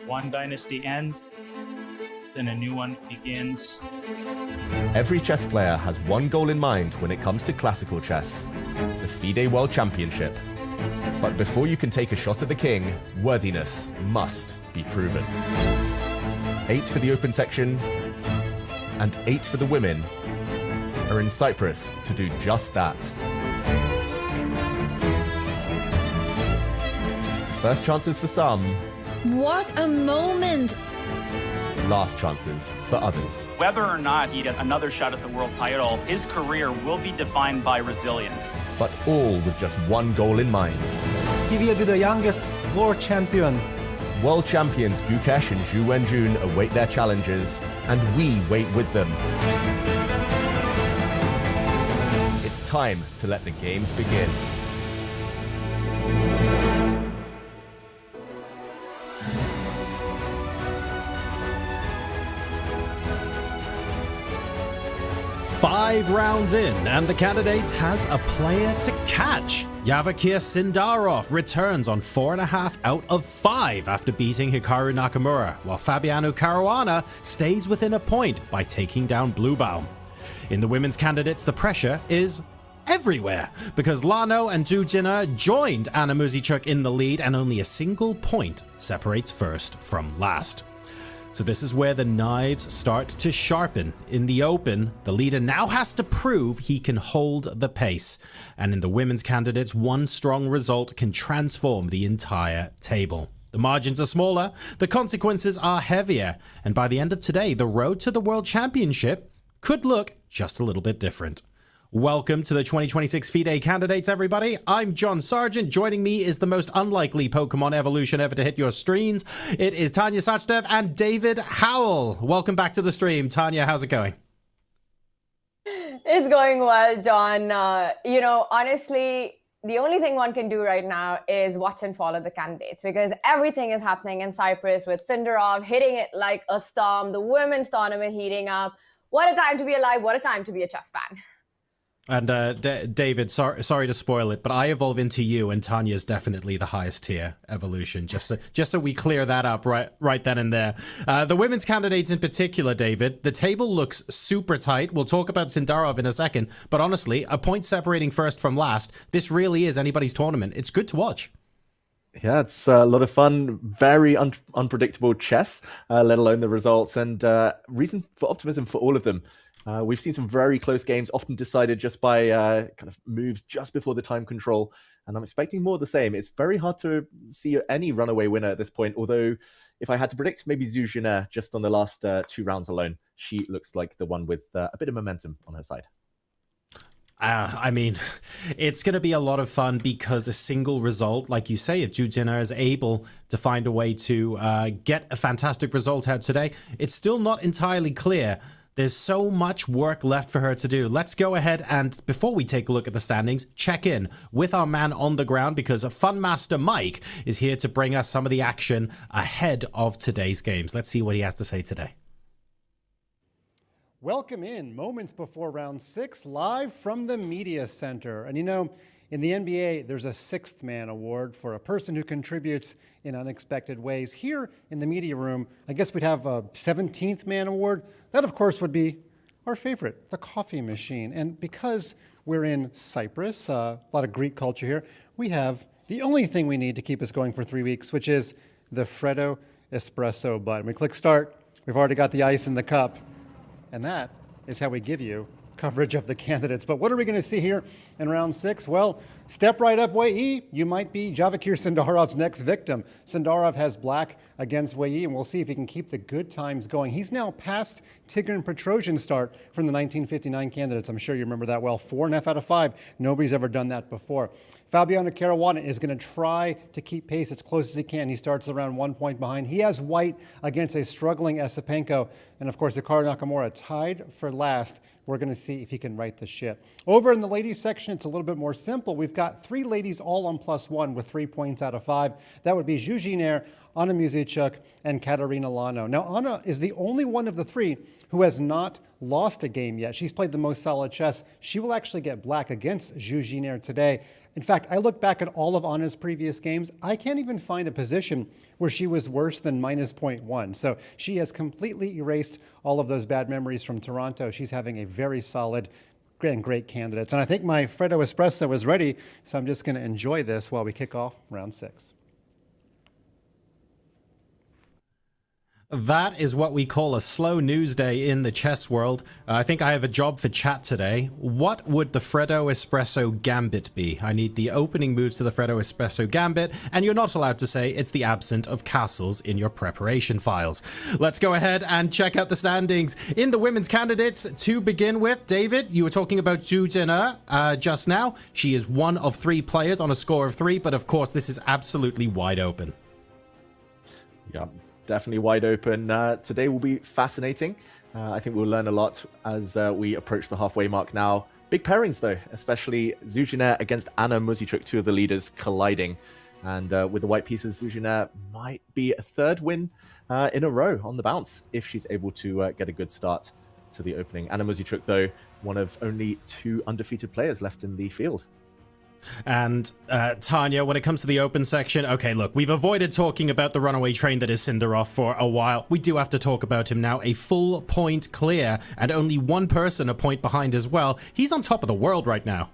One dynasty ends, then a new one begins. Every chess player has one goal in mind when it comes to classical chess: the FIDE World Championship. But before you can take a shot at the king, worthiness must be proven. 8 for the open section and 8 for the women are in Cyprus to do just that. First chances for some. What a moment! Last chances for others. Whether or not he gets another shot at the world title, his career will be defined by resilience. But all with just one goal in mind. He will be the youngest world champion. World champions Gukesh and Wenjun await their challenges, and we wait with them. It's time to let the games begin. Five rounds in, and the candidates has a player to catch. Vachier-Sindarov returns on 4.5 out of 5 after beating Hikaru Nakamura, while Fabiano Caruana stays within a point by taking down Bluebaum. In the women's candidates, the pressure is everywhere, because Lano and Zhujina joined Anna Muzychuk in the lead, and only a single point separates first from last. So this is where the knives start to sharpen. In the open, the leader now has to prove he can hold the pace. And in the women's candidates, one strong result can transform the entire table. The margins are smaller, the consequences are heavier, and by the end of today, the road to the World Championship could look just a little bit different. Welcome to the 2026 FIDE Candidates, everybody. I'm John Sargent. Joining me is the most unlikely Pokemon evolution ever to hit your screens. It is Tanya Sachdev and David Howell. Welcome back to the stream. Tanya, how's it going? It's going well, John. Honestly, the only thing one can do right now is watch and follow the candidates, because everything is happening in Cyprus with Sindarov hitting it like a storm, the women's tournament heating up. What a time to be alive. What a time to be a chess fan. And David, sorry to spoil it, but I evolve into you, and Tanya's definitely the highest tier evolution. Just so we clear that up right then and there. The women's candidates in particular, David, the table looks super tight. We'll talk about Sindarov in a second, but honestly, a point separating first from last. This really is anybody's tournament. It's good to watch. Yeah, it's a lot of fun, very unpredictable chess, let alone the results, and reason for optimism for all of them. We've seen some very close games, often decided just by kind of moves just before the time control, and I'm expecting more of the same. It's very hard to see any runaway winner at this point, although if I had to predict, maybe Zhujina just on the last 2 rounds alone. She looks like the one with a bit of momentum on her side. I mean, it's going to be a lot of fun because a single result, like you say, if Zhujina is able to find a way to get a fantastic result out today, it's still not entirely clear. There's so much work left for her to do. Let's go ahead and, before we take a look at the standings, check in with our man on the ground, because Fun Master Mike is here to bring us some of the action ahead of today's games. Let's see what he has to say today. Welcome in, moments before round 6, live from the Media Center. And you know, in the NBA, there's a 6th man award for a person who contributes in unexpected ways. Here in the media room, I guess we'd have a 17th man award. That, of course, would be our favorite, the coffee machine. And because we're in Cyprus, a lot of Greek culture here, we have the only thing we need to keep us going for 3 weeks, which is the Freddo espresso button. We click start, we've already got the ice in the cup, and that is how we give you coverage of the candidates. But what are we going to see here in round 6? Well, step right up, Wei. You might be Vachier-Sindarov's next victim. Sindarov has black against Wei, and we'll see if he can keep the good times going. He's now past Tigran Petrosian's start from the 1959 candidates. I'm sure you remember that well. 4.5 out of 5. Nobody's ever done that before. Fabiano Caruana is going to try to keep pace as close as he can. He starts around 1 point behind. He has white against a struggling Esipenko. And of course, Hikaru Nakamura tied for last. We're going to see if he can right the ship. Over in the ladies section, it's a little bit more simple. We've got 3 ladies all on +1 with 3 points out of 5. That would be Zhujina, Anna Muzychuk, and Katarina Lano. Now, Anna is the only one of the 3 who has not lost a game yet. She's played the most solid chess. She will actually get black against Zhujina today. In fact, I look back at all of Anna's previous games. I can't even find a position where she was worse than minus 0.1. So she has completely erased all of those bad memories from Toronto. She's having a very solid and great candidates. And I think my Freddo Espresso is ready, so I'm just going to enjoy this while we kick off round 6. That is what we call a slow news day in the chess world. I think I have a job for chat today. What would the Freddo Espresso Gambit be? I need the opening moves to the Freddo Espresso Gambit, and you're not allowed to say it's the absence of castles in your preparation files. Let's go ahead and check out the standings. In the women's candidates, to begin with, David, you were talking about Zhu Jin just now. She is one of 3 players on a score of 3, but of course this is absolutely wide open. Yeah. Definitely wide open. Today will be fascinating. I think we'll learn a lot as we approach the halfway mark now. Big pairings, though, especially Zhu Jin against Anna Muzychuk, 2 of the leaders colliding. And with the white pieces, Zhu Jin might be a 3rd win in a row on the bounce if she's able to get a good start to the opening. Anna Muzychuk, though, one of only 2 undefeated players left in the field. And Tanya, when it comes to the open section, okay, look, we've avoided talking about the runaway train that is Sindarov for a while. We do have to talk about him now. A full point clear and only 1 person a point behind as well. He's on top of the world right now.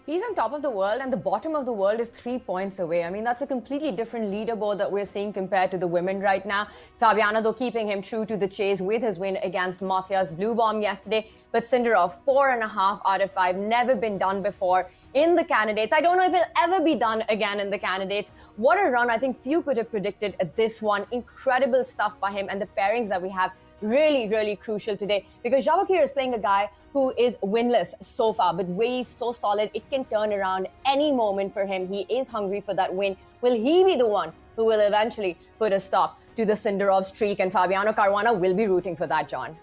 He's on top of the world, and the bottom of the world is 3 points away. I mean, that's a completely different leaderboard that we're seeing compared to the women right now. Fabiano, though, keeping him true to the chase with his win against Matthias Blue Bomb yesterday. But Sindarov, 4.5 out of 5, never been done before in the candidates. I don't know if it'll ever be done again in the candidates. What a run. I think few could have predicted this one. Incredible stuff by him, and the pairings that we have really, really crucial today, because Vachier is playing a guy who is winless so far, but Wei is so solid, it can turn around any moment for him. He is hungry for that win. Will he be the one who will eventually put a stop to the Sindarov streak? And Fabiano Caruana will be rooting for that, John.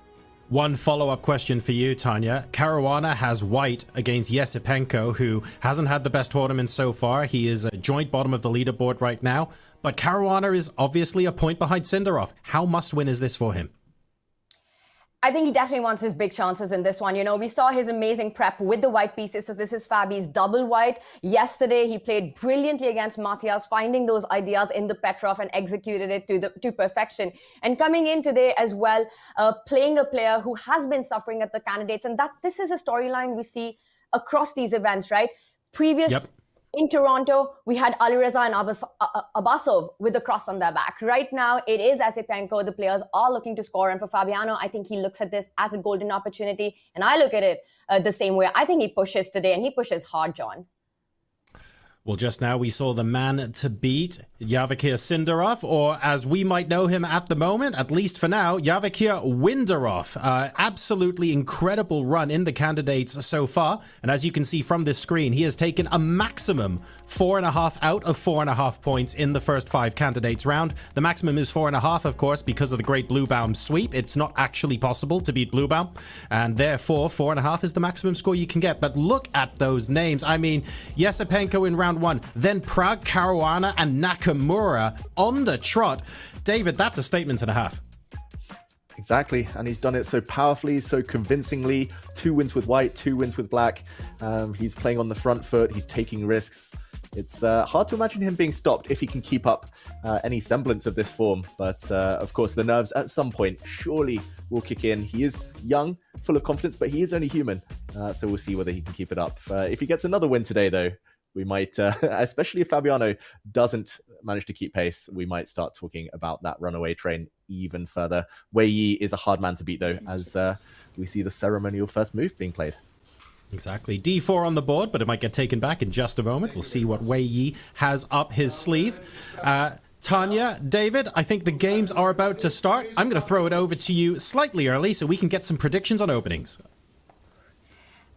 One follow-up question for you, Tanya. Caruana has white against Yesipenko, who hasn't had the best tournament so far. He is a joint bottom of the leaderboard right now, but Caruana is obviously a point behind Sindarov. How must-win is this for him? I think he definitely wants his big chances in this one. You know, we saw his amazing prep with the white pieces. So this is Fabi's double white. Yesterday, he played brilliantly against Matthias, finding those ideas in the Petrov and executed it to perfection. And coming in today as well, playing a player who has been suffering at the candidates. And this is a storyline we see across these events, right? In Toronto, we had Alireza and Abbasov with the cross on their back. Right now, it is Yesipenko. The players are looking to score. And for Fabiano, I think he looks at this as a golden opportunity. And I look at it the same way. I think he pushes today, and he pushes hard, John. Well, just now we saw the man to beat, Vachier Sindarov, or as we might know him at the moment, at least for now, Vachier Windarov. Absolutely incredible run in the candidates so far. And as you can see from this screen, he has taken a maximum 4.5 out of 4.5 points in the first 5 candidates round. The maximum is 4.5, of course, because of the great Bluebaum sweep. It's not actually possible to beat Bluebaum, and therefore 4.5 is the maximum score you can get. But look at those names. I mean, Yesipenko in round 1, then Pragg, Caruana, and Nakamura on the trot. David, that's a statement and a half. Exactly, and he's done it so powerfully, so convincingly. 2 wins with white, 2 wins with black. He's playing on the front foot, he's taking risks. It's hard to imagine him being stopped if he can keep up any semblance of this form. But of course, the nerves at some point surely will kick in. He is young, full of confidence, but he is only human. So we'll see whether he can keep it up. If he gets another win today, though, we might, especially if Fabiano doesn't manage to keep pace, we might start talking about that runaway train even further. Wei Yi is a hard man to beat, though, as we see the ceremonial first move being played. Exactly. D4 on the board, but it might get taken back in just a moment. We'll see what Wei Yi has up his sleeve. Tanya, David, I think the games are about to start. I'm going to throw it over to you slightly early so we can get some predictions on openings.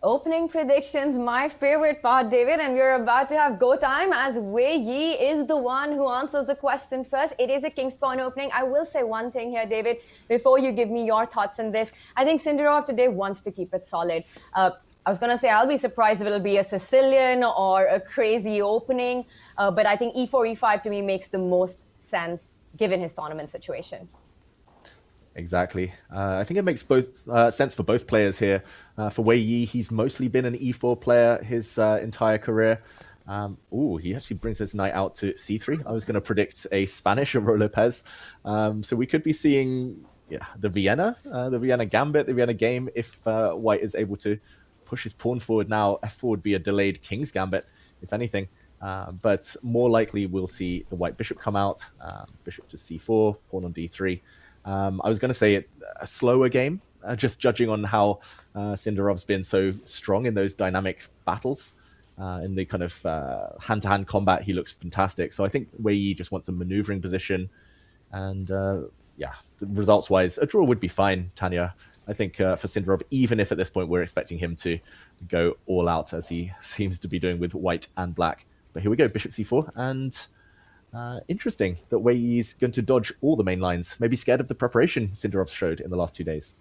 Opening predictions, my favorite part, David, and we're about to have go time as Wei Yi is the one who answers the question first. It is a King's Pawn opening. I will say one thing here, David, before you give me your thoughts on this. I think Sindarov today wants to keep it solid. I was going to say I'll be surprised if it'll be a Sicilian or a crazy opening, but I think E4, E5 to me makes the most sense given his tournament situation. Exactly. I think it makes both sense for both players here. For Wei Yi, he's mostly been an E4 player his entire career. He actually brings his knight out to C3. I was going to predict a Spanish Aurora Lopez. So we could be seeing the Vienna gambit, the Vienna game, if White is able to push his pawn forward now. F4 would be a delayed king's gambit, if anything. But more likely we'll see the white bishop come out, bishop to C4, pawn on D3. I was going to say a slower game, just judging on how Sindarov's been so strong in those dynamic battles. In the kind of hand-to-hand combat, he looks fantastic. So I think Wei Yi just wants a maneuvering position. And results-wise, a draw would be fine, Tanya. I think for Sindarov, even if at this point we're expecting him to go all out, as he seems to be doing with white and black. But here we go, bishop c4. And interesting that Wei Yi's going to dodge all the main lines. Maybe scared of the preparation Sindarov showed in the last 2 days.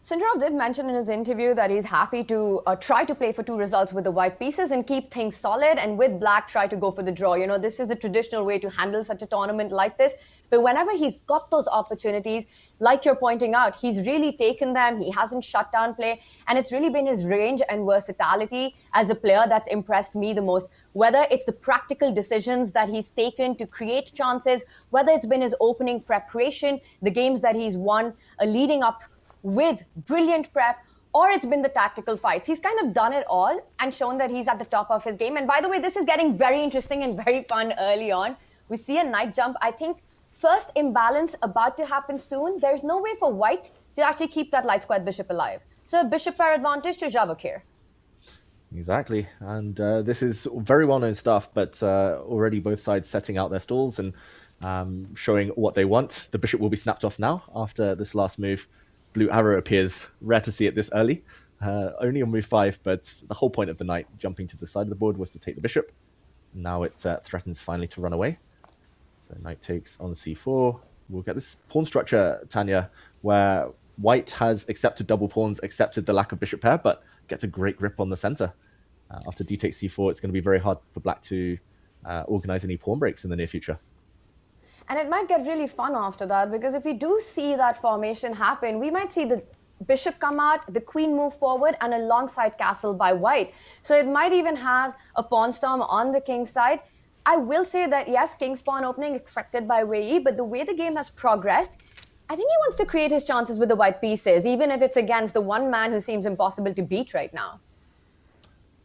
Sindarov did mention in his interview that he's happy to try to play for 2 results with the white pieces and keep things solid, and with black try to go for the draw. You know, this is the traditional way to handle such a tournament like this. But whenever he's got those opportunities, like you're pointing out, he's really taken them. He hasn't shut down play, and it's really been his range and versatility as a player that's impressed me the most. Whether it's the practical decisions that he's taken to create chances, whether it's been his opening preparation, the games that he's won leading up with brilliant prep, or it's been the tactical fights. He's kind of done it all and shown that he's at the top of his game. And by the way, this is getting very interesting and very fun early on. We see a knight jump. I think first imbalance about to happen soon. There's no way for white to actually keep that light squared bishop alive. So a bishop pair advantage to Vachier. Exactly. And this is very well-known stuff, but already both sides setting out their stalls and showing what they want. The bishop will be snapped off now after this last move. Blue arrow appears. Rare to see it this early. Only on move 5, but the whole point of the knight jumping to the side of the board was to take the bishop. Now it threatens finally to run away. So knight takes on c4. We'll get this pawn structure, Tanya, where white has accepted double pawns, accepted the lack of bishop pair, but gets a great grip on the center. After d takes c4, it's going to be very hard for black to organize any pawn breaks in the near future. And it might get really fun after that, because if we do see that formation happen, we might see the bishop come out, the queen move forward, and a long side castle by white. So it might even have a pawn storm on the king's side. I will say that, yes, king's pawn opening expected by Wei Yi, but the way the game has progressed, I think he wants to create his chances with the white pieces, even if it's against the one man who seems impossible to beat right now.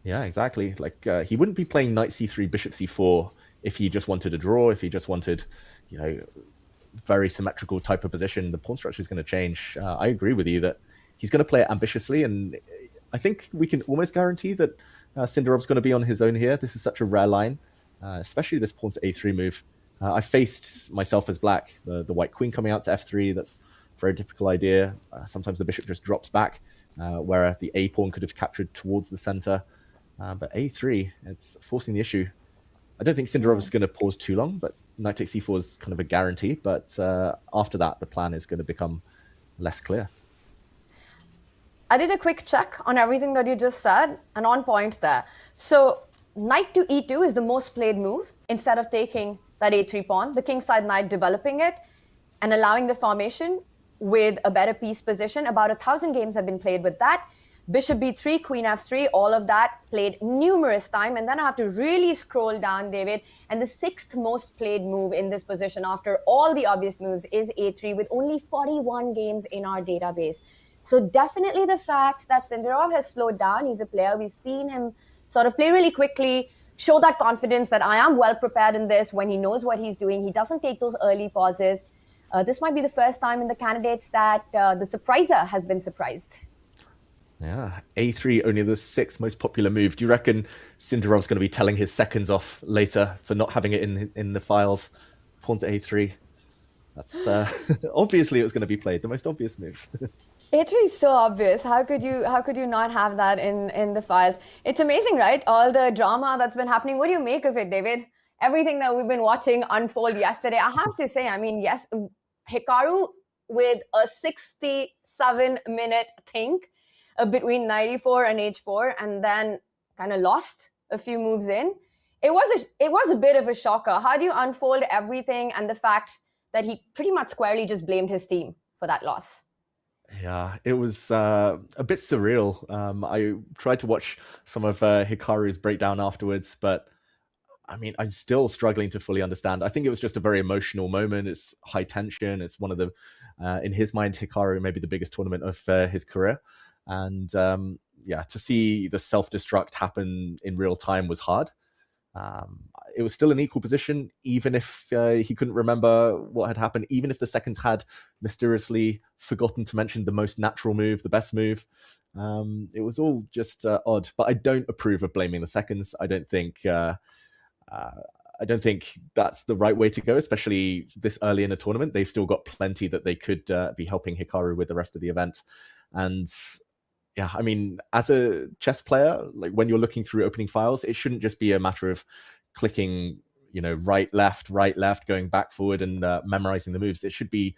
Yeah, exactly. Like, he wouldn't be playing knight c3, bishop c4 if he just wanted a draw, if he just wanted, you know, very symmetrical type of position. The pawn structure is going to change. I agree with you that he's going to play it ambitiously, and I think we can almost guarantee that Sindarov's going to be on his own here. This is such a rare line, especially this pawn to a3 move. I faced myself as black, the white queen coming out to f3. That's a very typical idea. Sometimes the bishop just drops back, where the a pawn could have captured towards the center. But a3, it's forcing the issue. I don't think Sindarov is going to pause too long, but knight takes c4 is kind of a guarantee. But after that, the plan is going to become less clear. I did a quick check on everything that you just said, and on point there. So knight to e2 is the most played move. Instead of taking that a3 pawn, the kingside knight developing it and allowing the formation with a better piece position. About 1,000 games have been played with that. Bishop b3, queen f3, all of that played numerous times. And then I have to really scroll down, David. And the 6th most played move in this position after all the obvious moves is a3, with only 41 games in our database. So definitely the fact that Sindarov has slowed down. He's a player. We've seen him sort of play really quickly, show that confidence that I am well prepared in this when he knows what he's doing. He doesn't take those early pauses. This might be the first time in the candidates that the surpriser has been surprised. Yeah, a3, only the 6th most popular move. Do you reckon Sindarov's going to be telling his seconds off later for not having it in the files? Pawn to a3. That's obviously it was going to be played. The most obvious move. A3 is so obvious. How could you not have that in the files? It's amazing, right? All the drama that's been happening. What do you make of it, David? Everything that we've been watching unfold yesterday. I have to say, I mean, yes, Hikaru with a 67-minute think between knight e4 and h4, and then kind of lost a few moves in. It was a bit of a shocker. How do you unfold everything and the fact that he pretty much squarely just blamed his team for that loss. Yeah, it was a bit surreal. I tried to watch some of Hikaru's breakdown afterwards, but I mean, I'm still struggling to fully understand. I think it was just a very emotional moment. It's high tension. It's one of the, in his mind, Hikaru maybe the biggest tournament of his career. And yeah, to see the self-destruct happen in real time was hard. It was still an equal position, even if he couldn't remember what had happened, even if the seconds had mysteriously forgotten to mention the most natural move, the best move. It was all just odd, but I don't approve of blaming the seconds. I don't think that's the right way to go, especially this early in a tournament. They've still got plenty that they could be helping Hikaru with the rest of the event. And yeah, I mean, as a chess player, like when you're looking through opening files, it shouldn't just be a matter of clicking, right, left, going back, forward, and memorizing the moves. It should be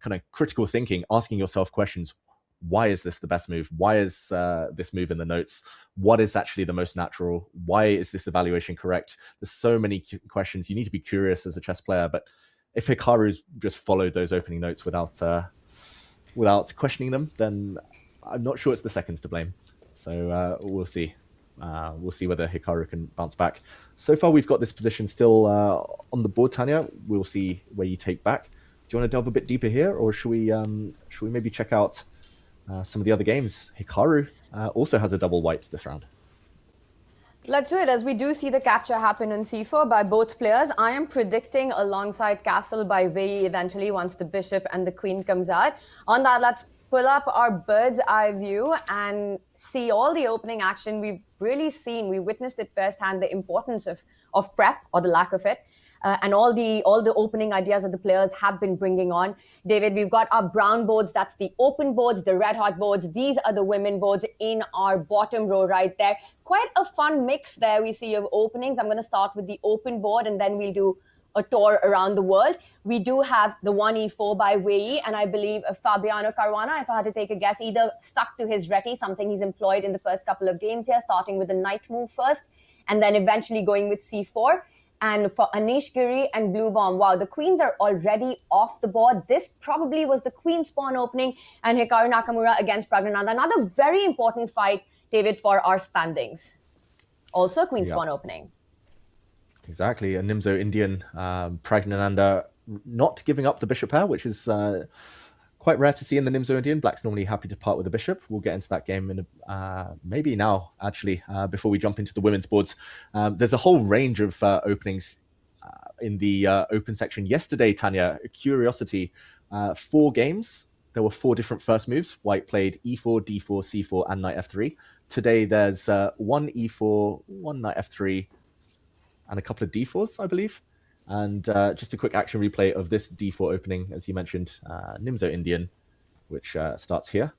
kind of critical thinking, asking yourself questions. Why is this the best move? Why is this move in the notes? What is actually the most natural? Why is this evaluation correct? There's so many questions. You need to be curious as a chess player. But if Hikaru's just followed those opening notes without questioning them, then I'm not sure it's the seconds to blame. So we'll see. We'll see whether Hikaru can bounce back. So far, we've got this position still on the board, Tanya. We'll see where you take back. Do you want to delve a bit deeper here, or should we maybe check out some of the other games? Hikaru also has a double white this round. Let's do it, as we do see the capture happen on c4 by both players. I am predicting alongside castle by Wei eventually once the bishop and the queen comes out. On that, let's pull up our bird's eye view and see all the opening action. We've really seen, we witnessed it firsthand, the importance of prep, or the lack of it. And all the opening ideas that the players have been bringing on. David, we've got our brown boards. That's the open boards, the red hot boards. These are the women boards in our bottom row right there. Quite a fun mix there we see of openings. I'm going to start with the open board, and then we'll do a tour around the world. We do have the 1e4 by Wei, and I believe Fabiano Caruana, if I had to take a guess, either stuck to his reti, something he's employed in the first couple of games here, starting with the knight move first, and then eventually going with c4. And for Anish Giri and Blue Bomb, wow, the queens are already off the board. This probably was the queen spawn opening, and Hikaru Nakamura against Pragg. Another very important fight, David, for our standings. Also a queen spawn opening. Exactly, a Nimzo Indian, Pragg not giving up the bishop pair, which is quite rare to see in the Nimzo Indian. Black's normally happy to part with the bishop. We'll get into that game in maybe now, actually, before we jump into the women's boards. There's a whole range of openings in the open section. Yesterday, Tanya, a curiosity, 4 games. There were 4 different first moves. White played e4, d4, c4, and knight f3. Today, there's 1 e4, 1 knight f3, and a couple of d4s, I believe. And just a quick action replay of this d4 opening, as you mentioned, Nimzo Indian, which starts here.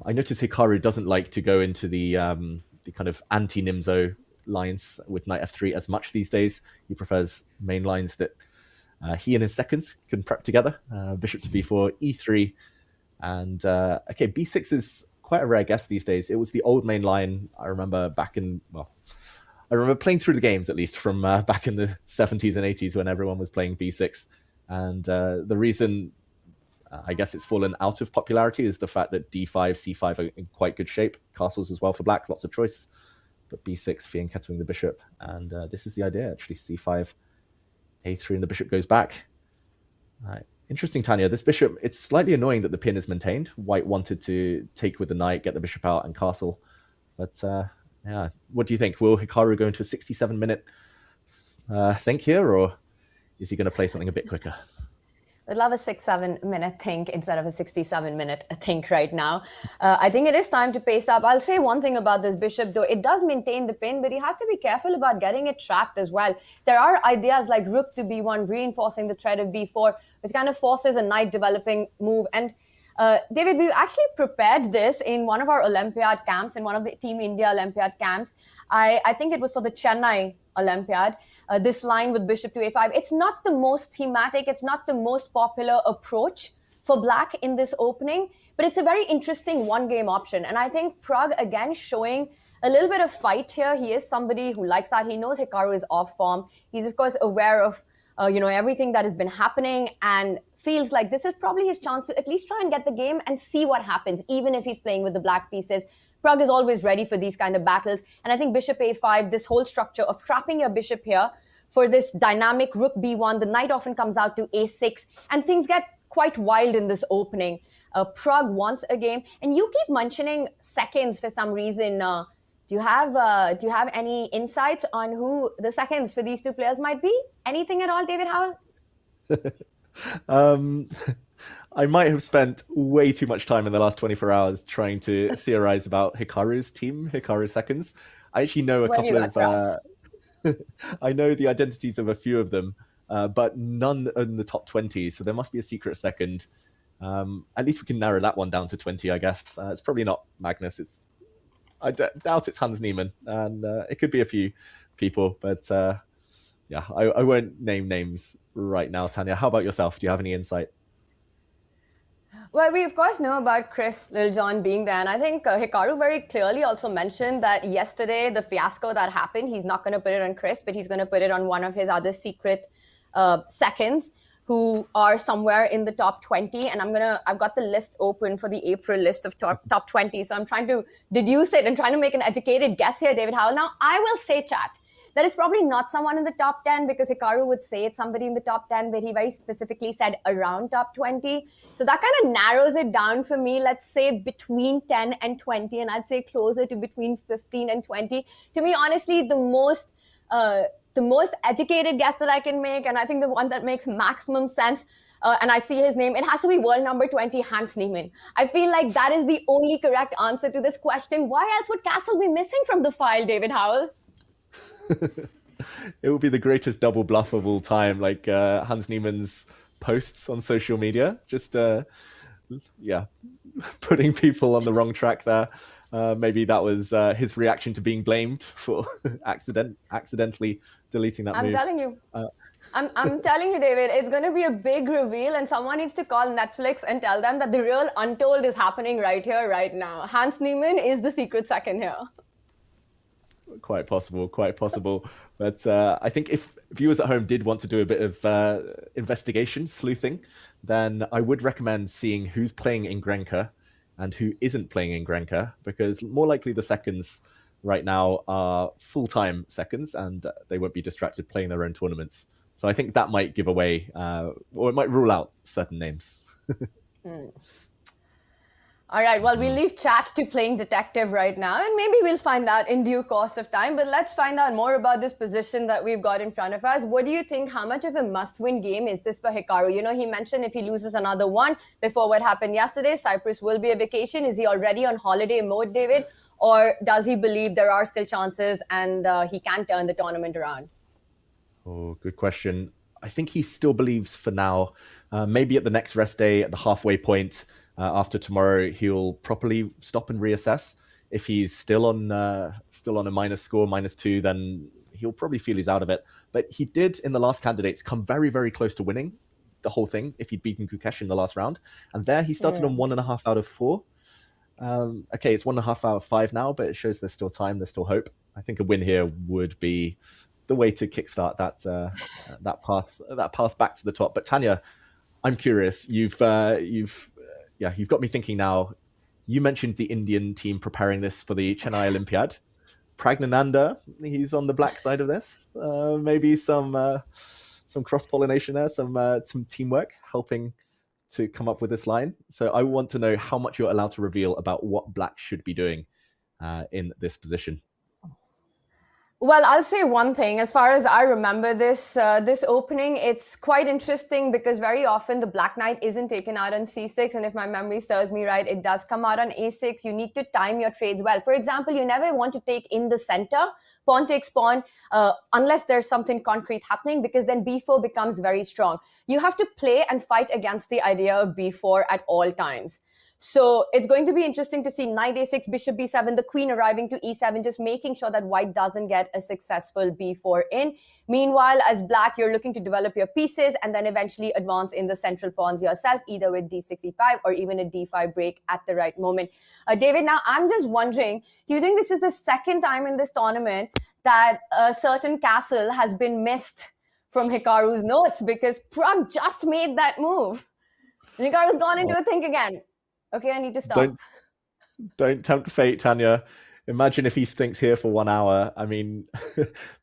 I notice Hikaru doesn't like to go into the kind of anti-Nimzo lines with knight f3 as much these days. He prefers main lines that he and his seconds can prep together. Bishop to b4, e3, and okay, b6 is quite a rare guess these days. It was the old main line. I remember I remember playing through the games, at least, from back in the 70s and 80s when everyone was playing b6. And the reason I guess it's fallen out of popularity is the fact that d5, c5 are in quite good shape. Castles as well for black, lots of choice. But b6, fianchettoing the bishop. And this is the idea, actually. c5, a3, and the bishop goes back. Interesting, Tanya. This bishop, it's slightly annoying that the pin is maintained. White wanted to take with the knight, get the bishop out, and castle. But yeah, what do you think? Will Hikaru go into a 67-minute think here, or is he going to play something a bit quicker? I'd love a 6-7 minute think instead of a 67-minute think right now. I think it is time to pace up. I'll say one thing about this bishop, though. It does maintain the pin, but you have to be careful about getting it trapped as well. There are ideas like rook to b1, reinforcing the threat of b4, which kind of forces a knight developing move. And David, we've actually prepared this in one of our Olympiad camps, in one of the Team India Olympiad camps. I think it was for the Chennai Olympiad, this line with bishop to a5. It's not the most thematic, it's not the most popular approach for black in this opening, but it's a very interesting one-game option. And I think Pragg, again, showing a little bit of fight here. He is somebody who likes that. He knows Hikaru is off form. He's, of course, aware of everything that has been happening, and feels like this is probably his chance to at least try and get the game and see what happens, even if he's playing with the black pieces. Pragg is always ready for these kind of battles. And I think bishop a5, this whole structure of trapping your bishop here for this dynamic rook b1, the knight often comes out to a6, and things get quite wild in this opening. Pragg wants a game, and you keep mentioning seconds for some reason. Do you have any insights on who the seconds for these two players might be? Anything at all, David Howell? I might have spent way too much time in the last 24 hours trying to theorize about Hikaru's team, Hikaru's seconds. I actually know a couple of... I know the identities of a few of them, but none in the top 20, so there must be a secret second. At least we can narrow that one down to 20, I guess. It's probably not Magnus. I doubt it's Hans Niemann, and it could be a few people, but yeah, I won't name names right now. Tanya, how about yourself? Do you have any insight? Well, we of course know about Chris Littlejohn being there, and I think Hikaru very clearly also mentioned that yesterday, the fiasco that happened, he's not going to put it on Chris, but he's going to put it on one of his other secret seconds who are somewhere in the top 20. And I've got the list open for the April list of top 20. So I'm trying to deduce it and trying to make an educated guess here, David Howell. Now, I will say, chat, that is probably not someone in the top 10, because Hikaru would say it's somebody in the top 10, but he very specifically said around top 20. So that kind of narrows it down for me, let's say between 10 and 20, and I'd say closer to between 15 and 20. To me, honestly, the most educated guess that I can make, and I think the one that makes maximum sense, and I see his name, it has to be world number 20, Hans Niemann. I feel like that is the only correct answer to this question. Why else would Castle be missing from the file, David Howell? It would be the greatest double bluff of all time, like Hans Niemann's posts on social media. Just, yeah, putting people on the wrong track there. Maybe that was his reaction to being blamed for accidentally deleting that move. I'm telling you. I'm telling you, David, it's going to be a big reveal, and someone needs to call Netflix and tell them that the real untold is happening right here, right now. Hans Niemann is the secret second here. Quite possible. But I think if viewers at home did want to do a bit of investigation, sleuthing, then I would recommend seeing who's playing in Grenka and who isn't playing in Grenka, because more likely the seconds right now are full-time seconds, and they won't be distracted playing their own tournaments. So I think that might give away, or it might rule out certain names. All right, well, we'll leave chat to playing detective right now, and maybe we'll find out in due course of time. But let's find out more about this position that we've got in front of us. What do you think? How much of a must-win game is this for Hikaru? You know, he mentioned if he loses another one before what happened yesterday, Cyprus will be a vacation. Is he already on holiday mode, David? Or does he believe there are still chances and he can turn the tournament around? Oh, good question. I think he still believes for now. Maybe at the next rest day, at the halfway point, after tomorrow, he'll properly stop and reassess. If he's still on a minus score, -2, then he'll probably feel he's out of it. But he did, in the last candidates, come very, very close to winning the whole thing if he'd beaten Gukesh in the last round. And there he started on 1.5 out of 4. Okay, it's 1.5 out of 5 now, but it shows there's still time, there's still hope. I think a win here would be the way to kickstart that path back to the top. But Tanya, I'm curious. You've got me thinking now. You mentioned the Indian team preparing this for the Chennai Olympiad. Pragnananda, he's on the black side of this. Maybe some cross-pollination there, some teamwork helping to come up with this line. So I want to know how much you're allowed to reveal about what black should be doing in this position. Well, I'll say one thing. As far as I remember this opening, it's quite interesting because very often the black knight isn't taken out on c6. And if my memory serves me right, it does come out on a6. You need to time your trades well. For example, you never want to take in the center, pawn takes pawn, unless there's something concrete happening, because then b4 becomes very strong. You have to play and fight against the idea of b4 at all times. So it's going to be interesting to see knight a6, bishop b7, the queen arriving to e7, just making sure that white doesn't get a successful b4 in. Meanwhile, as black, you're looking to develop your pieces and then eventually advance in the central pawns yourself, either with d6, e5 or even a d5 break at the right moment. David, now I'm just wondering, do you think this is the second time in this tournament that a certain castle has been missed from Hikaru's notes because Pragg just made that move. And Hikaru's gone into a think again. Okay, I need to stop. Don't tempt fate, Tanya. Imagine if he thinks here for 1 hour. I mean,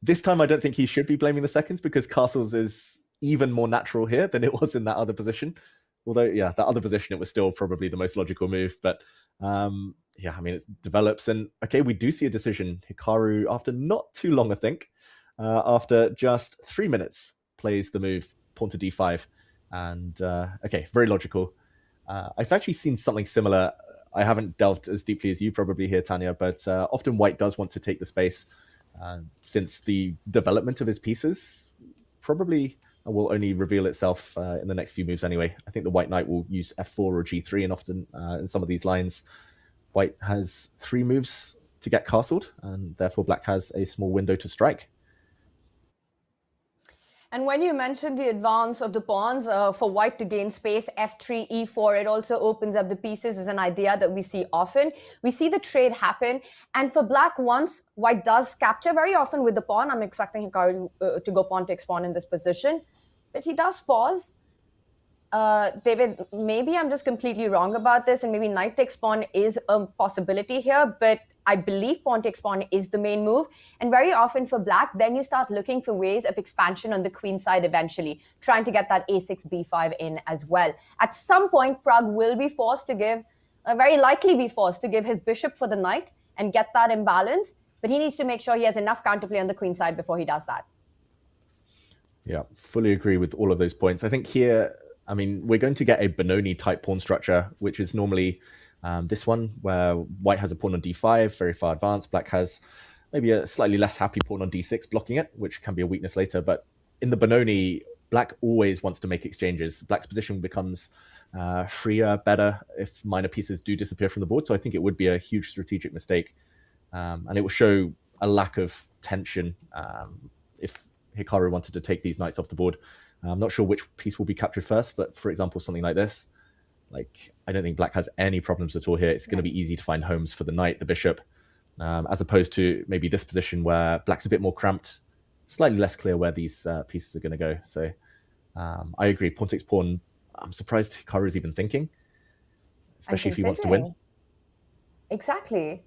this time I don't think he should be blaming the seconds because castles is even more natural here than it was in that other position. Although, yeah, that other position, it was still probably the most logical move. But yeah, I mean, it develops. And okay, we do see a decision. Hikaru, after not too long, I think, after just 3 minutes, plays the move pawn to d5. And okay, very logical. I've actually seen something similar. I haven't delved as deeply as you probably here, Tanya, but often white does want to take the space since the development of his pieces probably will only reveal itself in the next few moves anyway. I think the white knight will use f4 or g3, and often in some of these lines, white has 3 moves to get castled, and therefore black has a small window to strike. And when you mentioned the advance of the pawns for white to gain space, f3, e4, it also opens up the pieces is an idea that we see often. We see the trade happen. And for black, once white does capture very often with the pawn, I'm expecting Hikaru to go pawn takes pawn in this position. But he does pause. David, maybe I'm just completely wrong about this, and maybe knight takes pawn is a possibility here, but I believe pawn takes pawn is the main move. And very often for black, then you start looking for ways of expansion on the queen side eventually, trying to get that a6, b5 in as well. At some point, Pragg will be forced to give, very likely be forced to give his bishop for the knight and get that imbalance, but he needs to make sure he has enough counterplay on the queen side before he does that. Yeah, fully agree with all of those points. I think here, I mean, we're going to get a Benoni type pawn structure, which is normally this one where white has a pawn on d5, very far advanced. Black has maybe a slightly less happy pawn on d6 blocking it, which can be a weakness later. But in the Benoni, black always wants to make exchanges. Black's position becomes freer, better if minor pieces do disappear from the board. So I think it would be a huge strategic mistake. And it will show a lack of tension if Hikaru wanted to take these knights off the board. I'm not sure which piece will be captured first, but for example, something like this, like I don't think black has any problems at all here. It's going to be easy to find homes for the knight, the bishop, as opposed to maybe this position where black's a bit more cramped, slightly less clear where these pieces are going to go. So I agree. Pawn takes pawn. I'm surprised Hikaru is even thinking, especially if he wants to win. Exactly.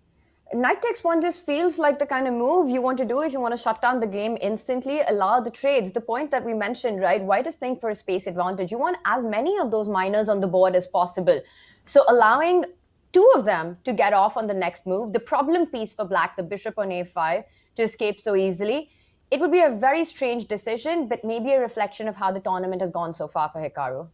Knight takes pawn just feels like the kind of move you want to do if you want to shut down the game instantly, allow the trades. The point that we mentioned, right? White is playing for a space advantage. You want as many of those minors on the board as possible. So allowing 2 of them to get off on the next move, the problem piece for black, the bishop on a5, to escape so easily, it would be a very strange decision, but maybe a reflection of how the tournament has gone so far for Hikaru.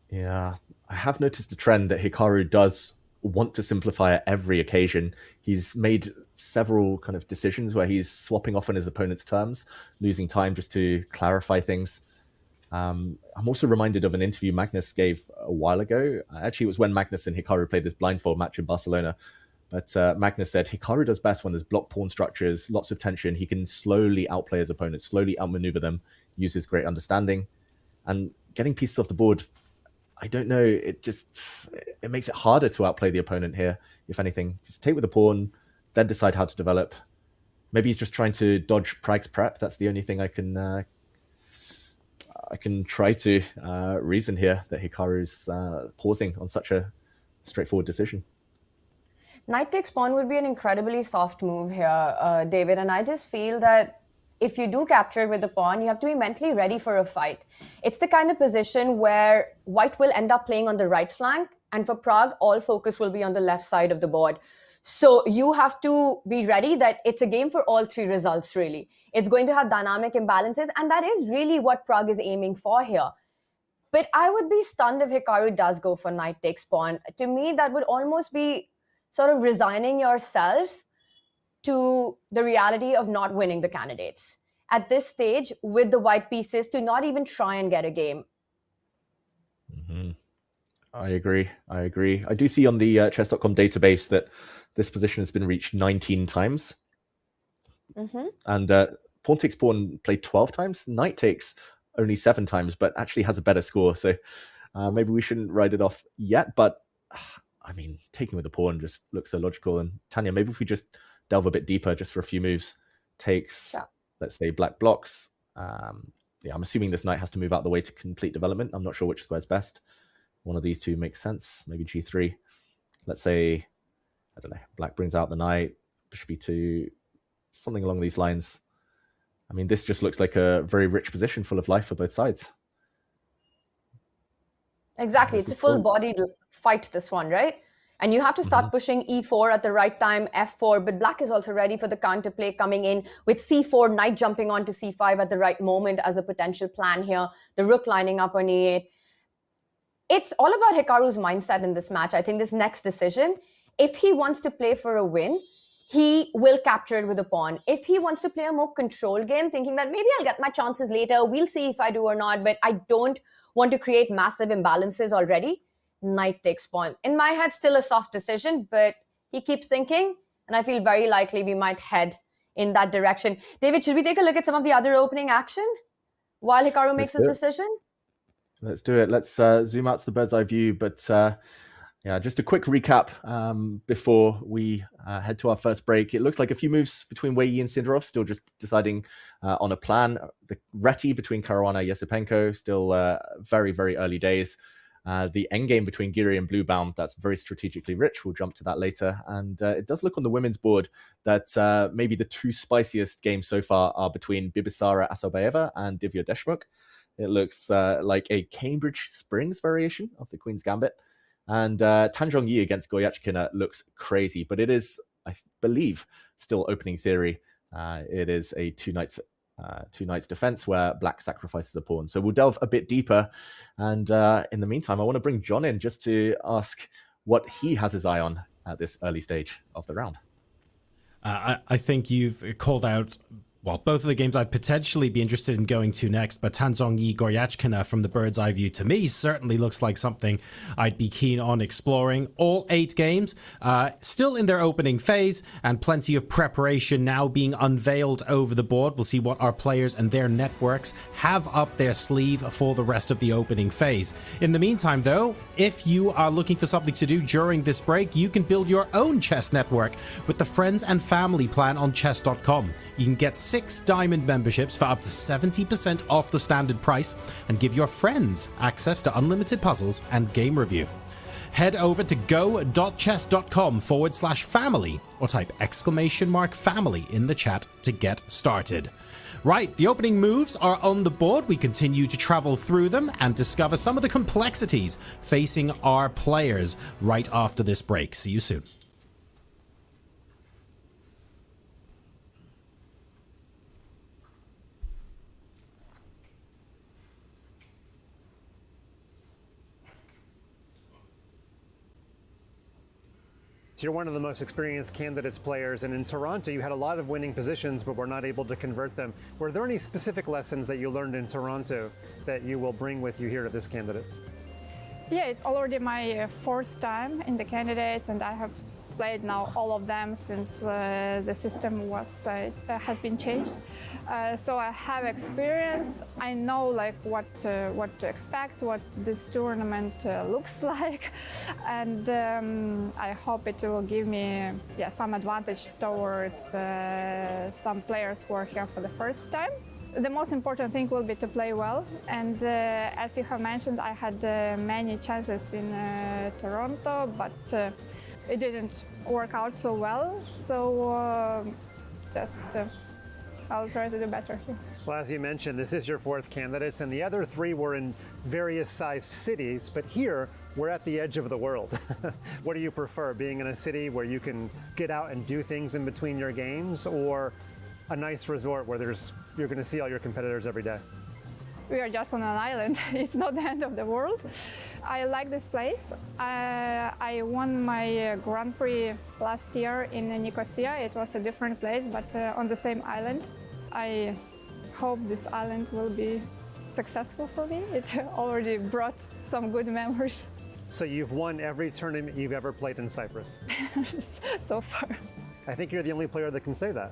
Yeah, I have noticed a trend that Hikaru does want to simplify at every occasion. He's made several kind of decisions where he's swapping off on his opponent's terms, losing time just to clarify things. I'm also reminded of an interview Magnus gave a while ago. Actually, it was when Magnus and Hikaru played this blindfold match in Barcelona. But Magnus said Hikaru does best when there's block pawn structures, lots of tension. He can slowly outplay his opponents, slowly outmaneuver them, use his great understanding. And getting pieces off the board, I don't know, it makes it harder to outplay the opponent here, if anything. Just take with the pawn, then decide how to develop. Maybe he's just trying to dodge Pragg's prep. That's the only thing I can try to reason here, that Hikaru's pausing on such a straightforward decision. Knight takes pawn would be an incredibly soft move here, David, and I just feel that if you do capture it with the pawn, you have to be mentally ready for a fight. It's the kind of position where white will end up playing on the right flank, and for Pragg, all focus will be on the left side of the board. So you have to be ready that it's a game for all 3 results, really. It's going to have dynamic imbalances, and that is really what Pragg is aiming for here. But I would be stunned if Hikaru does go for knight takes pawn. To me, that would almost be sort of resigning yourself to the reality of not winning the candidates at this stage with the white pieces, to not even try and get a game. Mm-hmm. I agree. I do see on the chess.com database that this position has been reached 19 times. Mm-hmm. And pawn takes pawn played 12 times. Knight takes only 7 times, but actually has a better score. So maybe we shouldn't write it off yet. But I mean, taking with the pawn just looks so logical. And Tanya, maybe if we just delve a bit deeper just for a few moves, takes, let's say, black blocks, Yeah, I'm assuming this knight has to move out the way to complete development. I'm not sure which square is best. One of these two makes sense. Maybe g3. Let's say, I don't know, black brings out the knight, bishop e2, something along these lines. I mean, this just looks like a very rich position full of life for both sides. Exactly. It's a full-bodied fight, this one, right? And you have to start pushing e4 at the right time, f4, but black is also ready for the counterplay coming in with c4, knight jumping onto c5 at the right moment as a potential plan here, the rook lining up on e8. It's all about Hikaru's mindset in this match. I think this next decision, if he wants to play for a win, he will capture it with a pawn. If he wants to play a more control game, thinking that maybe I'll get my chances later, we'll see if I do or not, but I don't want to create massive imbalances already, knight takes pawn. In my head, still a soft decision, but he keeps thinking, and I feel very likely we might head in that direction. David, should we take a look at some of the other opening action while Hikaru makes his decision? Let's do it. Let's zoom out to the bird's eye view. But yeah, just a quick recap before we head to our first break. It looks like a few moves between Wei Yi and Sindarov, still just deciding on a plan. The Reti between Caruana and Yesipenko, still very, very early days. The endgame between Giri and Bluebaum, that's very strategically rich. We'll jump to that later. And it does look on the women's board that maybe the two spiciest games so far are between Bibisara Asobayeva and Divya Deshmukh. It looks like a Cambridge Springs variation of the Queen's Gambit. And Tan Zhongyi against Goyachkina looks crazy, but it is, I believe, still opening theory. It is a two knights defense where black sacrifices a pawn. So we'll delve a bit deeper. And in the meantime, I want to bring John in just to ask what he has his eye on at this early stage of the round. I think you've called out, well, both of the games I'd potentially be interested in going to next, but Tan Zhongyi Goryachkina from the bird's eye view to me certainly looks like something I'd be keen on exploring. All 8 games still in their opening phase and plenty of preparation now being unveiled over the board. We'll see what our players and their networks have up their sleeve for the rest of the opening phase. In the meantime, though, if you are looking for something to do during this break, you can build your own chess network with the Friends and Family plan on chess.com. You can get 6 diamond memberships for up to 70% off the standard price and give your friends access to unlimited puzzles and game review. Head over to go.chess.com/family or type !family in the chat to get started. Right, the opening moves are on the board. We continue to travel through them and discover some of the complexities facing our players right after this break. See you soon. You're one of the most experienced candidates players, and in Toronto you had a lot of winning positions but were not able to convert them. Were there any specific lessons that you learned in Toronto that you will bring with you here to this Candidates? Yeah, it's already my 4th time in the Candidates, and I have played now all of them since the system has been changed. So I have experience. I know like what to expect, what this tournament looks like, and I hope it will give me some advantage towards some players who are here for the first time. The most important thing will be to play well, and as you have mentioned, I had many chances in Toronto, but it didn't work out so well. So I'll try to do better here. Well, as you mentioned, this is your 4th Candidates, and the other 3 were in various sized cities, but here we're at the edge of the world. What do you prefer, being in a city where you can get out and do things in between your games, or a nice resort where you're going to see all your competitors every day? We are just on an island. It's not the end of the world. I like this place. I won my Grand Prix last year in Nicosia. It was a different place, but on the same island. I hope this island will be successful for me. It already brought some good memories. So you've won every tournament you've ever played in Cyprus? So far. I think you're the only player that can say that.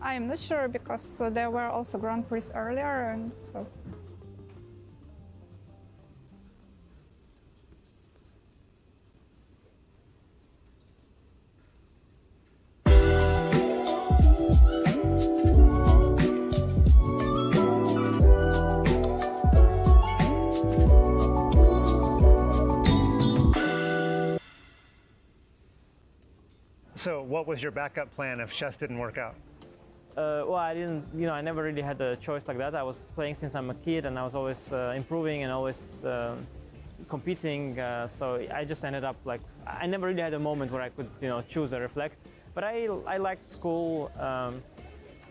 I am not sure, because there were also Grand Prix earlier, and so. So what was your backup plan if chess didn't work out? Well, I didn't, I never really had a choice like that. I was playing since I'm a kid, and I was always improving and always competing. So I just ended up like, I never really had a moment where I could, choose or reflect. But I liked school, a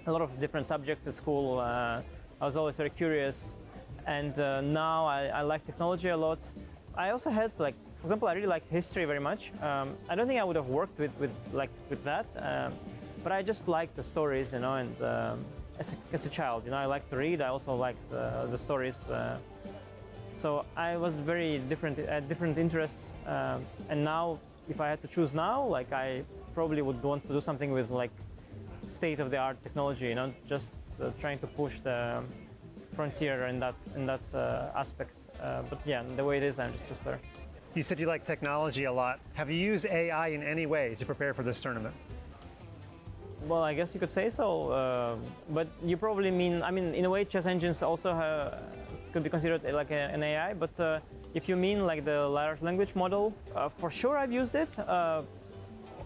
lot of different subjects at school. I was always very curious, and now I like technology a lot. I also had like, for example, I really like history very much. I don't think I would have worked with that. But I just like the stories, and as a child, I like to read. I also liked the stories. So I was very different, different interests. And now, if I had to choose now, like I probably would want to do something with like state-of-the-art technology, just trying to push the frontier in that aspect. But yeah, the way it is, I'm just better. You said you like technology a lot. Have you used AI in any way to prepare for this tournament? Well, I guess you could say so, but you probably mean, in a way, chess engines also could be considered like an AI, but if you mean like the large language model, for sure I've used it.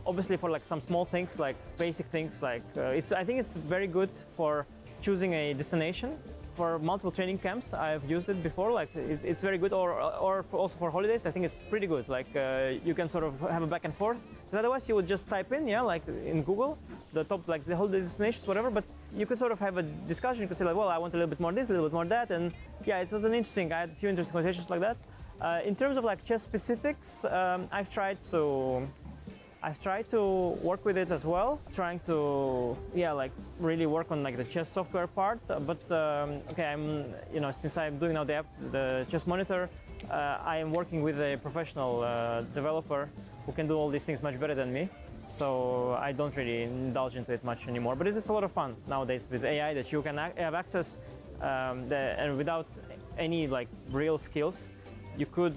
Obviously for like some small things, like basic things, like I think it's very good for choosing a destination. For multiple training camps, I've used it before, like it's very good, or also for holidays, I think it's pretty good. Like you can sort of have a back and forth, because otherwise you would just type in, like in Google, the top, like the holiday destinations, whatever, but you could sort of have a discussion. You could say like, well, I want a little bit more this, a little bit more that, and yeah, it was I had a few interesting conversations like that. In terms of like chess specifics, I've tried to work with it as well, trying to, like really work on like the chess software part. But okay, since I'm doing now the chess monitor, I am working with a professional developer who can do all these things much better than me. So I don't really indulge into it much anymore. But it is a lot of fun nowadays with AI that you can have access, and without any like real skills, you could.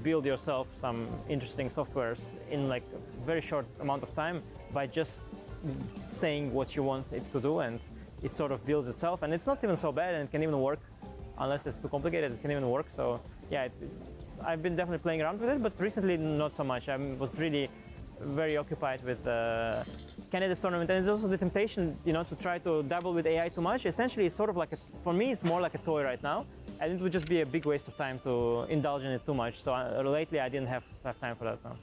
Build yourself some interesting softwares in like a very short amount of time by just saying what you want it to do, and it sort of builds itself, and it's not even so bad, and it can even work unless it's too complicated. It can even work. So yeah, I've been definitely playing around with it, but recently not so much. I was really very occupied with the Candidates Tournament, and it's also the temptation, to try to dabble with AI too much. Essentially, it's sort of like for me, it's more like a toy right now. And it would just be a big waste of time to indulge in it too much. So lately, I didn't have time for that now.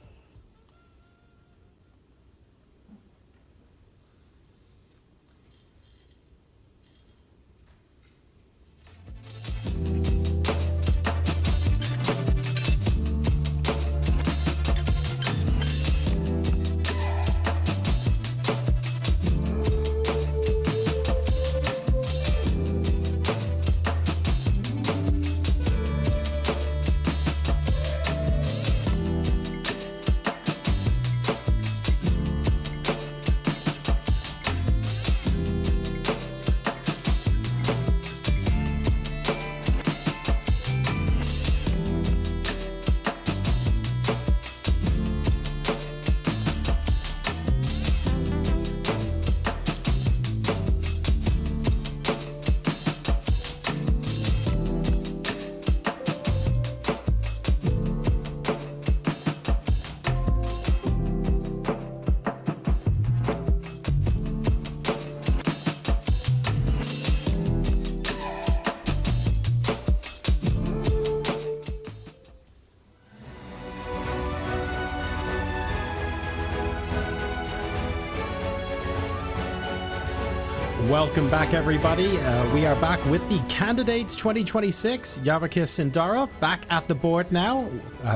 Welcome back, everybody. We are back with the Candidates 2026. Vachier Sindarov back at the board now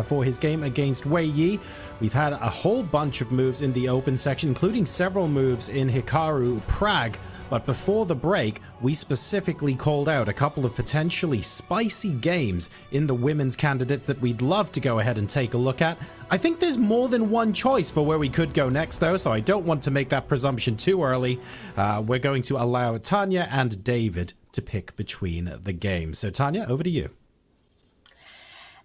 for his game against Wei Yi. We've had a whole bunch of moves in the open section, including several moves in Hikaru Pragg. But before the break, we specifically called out a couple of potentially spicy games in the women's candidates that we'd love to go ahead and take a look at. I think there's more than one choice for where we could go next, though, so I don't want to make that presumption too early. We're going to allow Tanya and David to pick between the games. So, Tanya, over to you.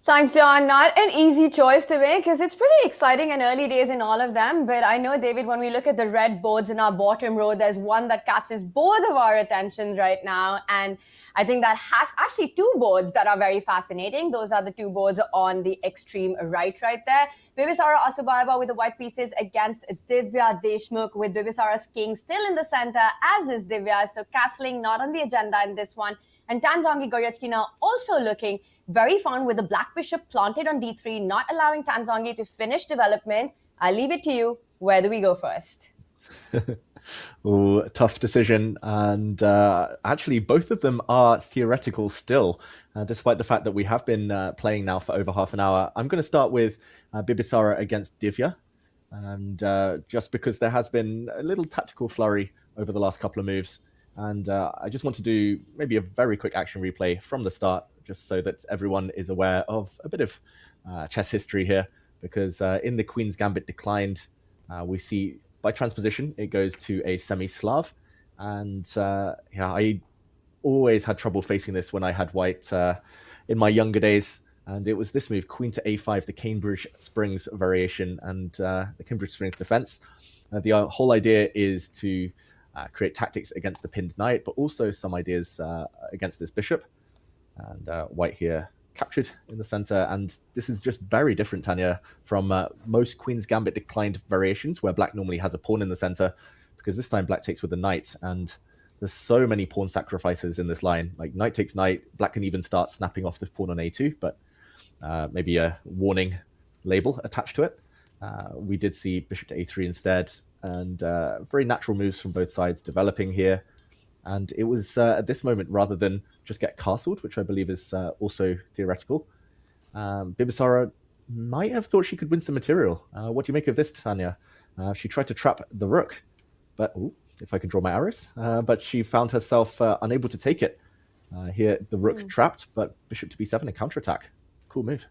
Thanks, John. Not an easy choice to make because it's pretty exciting and early days in all of them. But I know, David, when we look at the red boards in our bottom row, there's one that catches both of our attentions right now. And I think that has actually two boards that are very fascinating. Those are the two boards on the extreme right there. Bibisara Asubayeva with the white pieces against Divya Deshmukh with Bibisara's king still in the center, as is Divya. So castling not on the agenda in this one. And Tanzangi Goryachki now also looking very fun with the black bishop planted on d3, not allowing Tanzangi to finish development. I'll leave it to you. Where do we go first? Ooh, tough decision. And actually, both of them are theoretical still, despite the fact that we have been playing now for over half an hour. I'm going to start with Bibisara against Divya. And just because there has been a little tactical flurry over the last couple of moves. And I just want to do maybe a very quick action replay from the start, just so that everyone is aware of a bit of chess history here. Because in the Queen's Gambit Declined, we see by transposition, it goes to a semi-Slav. And yeah, I always had trouble facing this when I had white in my younger days. And it was this move, Queen to a5, the Cambridge Springs variation and the Cambridge Springs defense. The whole idea is to create tactics against the pinned knight, but also some ideas against this bishop. And white here captured in the center. And this is just very different, Tanya, from most Queen's Gambit Declined variations, where black normally has a pawn in the center, because this time black takes with the knight. And there's so many pawn sacrifices in this line. Like knight takes knight, black can even start snapping off the pawn on a2, but maybe a warning label attached to it. We did see bishop to a3 instead, and very natural moves from both sides developing here. And it was at this moment, rather than just get castled, which I believe is also theoretical, Bibisara might have thought she could win some material. What do you make of this, Tanya? She tried to trap the rook, but if I can draw my arrows, but she found herself unable to take it. Here, the rook trapped, but bishop to b7 and counterattack. Cool move.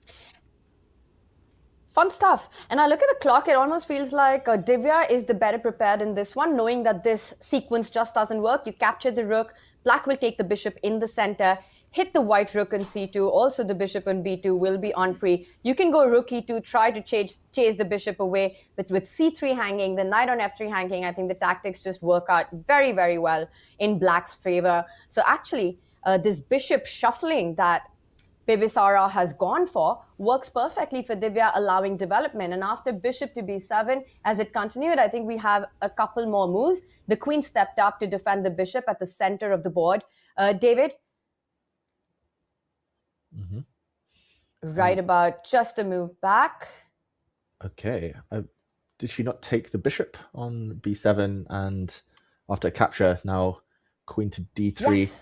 Fun stuff. And I look at the clock, it almost feels like Divya is the better prepared in this one, knowing that this sequence just doesn't work. You capture the rook, black will take the bishop in the center, hit the white rook on c2, also the bishop on b2 will be on pre. You can go rook e2, try to chase the bishop away, but with c3 hanging, the knight on f3 hanging, I think the tactics just work out very, very well in black's favor. So actually, this bishop shuffling that Bibisara has gone for works perfectly for Divya, allowing development. And after bishop to b7, as it continued, I think we have a couple more moves. The queen stepped up to defend the bishop at the center of the board. David? Right about just a move back. Okay. Did she not take the bishop on b7 and after capture, now queen to d3? Yes.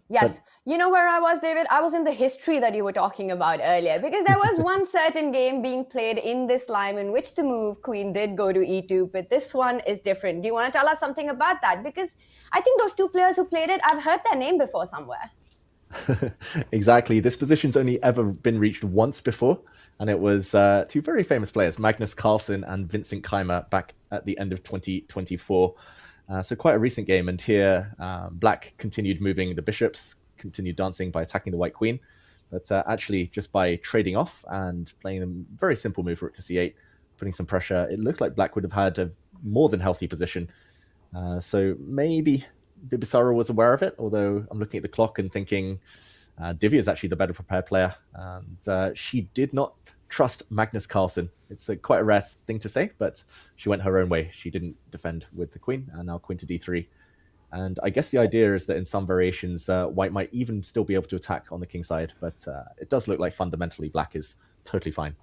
Yes. But you know where I was, David? I was in the history that you were talking about earlier, because there was one certain game being played in this line in which the move queen did go to e2, but this one is different. Do you want to tell us something about that? Because I think those two players who played it, I've heard their name before somewhere. Exactly. This position's only ever been reached once before, and it was two very famous players, Magnus Carlsen and Vincent Keimer, back at the end of 2024. So quite a recent game, and here black continued moving the bishops, continued dancing by attacking the white queen, but actually just by trading off and playing a very simple move, rook to c8, putting some pressure, it looks like black would have had a more than healthy position. So maybe Bibisara was aware of it, although I'm looking at the clock and thinking Divya is actually the better prepared player, and she did not trust Magnus Carlsen. It's quite a rare thing to say, but she went her own way. She didn't defend with the queen, and now queen to d3. And I guess the idea is that in some variations, white might even still be able to attack on the king side, but it does look like fundamentally black is totally fine.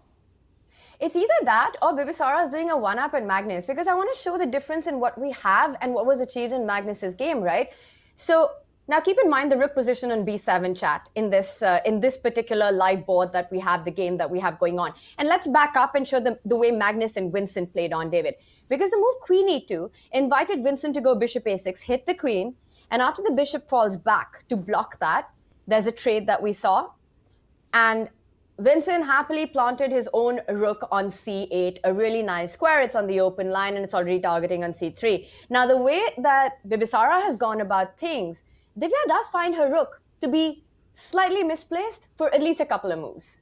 It's either that or Bibisara is doing a one-up at Magnus, because I want to show the difference in what we have and what was achieved in Magnus's game, right? So now keep in mind the rook position on b7, chat, in this particular live board that we have, the game that we have going on. And let's back up and show the way Magnus and Vincent played on, David. Because the move queen e2 invited Vincent to go bishop a6, hit the queen, and after the bishop falls back to block that, there's a trade that we saw. And Vincent happily planted his own rook on c8, a really nice square. It's on the open line and it's already targeting on c3. Now, the way that Bibisara has gone about things, Divya does find her rook to be slightly misplaced for at least a couple of moves.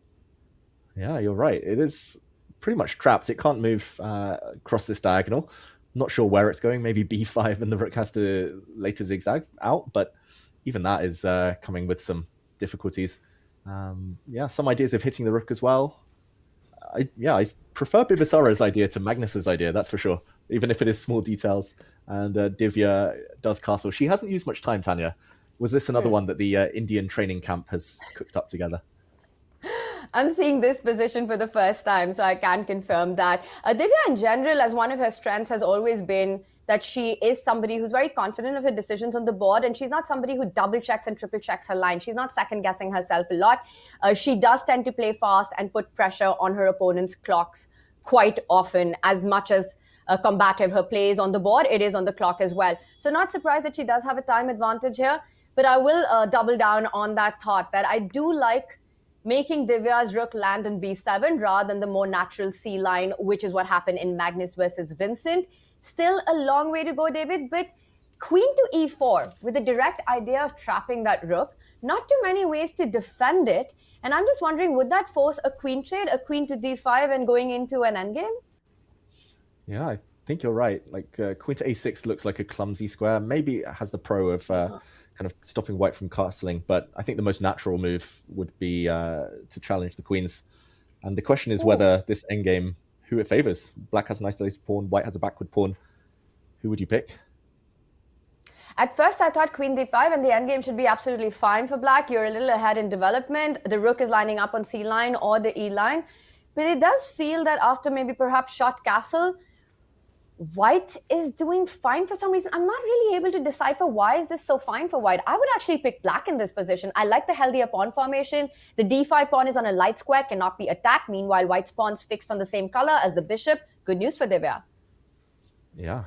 Yeah, you're right. It is pretty much trapped. It can't move across this diagonal. Not sure where it's going. Maybe b5 and the rook has to later zigzag out, but even that is coming with some difficulties. Yeah, some ideas of hitting the rook as well. I prefer Bibisara's idea to Magnus's idea, that's for sure, even if it is small details. And Divya does castle. She hasn't used much time, Tanya. Was this another one that the Indian training camp has cooked up together? I'm seeing this position for the first time, so I can confirm that. Divya, in general, as one of her strengths, has always been that she is somebody who's very confident of her decisions on the board, and she's not somebody who double checks and triple checks her line. She's not second guessing herself a lot. She does tend to play fast and put pressure on her opponent's clocks quite often. As much as combative her play is on the board, it is on the clock as well. So not surprised that she does have a time advantage here, but I will double down on that thought that I do like making Divya's rook land in b7 rather than the more natural c line, which is what happened in Magnus versus Vincent. Still a long way to go, David, but queen to e4 with the direct idea of trapping that rook. Not too many ways to defend it. And I'm just wondering, would that force a queen trade, a queen to d5 and going into an endgame? Yeah, I think you're right. Like queen to a6 looks like a clumsy square. Maybe it has the pro of kind of stopping white from castling, but I think the most natural move would be to challenge the queens. And the question is whether this endgame, who it favors. Black has an isolated pawn, white has a backward pawn. Who would you pick? At first, I thought queen d5 and the endgame should be absolutely fine for black. You're a little ahead in development. The rook is lining up on c line or the e line. But it does feel that after maybe perhaps shot castle, white is doing fine for some reason. I'm not really able to decipher why is this so fine for white. I would actually pick black in this position. I like the healthier pawn formation. The d5 pawn is on a light square, cannot be attacked. Meanwhile, white's pawn's fixed on the same color as the bishop. Good news for Divya. Yeah,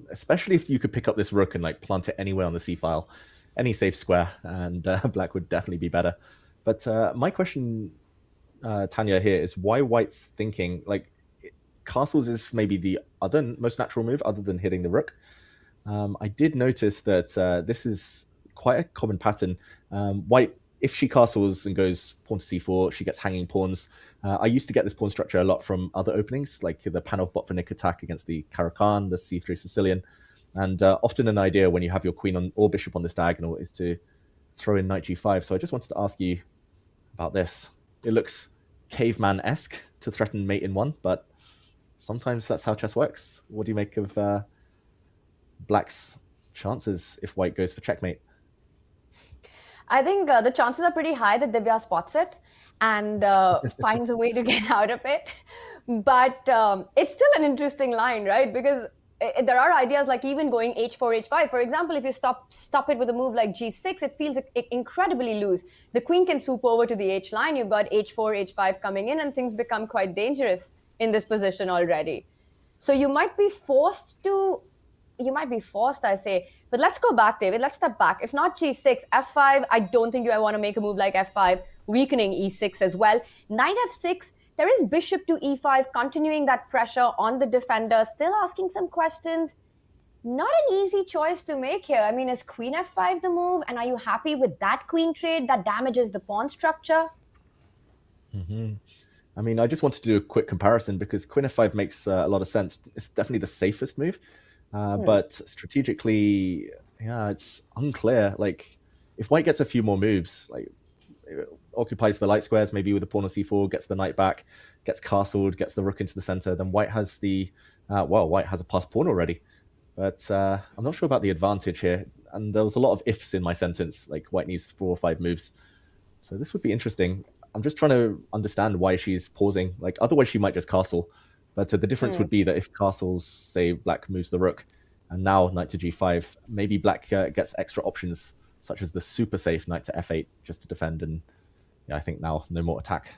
especially if you could pick up this rook and like plant it anywhere on the c-file. Any safe square, and black would definitely be better. But my question, Tanya, here is why white's thinking, like, castles is maybe the other most natural move other than hitting the rook. I did notice that this is quite a common pattern. White, if she castles and goes pawn to c4, she gets hanging pawns. I used to get this pawn structure a lot from other openings, like the Panov-Botvinnik attack against the Caro-Kann, the c3 Sicilian. And often an idea when you have your queen on or bishop on this diagonal is to throw in knight g5. So I just wanted to ask you about this. It looks caveman-esque to threaten mate in one, but sometimes that's how chess works. What do you make of black's chances if white goes for checkmate? I think the chances are pretty high that Divya spots it and finds a way to get out of it. But it's still an interesting line, right? Because there are ideas like even going h4, h5. For example, if you stop it with a move like g6, it feels incredibly loose. The queen can swoop over to the h line. You've got h4, h5 coming in, and things become quite dangerous in this position already. So you might be forced, I say. But let's go back, David. Let's step back. If not g6, f5, I don't think you want to make a move like f5, weakening e6 as well. Knight f6, there is bishop to e5, continuing that pressure on the defender, still asking some questions. Not an easy choice to make here. I mean, is queen f5 the move? And are you happy with that queen trade that damages the pawn structure? Mm-hmm. I mean, I just wanted to do a quick comparison because queen f5 makes a lot of sense. It's definitely the safest move. But strategically, yeah, it's unclear. Like, if white gets a few more moves, like it occupies the light squares, maybe with a pawn on c4, gets the knight back, gets castled, gets the rook into the center, then white has the, white has a passed pawn already. But I'm not sure about the advantage here. And there was a lot of ifs in my sentence, like white needs 4 or 5 moves. So this would be interesting. I'm just trying to understand why she's pausing. Like, otherwise she might just castle. But the difference would be that if castles, say black moves the rook, and now knight to g5, maybe black gets extra options, such as the super safe knight to f8, just to defend. And yeah, I think now no more attack.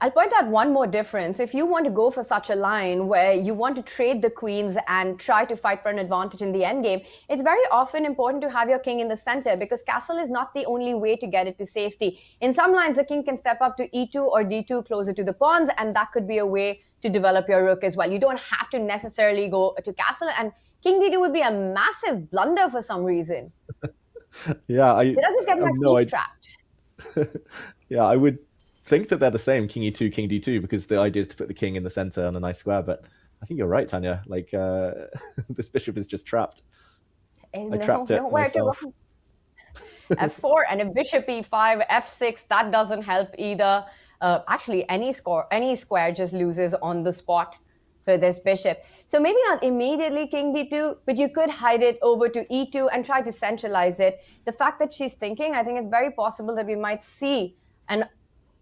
I'll point out one more difference. If you want to go for such a line where you want to trade the queens and try to fight for an advantage in the endgame, it's very often important to have your king in the center because castle is not the only way to get it to safety. In some lines, the king can step up to e2 or d2 closer to the pawns, and that could be a way to develop your rook as well. You don't have to necessarily go to castle, and king d2 would be a massive blunder for some reason. Yeah, Did I just get my piece trapped? Yeah, I would think that they're the same, king e2, king d2, because the idea is to put the king in the center on a nice square. But I think you're right, Tanya. Like this bishop is just trapped. I trapped it myself. F4 and a bishop e5, f6. That doesn't help either. Actually, any square just loses on the spot for this bishop. So maybe not immediately king d2, but you could hide it over to e2 and try to centralize it. The fact that she's thinking, I think it's very possible that we might see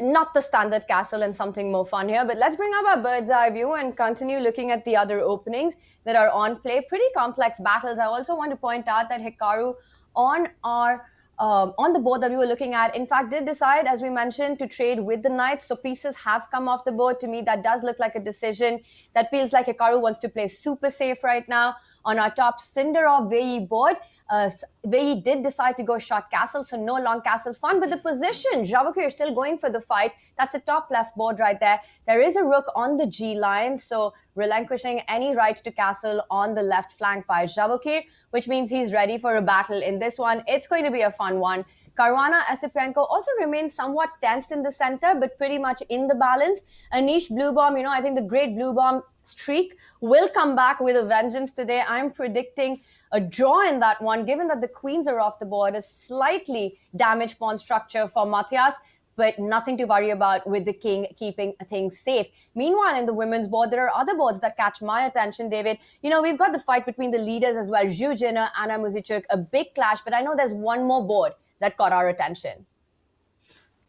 not the standard castle and something more fun here, but let's bring up our bird's eye view and continue looking at the other openings that are on play. Pretty complex battles. I also want to point out that Hikaru on the board that we were looking at, in fact, did decide, as we mentioned, to trade with the knights. So pieces have come off the board. To me, that does look like a decision that feels like Hikaru wants to play super safe right now. On our top Sindarov Vachier board, Vachier did decide to go short castle, so no long castle fun. But the position, Vachier is still going for the fight. That's the top left board right there. There is a rook on the G line, so relinquishing any right to castle on the left flank by Vachier, which means he's ready for a battle in this one. It's going to be a fun one. Caruana Esipenko also remains somewhat tensed in the center, but pretty much in the balance. Anish Blue Bomb, I think the great Blue Bomb streak will come back with a vengeance today. I'm predicting a draw in that one, given that the queens are off the board, a slightly damaged pawn structure for Matthias, but nothing to worry about with the king keeping things safe. Meanwhile, in the women's board, there are other boards that catch my attention, David. We've got the fight between the leaders as well, Zhu Jin, Anna Muzychuk, a big clash, but I know there's one more board that caught our attention.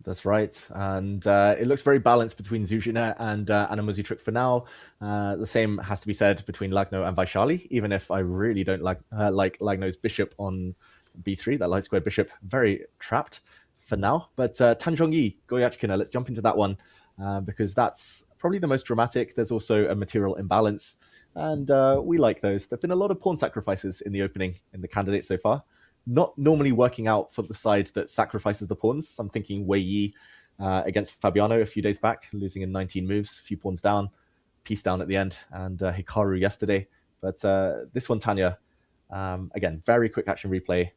That's right. And it looks very balanced between Zhu Jin and Anna Muzychuk for now. The same has to be said between Lagno and Vaishali, even if I really don't like Lagno's bishop on b3, that light square bishop, very trapped for now. But Tanzhongyi, Goyachkina, let's jump into that one because that's probably the most dramatic. There's also a material imbalance, and we like those. There have been a lot of pawn sacrifices in the opening in the candidates so far. Not normally working out for the side that sacrifices the pawns. I'm thinking Wei against Fabiano a few days back, losing in 19 moves, a few pawns down, piece down at the end, and Hikaru yesterday. But this one, Tanya, again, very quick action replay,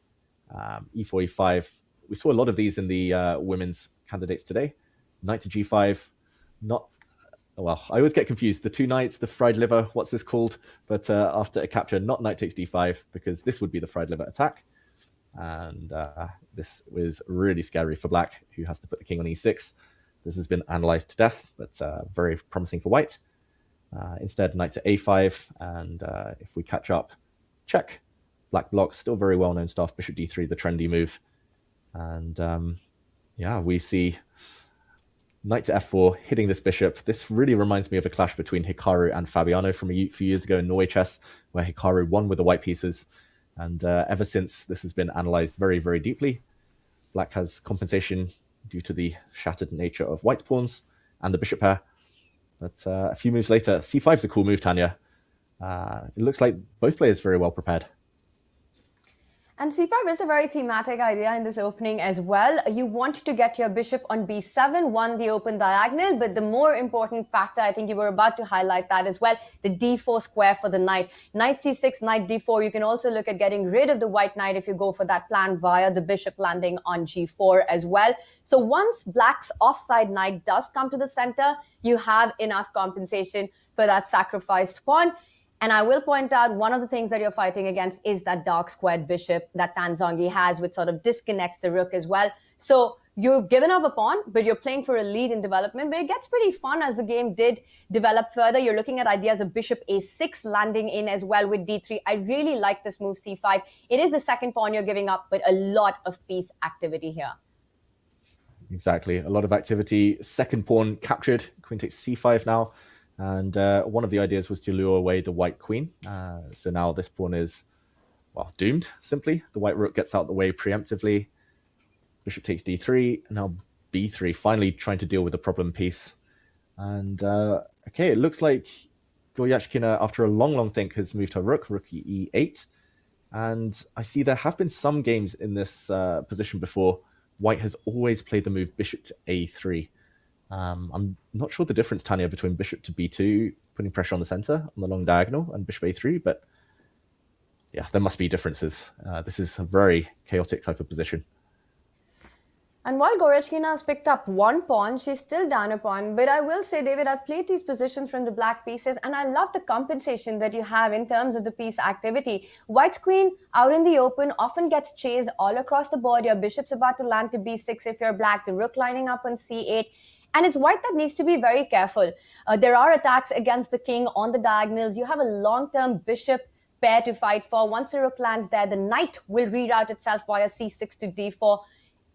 e4, e5. We saw a lot of these in the women's candidates today. Knight to g5, not... Well, I always get confused. The two knights, the fried liver, what's this called? But after a capture, not knight takes d5, because this would be the fried liver attack. And this was really scary for black, who has to put the king on e6. This has been analyzed to death, but very promising for white. Instead, knight to a5, and if we catch up, check. Black blocks, still very well-known stuff. Bishop d3, the trendy move. And yeah, we see knight to f4, hitting this bishop. This really reminds me of a clash between Hikaru and Fabiano from a few years ago in Norway chess, where Hikaru won with the white pieces. And ever since, this has been analyzed very, very deeply. Black has compensation due to the shattered nature of white pawns and the bishop pair. But a few moves later, c5 is a cool move, Tanya. It looks like both players very well prepared. And c5 is a very thematic idea in this opening as well. You want to get your bishop on b7, one, the open diagonal, but the more important factor, I think you were about to highlight that as well, the d4 square for the knight. Knight c6, knight d4. You can also look at getting rid of the white knight if you go for that plan via the bishop landing on g4 as well. So once black's offside knight does come to the center, you have enough compensation for that sacrificed pawn. And I will point out one of the things that you're fighting against is that dark squared bishop that Tanzhongyi has, which sort of disconnects the rook as well. So you've given up a pawn, but you're playing for a lead in development. But it gets pretty fun as the game did develop further. You're looking at ideas of bishop a6 landing in as well with d3. I really like this move c5. It is the second pawn you're giving up, but a lot of piece activity here. Exactly. A lot of activity. Second pawn captured. Queen takes c5 now. And one of the ideas was to lure away the white queen. So now this pawn is, well, doomed, simply. The white rook gets out the way preemptively. Bishop takes d3. And now b3, finally trying to deal with the problem piece. And, okay, it looks like Goyachkina, after a long, long think, has moved her rook e8. And I see there have been some games in this position before. White has always played the move bishop to a3. I'm not sure the difference, Tanya, between bishop to b2, putting pressure on the center on the long diagonal, and bishop a3, but yeah, there must be differences. This is a very chaotic type of position. And while Goryachkina has picked up one pawn, she's still down a pawn. But I will say, David, I've played these positions from the black pieces, and I love the compensation that you have in terms of the piece activity. White's queen out in the open often gets chased all across the board. Your bishop's about to land to b6 if you're black, the rook lining up on c8. And it's white that needs to be very careful. There are attacks against the king on the diagonals. You have a long-term bishop pair to fight for. Once the rook lands there, the knight will reroute itself via c6 to d4.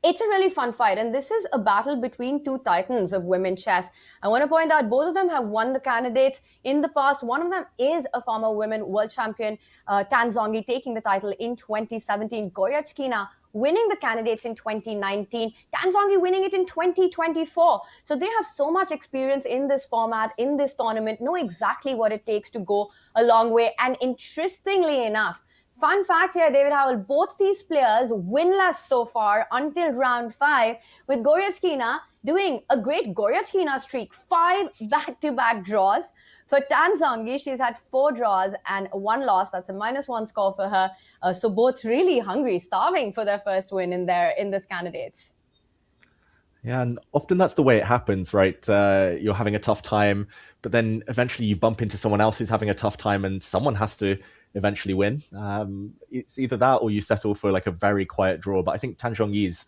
It's a really fun fight, and this is a battle between two titans of women's chess. I want to point out both of them have won the candidates in the past. One of them is a former women world champion, Tan Zhongyi, taking the title in 2017. Goryachkina winning the candidates in 2019. Tan Zhongyi winning it in 2024. So they have so much experience in this format, in this tournament, know exactly what it takes to go a long way. And interestingly enough, fun fact here, David Howell, both these players winless so far until round 5, with Goryachkina doing a great Goryachkina streak, 5 back-to-back draws. For Tan Zhongyi, she's had 4 draws and 1 loss. That's a -1 score for her. So both really hungry, starving for their first win in this candidates. Yeah, and often that's the way it happens, right? You're having a tough time, but then eventually you bump into someone else who's having a tough time, and someone has to eventually win. It's either that or you settle for like a very quiet draw. But I think Tan Zhongyi's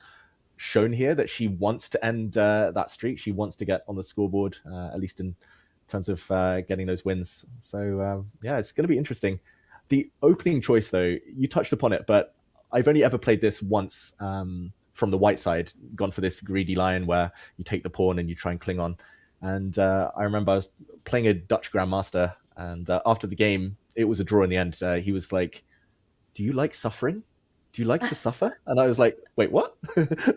shown here that she wants to end that streak. She wants to get on the scoreboard, at least in terms of getting those wins. So yeah, it's going to be interesting. The opening choice, though, you touched upon it, but I've only ever played this once from the white side, gone for this greedy lion where you take the pawn and you try and cling on. And I remember I was playing a Dutch grandmaster, and after the game, it was a draw in the end. He was like, "Do you like suffering? Do you like to suffer?" And I was like, "Wait, what?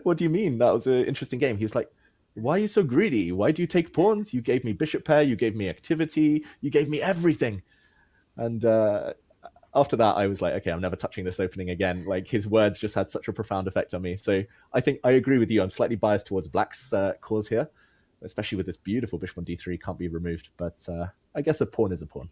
What do you mean? That was an interesting game." He was like, "Why are you so greedy? Why do you take pawns? You gave me bishop pair, you gave me activity, you gave me everything." And after that, I was like, okay, I'm never touching this opening again. Like, his words just had such a profound effect on me. So I think I agree with you. I'm slightly biased towards Black's cause here, especially with this beautiful bishop on d3 can't be removed. But I guess a pawn is a pawn.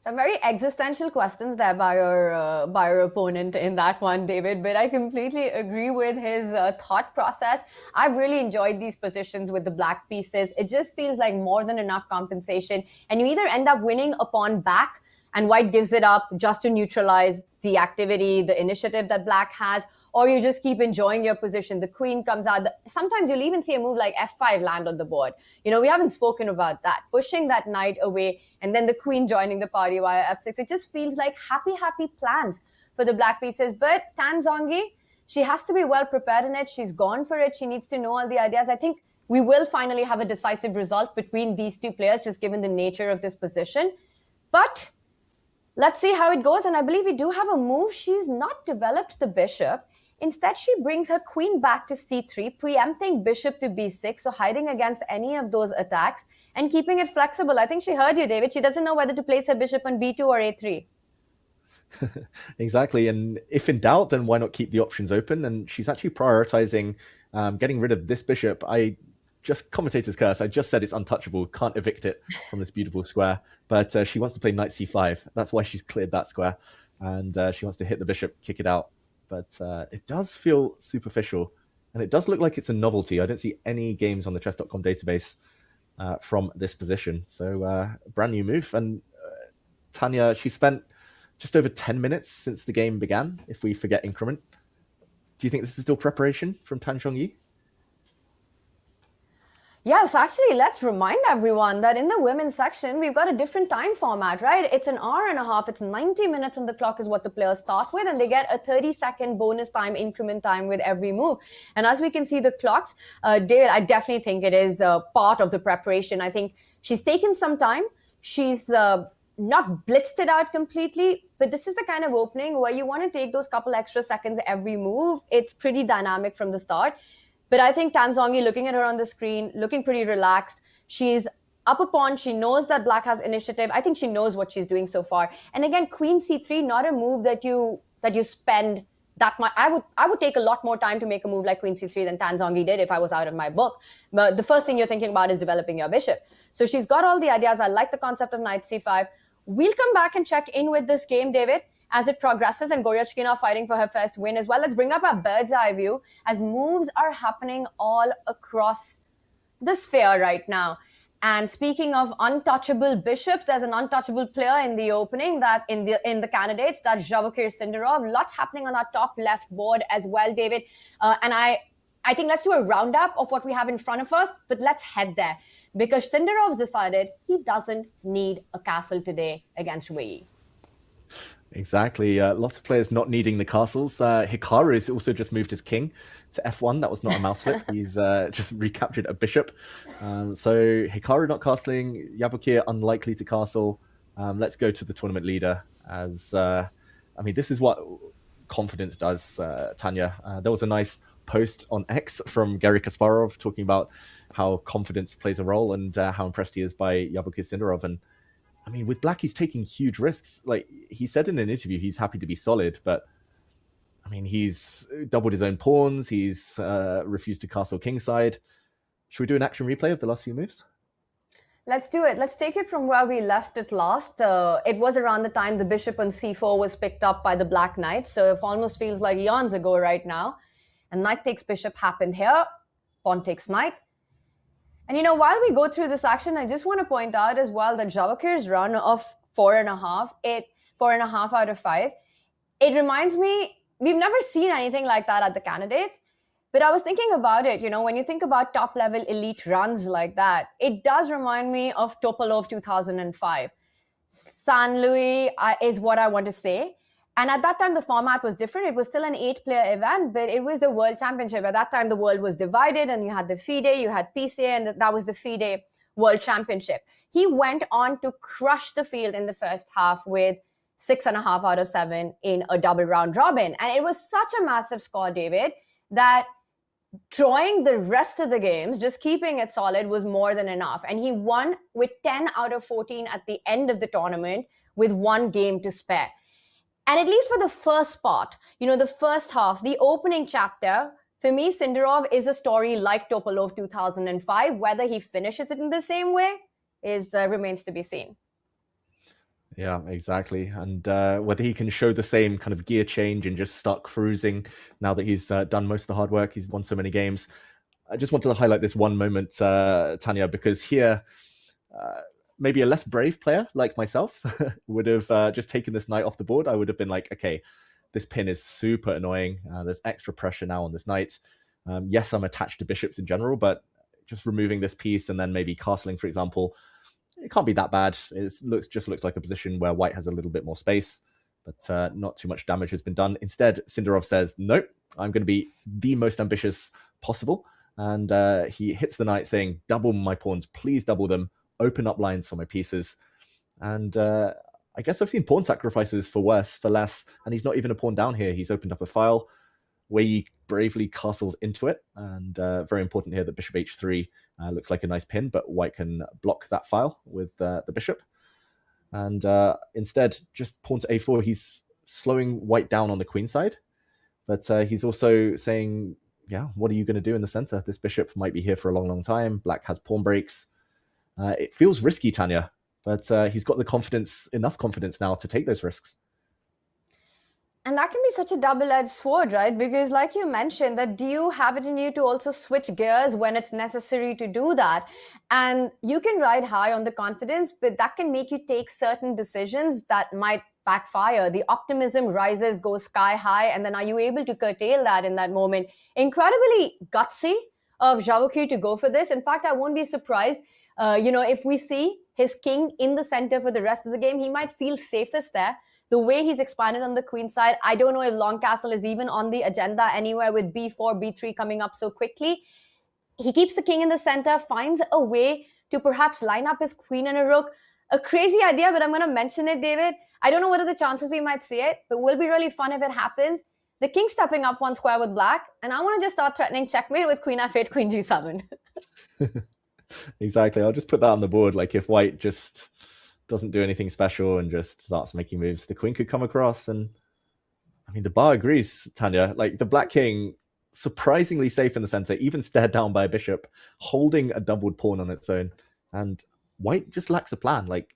Some very existential questions there by your opponent in that one, David, but I completely agree with his thought process. I've really enjoyed these positions with the black pieces. It just feels like more than enough compensation, and you either end up winning a pawn back and white gives it up just to neutralize the activity, the initiative that black has, or you just keep enjoying your position. The queen comes out. Sometimes you'll even see a move like f5 land on the board. You know, we haven't spoken about that. Pushing that knight away and then the queen joining the party via f6. It just feels like happy plans for the black pieces. But Tan Zhongyi, she has to be well prepared in it. She's gone for it. She needs to know all the ideas. I think we will finally have a decisive result between these two players, just given the nature of this position. But let's see how it goes. And I believe we do have a move. She's not developed the bishop. Instead, she brings her queen back to c3, preempting bishop to b6, so hiding against any of those attacks and keeping it flexible. I think she heard you, David. She doesn't know whether to place her bishop on b2 or a3. Exactly. And if in doubt, then why not keep the options open? And she's actually prioritizing getting rid of this bishop. Commentator's curse, I just said it's untouchable, can't evict it from this beautiful square. But she wants to play knight c5. That's why she's cleared that square. And she wants to hit the bishop, kick it out. But it does feel superficial, and it does look like it's a novelty. I don't see any games on the chess.com database from this position. So brand new move. And Tanya, she spent just over 10 minutes since the game began, if we forget increment. Do you think this is still preparation from Tan Zhongyi? Yes, actually, let's remind everyone that in the women's section, we've got a different time format, right? It's an hour and a half. It's 90 minutes on the clock is what the players start with, and they get a 30-second bonus time, increment time with every move. And as we can see the clocks, David, I definitely think it is part of the preparation. I think she's taken some time. She's not blitzed it out completely, but this is the kind of opening where you want to take those couple extra seconds every move. It's pretty dynamic from the start. But I think Tan Zhongyi, looking at her on the screen, looking pretty relaxed. She's up a pawn. She knows that black has initiative. I think she knows what she's doing so far. And again, queen c3, not a move that you spend that much. I would take a lot more time to make a move like queen c3 than Tan Zhongyi did if I was out of my book. But the first thing you're thinking about is developing your bishop. So she's got all the ideas. I like the concept of knight c5. We'll come back and check in with this game, David. as it progresses, and Goryachkina fighting for her first win as well. Let's bring up our bird's eye view as moves are happening all across the sphere right now. And speaking of untouchable bishops, there's an untouchable player in the opening that in the candidates, that's Vachier Sindarov. Lots happening on our top left board as well, David. And I think let's do a roundup of what we have in front of us, but let's head there because Sindarov's decided he doesn't need a castle today against Wei. Exactly. Lots of players not needing the castles. Hikaru has also just moved his king to F1. That was not a mouse slip. He's just recaptured a bishop. So Hikaru not castling, Vachier unlikely to castle. Let's go to the tournament leader as, I mean, this is what confidence does, Tanya. There was a nice post on X from Garry Kasparov talking about how confidence plays a role and how impressed he is by Vachier Sindarov. And I mean, with Black, he's taking huge risks. Like he said in an interview, he's happy to be solid, but I mean, he's doubled his own pawns. He's refused to castle kingside. Should we do an action replay of the last few moves? Let's do it. Let's take it from where we left it last. It was around the time the bishop on c4 was picked up by the Black Knight. So it almost feels like eons ago right now. And knight takes bishop happened here. Pawn takes knight. And, you know, while we go through this action, I just want to point out as well that Vachier's run of 4.5 out of 5, it reminds me, we've never seen anything like that at the candidates. But I was thinking about it, you know, when you think about top-level elite runs like that, it does remind me of Topalov 2005. San Luis is what I want to say. And at that time, the format was different. It was still an 8-player event, but it was the World Championship. At that time, the world was divided, and you had the FIDE, you had PCA, and that was the FIDE World Championship. He went on to crush the field in the first half with 6.5 out of 7 in a double round robin. And it was such a massive score, David, that drawing the rest of the games, just keeping it solid, was more than enough. And he won with 10 out of 14 at the end of the tournament with 1 game to spare. And at least for the first part, you know, the first half, the opening chapter, for me, Sindarov is a story like Topalov 2005. Whether he finishes it in the same way remains to be seen. Yeah, exactly. And whether he can show the same kind of gear change and just start cruising now that he's done most of the hard work, he's won so many games. I just wanted to highlight this one moment, Tanya, because here, maybe a less brave player like myself would have just taken this knight off the board. I would have been like, okay, this pin is super annoying. There's extra pressure now on this knight. Yes, I'm attached to bishops in general, but just removing this piece and then maybe castling, for example, it can't be that bad. It just looks like a position where white has a little bit more space, but not too much damage has been done. Instead, Sindarov says, nope, I'm going to be the most ambitious possible. And he hits the knight saying, double my pawns, please double them. Open up lines for my pieces. And I guess I've seen pawn sacrifices for worse, for less, and he's not even a pawn down here. He's opened up a file where he bravely castles into it. And very important here that bishop h3 looks like a nice pin, but white can block that file with the bishop. And instead, just pawn to a4, he's slowing white down on the queen side. But he's also saying, yeah, what are you going to do in the center? This bishop might be here for a long, long time. Black has pawn breaks. It feels risky, Tanya, but he's got the confidence, enough confidence now to take those risks. And that can be such a double-edged sword, right? Because like you mentioned, that do you have it in you to also switch gears when it's necessary to do that? And you can ride high on the confidence, but that can make you take certain decisions that might backfire. The optimism rises, goes sky high, and then are you able to curtail that in that moment? Incredibly gutsy of Vachier to go for this. In fact, I won't be surprised if we see his king in the center for the rest of the game. He might feel safest there. The way he's expanded on the queen side, I don't know if long castle is even on the agenda anywhere with b4, b3 coming up so quickly. He keeps the king in the center, finds a way to perhaps line up his queen and a rook. A crazy idea, but I'm going to mention it, David. I don't know what are the chances we might see it, but will be really fun if it happens. The king stepping up 1 square with black, and I want to just start threatening checkmate with queen f8, queen g7. Exactly. I'll just put that on the board. Like if white just doesn't do anything special and just starts making moves, the queen could come across. And I mean, the bar agrees, Tanya. Like the black king, surprisingly safe in the center, even stared down by a bishop, holding a doubled pawn on its own. And white just lacks a plan. Like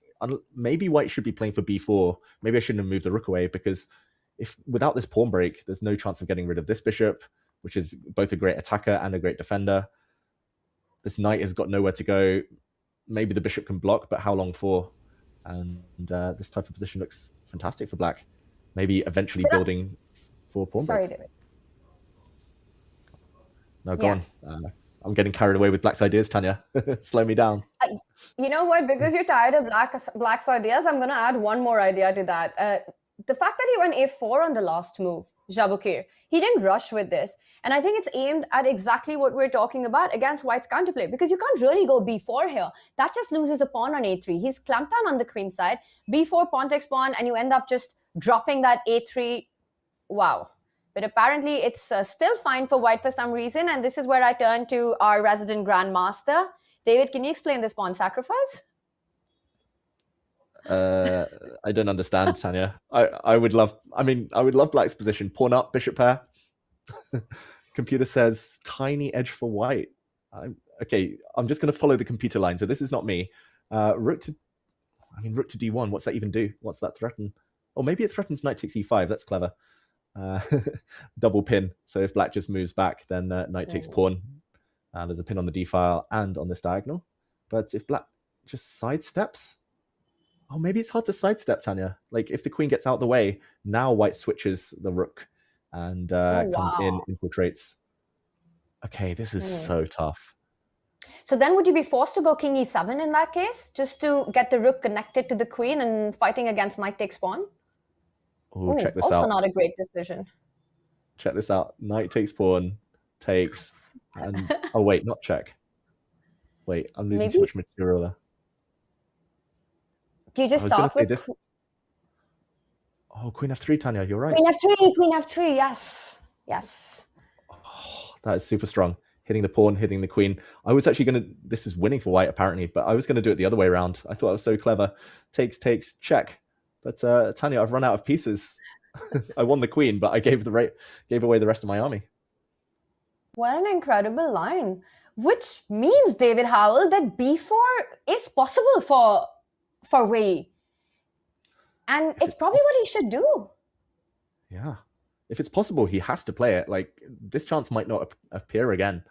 maybe white should be playing for b4. Maybe I shouldn't have moved the rook away, because if without this pawn break, there's no chance of getting rid of this bishop, which is both a great attacker and a great defender. This knight has got nowhere to go. Maybe the bishop can block, but how long for? And this type of position looks fantastic for black. Maybe eventually building for pawn break. Sorry, David. No, go on. I'm getting carried away with black's ideas, Tanya. Slow me down. You know what? Because you're tired of black's ideas, I'm going to add one more idea to that. The fact that he went a4 on the last move, Vachier, he didn't rush with this. And I think it's aimed at exactly what we're talking about against white's counterplay, because you can't really go b4 here. That just loses a pawn on a3. He's clamped down on the queen side. b4, pawn takes pawn, and you end up just dropping that a3. Wow. But apparently it's still fine for white for some reason. And this is where I turn to our resident grandmaster. David, can you explain this pawn sacrifice? I don't understand, Tanya. I would love black's position. Pawn up, bishop pair. Computer says tiny edge for white. Okay, I'm just going to follow the computer line. So this is not me. Rook to d1. What's that even do? What's that threaten? Or maybe it threatens knight takes e5. That's clever. Double pin. So if black just moves back, then knight takes pawn. There's a pin on the d file and on this diagonal. But if black just sidesteps, maybe it's hard to sidestep, Tanya. Like if the queen gets out the way, now white switches the rook and comes in, infiltrates. Okay, this is so tough. So then would you be forced to go king e7 in that case, just to get the rook connected to the queen and fighting against knight takes pawn? Oh, check this also out. Also not a great decision. Check this out. Knight takes pawn, takes, and oh wait, not check. Wait, I'm losing too much material there. Do you just start with this? Oh, queen f3, Tanya, you're right. Queen f3, yes. Yes. Oh, that is super strong. Hitting the pawn, hitting the queen. I was actually going to, this is winning for white apparently, but I was going to do it the other way around. I thought I was so clever. Takes, check. But Tanya, I've run out of pieces. I won the queen, but I gave away the rest of my army. What an incredible line. Which means, David Howell, that b4 is possible for Wei. And it's probably what he should do. Yeah. If it's possible, he has to play it. Like, this chance might not appear again.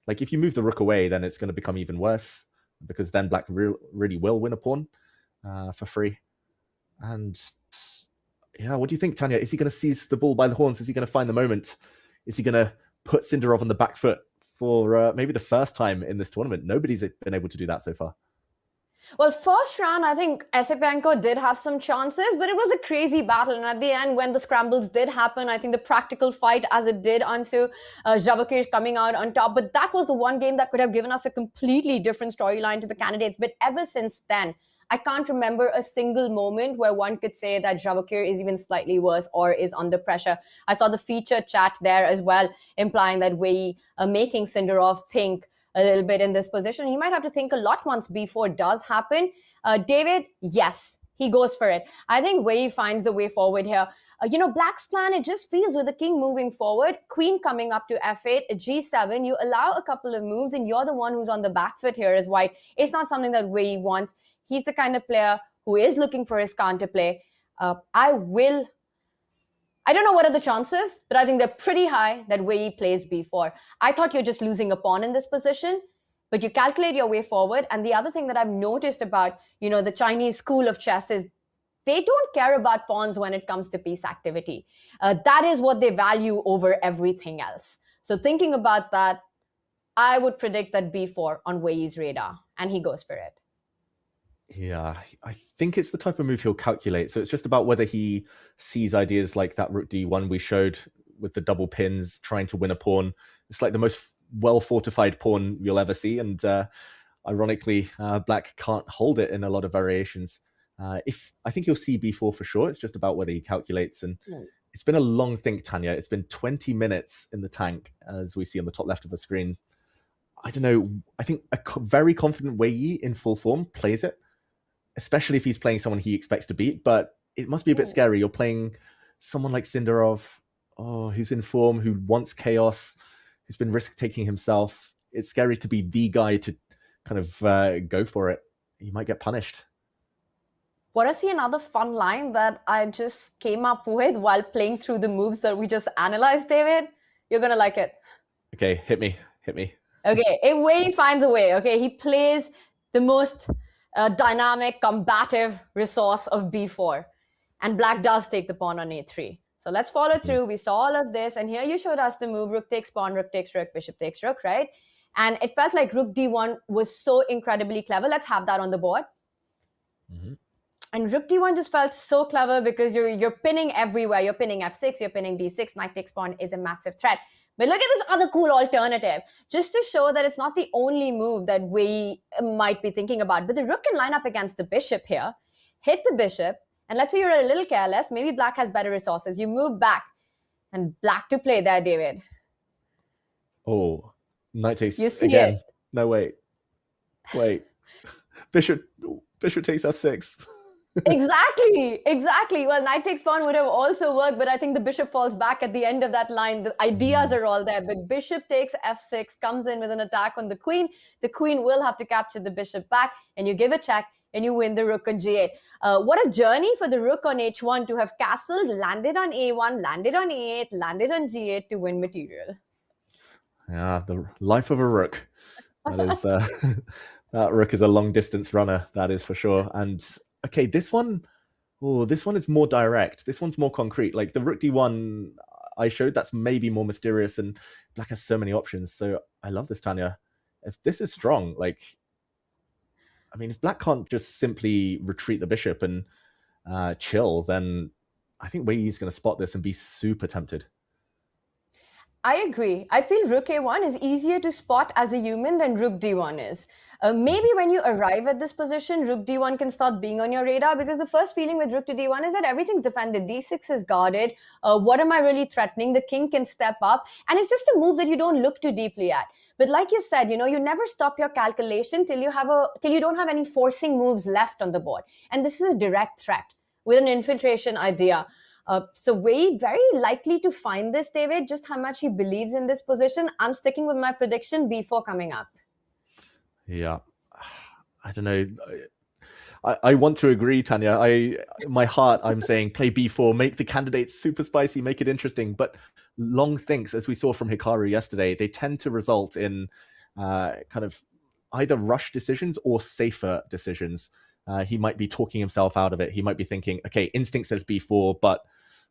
Like, if you move the rook away, then it's going to become even worse, because then black really will win a pawn for free. And yeah, what do you think, Tanya? Is he going to seize the bull by the horns? Is he going to find the moment? Is he going to put Sindarov on the back foot for maybe the first time in this tournament? Nobody's been able to do that so far. Well, first round, I think Esipenko did have some chances, but it was a crazy battle. And at the end, when the scrambles did happen, I think the practical fight as it did onto Vachier coming out on top. But that was the one game that could have given us a completely different storyline to the candidates. But ever since then, I can't remember a single moment where one could say that Vachier is even slightly worse or is under pressure. I saw the feature chat there as well, implying that Wei making Sindarov think a little bit in this position. He might have to think a lot once b4 does happen. David, yes, he goes for it. I think Wei finds the way forward here. Black's plan, it just feels with the king moving forward, queen coming up to f8, g7, you allow a couple of moves and you're the one who's on the back foot here as white. It's not something that Wei wants. He's the kind of player who is looking for his counterplay. I don't know what are the chances, but I think they're pretty high that Wei plays b4. I thought you're just losing a pawn in this position, but you calculate your way forward. And the other thing that I've noticed about, the Chinese school of chess is they don't care about pawns when it comes to piece activity. That is what they value over everything else. So thinking about that, I would predict that b4 on Wei's radar, and he goes for it. Yeah, I think it's the type of move he'll calculate. So it's just about whether he sees ideas like that rook d1 we showed with the double pins, trying to win a pawn. It's like the most well-fortified pawn you'll ever see. And ironically, black can't hold it in a lot of variations. I think he'll see b4 for sure. It's just about whether he calculates. And it's been a long think, Tanya. It's been 20 minutes in the tank, as we see on the top left of the screen. I don't know. I think a very confident Wei in full form plays it, especially if he's playing someone he expects to beat. But it must be a bit scary. You're playing someone like Sindarov, who's in form, who wants chaos, who's been risk-taking himself. It's scary to be the guy to kind of go for it. You might get punished. Want to see another fun line that I just came up with while playing through the moves that we just analyzed, David? You're going to like it. Okay, hit me. Okay, Wei finds a way. Okay, he plays the most dynamic, combative resource of b4. And black does take the pawn on a3. So let's follow through. We saw all of this. And here you showed us the move, rook takes pawn, rook takes rook, bishop takes rook, right? And it felt like rook d1 was so incredibly clever. Let's have that on the board. And rook d1 just felt so clever because you're pinning everywhere. You're pinning f6, you're pinning d6, knight takes pawn is a massive threat. But look at this other cool alternative, just to show that it's not the only move that we might be thinking about. But the rook can line up against the bishop here, hit the bishop, and let's say you're a little careless. Maybe black has better resources. You move back, and black to play there, David. Oh, knight takes You see again. it. No, wait. Bishop takes f6. Exactly. Well, knight takes pawn would have also worked, but I think the bishop falls back at the end of that line. The ideas are all there, but bishop takes f6, comes in with an attack on the queen. The queen will have to capture the bishop back, and you give a check, and you win the rook on g8. What a journey for the rook on h1 to have castled, landed on a1, landed on a8, landed on g8 to win material. Yeah, the life of a rook. That is that rook is a long distance runner, that is for sure. And okay, this one is more direct. This one's more concrete. Like the rook d1 I showed, that's maybe more mysterious, and black has so many options. So I love this, Tanya. This is strong. Like, I mean, if black can't just simply retreat the bishop and chill, then I think Wei Yi's going to spot this and be super tempted. I agree. I feel rook a1 is easier to spot as a human than rook d1 is. Maybe when you arrive at this position, rook d1 can start being on your radar, because the first feeling with rook to d1 is that everything's defended. d6 is guarded. What am I really threatening? The king can step up. And it's just a move that you don't look too deeply at. But like you said, you never stop your calculation till you don't have any forcing moves left on the board. And this is a direct threat with an infiltration idea. So Wei very likely to find this, David, just how much he believes in this position. I'm sticking with my prediction, b4 coming up. Yeah, I don't know. I want to agree, Tanya. My heart, I'm saying play b4, make the candidates super spicy, make it interesting. But long thinks, as we saw from Hikaru yesterday, they tend to result in kind of either rush decisions or safer decisions. He might be talking himself out of it. He might be thinking, okay, instinct says b4, but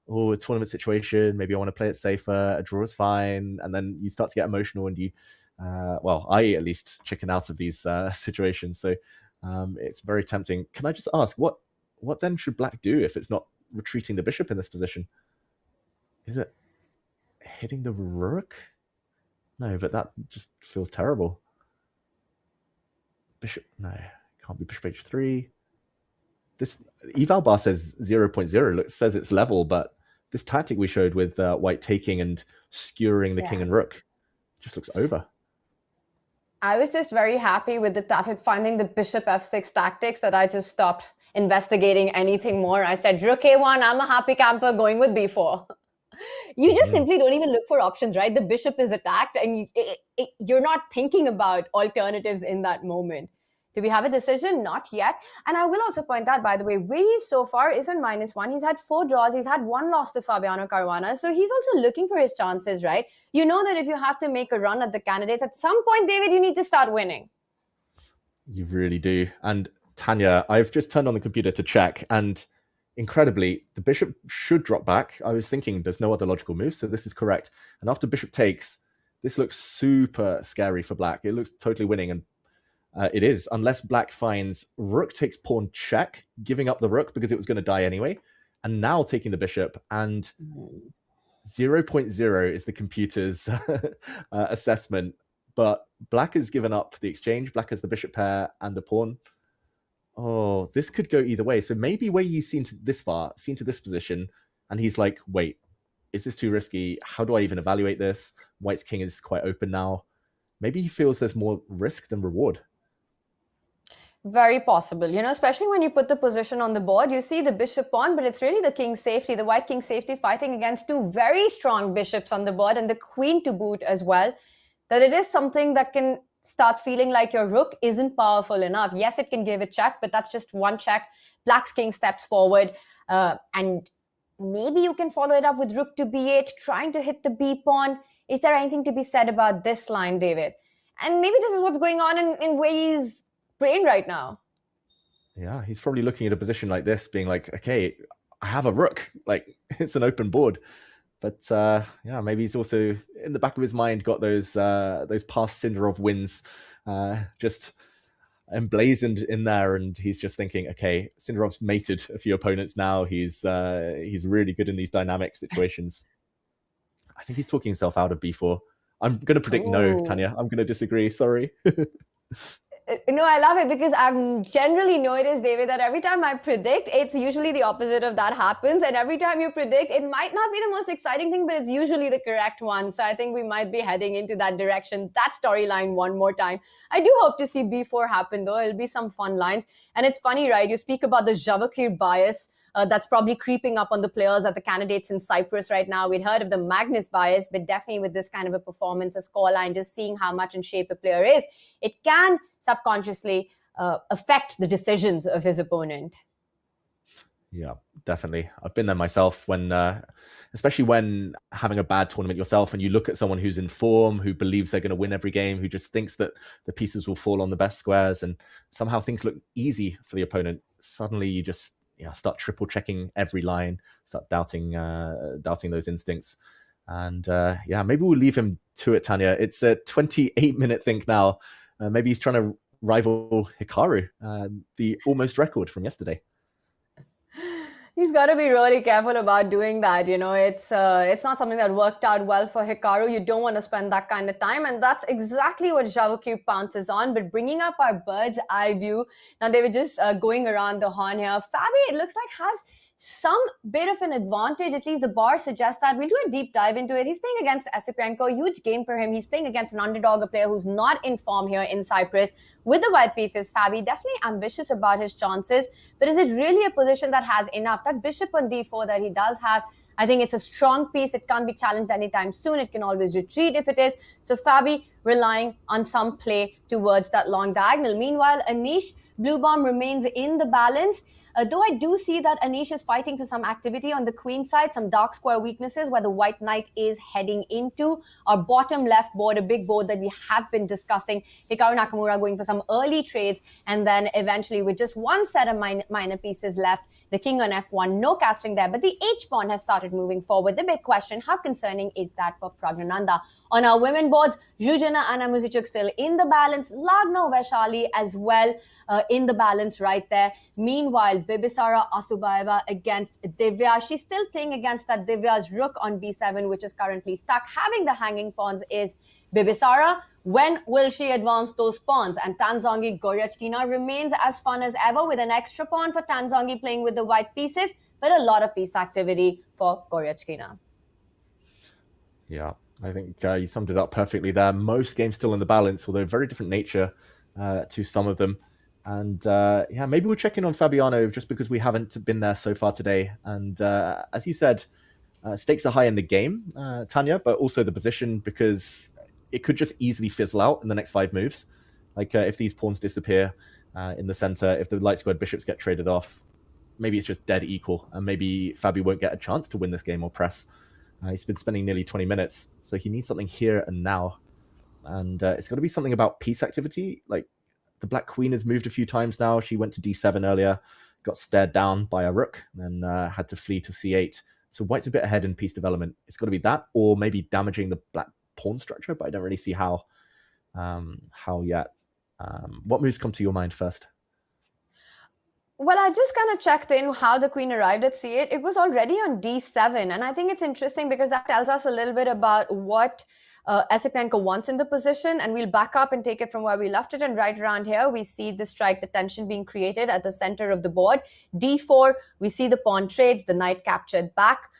a tournament situation, maybe I want to play it safer, a draw is fine. And then you start to get emotional and you, I at least chicken out of these situations. So it's very tempting. Can I just ask, what then should black do if it's not retreating the bishop in this position? Is it hitting the rook? No, but that just feels terrible. Bishop, no, can't be bishop h3. This eval bar says 0.0, says it's level, but this tactic we showed with white taking and skewering the king and rook just looks over. I was just very happy with finding the bishop f6 tactics that I just stopped investigating anything more. I said, rook a1, I'm a happy camper going with b4. You just simply don't even look for options, right? The bishop is attacked and you're not thinking about alternatives in that moment. Do we have a decision? Not yet. And I will also point out, by the way, Wei so far is on -1. He's had 4 draws. He's had 1 loss to Fabiano Caruana. So he's also looking for his chances, right? You know that if you have to make a run at the candidates, at some point, David, you need to start winning. You really do. And Tanya, I've just turned on the computer to check, and incredibly, the bishop should drop back. I was thinking there's no other logical move, so this is correct. And after bishop takes, this looks super scary for black. It looks totally winning, and it is, unless black finds rook takes pawn check, giving up the rook because it was going to die anyway, and now taking the bishop, and 0.0 is the computer's assessment. But black has given up the exchange. Black has the bishop pair and the pawn. Oh, this could go either way. So maybe Wei Yi's seen to this position, and he's like, wait, is this too risky? How do I even evaluate this? White's king is quite open now. Maybe he feels there's more risk than reward. Very possible, especially when you put the position on the board, you see the bishop pawn, but it's really the king's safety, the white king's safety fighting against 2 very strong bishops on the board and the queen to boot as well, that it is something that can start feeling like your rook isn't powerful enough. Yes, it can give a check, but that's just one check. Black's king steps forward, and maybe you can follow it up with rook to b8, trying to hit the b pawn. Is there anything to be said about this line, David? And maybe this is what's going on in Wei's brain right now. Yeah, he's probably looking at a position like this, being like, okay, I have a rook. Like, it's an open board. But yeah, maybe he's also in the back of his mind got those past Sindarov wins just emblazoned in there, and he's just thinking, okay, Sindarov's mated a few opponents now. He's really good in these dynamic situations. I think he's talking himself out of b4. I'm going to predict no, Tanya. I'm going to disagree. Sorry. No, I love it because I've generally noticed, David, that every time I predict, it's usually the opposite of that happens. And every time you predict, it might not be the most exciting thing, but it's usually the correct one. So I think we might be heading into that direction, that storyline one more time. I do hope to see b4 happen, though. It'll be some fun lines. And it's funny, right? You speak about the Vachier bias. That's probably creeping up on the players at the candidates in Cyprus right now. We'd heard of the Magnus bias, but definitely with this kind of a performance, a scoreline, just seeing how much in shape a player is, it can subconsciously affect the decisions of his opponent. Yeah, definitely. I've been there myself when, especially when having a bad tournament yourself and you look at someone who's in form, who believes they're going to win every game, who just thinks that the pieces will fall on the best squares and somehow things look easy for the opponent. Suddenly you just start triple checking every line, start doubting those instincts. And yeah, maybe we'll leave him to it, Tanya. It's a 28-minute think now. Maybe he's trying to rival Hikaru, the almost record from yesterday. He's got to be really careful about doing that. You know, it's not something that worked out well for Hikaru. You don't want to spend that kind of time. And that's exactly what Vachier pounces on. But bringing up our bird's eye view, now they were just going around the horn here. Fabi, it looks like, has some bit of an advantage. At least the bar suggests that. We'll do a deep dive into it. He's playing against Esipenko. Huge game for him. He's playing against an underdog, a player who's not in form here in Cyprus. With the white pieces, Fabi definitely ambitious about his chances. But is it really a position that has enough? That bishop on d4 that he does have, I think it's a strong piece. It can't be challenged anytime soon. It can always retreat if it is. So Fabi relying on some play towards that long diagonal. Meanwhile, Anish, Blue Bomb remains in the balance. Though I do see that Anish is fighting for some activity on the queen side, some dark square weaknesses where the white knight is heading into. Our bottom left board, a big board that we have been discussing. Hikaru Nakamura going for some early trades, and then eventually with just one set of minor pieces left, the king on f1, no castling there, but the h-pawn has started moving forward. The big question, how concerning is that for Pragg? On our women boards, Zhuzhina and Muzychuk still in the balance. Lagno Vaishali as well in the balance right there. Meanwhile, Bibisara Asubayeva against Divya. She's still playing against that Divya's rook on b7, which is currently stuck. Having the hanging pawns is Bibisara. When will she advance those pawns? And Tanzongi Goryachkina remains as fun as ever with an extra pawn for Tanzongi playing with the white pieces, but a lot of piece activity for Goryachkina. Yeah. I think you summed it up perfectly there. Most games still in the balance, although very different nature to some of them. And yeah, maybe we'll check in on Fabiano just because we haven't been there so far today. And as you said, stakes are high in the game, Tanya, but also the position, because it could just easily fizzle out in the next 5 moves. Like if these pawns disappear in the center, if the light squared bishops get traded off, maybe it's just dead equal. And maybe Fabi won't get a chance to win this game or press. He's been spending nearly 20 minutes, so he needs something here and now. And it's got to be something about piece activity. Like the black queen has moved a few times now. She went to d7 earlier, got stared down by a rook, and then had to flee to c8. So white's a bit ahead in piece development. It's got to be that, or maybe damaging the black pawn structure, but I don't really see how yet. What moves come to your mind first? Well, I just kind of checked in how the queen arrived at c8. It was already on d7. And I think it's interesting because that tells us a little bit about what Esipenko wants in the position. And we'll back up and take it from where we left it. And right around here, we see the strike, the tension being created at the center of the board. d4, we see the pawn trades, the knight captured back,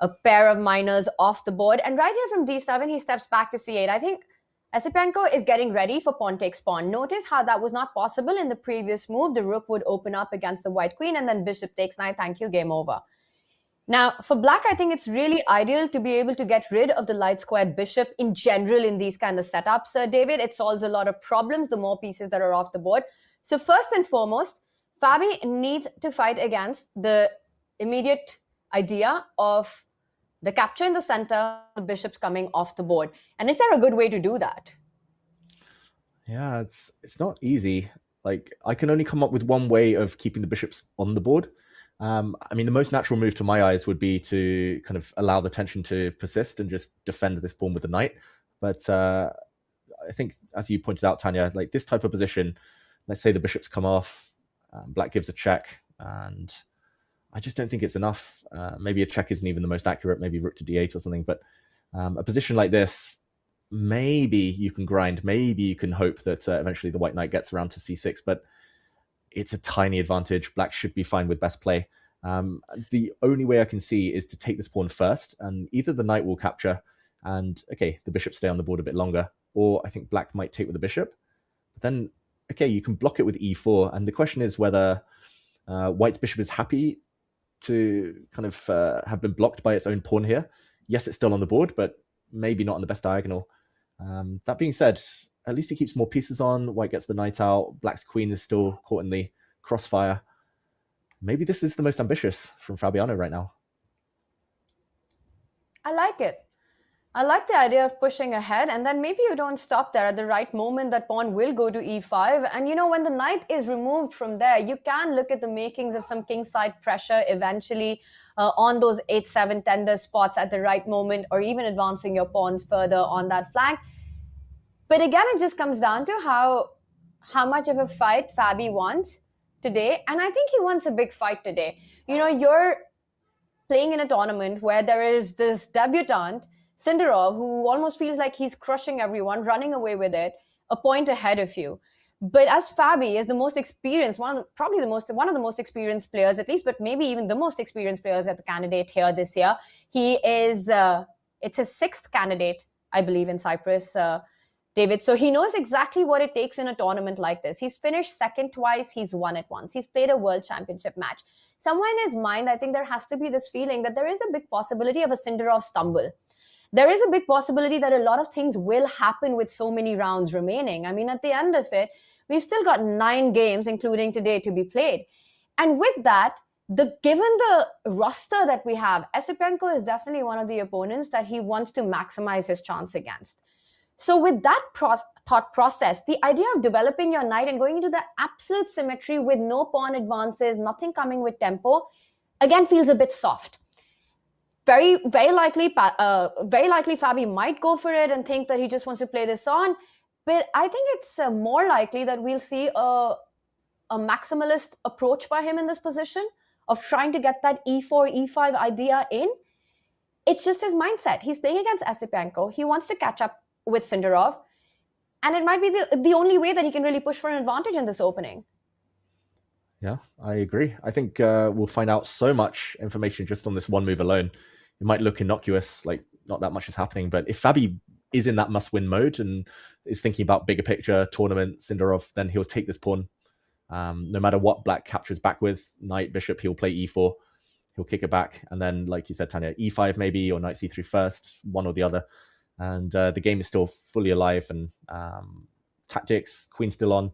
a pair of minors off the board. And right here from d7, he steps back to c8. I think Esipenko is getting ready for pawn takes pawn. Notice how that was not possible in the previous move. The rook would open up against the white queen and then bishop takes knight. Thank you, game over. Now, for black, I think it's really ideal to be able to get rid of the light squared bishop in general in these kind of setups, David. It solves a lot of problems, the more pieces that are off the board. So first and foremost, Fabi needs to fight against the immediate idea of the capture in the center, the bishops coming off the board. And is there a good way to do that? Yeah, it's not easy. Like, I can only come up with one way of keeping the bishops on the board. I mean, the most natural move to my eyes would be to kind of allow the tension to persist and just defend this pawn with the knight. But I think, as you pointed out, Tanya, like this type of position, let's say the bishops come off, black gives a check, and I just don't think it's enough. Maybe a check isn't even the most accurate, maybe rook to d8 or something. But a position like this, maybe you can grind, maybe you can hope that eventually the white knight gets around to c6, but it's a tiny advantage. Black should be fine with best play. The only way I can see is to take this pawn first, and either the knight will capture and, okay, the bishop stay on the board a bit longer, or I think black might take with the bishop. But then, okay, you can block it with e4, and the question is whether white's bishop is happy to kind of have been blocked by its own pawn here. Yes, it's still on the board, but maybe not on the best diagonal. That being said, at least he keeps more pieces on. White gets the knight out. Black's queen is still caught in the crossfire. Maybe this is the most ambitious from Fabiano right now. I like it. I like the idea of pushing ahead, and then maybe you don't stop there. At the right moment, that pawn will go to e5. And you know, when the knight is removed from there, you can look at the makings of some kingside pressure eventually on those 8-7 tender spots at the right moment, or even advancing your pawns further on that flank. But again, it just comes down to how much of a fight Fabi wants today. And I think he wants a big fight today. You know, you're playing in a tournament where there is this debutant, Sindarov, who almost feels like he's crushing everyone, running away with it, a point ahead of you. But as Fabi is the most experienced, one of the most experienced players, at least, but maybe even the most experienced players at the candidate here this year. He is, it's his 6th candidate, I believe, in Cyprus, David. So he knows exactly what it takes in a tournament like this. He's finished second twice. He's won it once. He's played a world championship match. Somewhere in his mind, I think there has to be this feeling that there is a big possibility of a Sindarov stumble. There is a big possibility that a lot of things will happen with so many rounds remaining. I mean, at the end of it, we've still got 9 games, including today, to be played. And with that, given the roster that we have, Esipenko is definitely one of the opponents that he wants to maximize his chance against. So with that thought process, the idea of developing your knight and going into the absolute symmetry with no pawn advances, nothing coming with tempo, again feels a bit soft. Very likely Fabi might go for it and think that he just wants to play this on. But I think it's more likely that we'll see a maximalist approach by him in this position of trying to get that e4, e5 idea in. It's just his mindset. He's playing against Esipenko. He wants to catch up with Sindarov, and it might be the only way that he can really push for an advantage in this opening. Yeah, I agree. I think we'll find out so much information just on this one move alone. It might look innocuous, like not that much is happening, but if Fabi is in that must-win mode and is thinking about bigger picture, tournament, Sindarov, then he'll take this pawn. No matter what black captures back with, knight, bishop, he'll play e4. He'll kick it back, and then, like you said, Tanya, e5 maybe, or knight c3 first, one or the other. And the game is still fully alive, and tactics, queen still on.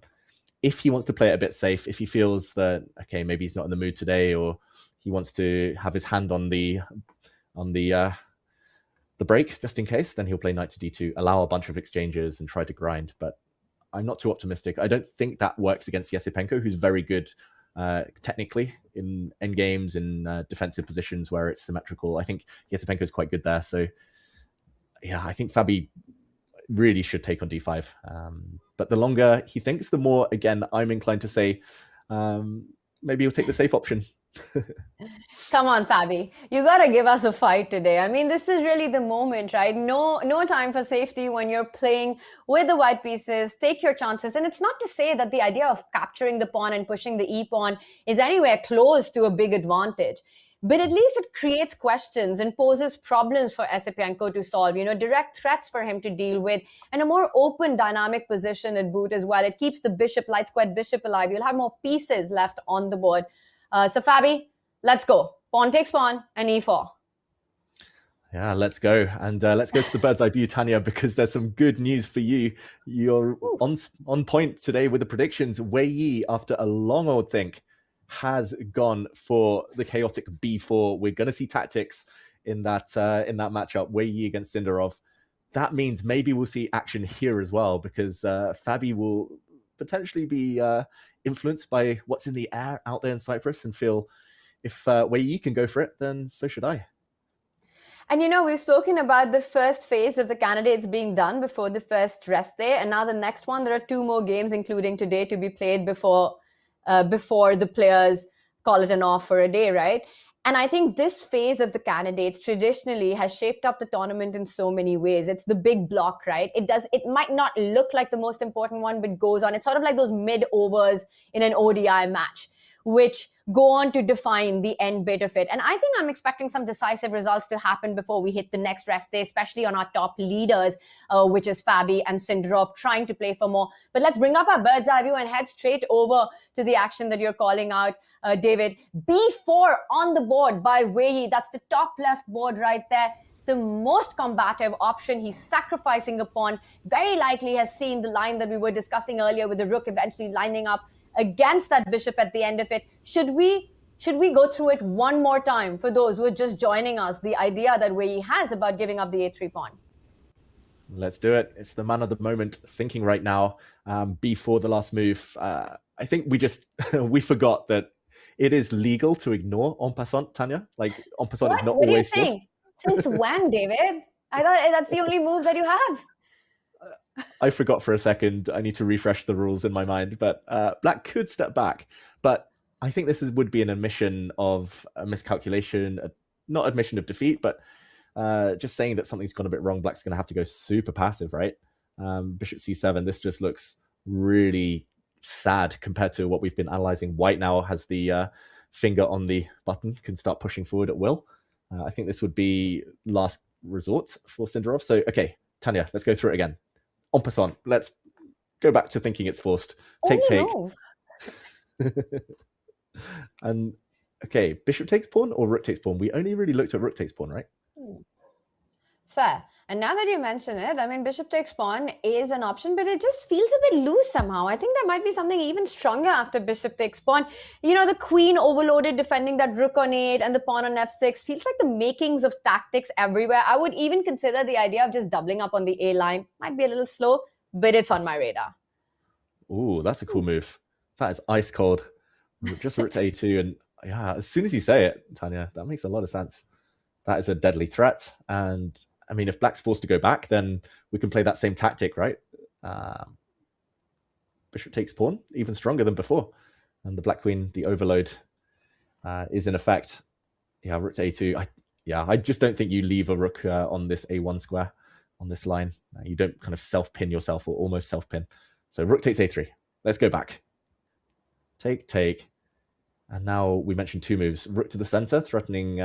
If he wants to play it a bit safe, if he feels that, okay, maybe he's not in the mood today, or he wants to have his hand on the break just in case, then he'll play knight to d2, allow a bunch of exchanges and try to grind. But I'm not too optimistic. I don't think that works against Esipenko, who's very good technically in endgames, in defensive positions where it's symmetrical. I think Esipenko is quite good there. So yeah, I think Fabi really should take on d5. But the longer he thinks, the more, again, I'm inclined to say maybe he'll take the safe option. Come on, Fabi. You got to give us a fight today. I mean, this is really the moment, right? No time for safety when you're playing with the white pieces. Take your chances. And it's not to say that the idea of capturing the pawn and pushing the e-pawn is anywhere close to a big advantage. But at least it creates questions and poses problems for Esipenko to solve, direct threats for him to deal with, and a more open dynamic position at boot as well. It keeps the bishop, light squared bishop alive. You'll have more pieces left on the board. So Fabi, let's go. pawn takes pawn, and e4. Yeah, let's go. And let's go to the bird's eye view, Tanya, because there's some good news for you. You're on point today with the predictions. Wei Yi, after a long old think, has gone for the chaotic b4. We're going to see tactics in that matchup, Wei Yi against Sindarov. That means maybe we'll see action here as well, because Fabi will potentially be influenced by what's in the air out there in Cyprus and feel if Wei Yi can go for it, then so should I. And we've spoken about the first phase of the candidates being done before the first rest day. And now the next one, there are 2 more games, including today, to be played before the players call it an off for a day, right? And I think this phase of the candidates traditionally has shaped up the tournament in so many ways. It's the big block, right? It might not look like the most important one, but goes on. It's sort of like those mid-overs in an ODI match, which go on to define the end bit of it. And I think I'm expecting some decisive results to happen before we hit the next rest day, especially on our top leaders, which is Fabi and Sindarov, trying to play for more. But let's bring up our bird's eye view and head straight over to the action that you're calling out, David. B4 on the board by Wei Yi. That's the top left board right there. The most combative option. He's sacrificing a pawn. Very likely has seen the line that we were discussing earlier with the rook eventually lining up against that bishop at the end of it. Should we go through it one more time for those who are just joining us, the idea that Wei Yi has about giving up the a3 pawn? Let's do it. It's the man of the moment thinking right now. B4, the last move. I think we forgot that it is legal to ignore en passant, Tanya. Like, en passant is not what always What are you saying? Since when, David? I thought that's the only move that you have. I forgot for a second. I need to refresh the rules in my mind. But Black could step back. But I think this would be an admission of a miscalculation, not admission of defeat, but just saying that something's gone a bit wrong. Black's going to have to go super passive, right? Bishop c7. This just looks really sad compared to what we've been analyzing. White now has the finger on the button, can start pushing forward at will. I think this would be last resort for Sindarov. So, okay, Tanya, let's go through it again. En passant, let's go back to thinking it's forced. Take. And, okay, bishop takes pawn or rook takes pawn? We only really looked at rook takes pawn, right? Fair. And now that you mention it, I mean, bishop takes pawn is an option, but it just feels a bit loose somehow. I think there might be something even stronger after bishop takes pawn. The queen overloaded defending that rook on 8 and the pawn on f6 feels like the makings of tactics everywhere. I would even consider the idea of just doubling up on the A line. Might be a little slow, but it's on my radar. Ooh, that's a cool move. That is ice cold. Just rook to a2. And yeah, as soon as you say it, Tanya, that makes a lot of sense. That is a deadly threat. And I mean, if Black's forced to go back, then we can play that same tactic, right? Bishop takes pawn, even stronger than before. And the Black Queen, the overload, is in effect. Yeah, rook to a2. I just don't think you leave a rook on this a1 square, on this line. You don't kind of self-pin yourself or almost self-pin. So rook takes a3. Let's go back. Take. And now we mentioned 2 moves. Rook to the center, threatening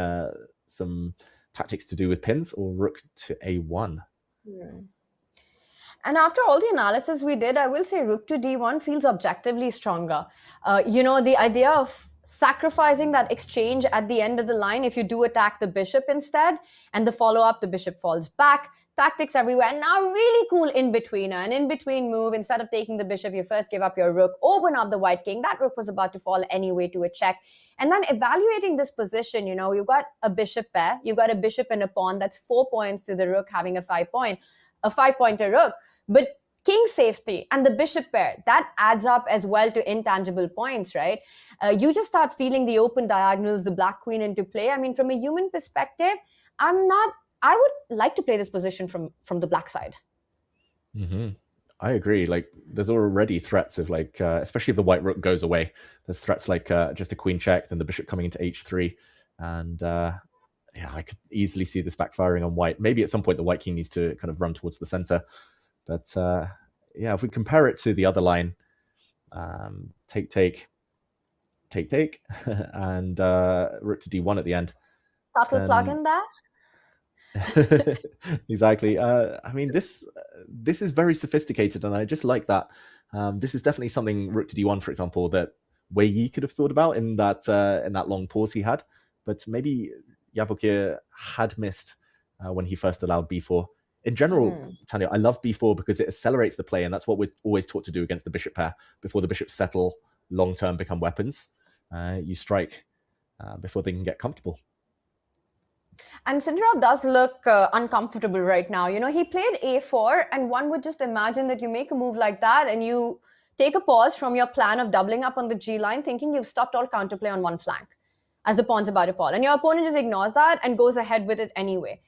some tactics to do with pins, or rook to a1. And after all the analysis we did, I will say rook to d1 feels objectively stronger. The idea of sacrificing that exchange at the end of the line, if you do attack the bishop instead, and the follow-up, the bishop falls back, tactics everywhere. And now really cool in-betweener, an in-between move. Instead of taking the bishop, you first give up your rook, open up the white king. That rook was about to fall anyway to a check. And then evaluating this position, you've got a bishop pair, you've got a bishop and a pawn. That's 4 points to the rook having a 5-pointer rook. But king safety and the bishop pair, that adds up as well to intangible points, right? You just start feeling the open diagonals, the black queen into play. I mean, from a human perspective, I would like to play this position from the black side. Mm-hmm. I agree. Like, there's already threats of especially if the white rook goes away, there's threats like just a queen check, then the bishop coming into h3. And I could easily see this backfiring on white. Maybe at some point the white king needs to kind of run towards the center. But if we compare it to the other line, take, and rook to d1 at the end. Subtle plug in there. Exactly. I mean, this is very sophisticated, and I just like that. This is definitely something rook to d1, for example, that Wei Yi could have thought about in that long pause he had. but maybe Vachier had missed when he first allowed b4. In general, Tanya, I love b4 because it accelerates the play, and that's what we're always taught to do against the bishop pair. Before the bishops settle, long-term become weapons. You strike before they can get comfortable. And Sindarov does look uncomfortable right now. You know, he played a4, and one would just imagine that you make a move like that and you take a pause from your plan of doubling up on the G line, thinking you've stopped all counterplay on one flank as the pawn's about to fall. And your opponent just ignores that and goes ahead with it anyway.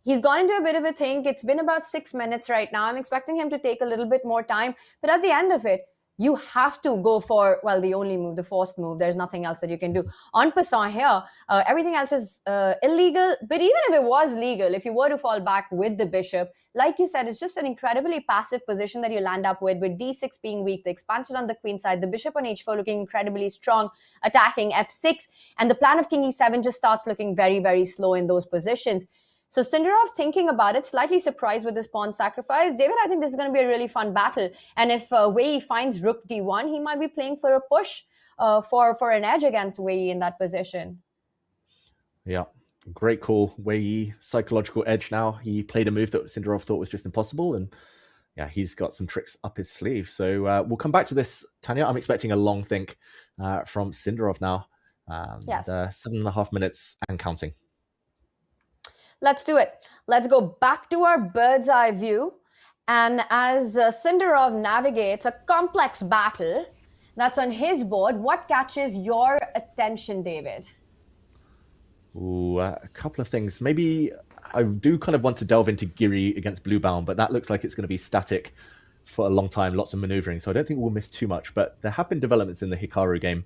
He's gone into a bit of a think. It's been about 6 minutes right now. I'm expecting him to take a little bit more time. But at the end of it, you have to go for, well, the only move, the forced move. There's nothing else that you can do. En passant here, everything else is illegal. But even if it was legal, if you were to fall back with the bishop, like you said, it's just an incredibly passive position that you land up with d6 being weak, the expansion on the queen side, the bishop on h4 looking incredibly strong, attacking f6, and the plan of king e7 just starts looking very, very slow in those positions. So Sindarov, thinking about it, slightly surprised with this pawn sacrifice. David, I think this is going to be a really fun battle. And if Wei finds rook d1, he might be playing for a push for an edge against Wei in that position. Yeah, great call. Wei, psychological edge now. He played a move that Sindarov thought was just impossible. And yeah, he's got some tricks up his sleeve. So we'll come back to this, Tanya. I'm expecting a long think from Sindarov now. Yes. 7.5 minutes and counting. Let's do it. Let's go back to our bird's eye view. And as Sindarov navigates a complex battle that's on his board, what catches your attention, David? Ooh, a couple of things. Maybe I do kind of want to delve into Giri against Bluebound, but that looks like it's going to be static for a long time, lots of maneuvering. So I don't think we'll miss too much. But there have been developments in the Hikaru game.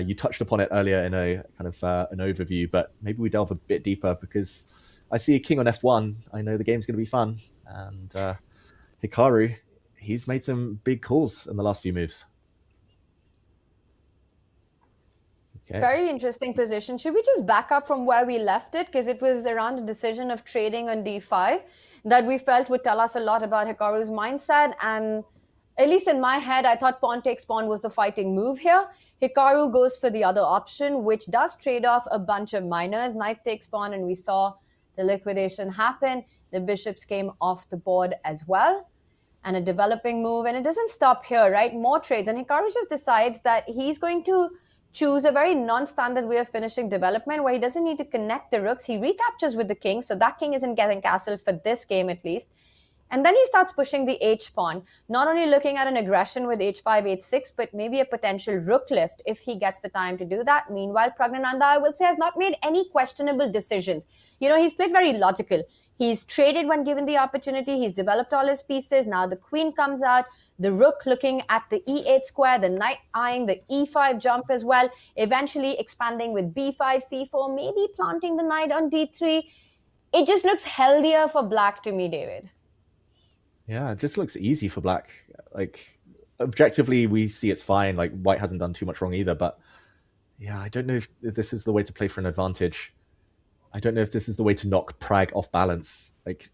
You touched upon it earlier in a kind of an overview, but maybe we delve a bit deeper because I see a king on f1. I know the game's going to be fun. And Hikaru, he's made some big calls in the last few moves. Okay. Very interesting position. Should we just back up from where we left it? Because it was around a decision of trading on d5 that we felt would tell us a lot about Hikaru's mindset. And at least in my head, I thought pawn takes pawn was the fighting move here. Hikaru goes for the other option, which does trade off a bunch of minors. Knight takes pawn, and we saw the liquidation happen. The bishops came off the board as well. And a developing move. And it doesn't stop here, right? More trades. And Hikaru just decides that he's going to choose a very non-standard way of finishing development where he doesn't need to connect the rooks. He recaptures with the king. So that king isn't getting castled for this game at least. And then he starts pushing the h-pawn, not only looking at an aggression with h5, h6, but maybe a potential rook lift if he gets the time to do that. Meanwhile, Praggnanandhaa, I would say, has not made any questionable decisions. You know, he's played very logical. He's traded when given the opportunity. He's developed all his pieces. Now the queen comes out, the rook looking at the e8 square, the knight eyeing the e5 jump as well, eventually expanding with b5, c4, maybe planting the knight on d3. It just looks healthier for black to me, David. Yeah, it just looks easy for black. Like, objectively, we see it's fine. Like, white hasn't done too much wrong either. But, yeah, I don't know if this is the way to play for an advantage. I don't know if this is the way to knock Pragg off balance. Like,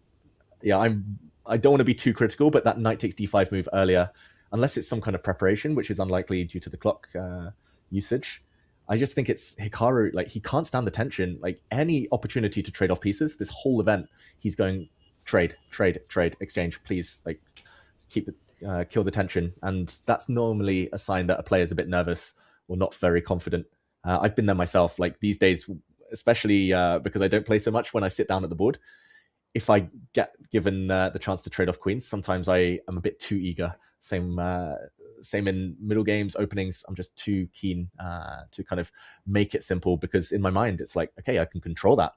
yeah, I don't want to be too critical, but that knight takes d5 move earlier, unless it's some kind of preparation, which is unlikely due to the clock usage. I just think it's Hikaru. Like, he can't stand the tension. Like, any opportunity to trade off pieces, this whole event, he's going... Trade, exchange, please, like, keep the kill the tension. And that's normally a sign that a player is a bit nervous or not very confident. I've been there myself. Like, these days, especially because I don't play so much when I sit down at the board, if I get given the chance to trade off queens, sometimes I am a bit too eager. Same in middle games, openings. I'm just too keen to kind of make it simple, because in my mind, it's like, okay, I can control that.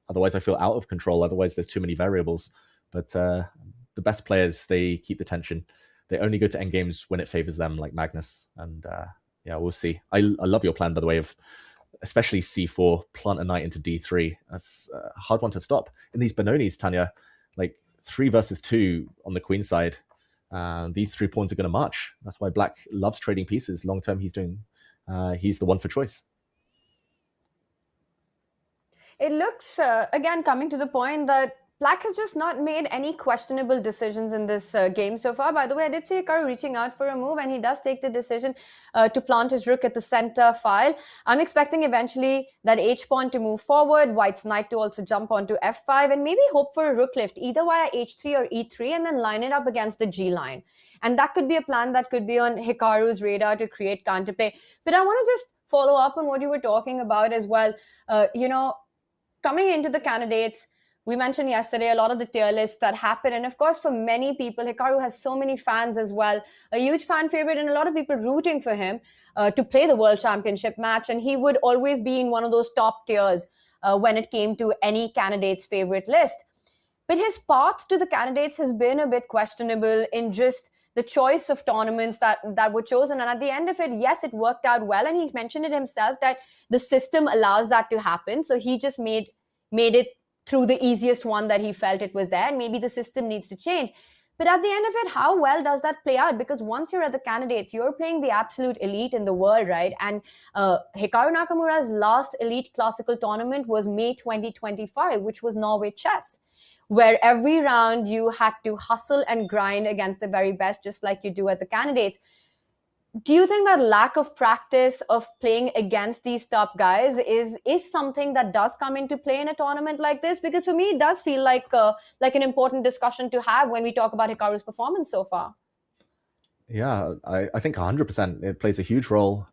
Otherwise, I feel out of control. Otherwise, there's too many variables. But the best players, they keep the tension. They only go to endgames when it favors them, like Magnus. And yeah, we'll see. I love your plan, by the way, of especially c4, plant a knight into d3. That's a hard one to stop. In these Benonis, Tanya, like 3 versus 2 on the queen side, these 3 pawns are going to march. That's why black loves trading pieces. Long term, he's the one for choice. It looks, again, coming to the point that Black has just not made any questionable decisions in this game so far. By the way, I did see Hikaru reaching out for a move, and he does take the decision to plant his rook at the center file. I'm expecting eventually that h-pawn to move forward, White's knight to also jump onto f5, and maybe hope for a rook lift, either via h3 or e3, and then line it up against the g line. And that could be a plan that could be on Hikaru's radar to create counterplay. But I want to just follow up on what you were talking about as well. Coming into the candidates, we mentioned yesterday a lot of the tier lists that happen. And of course, for many people, Hikaru has so many fans as well. A huge fan favorite and a lot of people rooting for him to play the World Championship match. And he would always be in one of those top tiers when it came to any candidate's favorite list. But his path to the candidates has been a bit questionable in just the choice of tournaments that were chosen. And at the end of it, yes, it worked out well. And he's mentioned it himself that the system allows that to happen. So he just made it through the easiest one that he felt it was there. And maybe the system needs to change. But at the end of it, how well does that play out? Because once you're at the candidates, you're playing the absolute elite in the world, right? And Hikaru Nakamura's last elite classical tournament was May 2025, which was Norway Chess, where every round you had to hustle and grind against the very best, just like you do at the candidates. Do you think that lack of practice of playing against these top guys is something that does come into play in a tournament like this? Because for me, it does feel like an important discussion to have when we talk about Hikaru's performance so far. Yeah, I think 100% it plays a huge role.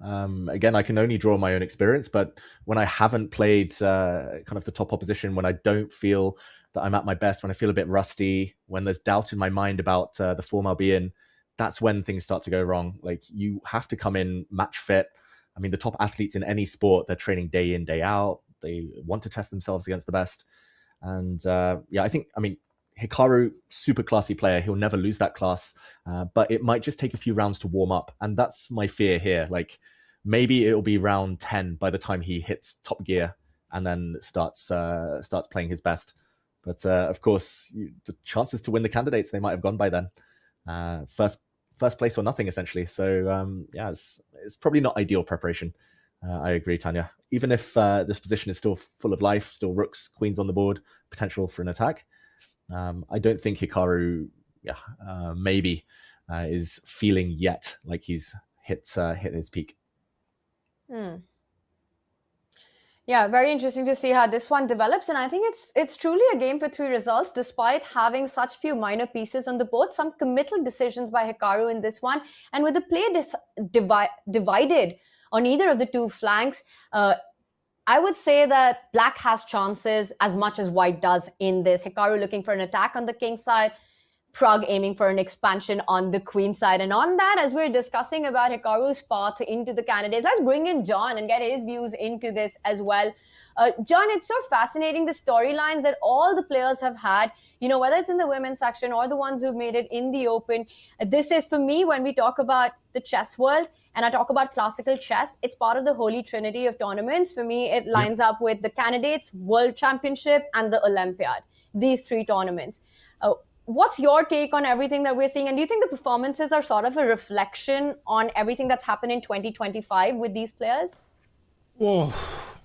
Again, I can only draw my own experience, but when I haven't played kind of the top opposition, when I don't feel that I'm at my best, when I feel a bit rusty, when there's doubt in my mind about the form I'll be in, that's when things start to go wrong. Like, you have to come in match fit. I mean, the top athletes in any sport, they're training day in, day out. They want to test themselves against the best. And yeah, I mean, Hikaru, super classy player. He'll never lose that class. But it might just take a few rounds to warm up. And that's my fear here. Like, maybe it'll be round 10 by the time he hits top gear and then starts playing his best. But of course, the chances to win the candidates, they might have gone by then. First place or nothing, essentially. So yeah, it's probably not ideal preparation. I agree, Tanya. Even if this position is still full of life, still rooks, queens on the board, potential for an attack, I don't think Hikaru, maybe, is feeling yet like he's hit his peak. Yeah, very interesting to see how this one develops. And I think it's truly a game for 3 results, despite having such few minor pieces on the board. Some committal decisions by Hikaru in this one. And with the play divided on either of the 2 flanks, I would say that Black has chances as much as White does in this. Hikaru looking for an attack on the king side, Pragg aiming for an expansion on the queen side. And on that, as we're discussing about Hikaru's path into the candidates, let's bring in John and get his views into this as well. John, it's so fascinating, the storylines that all the players have had, whether it's in the women's section or the ones who've made it in the open. This is, for me, when we talk about the chess world and I talk about classical chess, it's part of the holy trinity of tournaments. For me, it lines up with the candidates, World Championship, and the Olympiad. These 3 tournaments. What's your take on everything that we're seeing? And do you think the performances are sort of a reflection on everything that's happened in 2025 with these players? Whoa.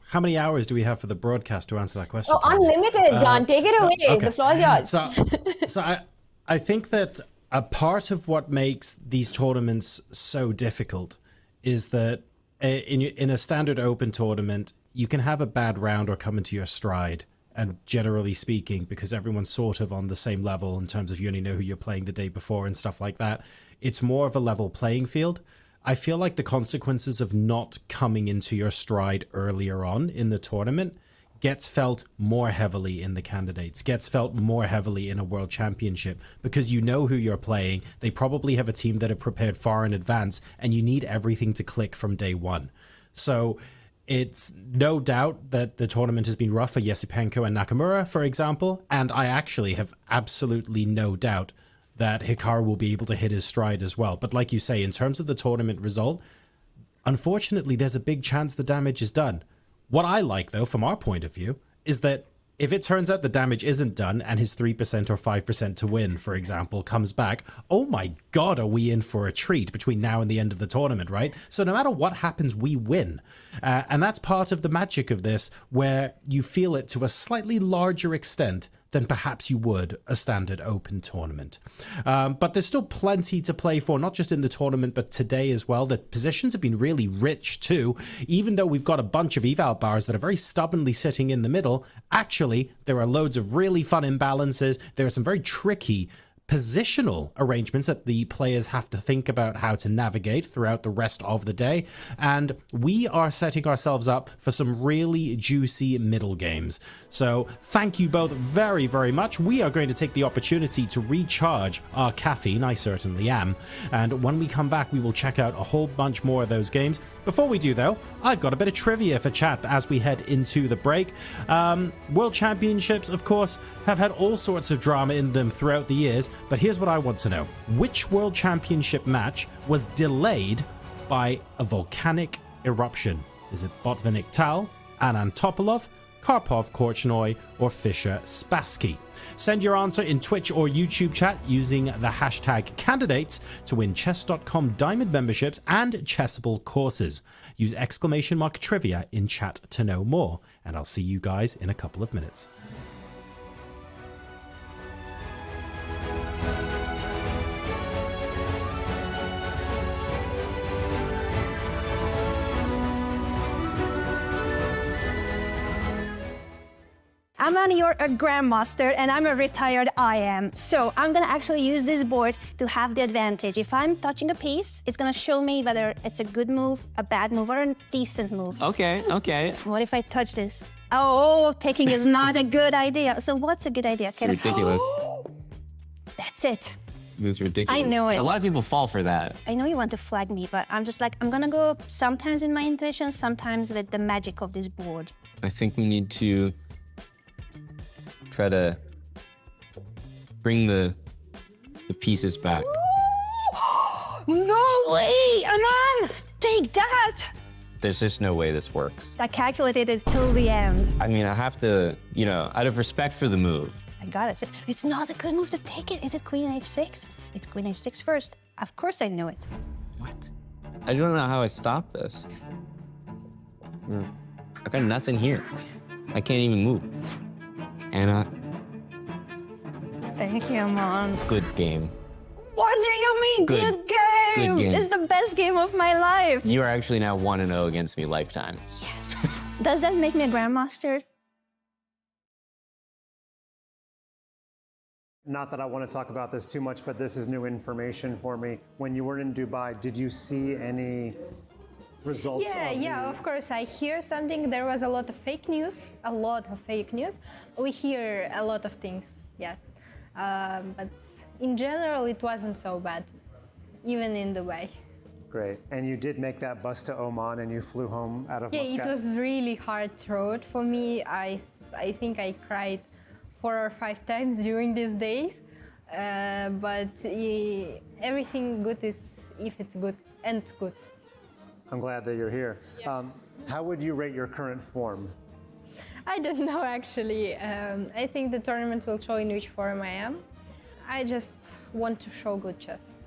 How many hours do we have for the broadcast to answer that question? Oh, unlimited, John. Take it away. Okay. The floor is yours. So I think that a part of what makes these tournaments so difficult is that in a standard open tournament, you can have a bad round or come into your stride. And generally speaking, because everyone's sort of on the same level in terms of you only know who you're playing the day before and stuff like that, it's more of a level playing field. I feel like the consequences of not coming into your stride earlier on in the tournament gets felt more heavily in the candidates, gets felt more heavily in a world championship, because you know who you're playing. They probably have a team that are prepared far in advance, and you need everything to click from day one. So it's no doubt that the tournament has been rough for Yesipenko and Nakamura, for example, and I actually have absolutely no doubt that Hikaru will be able to hit his stride as well. But like you say, in terms of the tournament result, unfortunately, there's a big chance the damage is done. What I like, though, from our point of view, is that if it turns out the damage isn't done and his 3% or 5% to win, for example, comes back, oh my God, are we in for a treat between now and the end of the tournament, right? So no matter what happens, we win. And that's part of the magic of this, where you feel it to a slightly larger extent than perhaps you would a standard open tournament. But there's still plenty to play for, not just in the tournament, but today as well. The positions have been really rich too. Even though we've got a bunch of eval bars that are very stubbornly sitting in the middle, actually, there are loads of really fun imbalances. There are some very tricky positional arrangements that the players have to think about how to navigate throughout the rest of the day, and we are setting ourselves up for some really juicy middle games. So thank you both very, very much. We are going to take the opportunity to recharge our caffeine. I certainly am. And when we come back, we will check out a whole bunch more of those games. Before we do, though, I've got a bit of trivia for chat as we head into the break. World Championships, of course, have had all sorts of drama in them throughout the years, but here's what I want to know. Which World Championship match was delayed by a volcanic eruption? Is it Botvinnik Tal, Anand Topalov, Karpov Korchnoi, or Fischer Spassky? Send your answer in Twitch or YouTube chat using the hashtag candidates to win chess.com diamond memberships and Chessable courses. Use !trivia in chat to know more, and I'll see you guys in a couple of minutes. Aman, you're a grandmaster and I'm a retired IM. So I'm gonna actually use this board to have the advantage. If I'm touching a piece, it's gonna show me whether it's a good move, a bad move, or a decent move. Okay, okay. What if I touch this? Oh, taking is not a good idea. So what's a good idea? It's ridiculous. That's it. It's ridiculous. I know it. A lot of people fall for that. I know you want to flag me, but I'm just like, I'm gonna go sometimes with my intuition, sometimes with the magic of this board. I think we need to try to bring the pieces back. No way, Aman! Take that! There's just no way this works. I calculated it till the end. I mean, I have to, you know, out of respect for the move. I got it. It's not a good move to take it. Is it Queen H6? It's Queen H6 first. Of course I knew it. What? I don't know how I stop this. I got nothing here. I can't even move. Anna. Thank you, Aman. Good game. What do you mean, good game? Good game. It's the best game of my life. You are actually now 1-0 against me lifetime. Yes. Does that make me a grandmaster? Not that I want to talk about this too much, but this is new information for me. When you were in Dubai, did you see any results? Yeah, of course. I hear something. There was a lot of fake news. We hear a lot of things, yeah. But in general, it wasn't so bad, even in Dubai. Great. And you did make that bus to Oman and you flew home out of Muscat? Yeah, it was really hard road for me. I think I cried 4 or 5 times during these days. But everything good is if it's good and good. I'm glad that you're here. Yeah. How would you rate your current form? I don't know, actually. I think the tournament will show in which form I am. I just want to show good chess.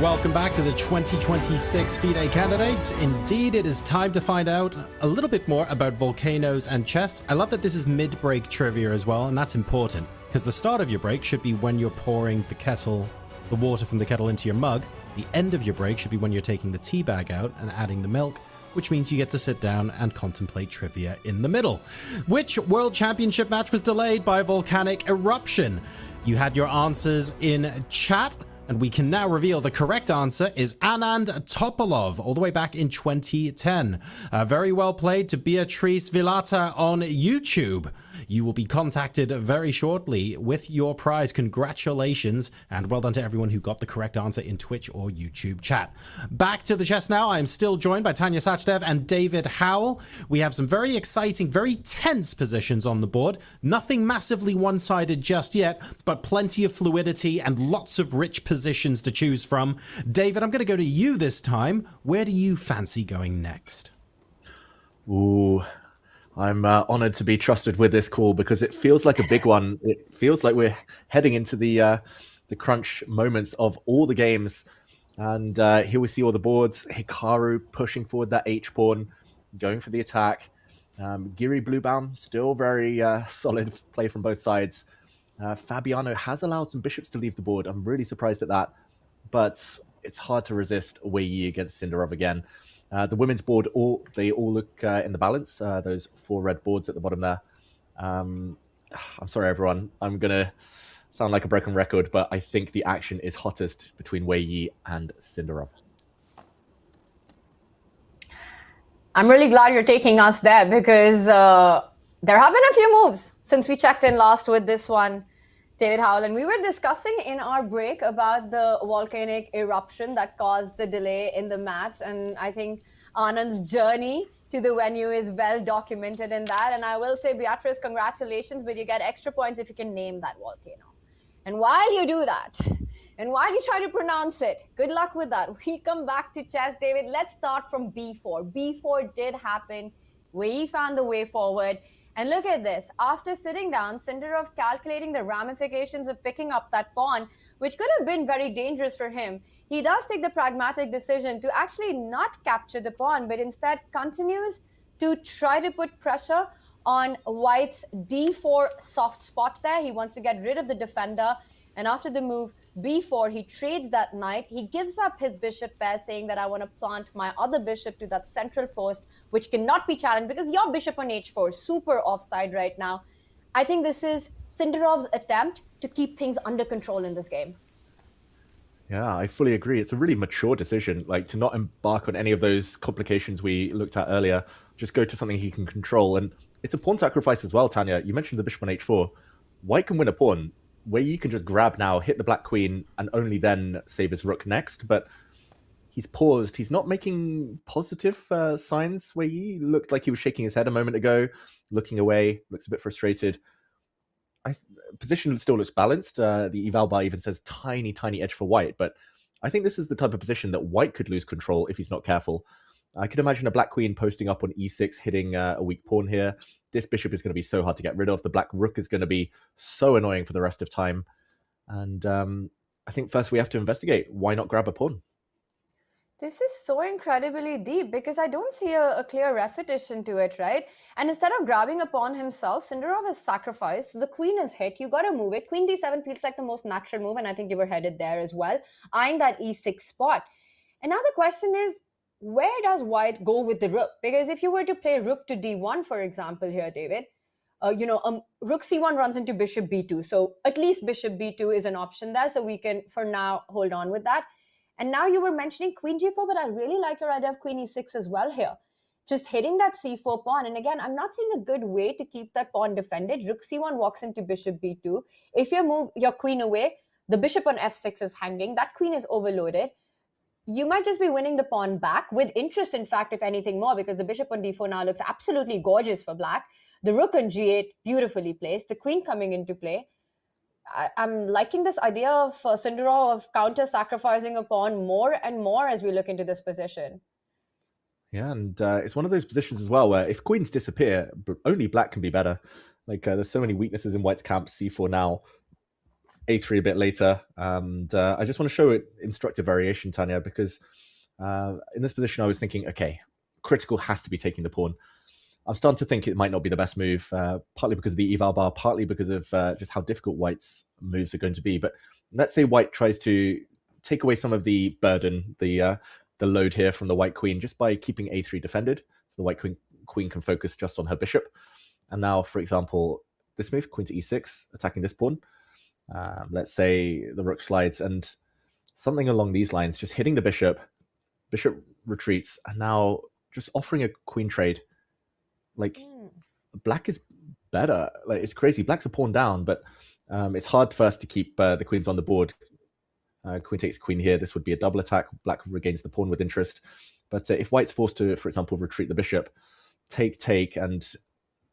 Welcome back to the 2026 FIDE Candidates. Indeed, it is time to find out a little bit more about volcanoes and chess. I love that this is mid-break trivia as well, and that's important, because the start of your break should be when you're pouring the water from the kettle into your mug. The end of your break should be when you're taking the tea bag out and adding the milk, which means you get to sit down and contemplate trivia in the middle. Which World Championship match was delayed by a volcanic eruption? You had your answers in chat, and we can now reveal the correct answer is Anand Topalov, all the way back in 2010. Very well played to Beatrice Villata on YouTube. You will be contacted very shortly with your prize. Congratulations, and well done to everyone who got the correct answer in Twitch or YouTube chat. Back to the chess now. I am still joined by Tanya Sachdev and David Howell. We have some very exciting, very tense positions on the board. Nothing massively one-sided just yet, but plenty of fluidity and lots of rich positions to choose from. David, I'm going to go to you this time. Where do you fancy going next? Ooh, I'm honored to be trusted with this call because it feels like a big one. It feels like we're heading into the crunch moments of all the games. And here we see all the boards. Hikaru pushing forward that H-pawn, going for the attack. Giri Bluebaum, still very solid play from both sides. Fabiano has allowed some bishops to leave the board. I'm really surprised at that. But it's hard to resist Wei Yi against Sindarov again. The women's board, they all look in the balance. Those 4 red boards at the bottom there. I'm sorry, everyone. I'm going to sound like a broken record, but I think the action is hottest between Wei Yi and Sindarov. I'm really glad you're taking us there because there have been a few moves since we checked in last with this one, David Howell. And we were discussing in our break about the volcanic eruption that caused the delay in the match. And I think Anand's journey to the venue is well documented in that. And I will say, Beatrice, congratulations, but you get extra points if you can name that volcano. And while you do that, and while you try to pronounce it, good luck with that. We come back to chess, David. Let's start from B4. B4 did happen. Wei Yi found the way forward. And look at this. After sitting down, Sindarov calculating the ramifications of picking up that pawn, which could have been very dangerous for him, he does take the pragmatic decision to actually not capture the pawn, but instead continues to try to put pressure on White's D4 soft spot there. He wants to get rid of the defender. And after the move B4, he trades that knight. He gives up his bishop pair, saying that I want to plant my other bishop to that central post, which cannot be challenged because your bishop on H4 super offside right now. I think this is Sindarov's attempt to keep things under control in this game. Yeah, I fully agree. It's a really mature decision, like to not embark on any of those complications we looked at earlier. Just go to something he can control. And it's a pawn sacrifice as well, Tanya. You mentioned the bishop on H4. White can win a pawn. Where you can just grab now, hit the black queen, and only then save his rook next. But he's paused. He's not making positive signs. Where he looked like he was shaking his head a moment ago, looking away, looks a bit frustrated. Position still looks balanced. The eval bar even says tiny, tiny edge for White. But I think this is the type of position that White could lose control if he's not careful. I could imagine a black queen posting up on E6, hitting a weak pawn here. This bishop is going to be so hard to get rid of. The black rook is going to be so annoying for the rest of time. And I think first we have to investigate. Why not grab a pawn? This is so incredibly deep because I don't see a clear repetition to it, right? And instead of grabbing a pawn himself, Sindarov has sacrificed. The queen is hit. You got to move it. Queen D7 feels like the most natural move, and I think you were headed there as well, eyeing that E6 spot. And now the question is, where does White go with the rook? Because if you were to play rook to D1, for example, here, David, rook C1 runs into bishop B2. So at least bishop B2 is an option there. So we can, for now, hold on with that. And now you were mentioning queen G4, but I really like your idea of queen E6 as well here. Just hitting that C4 pawn. And again, I'm not seeing a good way to keep that pawn defended. Rook C1 walks into bishop B2. If you move your queen away, the bishop on F6 is hanging. That queen is overloaded. You might just be winning the pawn back with interest, in fact, if anything more, because the bishop on D4 now looks absolutely gorgeous for black. The rook on G8, beautifully placed. The queen coming into play. I'm liking this idea of Sindarov of counter-sacrificing a pawn more and more as we look into this position. Yeah, and it's one of those positions as well where if queens disappear, only black can be better. Like there's so many weaknesses in White's camp. C4 now a3 a bit later. And I just want to show it instructive variation, Tanya, because in this position I was thinking, okay, critical has to be taking the pawn. I'm starting to think it might not be the best move, partly because of the eval bar, partly because of just how difficult white's moves are going to be. But let's say white tries to take away some of the burden, the load here from the white queen, just by keeping a3 defended. So the white queen can focus just on her bishop. And now, for example, this move, queen to e6, attacking this pawn. Let's say the rook slides and something along these lines, just hitting the bishop retreats, and now just offering a queen trade. Like, black is better. Like, it's crazy. Black's a pawn down, but it's hard for us to keep the queens on the board. Queen takes queen here. This would be a double attack. Black regains the pawn with interest. But if white's forced to, for example, retreat the bishop, take, and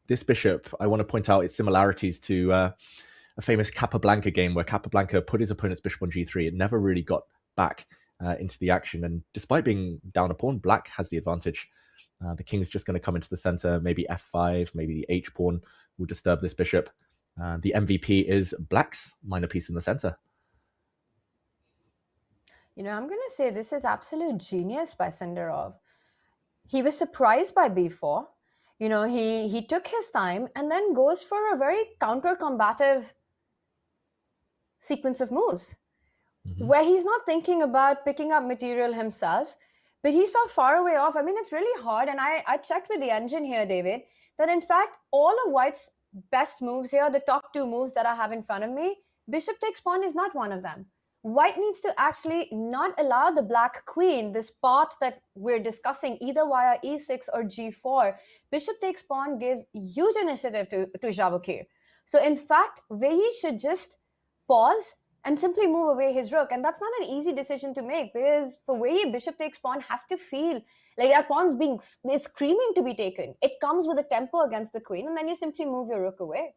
this bishop, I want to point out its similarities to a famous Capablanca game where Capablanca put his opponent's bishop on g3. It never really got back into the action. And despite being down a pawn, black has the advantage. The king's just going to come into the center, maybe f5, maybe the h pawn will disturb this bishop. The MVP is black's minor piece in the center. You know, I'm going to say this is absolute genius by Sindarov. He was surprised by b4. You know, he took his time and then goes for a very counter-combative sequence of moves, where he's not thinking about picking up material himself, but he's so far away off. I mean, it's really hard. And I checked with the engine here, David, that in fact, all of white's best moves here, the top two moves that I have in front of me, bishop takes pawn is not one of them. White needs to actually not allow the black queen, this path that we're discussing, either via e6 or g4. Bishop takes pawn gives huge initiative to Vachier. So in fact, Weyi should just pause and simply move away his rook. And that's not an easy decision to make, because for Weyi, bishop takes pawn has to feel like that pawn's is screaming to be taken. It comes with a tempo against the queen, and then you simply move your rook away.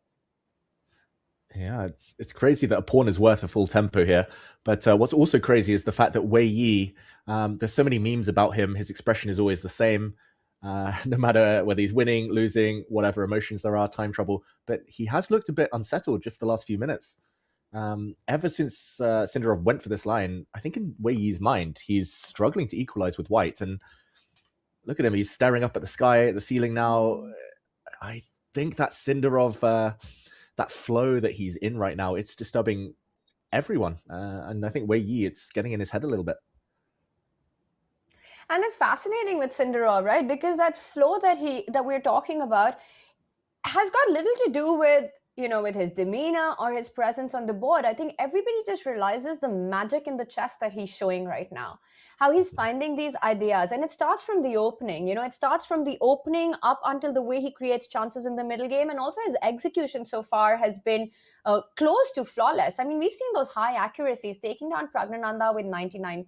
Yeah, it's crazy that a pawn is worth a full tempo here. But what's also crazy is the fact that Weyi, there's so many memes about him. His expression is always the same, no matter whether he's winning, losing, whatever emotions there are, time trouble. But he has looked a bit unsettled just the last few minutes. Ever since Sindarov went for this line, I think in Weiyi's mind, he's struggling to equalize with white. And look at him, he's staring up at the sky, at the ceiling now. I think that Sindarov, that flow that he's in right now, it's disturbing everyone. And I think Weyi, it's getting in his head a little bit. And it's fascinating with Sindarov, right? Because that flow that we're talking about has got little to do with, you know, with his demeanor or his presence on the board. I think everybody just realizes the magic in the chess that he's showing right now, how he's finding these ideas. And it starts from the opening, you know, it starts from the opening up until the way he creates chances in the middle game. And also his execution so far has been close to flawless. I mean, we've seen those high accuracies, taking down Pragg with 99%.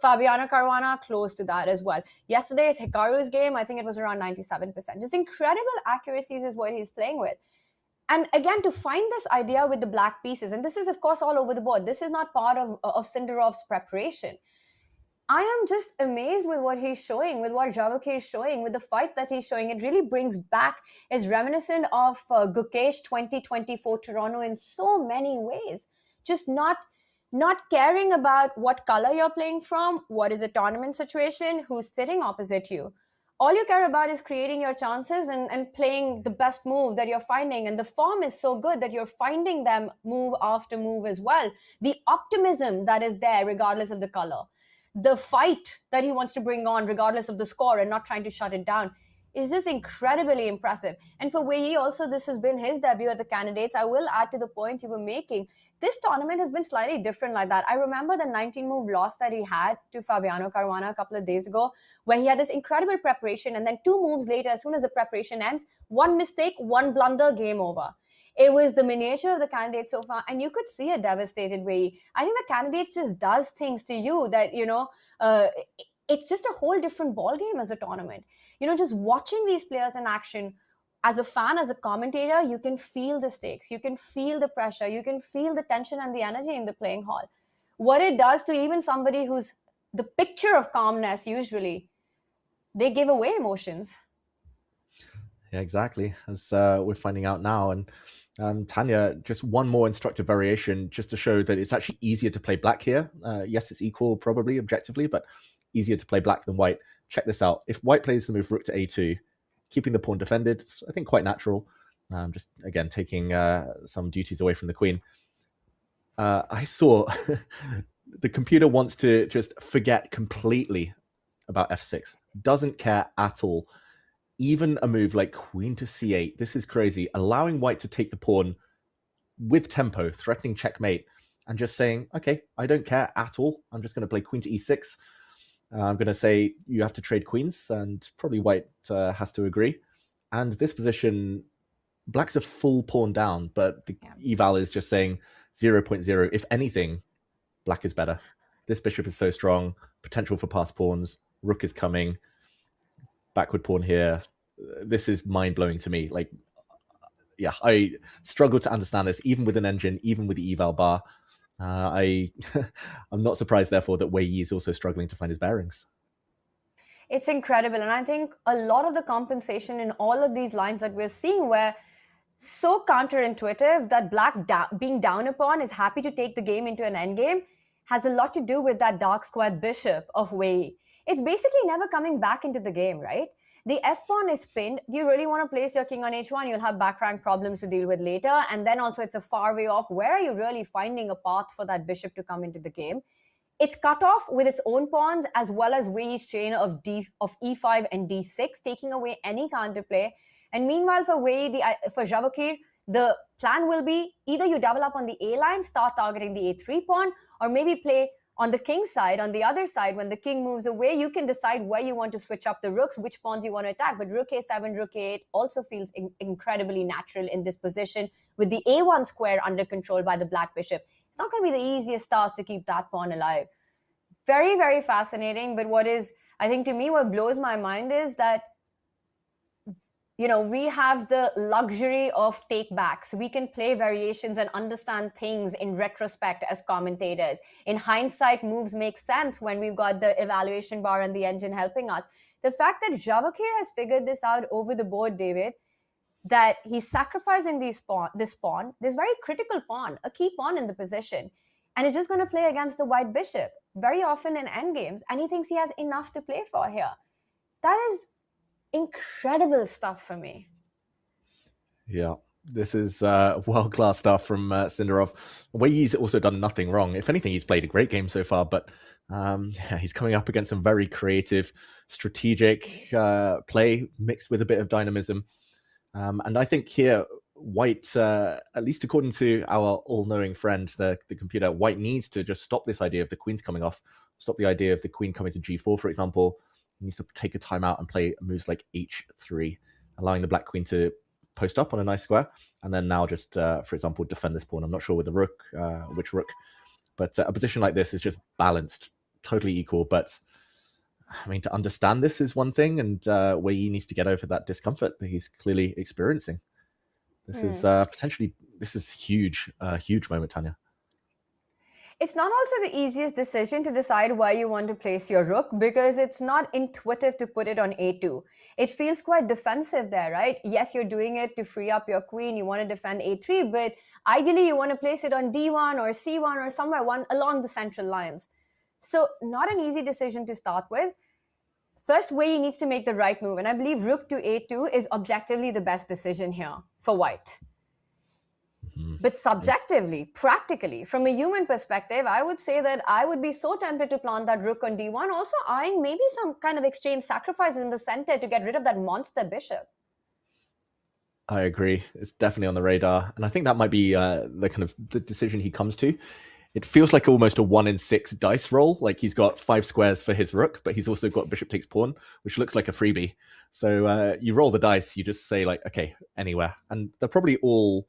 Fabiano Caruana close to that as well. Yesterday's Hikaru's game, I think it was around 97%. Just incredible accuracies is what he's playing with. And again, to find this idea with the black pieces, and this is, of course, all over the board. This is not part of Sindarov's preparation. I am just amazed with what he's showing, with what Vachier is showing, with the fight that he's showing. It really brings back, is reminiscent of Gukesh 2024 Toronto in so many ways. Just not caring about what color you're playing from, what is a tournament situation, who's sitting opposite you. All you care about is creating your chances and playing the best move that you're finding. And the form is so good that you're finding them move after move as well. The optimism that is there regardless of the color. The fight that he wants to bring on regardless of the score and not trying to shut it down is just incredibly impressive. And for Weyi also, this has been his debut at the Candidates. I will add to the point you were making. This tournament has been slightly different like that. I remember the 19-move loss that he had to Fabiano Caruana a couple of days ago, where he had this incredible preparation, and then 2 moves later, as soon as the preparation ends, 1 mistake, 1 blunder, game over. It was the miniature of the Candidates so far, and you could see a devastated Weyi. I think the Candidates just does things to you that, you know, it's just a whole different ball game as a tournament. You know, just watching these players in action, as a fan, as a commentator, you can feel the stakes, you can feel the pressure, you can feel the tension and the energy in the playing hall. What it does to even somebody who's the picture of calmness, usually, they give away emotions. Yeah, exactly. As we're finding out now. And Tanya, just one more instructive variation just to show that it's actually easier to play black here. Yes, it's equal probably objectively, but easier to play black than white. Check this out. If white plays the move rook to a2, keeping the pawn defended, I think quite natural. Just, again, taking some duties away from the queen. I saw the computer wants to just forget completely about f6. Doesn't care at all. Even a move like queen to c8, this is crazy. Allowing white to take the pawn with tempo, threatening checkmate, and just saying, okay, I don't care at all. I'm just going to play queen to e6. I'm going to say you have to trade queens, and probably white has to agree. And this position, black's a full pawn down, but the eval is just saying 0.0. If anything, black is better. This bishop is so strong. Potential for passed pawns. Rook is coming. Backward pawn here. This is mind-blowing to me. Like, yeah, I struggle to understand this, even with an engine, even with the eval bar. I'm not surprised, therefore, that Wei Yi is also struggling to find his bearings. It's incredible. And I think a lot of the compensation in all of these lines that we're seeing were so counterintuitive that black being down upon is happy to take the game into an endgame has a lot to do with that dark squared bishop of Wei Yi. It's basically never coming back into the game, right? The f-pawn is pinned. Do you really want to place your king on h1? You'll have back rank problems to deal with later. And then also it's a far way off. Where are you really finding a path for that bishop to come into the game? It's cut off with its own pawns as well as Wei Yi's chain of e5 and d6, taking away any counterplay. And meanwhile, for Wei Yi, for Vachier, the plan will be either you double up on the A line, start targeting the a3 pawn, or maybe play on the king's side. On the other side, when the king moves away, you can decide where you want to switch up the rooks, which pawns you want to attack. But rook a7, rook a8 also feels incredibly natural in this position with the a1 square under control by the black bishop. It's not going to be the easiest task to keep that pawn alive. Very, very fascinating. But what is, I think to me, what blows my mind is that, you know, we have the luxury of take-backs. We can play variations and understand things in retrospect as commentators. In hindsight, moves make sense when we've got the evaluation bar and the engine helping us. The fact that Vachier has figured this out over the board, David, that he's sacrificing this very critical pawn, a key pawn in the position, and is just going to play against the white bishop, very often in endgames, and he thinks he has enough to play for here. That is incredible stuff for me. Yeah, this is world-class stuff from Sindarov. Wei Yi's also done nothing wrong. If anything, he's played a great game so far, but yeah, he's coming up against some very creative, strategic play mixed with a bit of dynamism. And I think here, white, at least according to our all-knowing friend, the computer, white needs to just stop this idea of the queens coming off, stop the idea of the queen coming to g4, for example. He needs to take a timeout and play moves like h3, allowing the black queen to post up on a nice square, and then now just, for example, defend this pawn. I'm not sure with the rook, which rook, but a position like this is just balanced, totally equal. But I mean, to understand this is one thing, and Wei Yi needs to get over that discomfort that he's clearly experiencing. This is potentially, this is huge moment, Tanya. It's not also the easiest decision to decide where you want to place your rook because it's not intuitive to put it on a2. It feels quite defensive there, right? Yes, you're doing it to free up your queen. You want to defend a3, but ideally you want to place it on d1 or c1 or somewhere along the central lines. So not an easy decision to start with. First, Wei Yi needs to make the right move, and I believe rook to a2 is objectively the best decision here for white. But subjectively, practically, from a human perspective, I would say that I would be so tempted to plant that rook on d1, also eyeing maybe some kind of exchange sacrifices in the center to get rid of that monster bishop. I agree. It's definitely on the radar. And I think that might be the decision he comes to. It feels like almost a 1 in 6 dice roll. Like he's got 5 squares for his rook, but he's also got bishop takes pawn, which looks like a freebie. So you roll the dice, you just say like, okay, anywhere. And they're probably all...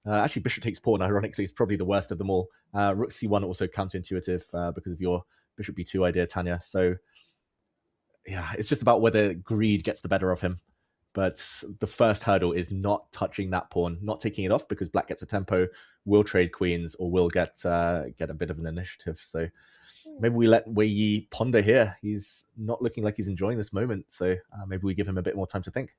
actually, bishop takes pawn, ironically, is probably the worst of them all. Rook c1 also counterintuitive because of your bishop b2 idea, Tanya. So, yeah, it's just about whether greed gets the better of him. But the first hurdle is not touching that pawn, not taking it off because black gets a tempo, will trade queens, or will get a bit of an initiative. So maybe we let Wei Yi ponder here. He's not looking like he's enjoying this moment. So maybe we give him a bit more time to think.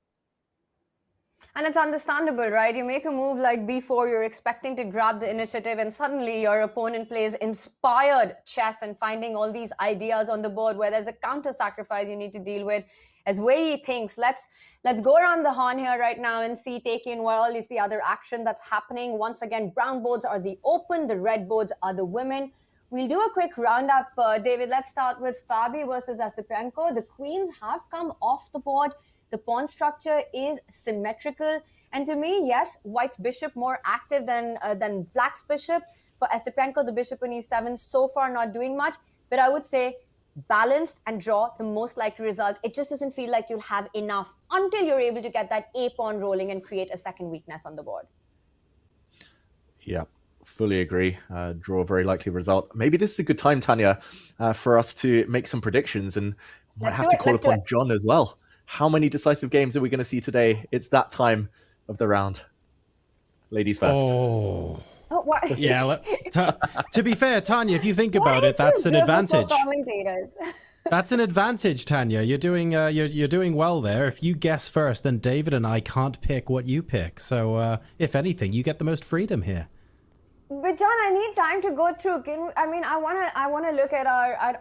And it's understandable, right? You make a move like b4, you're expecting to grab the initiative, and suddenly your opponent plays inspired chess and finding all these ideas on the board where there's a counter sacrifice you need to deal with. As Wei thinks, let's go around the horn here right now and see, take in what all is the other action that's happening. Once again, brown boards are the open, the red boards are the women. We'll do a quick roundup, David. Let's start with Fabi versus Asipenko. The queens have come off the board. The pawn structure is symmetrical. And to me, yes, white's bishop more active than black's bishop. For Asipenko, the bishop on e7 so far not doing much. But I would say balanced and draw the most likely result. It just doesn't feel like you'll have enough until you're able to get that a-pawn rolling and create a second weakness on the board. Yeah, fully agree. Draw a very likely result. Maybe this is a good time, Tanya, for us to make some predictions, and might have to call upon John as well. How many decisive games are we going to see today? It's that time of the round. Ladies first. Oh. What? Yeah. To be fair, Tanya, if you think about it, that's an advantage. That's an advantage, Tanya. You're doing well there. If you guess first, then David and I can't pick what you pick. So, if anything, you get the most freedom here. But John, I need time to go through. I wanna look at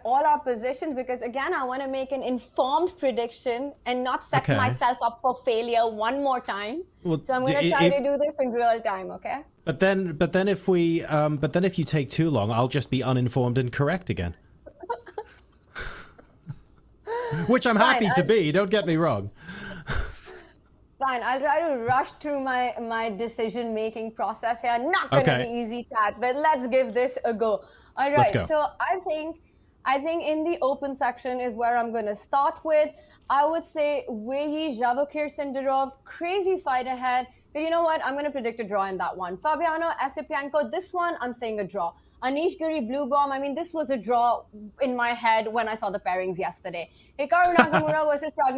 all our positions, because again, I want to make an informed prediction and not set myself up for failure one more time. Well, so I'm gonna try to do this in real time, okay? But then if you take too long, I'll just be uninformed and correct again. Which I'm happy to be. Don't get me wrong. Fine, I'll try to rush through my decision-making process here. Not going to be easy, chat, but let's give this a go. All right, so I think in the open section is where I'm going to start with. I would say Weyi, Vachier, Sindarov, crazy fight ahead. But you know what? I'm going to predict a draw in that one. Fabiano, Asipenko, this one, I'm saying a draw. Anish Giri, Blue Bomb, I mean, this was a draw in my head when I saw the pairings yesterday. Hikaru Nakamura versus Pragg,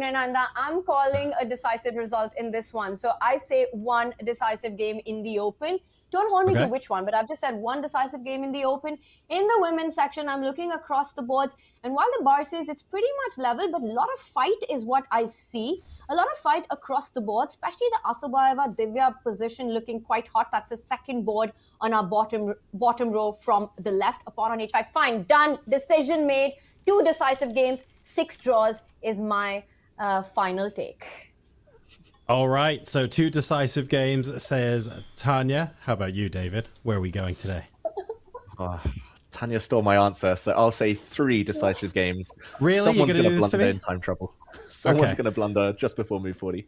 I'm calling a decisive result in this one. So I say one decisive game in the open. Don't hold me to which one, but I've just said one decisive game in the open. In the women's section, I'm looking across the boards. And while the bar says it's pretty much level, but a lot of fight is what I see. A lot of fight across the board, especially the Asabayeva Divya position looking quite hot. That's the second board on our bottom row from the left. A pawn on h5. Fine, done. Decision made. 2 decisive games, 6 draws is my final take. All right, so 2 decisive games, says Tanya. How about you, David? Where are we going today? Tanya stole my answer, so I'll say 3 decisive games. Really? Someone's going to blunder in time trouble. Someone's going to blunder just before move 40.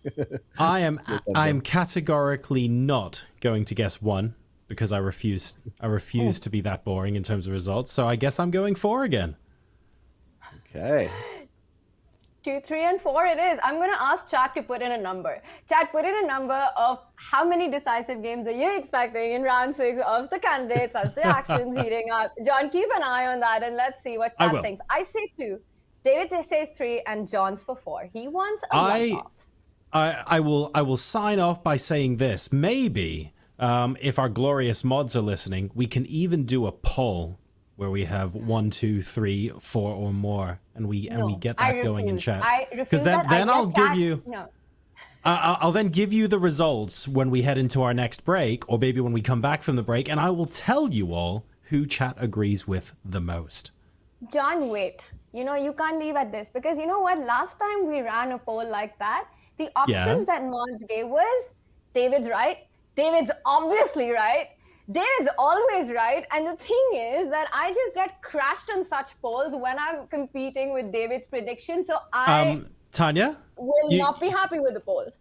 I'm categorically not going to guess 1 because I refuse to be that boring in terms of results. So I guess I'm going 4 again. Okay. 2, 3, and 4 it is. I'm going to ask chat to put in a number. Chat, put in a number of how many decisive games are you expecting in round 6 of the candidates as the action's heating up. John, keep an eye on that and let's see what chat thinks. I say 2. David says 3 and John's for 4. He wants a I will sign off by saying this. Maybe if our glorious mods are listening, we can even do a poll where we have 1, 2, 3, 4 or more, and we get that going in chat. Because then I'll give you. No. I'll then give you the results when we head into our next break, or maybe when we come back from the break, and I will tell you all who chat agrees with the most. John, wait. You know, you can't leave at this, because you know what? Last time we ran a poll like that, the options that mods gave was David's right, David's obviously right, David's always right. And the thing is that I just get crashed on such polls when I'm competing with David's prediction. So I Tanya will not be happy with the poll.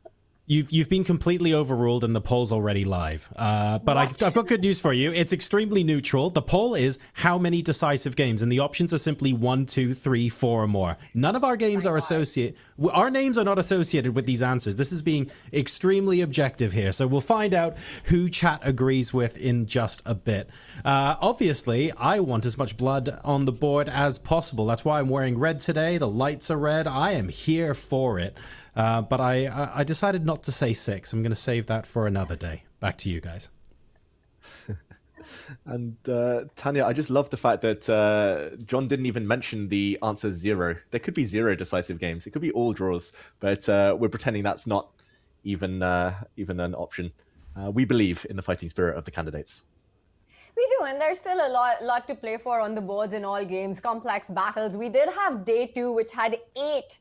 You've been completely overruled and the poll's already live. But I've got good news for you. It's extremely neutral. The poll is how many decisive games, and the options are simply 1, 2, 3, 4 or more. None of our games are associated. Our names are not associated with these answers. This is being extremely objective here. So we'll find out who chat agrees with in just a bit. Obviously, I want as much blood on the board as possible. That's why I'm wearing red today. The lights are red. I am here for it. But I decided not to say 6. I'm going to save that for another day. Back to you guys. And Tanya, I just love the fact that John didn't even mention the answer 0. There could be 0 decisive games. It could be all draws, but we're pretending that's not even an option. We believe in the fighting spirit of the candidates. We do, and there's still a lot to play for on the boards in all games, complex battles. We did have day 2, which had 8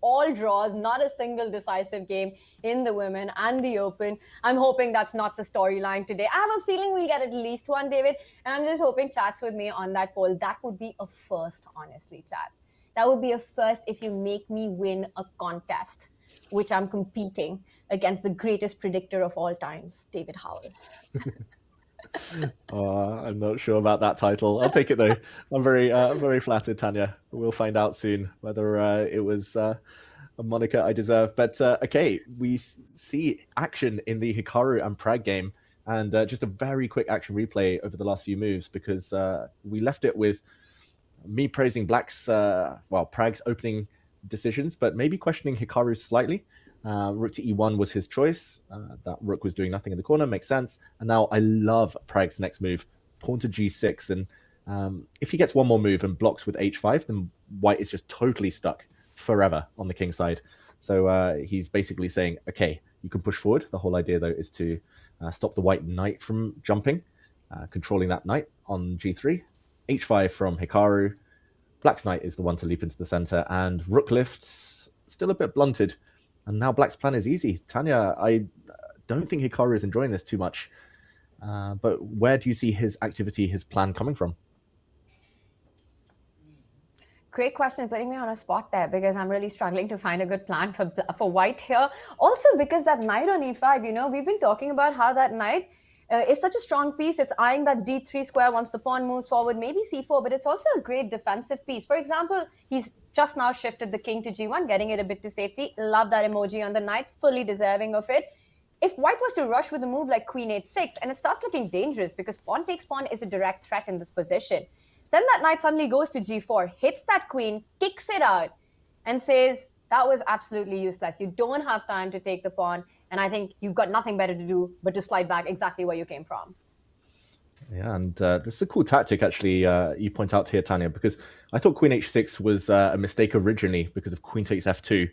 all draws, not a single decisive game in the women and the open. I'm hoping that's not the storyline today. I have a feeling we'll get at least one, David, and I'm just hoping chat's with me on that poll. That would be a first, honestly, chat. That would be a first if you make me win a contest, which I'm competing against the greatest predictor of all times, David Howell. I'm not sure about that title. I'll take it though. I'm very flattered, Tanya. We'll find out soon whether it was a moniker I deserve. But okay, we see action in the Hikaru and Pragg game, and just a very quick action replay over the last few moves, because we left it with me praising Black's, Pragg's opening decisions, but maybe questioning Hikaru's slightly. Rook to e1 was his choice. That rook was doing nothing in the corner, makes sense. And now I love Pragg's next move, pawn to g6. And if he gets one more move and blocks with h5, then white is just totally stuck forever on the king side. So he's basically saying, okay, you can push forward. The whole idea, though, is to stop the white knight from jumping, controlling that knight on g3. h5 from Hikaru. Black's knight is the one to leap into the center, and rook lifts still a bit blunted. And now Black's plan is easy. Tanya, I don't think Hikaru is enjoying this too much. But where do you see his activity, his plan coming from? Great question, putting me on a spot there, because I'm really struggling to find a good plan for white here. Also, because that knight on e5, we've been talking about how that knight is such a strong piece. It's eyeing that d3 square once the pawn moves forward, maybe c4, but it's also a great defensive piece. For example, he's just now shifted the king to g1, getting it a bit to safety. Love that emoji on the knight, fully deserving of it. If white was to rush with a move like queen h6, and it starts looking dangerous because pawn takes pawn is a direct threat in this position, then that knight suddenly goes to g4, hits that queen, kicks it out, and says, that was absolutely useless. You don't have time to take the pawn, and I think you've got nothing better to do but to slide back exactly where you came from. Yeah, and this is a cool tactic, actually, you point out here, Tanya, because I thought queen h6 was a mistake originally because of queen takes f2,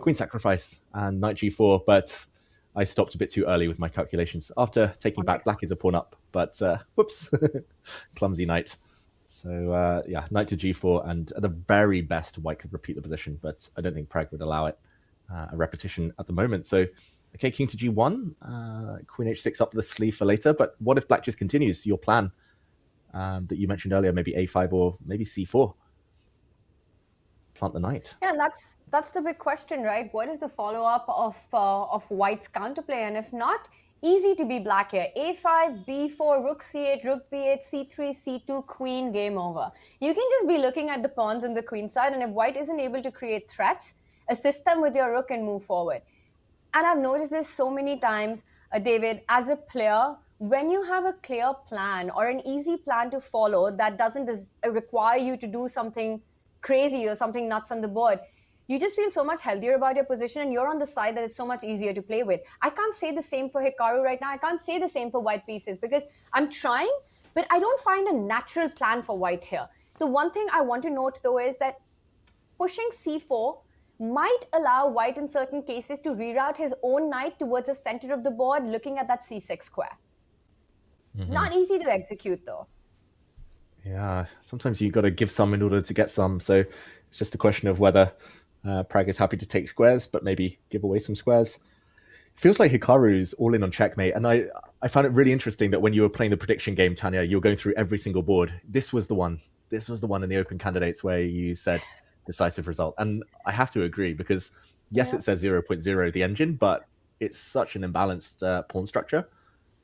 queen sacrifice, and knight g4, but I stopped a bit too early with my calculations after taking back black is a pawn up, but whoops, clumsy knight. So yeah, knight to g4, and at the very best, white could repeat the position, but I don't think Pragg would allow it, a repetition at the moment. So, okay, king to g1, queen h6 up the sleeve for later, but what if black just continues your plan that you mentioned earlier, maybe a5 or maybe c4? Plant the knight. Yeah, and that's the big question, right? What is the follow-up of white's counterplay? And if not, easy to be black here. a5, b4, rook c8, rook b8, c3, c2, queen, game over. You can just be looking at the pawns on the queen side, and if white isn't able to create threats, assist them with your rook and move forward. And I've noticed this so many times, David, as a player, when you have a clear plan or an easy plan to follow that doesn't require you to do something crazy or something nuts on the board, you just feel so much healthier about your position, and you're on the side that it's so much easier to play with. I can't say the same for Hikaru right now. I can't say the same for white pieces because I'm trying, but I don't find a natural plan for white here. The one thing I want to note, though, is that pushing c4 might allow white in certain cases to reroute his own knight towards the center of the board, looking at that c6 square. Not easy to execute, though. Yeah, sometimes you got to give some in order to get some. So it's just a question of whether Pragg is happy to take squares, but maybe give away some squares. It feels like Hikaru's all in on checkmate. And I found it really interesting that when you were playing the prediction game, Tanya, you were going through every single board. This was the one. This was the one in the open candidates where you said decisive result. And I have to agree because, yes, it says 0.0, the engine, but it's such an imbalanced pawn structure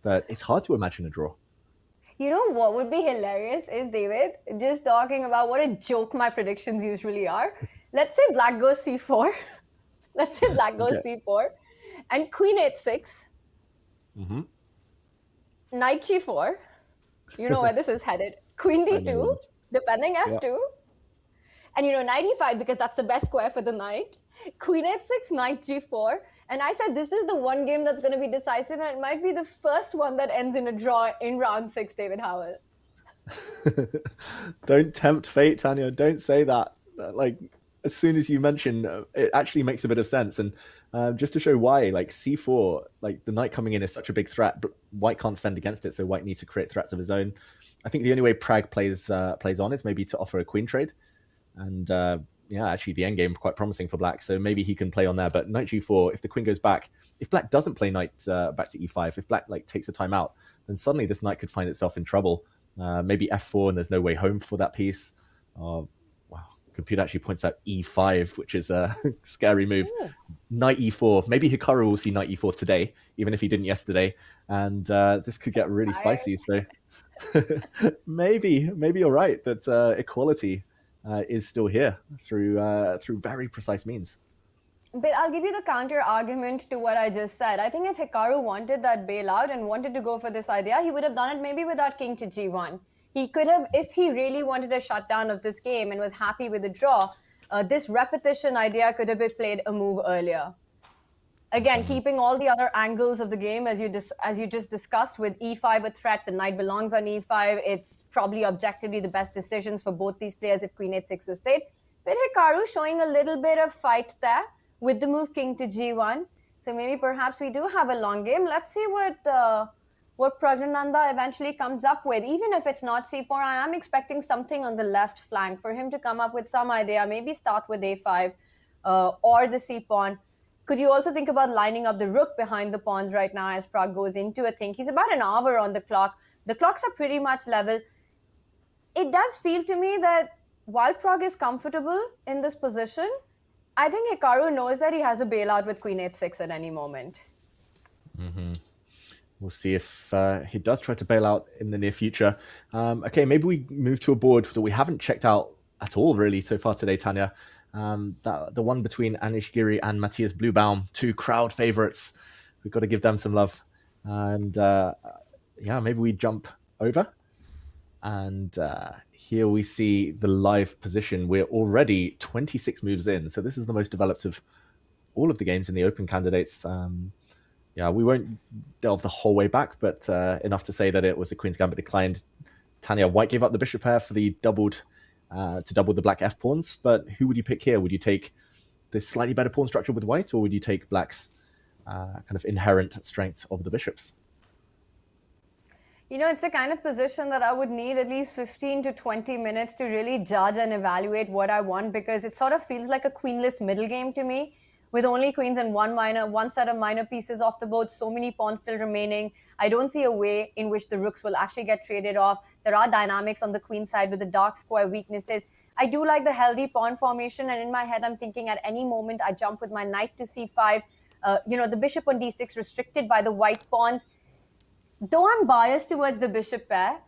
that it's hard to imagine a draw. You know what would be hilarious is, David, just talking about what a joke my predictions usually are. Let's say black goes c4. Let's say black goes c4. And queen h6. Knight g4. You know where this is headed. Queen d2, depending f2. And knight e5 because that's the best square for the knight. Queen h6, knight g4. And I said this is the one game that's going to be decisive, and it might be the first one that ends in a draw in round 6, David Howell. Don't tempt fate, Tanya. Don't say that. Like, as soon as you mention, it actually makes a bit of sense. And just to show why, like c4, like the knight coming in is such a big threat, but white can't fend against it, so white needs to create threats of his own. I think the only way Pragg plays on is maybe to offer a queen trade. And yeah, actually the endgame quite promising for black, so maybe he can play on there. But knight g4, if the queen goes back, if black doesn't play knight back to e5, if black like takes a time out, then suddenly this knight could find itself in trouble. Maybe f4 and there's no way home for that piece. Wow, computer actually points out e5, which is a scary move. Ooh. Knight e4. Maybe Hikaru will see knight e4 today, even if he didn't yesterday. And this could get really spicy. So maybe you're right that equality is still here through very precise means. But I'll give you the counter argument to what I just said. I think if Hikaru wanted that bailout and wanted to go for this idea, he would have done it maybe without king to g1. He could have, if he really wanted a shutdown of this game and was happy with the draw, this repetition idea could have been played a move earlier. Again, keeping all the other angles of the game as you just discussed, with e5 a threat, the knight belongs on e5. It's probably objectively the best decisions for both these players if queen h6 was played. But Hikaru showing a little bit of fight there with the move king to g1. So maybe perhaps we do have a long game. Let's see what Pragnananda eventually comes up with. Even if it's not c4, I am expecting something on the left flank for him to come up with some idea, maybe start with a5 or the c pawn. Could you also think about lining up the rook behind the pawns right now as Pragg goes into a thing? He's about an hour on the clock. The clocks are pretty much level. It does feel to me that while Pragg is comfortable in this position, I think Hikaru knows that he has a bailout with queen h6 at any moment. Mm-hmm. We'll see if he does try to bail out in the near future. Okay, maybe we move to a board that we haven't checked out at all really so far today, Tanya. The one between Anish Giri and Matthias Bluebaum, two crowd favorites. We've got to give them some love. And yeah, maybe we jump over. And here we see the live position. We're already 26 moves in. So this is the most developed of all of the games in the open candidates. Yeah, we won't delve the whole way back, but enough to say that it was a Queen's Gambit declined. Tanya, white gave up the bishop pair for the doubled to double the black f pawns. But who would you pick here? Would you take the slightly better pawn structure with white, or would you take black's kind of inherent strengths of the bishops? You know, it's the kind of position that I would need at least 15 to 20 minutes to really judge and evaluate what I want, because it sort of feels like a queenless middle game to me, with only queens and one set of minor pieces off the board, so many pawns still remaining. I don't see a way in which the rooks will actually get traded off. There are dynamics on the queen side with the dark square weaknesses. I do like the healthy pawn formation, and in my head I'm thinking at any moment I jump with my knight to c5. You know, the bishop on d6 restricted by the white pawns. Though I'm biased towards the bishop pair,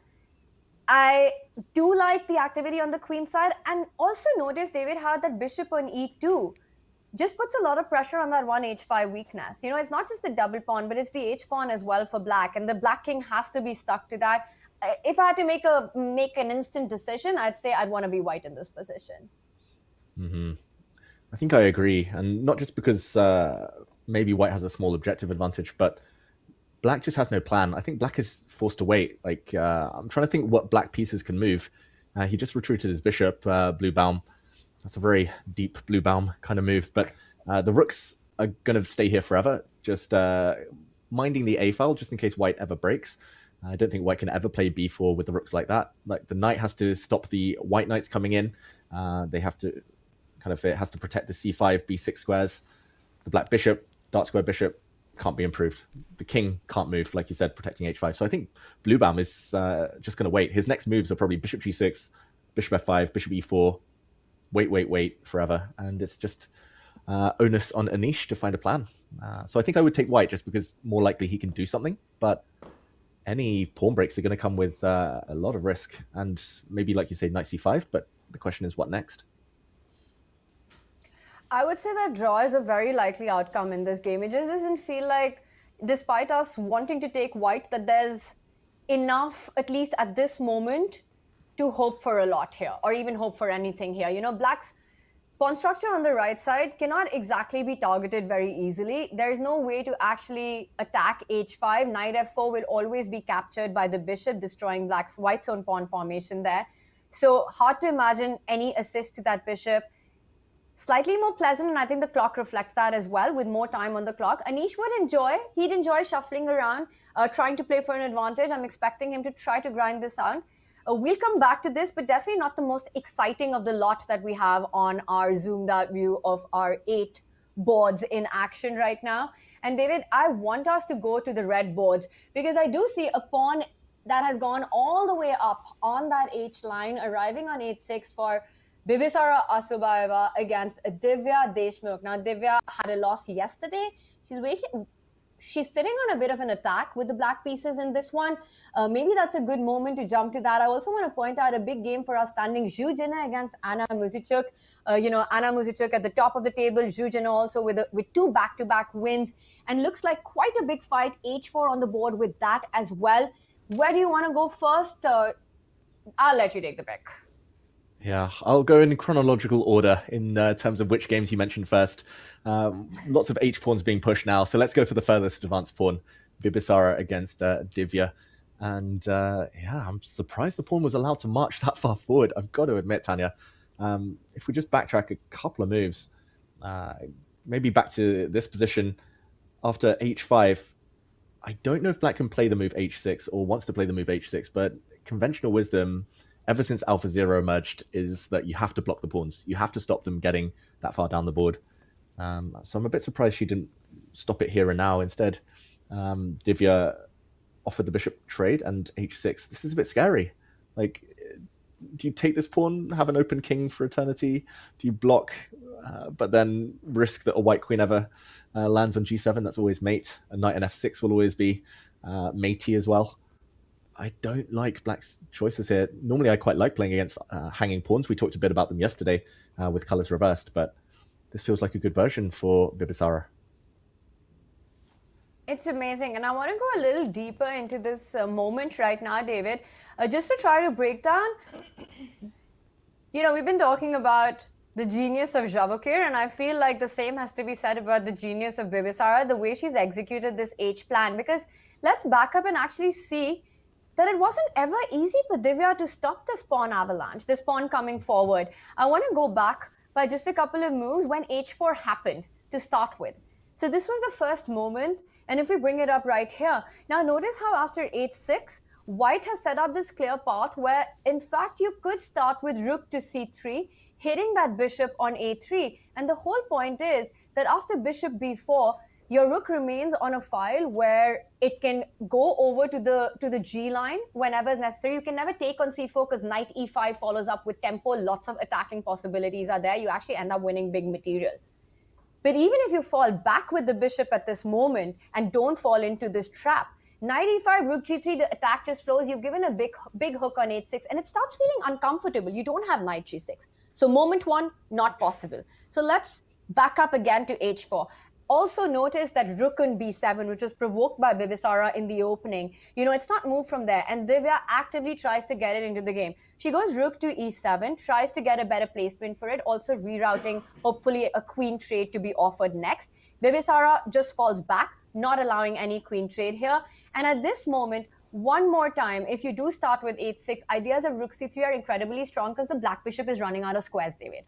I do like the activity on the queen side. And also notice, David, how that bishop on e2 just puts a lot of pressure on that one h5 weakness. You know, it's not just the double pawn, but it's the h pawn as well for black. And the black king has to be stuck to that. If I had to make an instant decision, I'd say I'd want to be white in this position. Mm-hmm. I think I agree. And not just because maybe white has a small objective advantage, but black just has no plan. I think black is forced to wait. Like, I'm trying to think what black pieces can move. He just retreated his bishop, Bluebaum. That's a very deep Bluebaum kind of move. But the rooks are going to stay here forever, just minding the A file, just in case white ever breaks. I don't think white can ever play b4 with the rooks like that. Like, the knight has to stop the white knights coming in. They have to it has to protect the c5, b6 squares. The black bishop, dark square bishop, can't be improved. The king can't move, like you said, protecting h5. So I think Bluebaum is just going to wait. His next moves are probably bishop g6, bishop f5, bishop e4. Wait forever. And it's just onus on Anish to find a plan. So I think I would take white just because more likely he can do something. But any pawn breaks are going to come with a lot of risk. And maybe, like you say, knight c5. But the question is, what next? I would say that draw is a very likely outcome in this game. It just doesn't feel like, despite us wanting to take white, that there's enough, at least at this moment, to hope for a lot here, or even hope for anything here. You know, black's pawn structure on the right side cannot exactly be targeted very easily. There's no way to actually attack h5. Knight f4 will always be captured by the bishop, destroying white's own pawn formation there. So hard to imagine any assist to that bishop. slightly more pleasant, and I think the clock reflects that as well, with more time on the clock. Anish would enjoy, he'd enjoy shuffling around, trying to play for an advantage. I'm expecting him to try to grind this out. We'll come back to this, but definitely not the most exciting of the lot that we have on our zoomed out view of our 8 boards in action right now. And David, I want us to go to the red boards, because I do see a pawn that has gone all the way up on that H line, arriving on 8-6 for Bibisara Asubayeva against Divya Deshmukh. Now, Divya had a loss yesterday. She's sitting on a bit of an attack with the black pieces in this one. Maybe that's a good moment to jump to that. I also want to point out a big game for us standing Zhu Jin against Anna Muzychuk. Anna Muzychuk at the top of the table, Zhu Jin also with 2 back-to-back wins. And looks like quite a big fight, H4 on the board with that as well. Where do you want to go first? I'll let you take the pick. Yeah, I'll go in chronological order in terms of which games you mentioned first. Lots of H pawns being pushed now, so let's go for the furthest advanced pawn, Bibisara against Divya. And I'm surprised the pawn was allowed to march that far forward, I've got to admit, Tanya. If we just backtrack a couple of moves, maybe back to this position after H5, I don't know if Black can play the move H6 or wants to play the move H6, but conventional wisdom ever since Alpha Zero emerged is that you have to block the pawns. You have to stop them getting that far down the board. So I'm a bit surprised she didn't stop it here and now. Instead, Divya offered the bishop trade and H6. This is a bit scary. Like, do you take this pawn, have an open king for eternity? Do you block, but then risk that a white queen ever lands on G7? That's always mate. A knight on F6 will always be matey as well. I don't like Black's choices here. Normally, I quite like playing against hanging pawns. We talked a bit about them yesterday with colours reversed, but this feels like a good version for Bibisara. It's amazing, and I want to go a little deeper into this moment right now, David, just to try to break down. We've been talking about the genius of Vachier, and I feel like the same has to be said about the genius of Bibisara, the way she's executed this H plan. Because let's back up and actually see that it wasn't ever easy for Divya to stop this pawn avalanche, this pawn coming forward. I want to go back by just a couple of moves when H4 happened to start with. So this was the first moment, and if we bring it up right here, now notice how after H6, White has set up this clear path where, in fact, you could start with rook to C3, hitting that bishop on A3. And the whole point is that after bishop B4, your rook remains on a file where it can go over to the G line whenever is necessary. You can never take on C4 because knight E5 follows up with tempo. Lots of attacking possibilities are there. You actually end up winning big material. But even if you fall back with the bishop at this moment and don't fall into this trap, knight E5, rook G3, the attack just flows. You've given a big hook on H6 and it starts feeling uncomfortable. You don't have knight G6. So moment 1, not possible. So let's back up again to H4. Also notice that rook on B7, which was provoked by Bibisara in the opening, it's not moved from there. And Divya actively tries to get it into the game. She goes rook to E7, tries to get a better placement for it, also rerouting, hopefully, a queen trade to be offered next. Bibisara just falls back, not allowing any queen trade here. And at this moment, one more time, if you do start with H6, ideas of rook C3 are incredibly strong because the black bishop is running out of squares, David.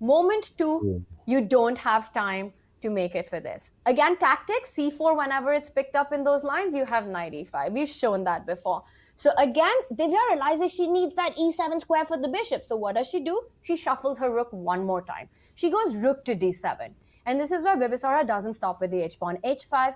Moment 2, you don't have time to make it for this. Again, tactics, C4, whenever it's picked up in those lines, you have knight E5. We've shown that before. So again, Divya realizes she needs that E7 square for the bishop. So what does she do? She shuffles her rook one more time. She goes rook to D7. And this is where Bibisara doesn't stop with the H-pawn. H5,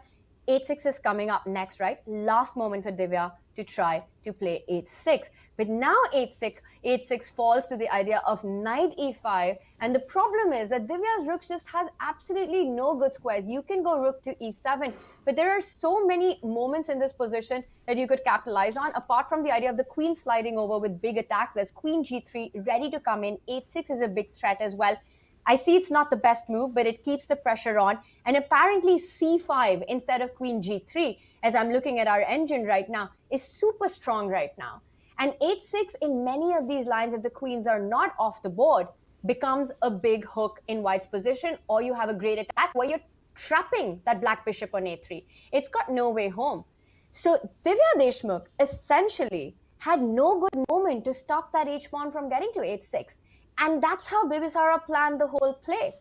H6 is coming up next, right? Last moment for Divya to try to play H6. But now H6 falls to the idea of knight E5. And the problem is that Divya's rook just has absolutely no good squares. You can go rook to E7, but there are so many moments in this position that you could capitalize on. Apart from the idea of the queen sliding over with big attack, there's queen G3 ready to come in. H6 is a big threat as well. I see it's not the best move, but it keeps the pressure on. And apparently C5 instead of queen G3, as I'm looking at our engine right now, is super strong right now. And H6 in many of these lines, if the queens are not off the board, becomes a big hook in White's position, or you have a great attack where you're trapping that black bishop on A3. It's got no way home. So Divya Deshmukh essentially had no good moment to stop that H-pawn from getting to H6. And that's how Bibisara planned the whole play.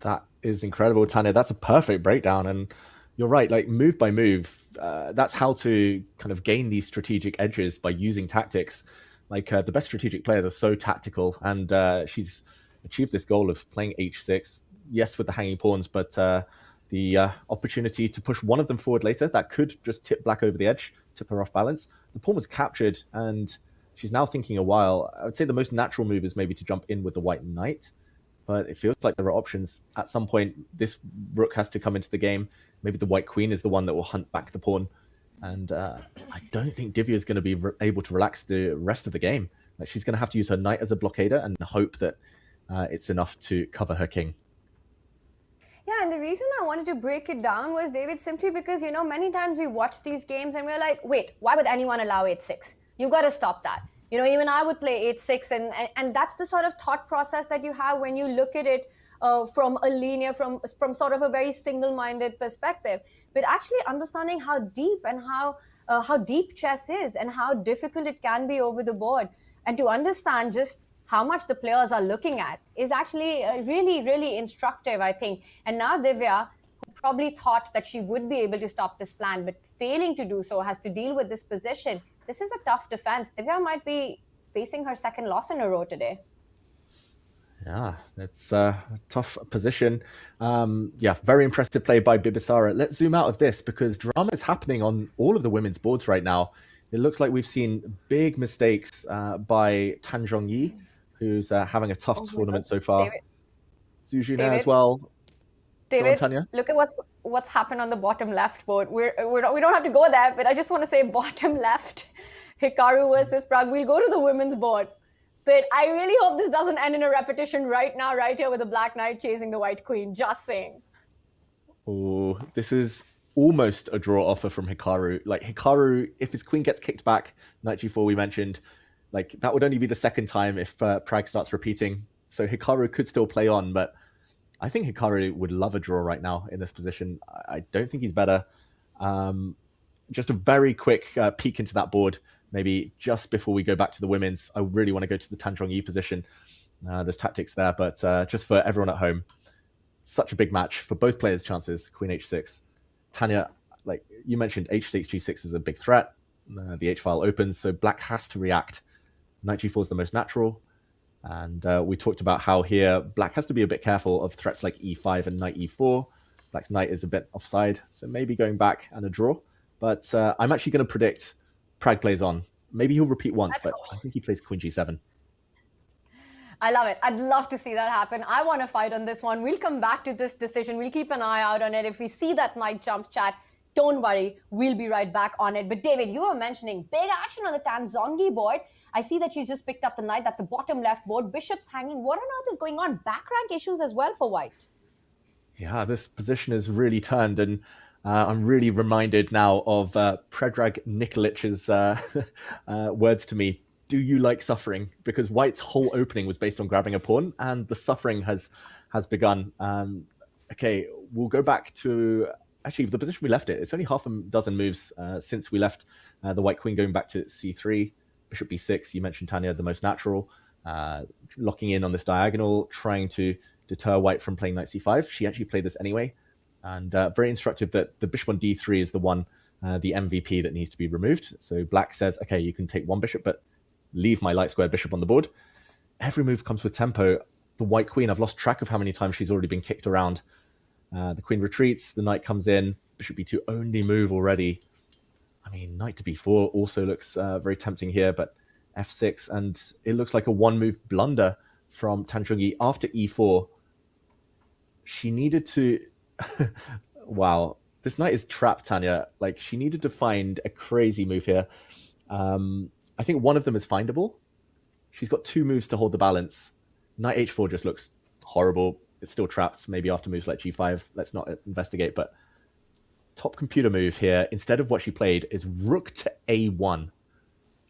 That is incredible, Tanya. That's a perfect breakdown. And you're right, like move by move, that's how to kind of gain these strategic edges by using tactics. Like the best strategic players are so tactical, and she's achieved this goal of playing h6, yes, with the hanging pawns, but the opportunity to push one of them forward later, that could just tip black over the edge, tip her off balance. The pawn was captured, and she's now thinking a while. I would say the most natural move is maybe to jump in with the white knight, but it feels like there are options. At some point, this rook has to come into the game. Maybe the white queen is the one that will hunt back the pawn. And I don't think Divya is going to be able to relax the rest of the game. Like, she's going to have to use her knight as a blockader and hope that it's enough to cover her king. Yeah, and the reason I wanted to break it down was, David, simply because, you know, many times we watch these games and we're like, wait, why would anyone allow 8-6? You got to stop that. You know, even I would play 8-6, and that's the sort of thought process that you have when you look at it from a linear, from sort of a very single-minded perspective. But actually understanding how deep and how deep chess is and how difficult it can be over the board, and to understand just how much the players are looking at is actually really, really instructive, I think. And now Divya, who probably thought that she would be able to stop this plan, but failing to do so, has to deal with this position. This is a tough defense. Divya might be facing her second loss in a row today. Yeah, it's a tough position. Yeah, very impressive play by Bibisara. Let's zoom out of this because drama is happening on all of the women's boards right now. It looks like we've seen big mistakes by Tan Zhongyi, who's having a tough tournament so far. Zhu Juna as well. David, Tanya. Look at what's happened on the bottom left board. We don't have to go there, but I just want to say bottom left, Hikaru versus Pragg. We'll go to the women's board. But I really hope this doesn't end in a repetition right now, right here with the black knight chasing the white queen. Just saying. Oh, this is almost a draw offer from Hikaru. Like, Hikaru, if his queen gets kicked back, knight g4 we mentioned, like that would only be the second time if Pragg starts repeating. So Hikaru could still play on, but I think Hikaru would love a draw right now in this position. I don't think he's better. Just a very quick peek into that board, maybe just before we go back to the women's. I really want to go to the Tan Zhongyi position. There's tactics there, but just for everyone at home, such a big match for both players' chances. Queen h6. Tanya, like you mentioned, h6, g6 is a big threat. The h-file opens, so black has to react. Knight g4 is the most natural. And we talked about how here black has to be a bit careful of threats like e5 and knight e4. Black's knight is a bit offside, so maybe going back and a draw. But I'm actually going to predict Pragg plays on. Maybe he'll repeat once, but I think he plays queen g7. I love it. I'd love to see that happen. I want to fight on this one. We'll come back to this decision. We'll keep an eye out on it. If we see that knight jump, chat, don't worry. We'll be right back on it. But David, you were mentioning big action on the Tan Zhongyi board. I see that she's just picked up the knight. That's the bottom left board. Bishop's hanging. What on earth is going on? Back rank issues as well for white. Yeah, this position is really turned, and I'm really reminded now of Predrag Nikolich's words to me. Do you like suffering? Because white's whole opening was based on grabbing a pawn, and the suffering has begun. Okay, we'll go back to actually the position we left it. It's only half a dozen moves since we left the white queen going back to c3, bishop b6. You mentioned, Tanya, the most natural, locking in on this diagonal, trying to deter white from playing knight c5. She actually played this anyway, and very instructive that the bishop on d3 is the one, the MVP that needs to be removed. So black says, okay, you can take one bishop, but leave my light square bishop on the board. Every move comes with tempo. The white queen, I've lost track of how many times she's already been kicked around. The queen retreats, the knight comes in, bishop b2 only move already. I mean, knight to b4 also looks very tempting here, but f6, and it looks like a one-move blunder from Tan Zhongyi after e4. She needed to... Wow, this knight is trapped, Tanya. Like, she needed to find a crazy move here. I think one of them is findable. She's got two moves to hold the balance. Knight h4 just looks horrible. It's still trapped. Maybe after moves like g5, let's not investigate. But top computer move here, instead of what she played, is rook to a1.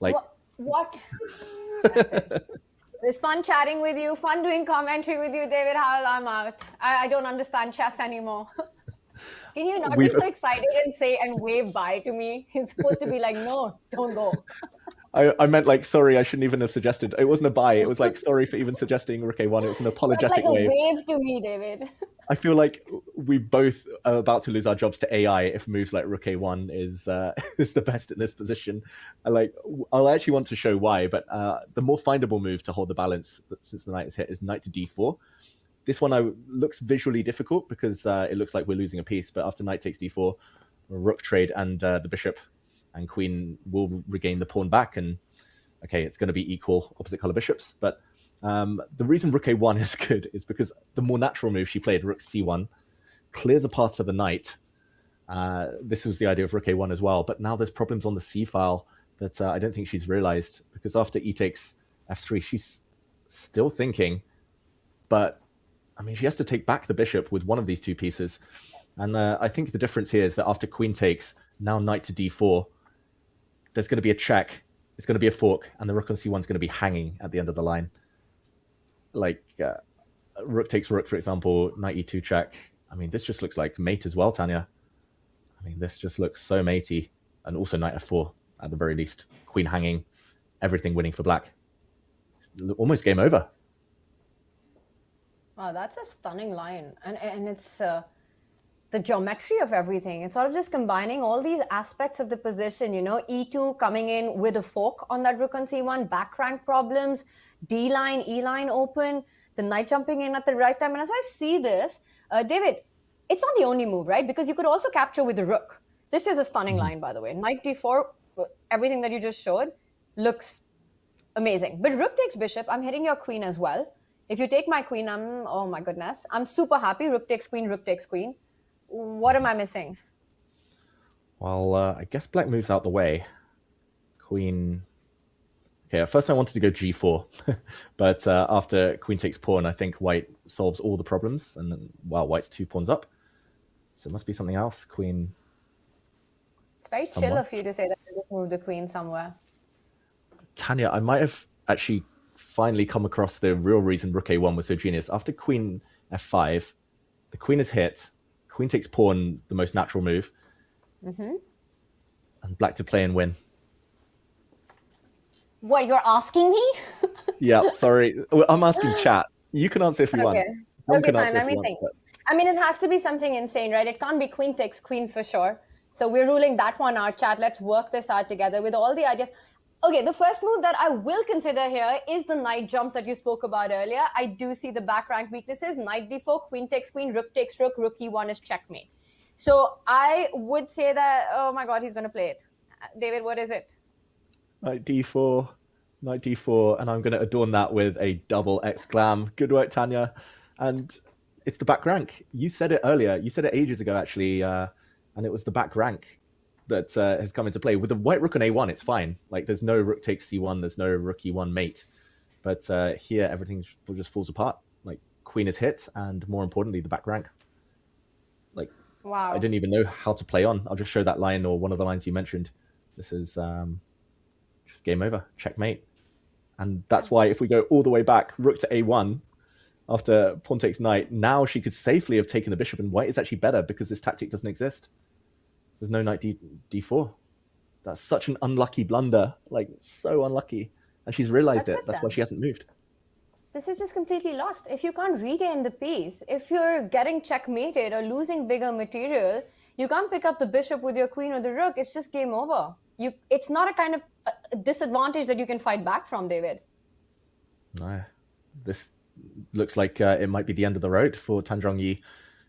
Like what? It was fun chatting with you, fun doing commentary with you, David Howell. I'm out. I don't understand chess anymore. Can you not be so excited and say and wave bye to me? You're supposed to be like, no, don't go. I meant like, sorry, I shouldn't even have suggested. It wasn't a buy. It was like, sorry for even suggesting rook a1. It was an apologetic That's like a wave. wave to me, David. I feel like we both are about to lose our jobs to AI if moves like rook a1 is is the best in this position. I'll actually want to show why, but the more findable move to hold the balance since the knight is hit is knight to d4. This one looks visually difficult because it looks like we're losing a piece, but after knight takes d4, rook trade and the bishop and queen will regain the pawn back, and okay, it's going to be equal opposite color bishops. But the reason rook a1 is good is because the more natural move she played, rook c1, clears a path for the knight. This was the idea of rook a1 as well, but now there's problems on the c file that I don't think she's realized, because after e takes f3, she's still thinking, but I mean, she has to take back the bishop with one of these two pieces. And I think the difference here is that after queen takes, now knight to d4, there's going to be a check, it's going to be a fork, and the rook on c1 is going to be hanging at the end of the line. Like rook takes rook, for example, knight e2 check. I mean, this just looks like mate as well, Tanya. I mean, this just looks so matey. And also knight f4 at the very least. Queen hanging, everything winning for black. Almost game over. Wow, that's a stunning line. And it's the geometry of everything. It's sort of just combining all these aspects of the position, you know, e2 coming in with a fork on that rook on c1, back rank problems, d line, e line open, the knight jumping in at the right time. And as I see this, David, it's not the only move, right? Because you could also capture with the rook. This is a stunning line, by the way. Knight d4, everything that you just showed looks amazing. But rook takes bishop, I'm hitting your queen as well. If you take my queen, oh my goodness, I'm super happy. Rook takes queen, rook takes queen. What am I missing? Well, I guess black moves out the way. Queen. Okay, at first I wanted to go g4, but after queen takes pawn, I think white solves all the problems, and then, well, white's 2 pawns up. So it must be something else. Queen. It's very chill of you to say that you just move the queen somewhere. Tanya, I might have actually finally come across the real reason rook a1 was so genius. After queen f5, the queen is hit. Queen takes pawn, the most natural move. Mm-hmm. And black to play and win. What, you're asking me? Yeah, sorry. I'm asking chat. You can answer if you want. Okay, fine. Let me think. I mean, it has to be something insane, right? It can't be queen takes queen for sure. So we're ruling that one out, chat. Let's work this out together with all the ideas. Okay, the first move that I will consider here is the knight jump that you spoke about earlier. I do see the back rank weaknesses. Knight d4, queen takes queen, rook takes rook, rook e1 is checkmate. So I would say that, oh my God, he's going to play it. David, what is it? Knight d4, and I'm going to adorn that with a double exclam. Good work, Tanya. And it's the back rank. You said it earlier. You said it ages ago, actually, and it was the back rank that has come into play. With the white rook on a1, it's fine. Like, there's no rook takes c1, there's no rook e1 mate. But here, everything just falls apart. Like, queen is hit, and more importantly, the back rank. Like, wow. I didn't even know how to play on. I'll just show that line, or one of the lines you mentioned. This is just game over, checkmate. And that's why if we go all the way back, rook to a1, after pawn takes knight, now she could safely have taken the bishop, and white is actually better because this tactic doesn't exist. There's no knight d4. That's such an unlucky blunder. Like, so unlucky. And she's realized it. That's why she hasn't moved. This is just completely lost. If you can't regain the piece, if you're getting checkmated or losing bigger material, you can't pick up the bishop with your queen or the rook. It's just game over. It's not a kind of disadvantage that you can fight back from, David. No. This looks like it might be the end of the road for Tan Zhongyi,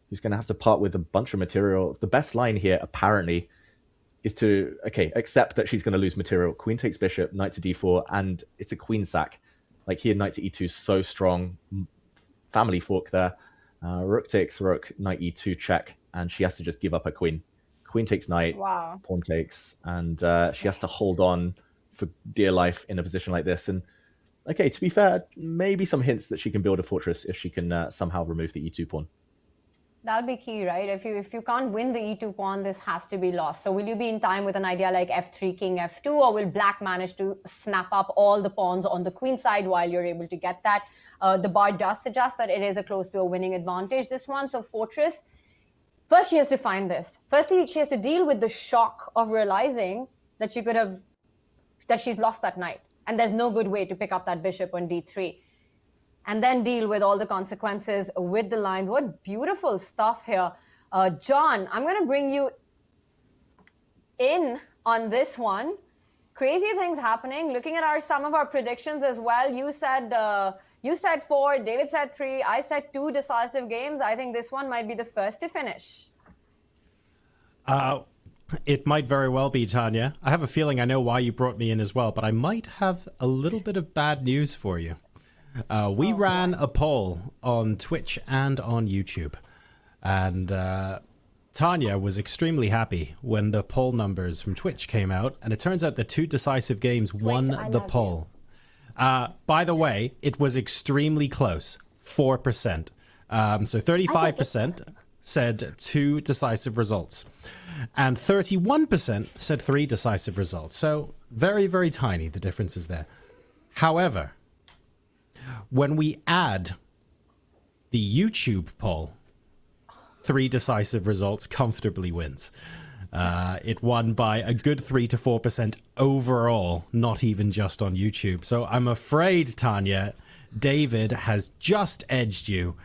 who's going to have to part with a bunch of material. The best line here, apparently, is to, accept that she's going to lose material. Queen takes bishop, knight to d4, and it's a queen sack. Like here, knight to e2 is so strong. Family fork there. Rook takes rook, knight e2 check, and she has to just give up her queen. Queen takes knight, wow. Pawn takes, and she has to hold on for dear life in a position like this. And okay, to be fair, maybe some hints that she can build a fortress if she can somehow remove the e2 pawn. That'll be key, right? If you can't win the e2 pawn, this has to be lost. So will you be in time with an idea like f3, king f2, or will black manage to snap up all the pawns on the queen side while you're able to get that? The bar does suggest that it is close to a winning advantage, this one. So fortress, first she has to find this. Firstly, she has to deal with the shock of realizing that she could have that she's lost that knight. And there's no good way to pick up that bishop on d3. And then deal with all the consequences with the lines. What beautiful stuff here. John, I'm going to bring you in on this one. Crazy things happening. Looking at some of our predictions as well. You said 4, David said 3, I said 2 decisive games. I think this one might be the first to finish. It might very well be, Tanya. I have a feeling I know why you brought me in as well, but I might have a little bit of bad news for you. We ran a poll on Twitch and on YouTube, and Tanya was extremely happy when the poll numbers from Twitch came out, and it turns out the 2 decisive games won the poll. By the way, it was extremely close, 4%. So 35% said 2 decisive results, and 31% said 3 decisive results. So very, very tiny, the differences there. However, when we add the YouTube poll, 3 decisive results comfortably wins. It won by a good 3 to 4% overall, not even just on YouTube. So I'm afraid, Tanya, David has just edged you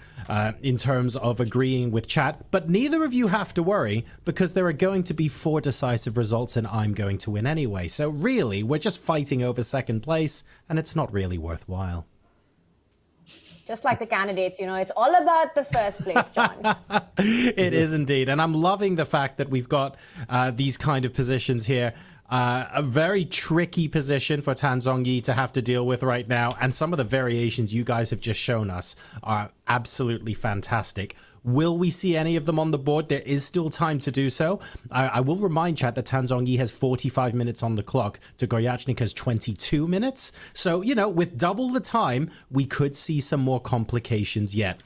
in terms of agreeing with chat, but neither of you have to worry because there are going to be 4 decisive results and I'm going to win anyway. So really, we're just fighting over second place and it's not really worthwhile. Just like the candidates, you know, it's all about the first place, John. It is indeed. And I'm loving the fact that we've got these kind of positions here. A very tricky position for Tan Zhongyi to have to deal with right now. And some of the variations you guys have just shown us are absolutely fantastic. Will we see any of them on the board? There is still time to do so. I will remind chat that Tan Zhongyi has 45 minutes on the clock. Goryachnik has 22 minutes. So, you know, with double the time, we could see some more complications yet.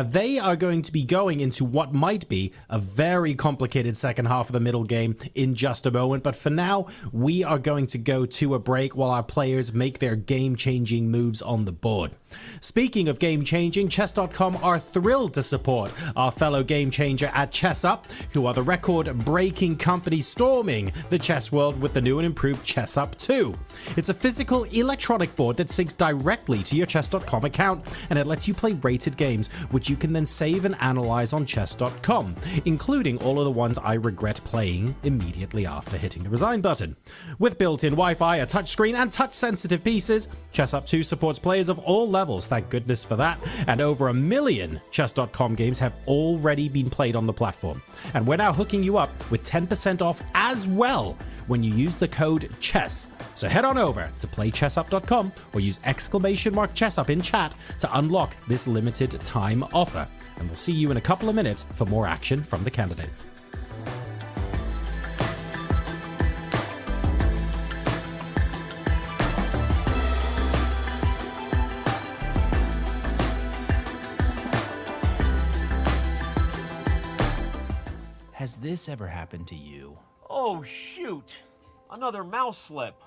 They are going to be going into what might be a very complicated second half of the middle game in just a moment. But for now, we are going to go to a break while our players make their game-changing moves on the board. Speaking of game-changing, Chess.com are thrilled to support our fellow game changer at ChessUp, who are the record-breaking company storming the chess world with the new and improved ChessUp 2. It's a physical electronic board that syncs directly to your Chess.com account, and it lets you play rated games, which you can then save and analyze on Chess.com, including all of the ones I regret playing immediately after hitting the resign button. With built-in Wi-Fi, a touchscreen, and touch-sensitive pieces, ChessUp 2 supports players of all levels, thank goodness for that, and over 1 million Chess.com games have already been played on the platform. And we're now hooking you up with 10% off as well when you use the code CHESS. So head on over to playchessup.com or use !ChessUp in chat to unlock this limited time offer. And we'll see you in a couple of minutes for more action from the candidates. Has this ever happened to you? Oh, shoot. Another mouse slip.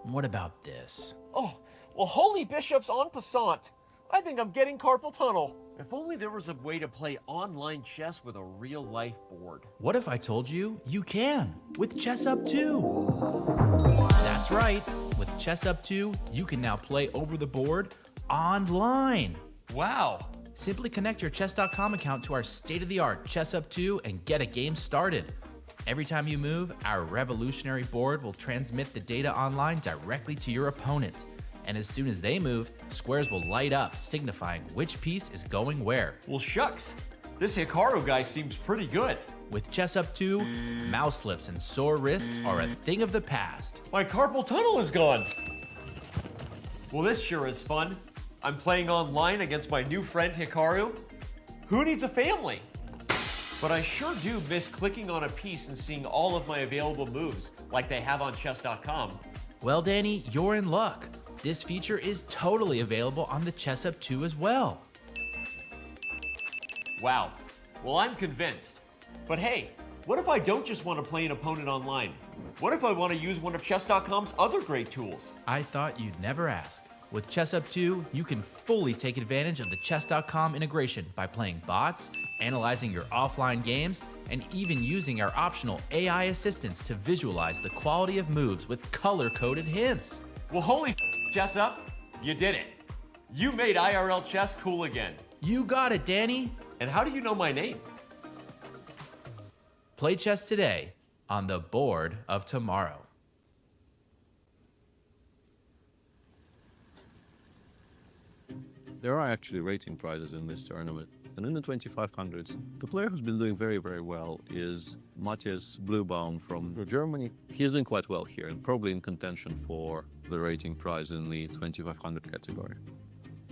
What about this? Oh, well, holy bishops en passant. I think I'm getting carpal tunnel. If only there was a way to play online chess with a real-life board. What if I told you you can with ChessUp 2? That's right. With ChessUp 2, you can now play over the board online. Wow. Simply connect your Chess.com account to our state-of-the-art ChessUp 2 and get a game started. Every time you move, our revolutionary board will transmit the data online directly to your opponent. And as soon as they move, squares will light up, signifying which piece is going where. Well, shucks. This Hikaru guy seems pretty good. With ChessUp 2, mouse slips and sore wrists are a thing of the past. My carpal tunnel is gone. Well, this sure is fun. I'm playing online against my new friend Hikaru. Who needs a family? But I sure do miss clicking on a piece and seeing all of my available moves, like they have on chess.com. Well, Danny, you're in luck. This feature is totally available on the ChessUp 2 as well. Wow. Well, I'm convinced. But hey, what if I don't just want to play an opponent online? What if I want to use one of chess.com's other great tools? I thought you'd never ask. With Chess Up 2, you can fully take advantage of the Chess.com integration by playing bots, analyzing your offline games, and even using our optional AI assistants to visualize the quality of moves with color-coded hints. Well, holy Chess Up, you did it. You made IRL chess cool again. You got it, Danny. And how do you know my name? Play chess today on the board of tomorrow. There are actually rating prizes in this tournament. And in the 2500s, the player who's been doing very, very well is Matthias Bluebaum from Germany. He's doing quite well here and probably in contention for the rating prize in the 2500 category.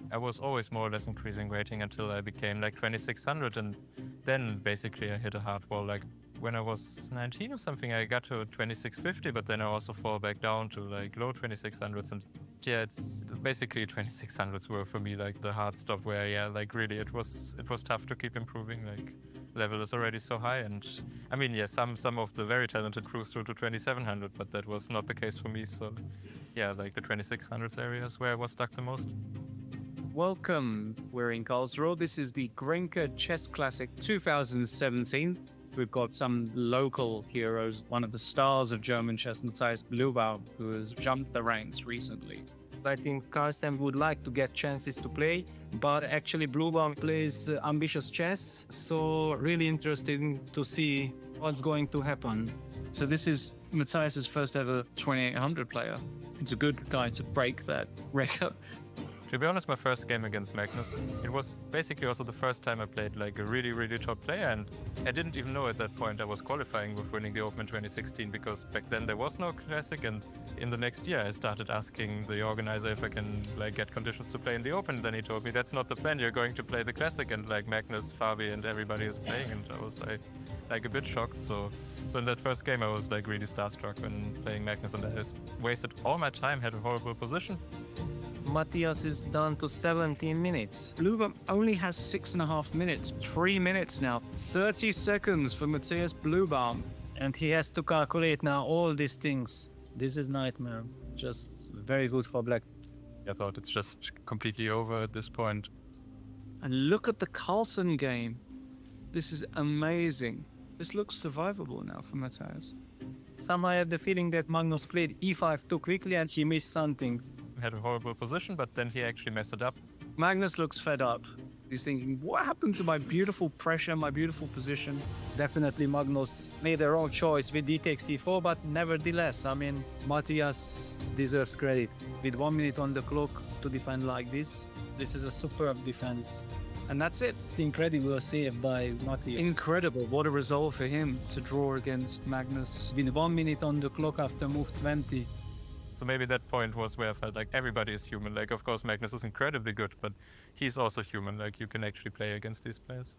I was always more or less increasing rating until I became like 2600, and then basically I hit a hard wall. Like when I was 19 or something, I got to 2650, but then I also fall back down to like low 2600s. And yeah, it's basically 2600s were for me like the hard stop where, yeah, like really it was tough to keep improving. Like level is already so high, and I mean, yeah, some of the very talented crews through to 2700, but that was not the case for me. So yeah, like the 2600s area is where I was stuck the most. Welcome, we're in Karlsruhe. This is the Grenke Chess Classic 2017. We've got some local heroes, one of the stars of German chess, Matthias Bluebaum, who has jumped the ranks recently. I think Carsten would like to get chances to play, but actually Bluebaum plays ambitious chess, so really interesting to see what's going to happen. So this is Matthias's first ever 2800 player. It's a good guy to break that record. To be honest, my first game against Magnus, it was basically also the first time I played like a really, really top player, and I didn't even know at that point I was qualifying with winning the Open in 2016, because back then there was no Classic, and in the next year I started asking the organizer if I can like get conditions to play in the Open, and then he told me that's not the plan, you're going to play the Classic, and like Magnus, Fabi and everybody is playing, and I was like a bit shocked. So in that first game I was like really starstruck when playing Magnus, and I just wasted all my time, had a horrible position. Matthias is down to 17 minutes. Bluebaum only has 6.5 minutes. 3 minutes now. 30 seconds for Matthias Bluebaum. And he has to calculate now all these things. This is nightmare. Just very good for black. I thought it's just completely over at this point. And look at the Carlsen game. This is amazing. This looks survivable now for Matthias. Somehow I have the feeling that Magnus played e5 too quickly and he missed something. Had a horrible position, but then he actually messed it up. Magnus looks fed up. He's thinking, what happened to my beautiful pressure, my beautiful position? Definitely Magnus made the wrong choice with d takes e4, but nevertheless, I mean, Matthias deserves credit. With 1 minute on the clock to defend like this is a superb defense. And that's it. Incredible save by Matthias. Incredible. What a resolve for him to draw against Magnus. With 1 minute on the clock after move 20. So maybe that point was where I felt like everybody is human. Like, of course, Magnus is incredibly good, but he's also human. Like, you can actually play against these players.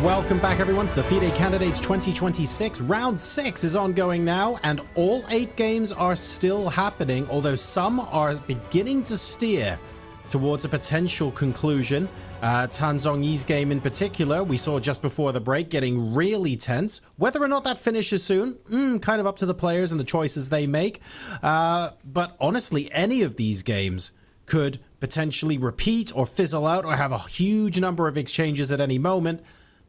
Welcome back, everyone, to the FIDE Candidates 2026. Round 6 is ongoing now, and all 8 games are still happening, although some are beginning to steer towards a potential conclusion. Tan Zhongyi's game in particular, we saw just before the break getting really tense. Whether or not that finishes soon, kind of up to the players and the choices they make. But honestly, any of these games could potentially repeat or fizzle out or have a huge number of exchanges at any moment.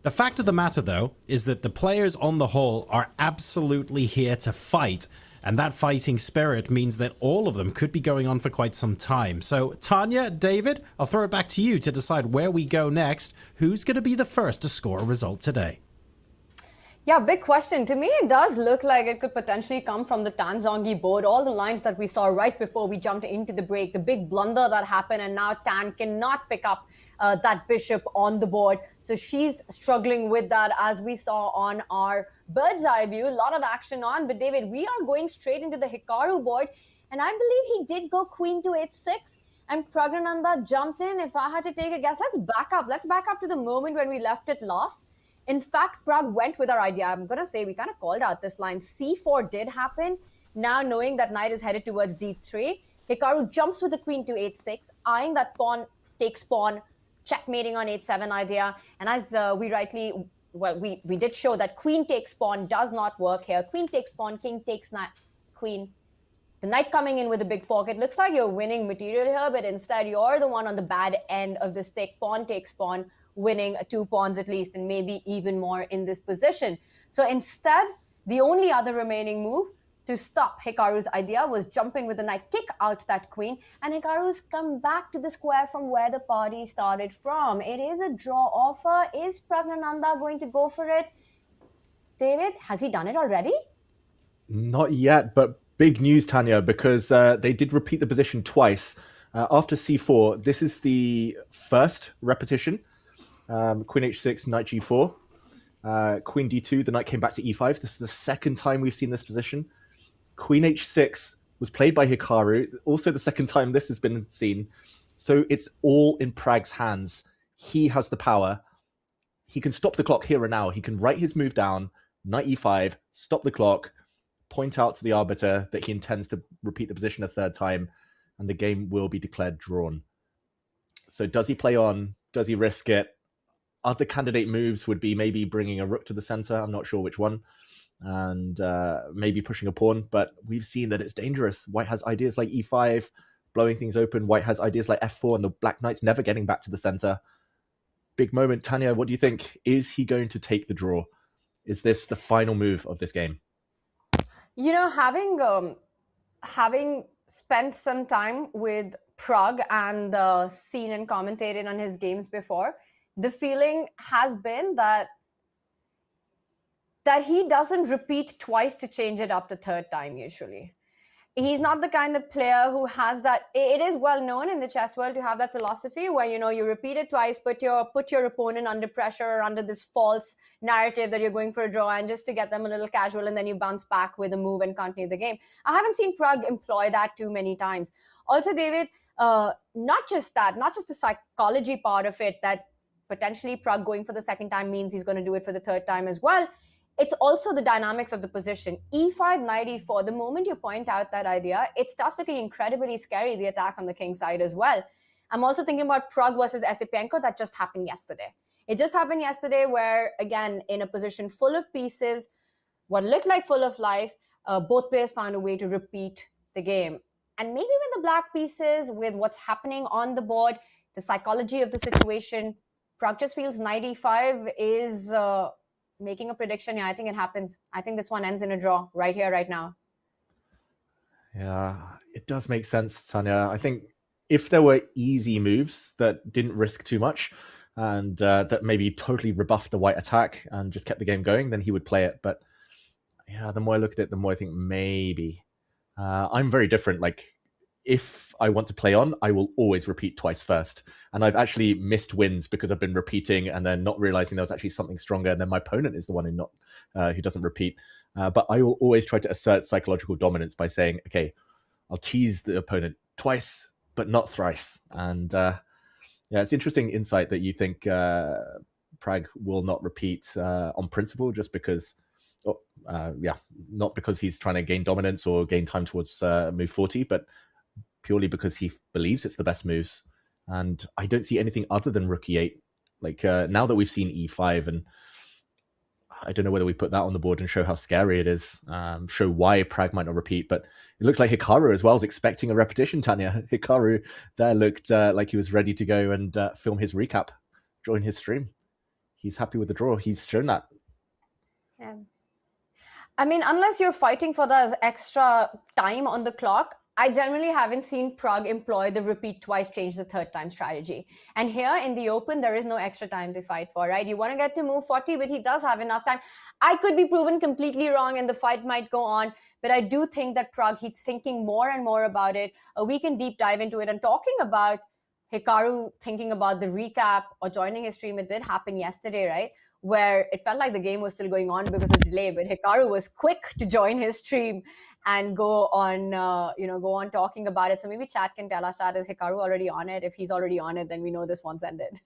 The fact of the matter, though, is that the players on the whole are absolutely here to fight. And that fighting spirit means that all of them could be going on for quite some time. So, Tanya, David, I'll throw it back to you to decide where we go next. Who's going to be the first to score a result today? Yeah, big question. To me, it does look like it could potentially come from the Tan Zhongyi board. All the lines that we saw right before we jumped into the break, the big blunder that happened, and now Tan cannot pick up that bishop on the board. So she's struggling with that, as we saw on our bird's eye view. A lot of action on. But David, we are going straight into the Hikaru board. And I believe he did go queen to h6. And Pragg jumped in. If I had to take a guess, let's back up. Let's back up to the moment when we left it lost. In fact, Pragg went with our idea. I'm going to say we kind of called out this line. C4 did happen. Now knowing that knight is headed towards d3, Hikaru jumps with the queen to h6, eyeing that pawn takes pawn, checkmating on h7 idea. And as we rightly, well, we did show that queen takes pawn does not work here. Queen takes pawn, king takes knight, queen. The knight coming in with a big fork. It looks like you're winning material here, but instead you're the one on the bad end of the stick. Pawn takes pawn, winning 2 pawns at least, and maybe even more in this position. So instead, the only other remaining move to stop Hikaru's idea was jumping with the knight, kick out that queen, and Hikaru's come back to the square from where the party started from. It is a draw offer. Is Pragg going to go for it? David, has he done it already? Not yet, but big news, Tanya, because they did repeat the position twice. After c4, this is the first repetition. Queen h6, knight g4, queen d2, the knight came back to e5. This is the second time we've seen this position. Queen h6 was played by Hikaru, also the second time this has been seen. So it's all in Pragg's hands. He has the power. He can stop the clock here and now. He can write his move down, knight e5, stop the clock, point out to the arbiter that he intends to repeat the position a third time, and the game will be declared drawn. So does he play on? Does he risk it? Other candidate moves would be maybe bringing a rook to the center. I'm not sure which one. And maybe pushing a pawn. But we've seen that it's dangerous. White has ideas like e5, blowing things open. White has ideas like f4, and the black knight's never getting back to the center. Big moment. Tanya, what do you think? Is he going to take the draw? Is this the final move of this game? You know, having spent some time with Pragg and seen and commentated on his games before, the feeling has been that he doesn't repeat twice to change it up the third time usually. He's not the kind of player who has that. It is well known in the chess world to have that philosophy where, you know, you repeat it twice, put your opponent under pressure or under this false narrative that you're going for a draw, and just to get them a little casual, and then you bounce back with a move and continue the game. I haven't seen Pragg employ that too many times. Also, David, not just that, not just the psychology part of it, that potentially Pragg going for the second time means he's going to do it for the third time as well. It's also the dynamics of the position. e5, knight e4, the moment you point out that idea, it starts looking incredibly scary, the attack on the king side as well. I'm also thinking about Pragg versus Esipenko. That just happened yesterday. It just happened yesterday where, again, in a position full of pieces, what looked like full of life, both players found a way to repeat the game. And maybe with the black pieces, with what's happening on the board, the psychology of the situation, Pragg just feels knight e5 is making a prediction. Yeah, I think it happens. I think this one ends in a draw right here, right now. Yeah, it does make sense, Tanya. I think if there were easy moves that didn't risk too much and that maybe totally rebuffed the white attack and just kept the game going, then he would play it. But yeah, the more I look at it, the more I think maybe. I'm very different. Like, if I want to play on, I will always repeat twice first. And I've actually missed wins because I've been repeating and then not realizing there was actually something stronger. And then my opponent is the one who doesn't repeat. But I will always try to assert psychological dominance by saying, okay, I'll tease the opponent twice, but not thrice. And yeah, it's interesting insight that you think Pragg will not repeat on principle just because, not because he's trying to gain dominance or gain time towards move 40, but purely because he believes it's the best moves. And I don't see anything other than rook e8. Like, now that we've seen e5, and I don't know whether we put that on the board and show how scary it is, show why Pragg might not repeat, but it looks like Hikaru as well is expecting a repetition, Tanya. Hikaru there looked like he was ready to go and film his recap, join his stream. He's happy with the draw. He's shown that. Yeah. I mean, unless you're fighting for the extra time on the clock, I generally haven't seen Pragg employ the repeat twice, change the third time strategy. And here in the open, there is no extra time to fight for, right? You want to get to move 40, but he does have enough time. I could be proven completely wrong and the fight might go on, but I do think that Pragg, he's thinking more and more about it. We can deep dive into it. And talking about Hikaru thinking about the recap or joining his stream, it did happen yesterday, right? Where it felt like the game was still going on because of delay, but Hikaru was quick to join his stream and go on talking about it. So maybe chat can tell us, chat, is Hikaru already on it? If he's already on it, then we know this one's ended.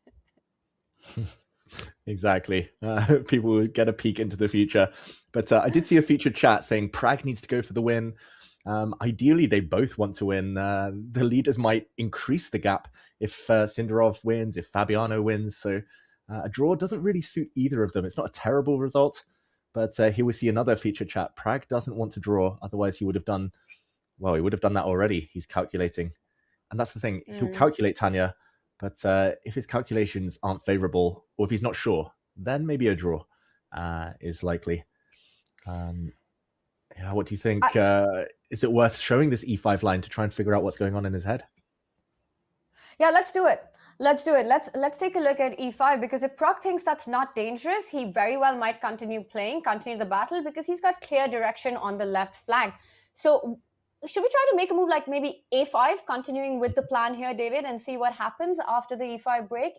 Exactly. People would get a peek into the future. But I did see a featured chat saying Pragg needs to go for the win. Ideally, they both want to win. The leaders might increase the gap if Sindarov wins, if Fabiano wins. So a draw doesn't really suit either of them. It's not a terrible result, but here we see another featured chat. Pragg doesn't want to draw, otherwise he would have done that already. He's calculating. And that's the thing. He'll calculate, Tanya, but if his calculations aren't favorable, or if he's not sure, then maybe a draw is likely. What do you think? Is it worth showing this e5 line to try and figure out what's going on in his head? Yeah, let's do it. Let's do it. Let's take a look at e5, because if Pragg thinks that's not dangerous, he very well might continue the battle, because he's got clear direction on the left flank. So should we try to make a move like maybe a5, continuing with the plan here, David, and see what happens after the e5 break?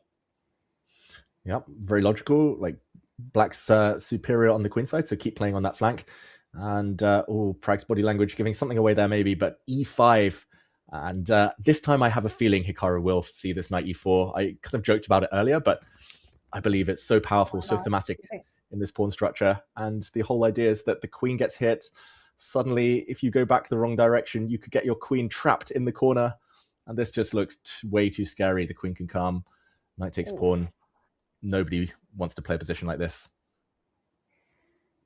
Yep, very logical. Like, Black's superior on the queen side, so keep playing on that flank. And Pragg's body language giving something away there maybe, but e5. And this time I have a feeling Hikaru will see this knight e4. I kind of joked about it earlier, but I believe it's so powerful, so thematic in this pawn structure. And the whole idea is that the queen gets hit. Suddenly, if you go back the wrong direction, you could get your queen trapped in the corner. And this just looks way too scary. The queen can come. Knight takes pawn. Nobody wants to play a position like this.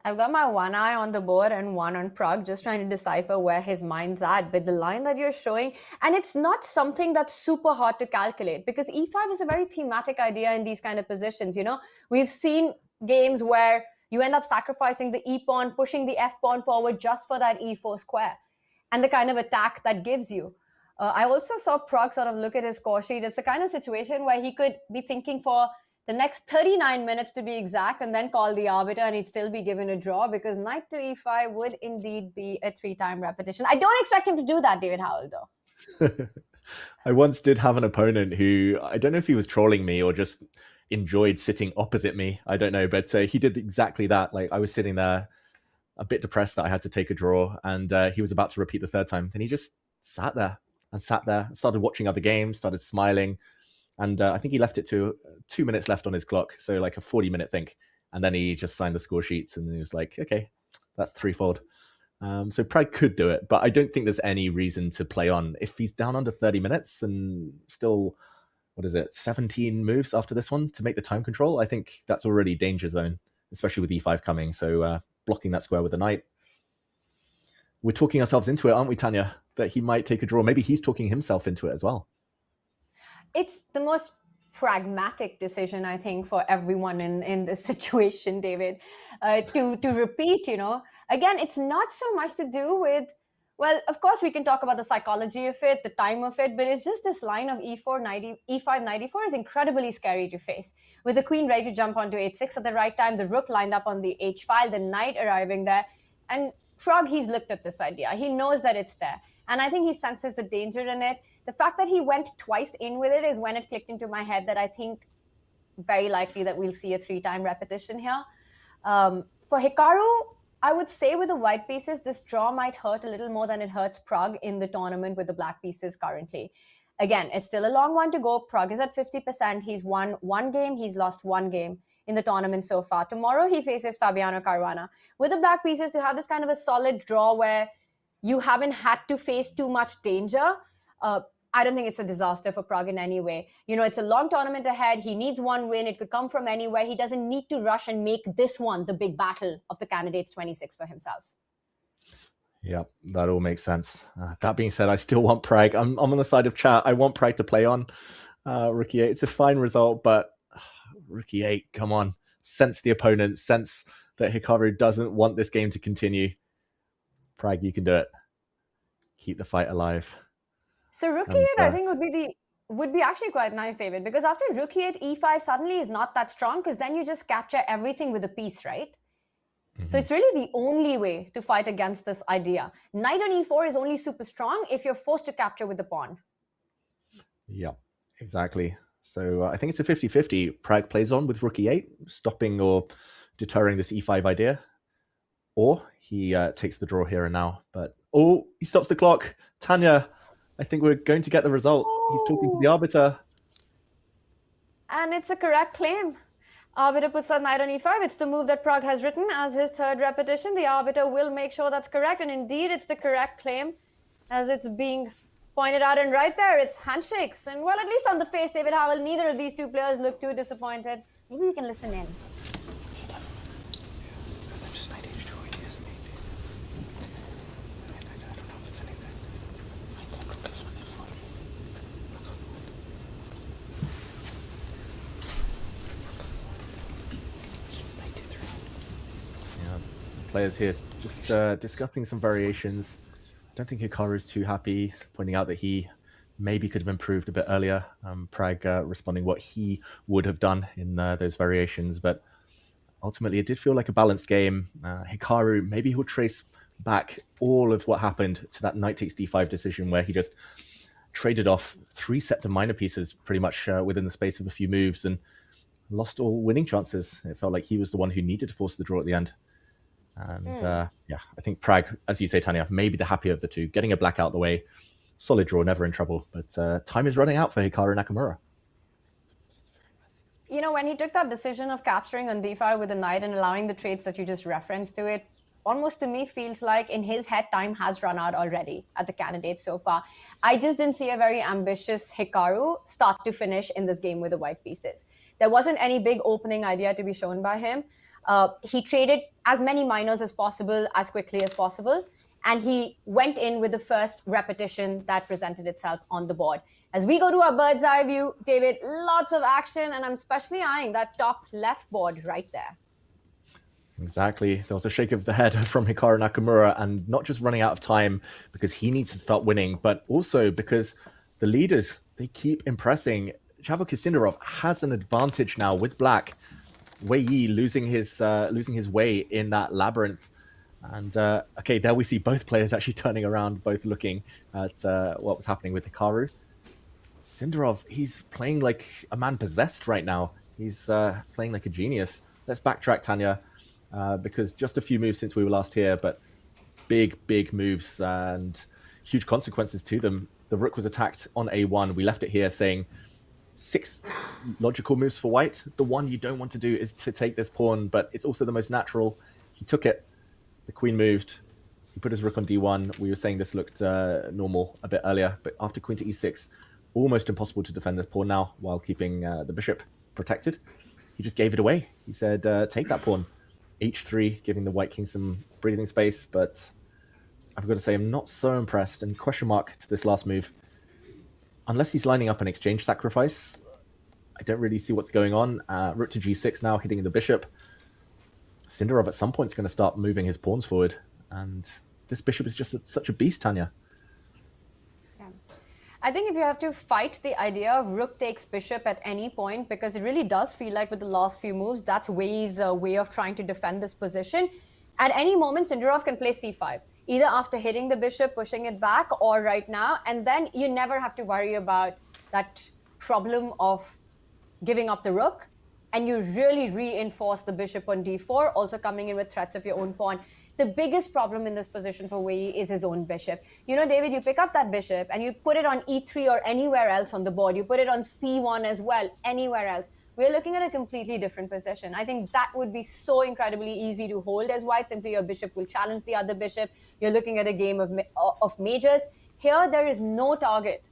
I've got my one eye on the board and one on Pragg, just trying to decipher where his mind's at. But the line that you're showing, and it's not something that's super hard to calculate, because e5 is a very thematic idea in these kind of positions. You know, we've seen games where you end up sacrificing the e-pawn, pushing the f-pawn forward just for that e4 square, and the kind of attack that gives you. I also saw Pragg sort of look at his score sheet. It's the kind of situation where he could be thinking for the next 39 minutes to be exact, and then call the arbiter, and he'd still be given a draw, because knight to e5 would indeed be a 3-time repetition. I don't expect him to do that, David Howell, though. I once did have an opponent who, I don't know if he was trolling me or just enjoyed sitting opposite me. I don't know, but he did exactly that. Like, I was sitting there a bit depressed that I had to take a draw, and he was about to repeat the third time. Then he just sat there, started watching other games, started smiling. And I think he left it to 2 minutes left on his clock. So like a 40-minute think. And then he just signed the score sheets and he was like, okay, that's threefold. So Pragg could do it, but I don't think there's any reason to play on. If he's down under 30 minutes and still, 17 moves after this one to make the time control, I think that's already danger zone, especially with e5 coming. So blocking that square with a knight. We're talking ourselves into it, aren't we, Tanya? That he might take a draw. Maybe he's talking himself into it as well. It's the most pragmatic decision, I think, for everyone in this situation, David, to repeat, you know. Again, it's not so much to do with, well, of course, we can talk about the psychology of it, the time of it, but it's just this line of e5, knight e4 is incredibly scary to face. With the queen ready to jump onto h6 at the right time, the rook lined up on the h file, the knight arriving there. And Pragg, he's looked at this idea. He knows that it's there. And I think he senses the danger in it. The fact that he went twice in with it is when it clicked into my head that I think very likely that we'll see a 3-time repetition here. For Hikaru, I would say with the white pieces, this draw might hurt a little more than it hurts Pragg in the tournament with the black pieces currently. Again, it's still a long one to go. Pragg is at 50%. He's won 1 game. He's lost 1 game in the tournament so far. Tomorrow, he faces Fabiano Caruana. With the black pieces, to have this kind of a solid draw where you haven't had to face too much danger, I don't think it's a disaster for Pragg in any way. You know, it's a long tournament ahead. He needs one win. It could come from anywhere. He doesn't need to rush and make this one the big battle of the Candidates 26 for himself. Yeah, that all makes sense. That being said, I still want Pragg. I'm on the side of chat. I want Pragg to play on Rookie 8. It's a fine result, but Rookie 8, come on. Sense the opponent. Sense that Hikaru doesn't want this game to continue. Pragg, you can do it. Keep the fight alive. So Rookie 8, I think, would be actually quite nice, David, because after Rook E8, E5 suddenly is not that strong, because then you just capture everything with a piece, right? So it's really the only way to fight against this idea. Knight on E4 is only super strong if you're forced to capture with the pawn. Yeah, exactly. So I think it's a 50-50. Pragg plays on with Rook E8, stopping or deterring this E5 idea. Or he takes the draw here and now. But, oh, he stops the clock. Tanya, I think we're going to get the result. He's talking to the arbiter. And it's a correct claim. Arbiter puts that knight on E5. It's the move that Pragg has written as his third repetition. The arbiter will make sure that's correct. And indeed, it's the correct claim as it's being pointed out. And right there, it's handshakes. And well, at least on the face, David Howell, neither of these two players look too disappointed. Maybe we can listen in. Players here just discussing some variations. I don't think Hikaru is too happy, pointing out that he maybe could have improved a bit earlier. Pragg responding what he would have done in those variations, but ultimately it did feel like a balanced game. Hikaru, maybe he'll trace back all of what happened to that knight takes d5 decision where he just traded off 3 sets of minor pieces pretty much within the space of a few moves and lost all winning chances. It felt like he was the one who needed to force the draw at the end. And yeah, I think Pragg, as you say, Tanya, maybe the happier of the two. Getting a black out of the way, solid draw, never in trouble. But time is running out for Hikaru Nakamura. You know, when he took that decision of capturing on d5 with the knight and allowing the trades that you just referenced to it, almost to me feels like in his head time has run out already at the candidates so far. I just didn't see a very ambitious Hikaru start to finish in this game with the white pieces. There wasn't any big opening idea to be shown by him. He traded as many minors as possible, as quickly as possible, and he went in with the first repetition that presented itself on the board. As we go to our bird's eye view, David, lots of action, and I'm especially eyeing that top left board right there. Exactly. There was a shake of the head from Hikaru Nakamura, and not just running out of time because he needs to start winning, but also because the leaders, they keep impressing. Sindarov has an advantage now with black. Wei Yi losing his way in that labyrinth. And okay, there we see both players actually turning around, both looking at what was happening with Hikaru. Sindarov, he's playing like a man possessed right now. He's playing like a genius. Let's backtrack, Tanya, because just a few moves since we were last here, but big moves and huge consequences to them. The rook was attacked on A1. We left it here saying 6 logical moves for white. The one you don't want to do is to take this pawn, but it's also the most natural. He took it. The queen moved. He put his rook on d1. We were saying this looked normal a bit earlier, but after queen to e6, almost impossible to defend this pawn now while keeping the bishop protected. He just gave it away. He said, take that pawn. h3, giving the white king some breathing space, but I've got to say I'm not so impressed. And question mark to this last move. Unless he's lining up an exchange sacrifice, I don't really see what's going on. Rook to g6 now, hitting the bishop. Sindarov at some point is going to start moving his pawns forward. And this bishop is just such a beast, Tanya. Yeah. I think if you have to fight the idea of rook takes bishop at any point, because it really does feel like with the last few moves, that's Wei's way of trying to defend this position. At any moment, Sindarov can play c5. Either after hitting the bishop, pushing it back, or right now. And then you never have to worry about that problem of giving up the rook. And you really reinforce the bishop on d4, also coming in with threats of your own pawn. The biggest problem in this position for Wei is his own bishop. You know, David, you pick up that bishop and you put it on e3 or anywhere else on the board. You put it on c1 as well, anywhere else. We're looking at a completely different position. I think that would be so incredibly easy to hold as white. Simply your bishop will challenge the other bishop. You're looking at a game of majors. Here, there is no target.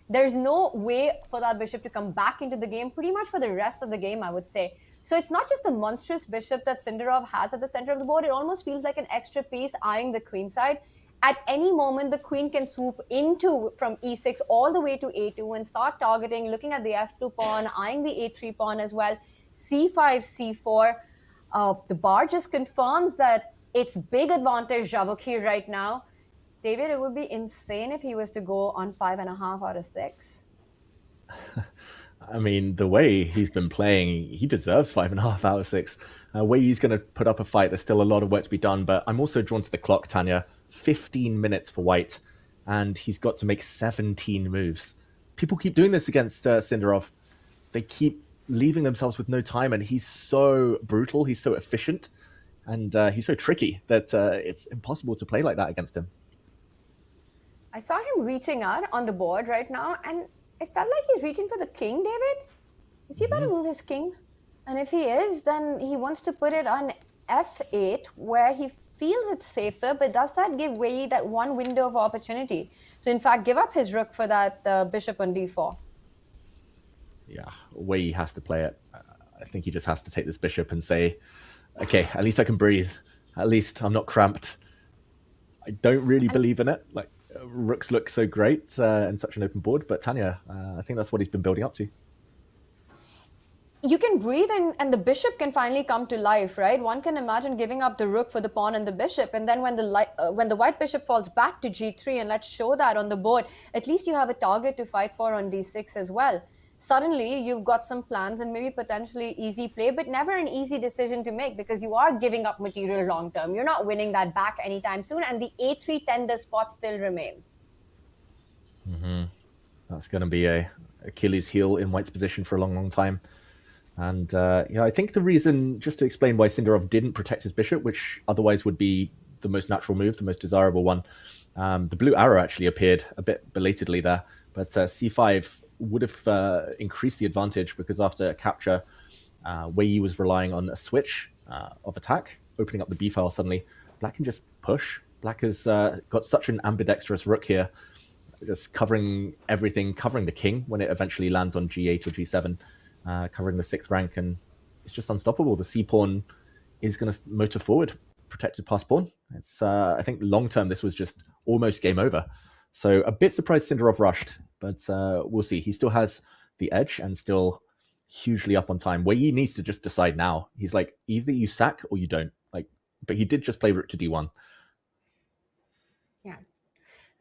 there's no way for that bishop to come back into the game pretty much for the rest of the game, I would say. So it's not just the monstrous bishop that Sindarov has at the center of the board. It almost feels like an extra piece eyeing the queen side. At any moment, the queen can swoop into from e6 all the way to a2 and start targeting, looking at the f2 pawn, eyeing the a3 pawn as well, c5, c4. The bar just confirms that it's big advantage Vachier right now. David, it would be insane if he was to go on 5.5 out of 6. I mean, the way he's been playing, he deserves 5.5 out of 6. Way he's going to put up a fight, there's still a lot of work to be done, but I'm also drawn to the clock, Tanya. 15 minutes for white, and he's got to make 17 moves. People keep doing this against Sindarov. They keep leaving themselves with no time, and he's so brutal, he's so efficient, and he's so tricky that it's impossible to play like that against him. I saw him reaching out on the board right now, and it felt like he's reaching for the king, David. Is he about to move his king? And if he is, then he wants to put it on f8, where he feels it's safer, but does that give Wei that one window of opportunity to, in fact, give up his rook for that bishop on d4? Yeah, Wei has to play it. I think he just has to take this bishop and say, okay, at least I can breathe. At least I'm not cramped. I don't really believe in it. Like, rooks look so great in such an open board, but Tanya, I think that's what he's been building up to. You can breathe and the bishop can finally come to life, right? One can imagine giving up the rook for the pawn and the bishop, and then when the white bishop falls back to g3, and let's show that on the board, at least you have a target to fight for on d6 as well. Suddenly, you've got some plans and maybe potentially easy play, but never an easy decision to make because you are giving up material long term. You're not winning that back anytime soon, and the a3 tender spot still remains. That's going to be a Achilles heel in white's position for a long, long time. And I think the reason, just to explain why Sindarov didn't protect his bishop, which otherwise would be the most natural move, the most desirable one, the blue arrow actually appeared a bit belatedly there, but c5 would have increased the advantage because after capture, Wei was relying on a switch of attack, opening up the b file suddenly. Black can just push. Black has got such an ambidextrous rook here, just covering everything, covering the king when it eventually lands on g8 or g7. Covering the 6th rank, and it's just unstoppable. The c-pawn is going to motor forward, protected pass pawn. It's I think long-term this was just almost game over. So a bit surprised Sindarov rushed, but we'll see. He still has the edge and still hugely up on time. Wei needs to just decide now. He's like, either you sack or you don't. But he did just play rook to d1. Yeah.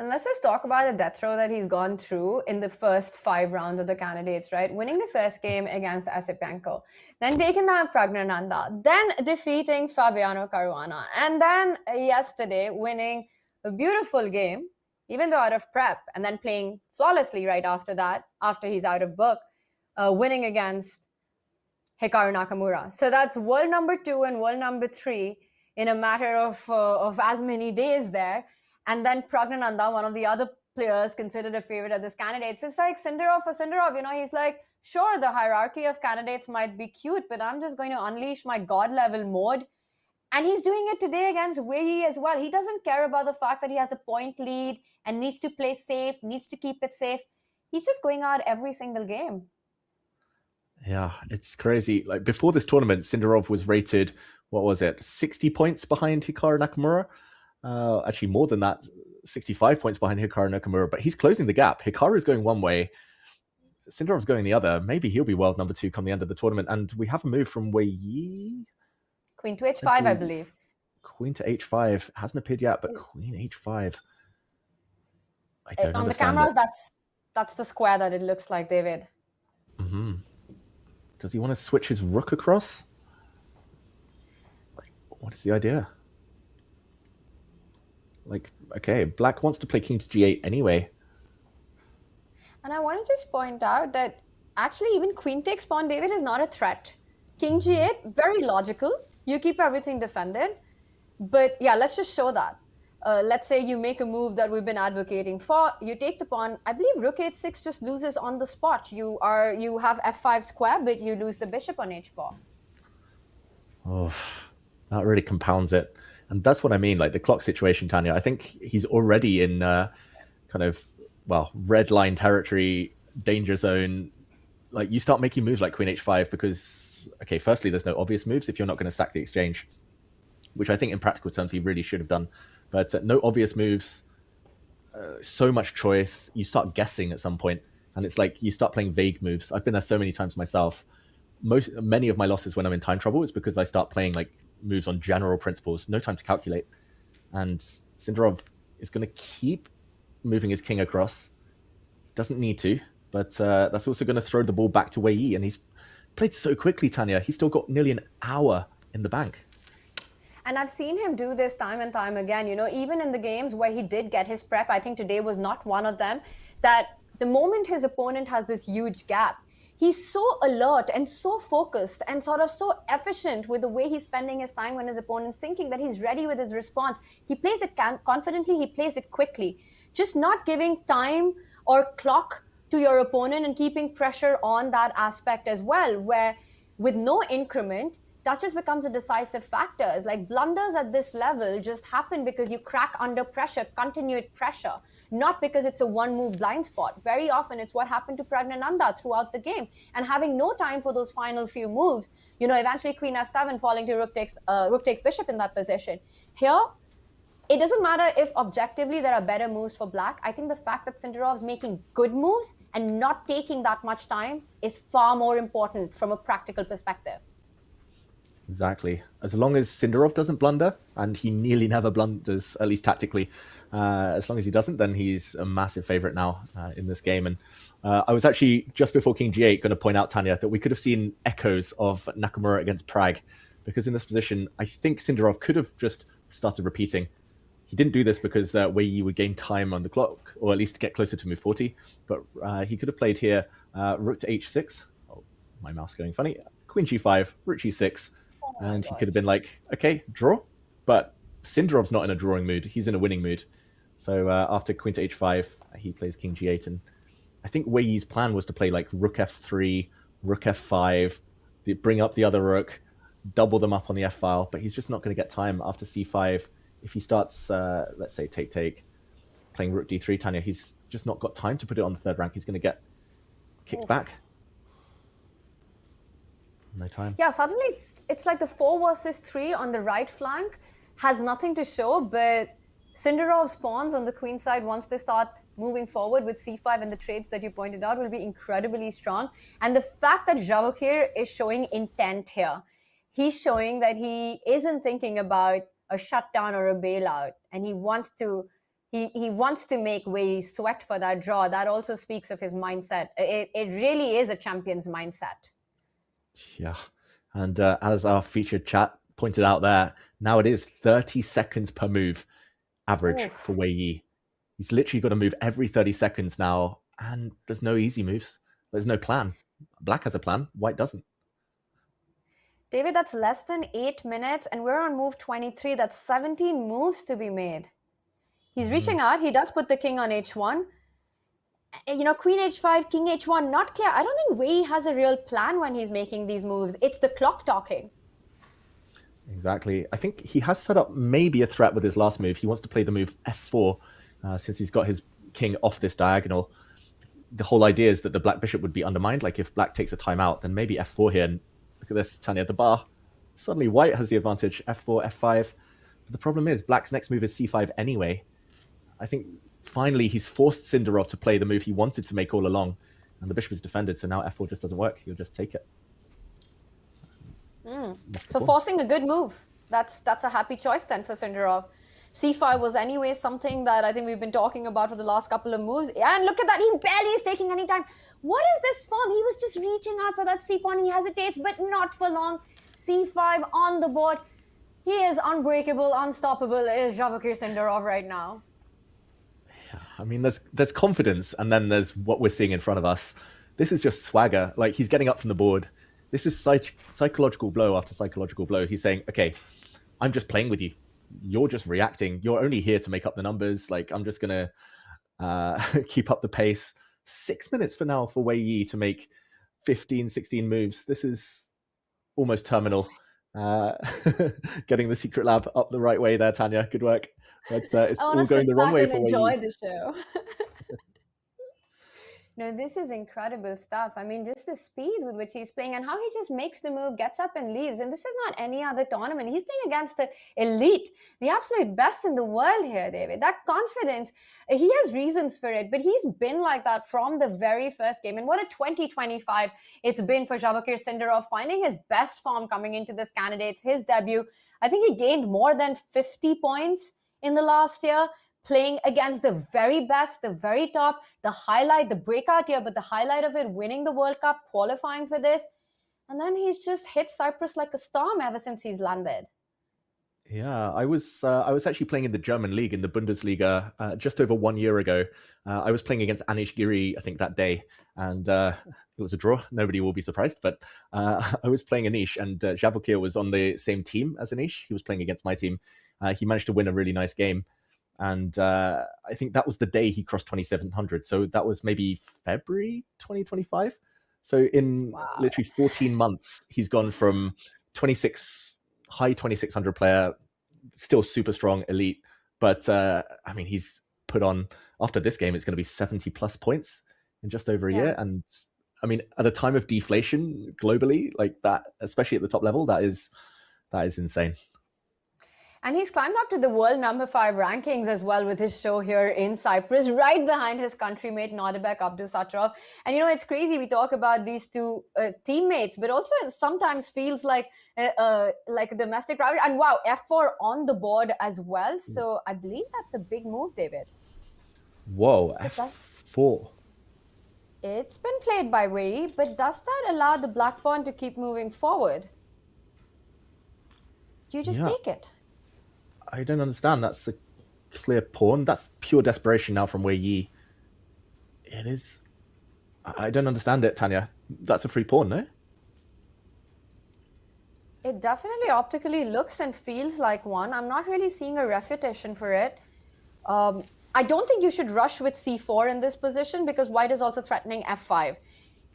And let's just talk about the death row that he's gone through in the first 5 rounds of the candidates, right? Winning the first game against Asipenko, then taking down Pragnananda, then defeating Fabiano Caruana, and then yesterday winning a beautiful game, even though out of prep, and then playing flawlessly right after that, after he's out of book, winning against Hikaru Nakamura. So that's world number 2 and world number 3 in a matter of as many days there. And then Pragnananda, one of the other players considered a favorite at this candidates. It's like Sindarov for Sindarov, he's like, sure, the hierarchy of candidates might be cute, but I'm just going to unleash my god level mode. And he's doing it today against Wei as well. He doesn't care about the fact that he has a point lead and needs to play safe, needs to keep it safe. He's just going out every single game. Yeah, it's crazy. Like before this tournament, Sindarov was rated, 60 points behind Hikaru Nakamura? Actually more than that, 65 points behind Hikaru Nakamura, but he's closing the gap. Hikaru is going one way, Sindarov's going the other. Maybe he'll be world number 2 come the end of the tournament. And we have a move from Wei. Queen to h5, I believe. Queen to h5 hasn't appeared yet, but Queen h5. I don't on understand the cameras, it. that's the square that it looks like, David. Does he want to switch his rook across? What is the idea? Okay, black wants to play king to g8 anyway. And I want to just point out that actually even queen takes pawn, David, is not a threat. King g8, very logical. You keep everything defended. But yeah, let's just show that. Let's say you make a move that we've been advocating for. You take the pawn. I believe rook h6 just loses on the spot. You have f5 square, but you lose the bishop on h4. Oh, that really compounds it. And that's what I mean, like the clock situation, Tanya. I think he's already in kind of well, red line territory, danger zone. Like, you start making moves like Queen H5 because, okay, firstly, there's no obvious moves if you're not going to sack the exchange, which I think in practical terms he really should have done. But no obvious moves, so much choice. You start guessing at some point, and it's like you start playing vague moves. I've been there so many times myself. Many of my losses when I'm in time trouble is because I start playing like moves on general principles, no time to calculate. And Sindarov is going to keep moving his king across. Doesn't need to, but that's also going to throw the ball back to Wei Yi. And he's played so quickly, Tanya. He's still got nearly an hour in the bank. And I've seen him do this time and time again, you know, even in the games where he did get his prep. I think today was not one of them, that the moment his opponent has this huge gap, he's so alert and so focused and sort of so efficient with the way he's spending his time when his opponent's thinking that he's ready with his response. He plays it confidently, he plays it quickly. Just not giving time or clock to your opponent and keeping pressure on that aspect as well, where with no increment, that just becomes a decisive factor. It's like blunders at this level just happen because you crack under pressure, continued pressure, not because it's a one-move blind spot. Very often it's what happened to Pragnananda throughout the game. And having no time for those final few moves, you know, eventually Queen F7 falling to rook takes bishop in that position. Here, it doesn't matter if objectively there are better moves for black. I think the fact that Sindarov's making good moves and not taking that much time is far more important from a practical perspective. Exactly. As long as Sindarov doesn't blunder, and he nearly never blunders, at least tactically, as long as he doesn't, then he's a massive favorite now in this game. And I was actually, just before King G8, going to point out, Tanya, that we could have seen echoes of Nakamura against Pragg, because in this position, I think Sindarov could have just started repeating. He didn't do this because Wei Yi would gain time on the clock, or at least get closer to move 40. But he could have played here rook to h6. Oh, my mouse going funny. Queen g5, rook g6. And he could have been like, okay, draw. But Sindarov's not in a drawing mood. He's in a winning mood. So after queen to h5, he plays king g8. And I think Wei Yi's plan was to play like rook f3, rook f5, bring up the other rook, double them up on the f-file. But he's just not going to get time after c5. If he starts, let's say, take, playing rook d3, Tanya, he's just not got time to put it on the third rank. He's going to get kicked back. No time. Yeah, suddenly it's like the 4 versus 3 on the right flank has nothing to show, but Sindarov's pawns on the queen side, once they start moving forward with c5 and the trades that you pointed out, will be incredibly strong. And the fact that Vachier is showing intent here, he's showing that he isn't thinking about a shutdown or a bailout, and he wants to make Wei Yi sweat for that draw. That also speaks of his mindset. It really is a champion's mindset. Yeah, and as our featured chat pointed out there, now it is 30 seconds per move average for Wei Yi. He's literally got to move every 30 seconds now, and there's no easy moves. There's no plan. Black has a plan, white doesn't. David, that's less than 8 minutes, and we're on move 23. That's 17 moves to be made. He's reaching out. He does put the king on h1. You know, queen h5, king h1, not clear. I don't think Wei Yi has a real plan when he's making these moves. It's the clock talking. Exactly. I think he has set up maybe a threat with his last move. He wants to play the move f4 since he's got his king off this diagonal. The whole idea is that the black bishop would be undermined. Like if black takes a timeout, then maybe f4 here. And look at this, Tanya, the bar. Suddenly white has the advantage, f4, f5. But the problem is black's next move is c5 anyway. I think finally he's forced Sindarov to play the move he wanted to make all along. And the bishop is defended, so now f4 just doesn't work. He'll just take it. So forcing a good move. That's a happy choice then for Sindarov. c5 was anyway something that I think we've been talking about for the last couple of moves. And look at that, he barely is taking any time. What is this form? He was just reaching out for that c-pawn. He hesitates, but not for long. c5 on the board. He is unbreakable, unstoppable, is Vachier Sindarov right now. I mean, there's confidence, and then there's what we're seeing in front of us. This is just swagger. Like, he's getting up from the board. This is psychological blow after psychological blow. He's saying, okay, I'm just playing with you. You're just reacting. You're only here to make up the numbers. Like, I'm just going to keep up the pace. 6 minutes for now for Wei Yi to make 15, 16 moves. This is almost terminal. Getting the secret lab up the right way there, Tanya. Good work. But it's all going the wrong way for Wei Yi. I enjoy the show. No, this is incredible stuff. I mean, just the speed with which he's playing and how he just makes the move, gets up and leaves. And this is not any other tournament. He's playing against the elite, the absolute best in the world here, David. That confidence, he has reasons for it, but he's been like that from the very first game. And what a 2025 it's been for Vachier-Lagrave, finding his best form coming into this Candidates, his debut. I think he gained more than 50 points in the last year, playing against the very best, the very top, the highlight, the breakout year, but the highlight of it, winning the World Cup, qualifying for this. And then he's just hit Cyprus like a storm ever since he's landed. Yeah, I was actually playing in the German league, in the Bundesliga, just over 1 year ago. I was playing against Anish Giri, I think, that day, and it was a draw. Nobody will be surprised, but I was playing Anish, and Vachier was on the same team as Anish. He was playing against my team. He managed to win a really nice game, and I think that was the day he crossed 2,700. So that was maybe February 2025. So in literally 14 months, he's gone from high 2,600 player, still super strong, elite. But I mean, he's put on, after this game, it's going to be 70 plus points in just over a year. And I mean, at a time of deflation globally, like that, especially at the top level, that is insane. And he's climbed up to the world number 5 rankings as well with his show here in Cyprus, right behind his countrymate Nordebek Abdusattorov. And you know, it's crazy. We talk about these two teammates, but also it sometimes feels like a domestic rivalry. And wow, F4 on the board as well. So I believe that's a big move, David. Whoa, F4. It's been played by Wei, but does that allow the black pawn to keep moving forward? Do you just take it? I don't understand. That's a clear pawn. That's pure desperation now from Wei Yi. It is. I don't understand it, Tanya. That's a free pawn, no? It definitely optically looks and feels like one. I'm not really seeing a refutation for it. I don't think you should rush with c4 in this position because white is also threatening f5.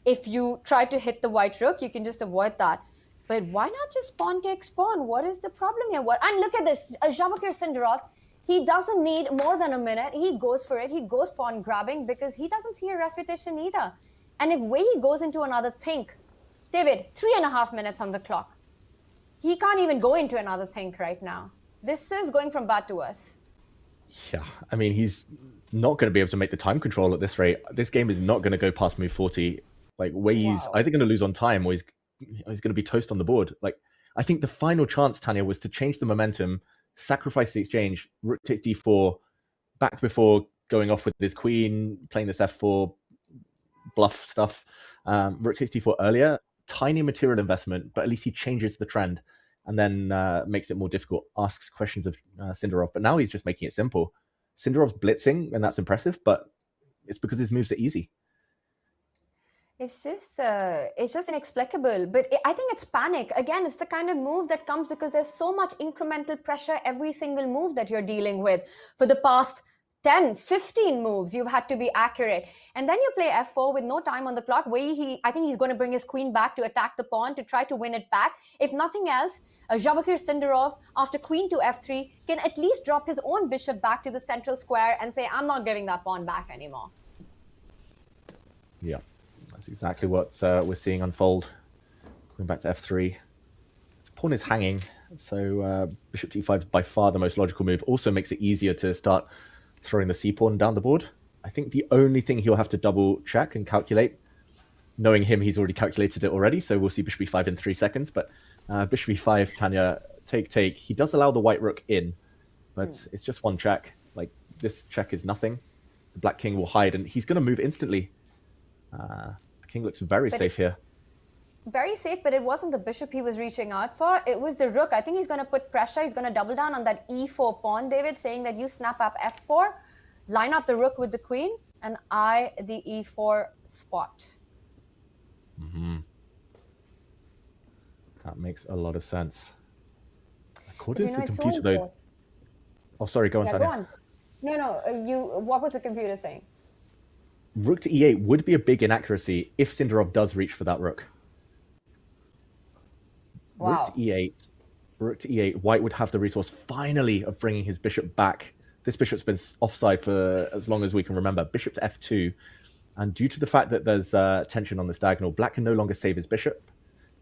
If you try to hit the white rook, you can just avoid that. But why not just pawn takes pawn? What is the problem here? And look at this, Vachier-Lagrave, he doesn't need more than a minute. He goes for it. He goes pawn grabbing because he doesn't see a refutation either. And if Wei goes into another think, David, 3.5 minutes on the clock. He can't even go into another think right now. This is going from bad to worse. Yeah, I mean, he's not going to be able to make the time control at this rate. This game is not going to go past move 40. Like, Wei Yi's either going to lose on time or he's going to be toast on the board. Like, I think the final chance, Tanya, was to change the momentum, sacrifice the exchange, rook takes d4, back before going off with his queen, playing this f4 bluff stuff. Rook takes d4 earlier, tiny material investment, but at least he changes the trend and then makes it more difficult, asks questions of Sindarov. But now he's just making it simple. Sindarov's blitzing, and that's impressive, but it's because his moves are easy. It's just inexplicable. But I think it's panic. Again, it's the kind of move that comes because there's so much incremental pressure every single move that you're dealing with. For the past 10, 15 moves, you've had to be accurate. And then you play f4 with no time on the clock. I think he's going to bring his queen back to attack the pawn to try to win it back. If nothing else, Vachier-Lagrave, after queen to f3, can at least drop his own bishop back to the central square and say, I'm not giving that pawn back anymore. Yeah. That's exactly what we're seeing unfold. Going back to f3. This pawn is hanging, so bishop d5 is by far the most logical move. Also makes it easier to start throwing the c-pawn down the board. I think the only thing he'll have to double check and calculate, knowing him, he's already calculated it already, so we'll see bishop e5 in 3 seconds. But bishop e5, Tanya, take. He does allow the white rook in, but it's just one check. Like, this check is nothing. The black king will hide, and he's going to move instantly. The king looks very safe here. Very safe, but it wasn't the bishop he was reaching out for. It was the rook. I think he's going to put pressure. He's going to double down on that e4 pawn, David, saying that you snap up f4, line up the rook with the queen, and eye the e4 spot. That makes a lot of sense. According to the computer, though... Oh, sorry, go on, Tanya. Go on. No, what was the computer saying? Rook to e8 would be a big inaccuracy if Sindarov does reach for that rook. Wow. Rook to e8. White would have the resource, finally, of bringing his bishop back. This bishop's been offside for as long as we can remember. Bishop to f2. And due to the fact that there's tension on this diagonal, black can no longer save his bishop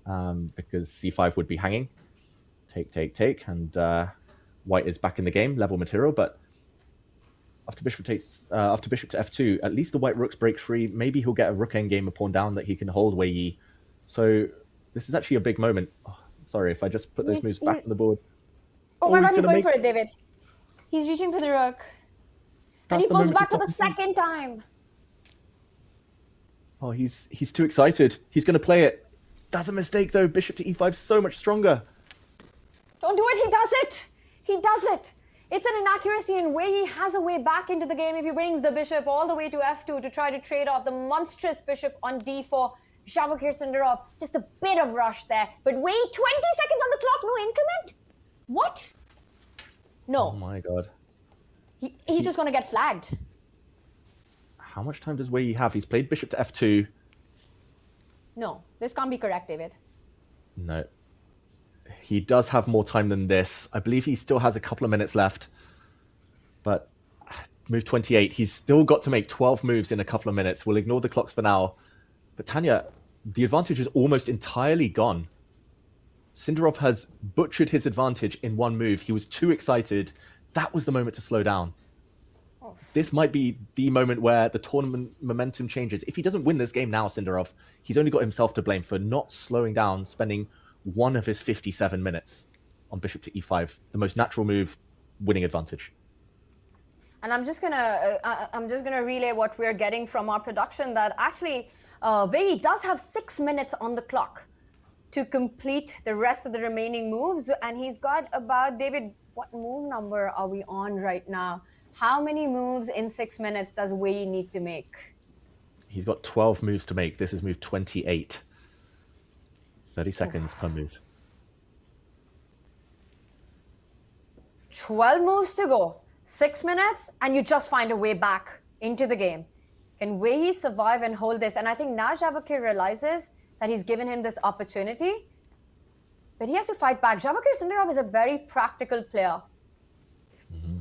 because c5 would be hanging. Take, and white is back in the game, level material, but after bishop to f2, at least the white rooks break free. Maybe he'll get a rook endgame, a pawn down that he can hold Wei Yi. So this is actually a big moment. Oh, sorry, if I just put those moves back on the board. Oh my god, he's going for it, David. He's reaching for the rook. And he pulls back for the second time. Oh, he's too excited. He's going to play it. That's a mistake, though. Bishop to e5 so much stronger. Don't do it. He does it. He does it. It's an inaccuracy in Wei Yi has a way back into the game if he brings the bishop all the way to f2 to try to trade off the monstrous bishop on d4. Vachier-Lagrave, just a bit of rush there. But wait, 20 seconds on the clock, no increment? What? No. Oh my god. He's just going to get flagged. How much time does Wei Yi have? He's played bishop to f2. No, this can't be correct, David. No. He does have more time than this. I believe he still has a couple of minutes left. But move 28. He's still got to make 12 moves in a couple of minutes. We'll ignore the clocks for now. But Tanya, the advantage is almost entirely gone. Sindarov has butchered his advantage in one move. He was too excited. That was the moment to slow down. Oh. This might be the moment where the tournament momentum changes. If he doesn't win this game now, Sindarov, he's only got himself to blame for not slowing down, spending one of his 57 minutes on bishop to e5. The most natural move, winning advantage. And I'm just gonna relay what we're getting from our production that actually Wei Yi does have 6 minutes on the clock to complete the rest of the remaining moves, and he's got about, David, what move number are we on right now? How many moves in 6 minutes does Wei Yi need to make? He's got 12 moves to make. This is move 28. 30 seconds per move. 12 moves to go. 6 minutes, and you just find a way back into the game. Can Wei Yi survive and hold this? And I think now Vachier realizes that he's given him this opportunity, but he has to fight back. Vachier-Sindarov is a very practical player. Mm-hmm.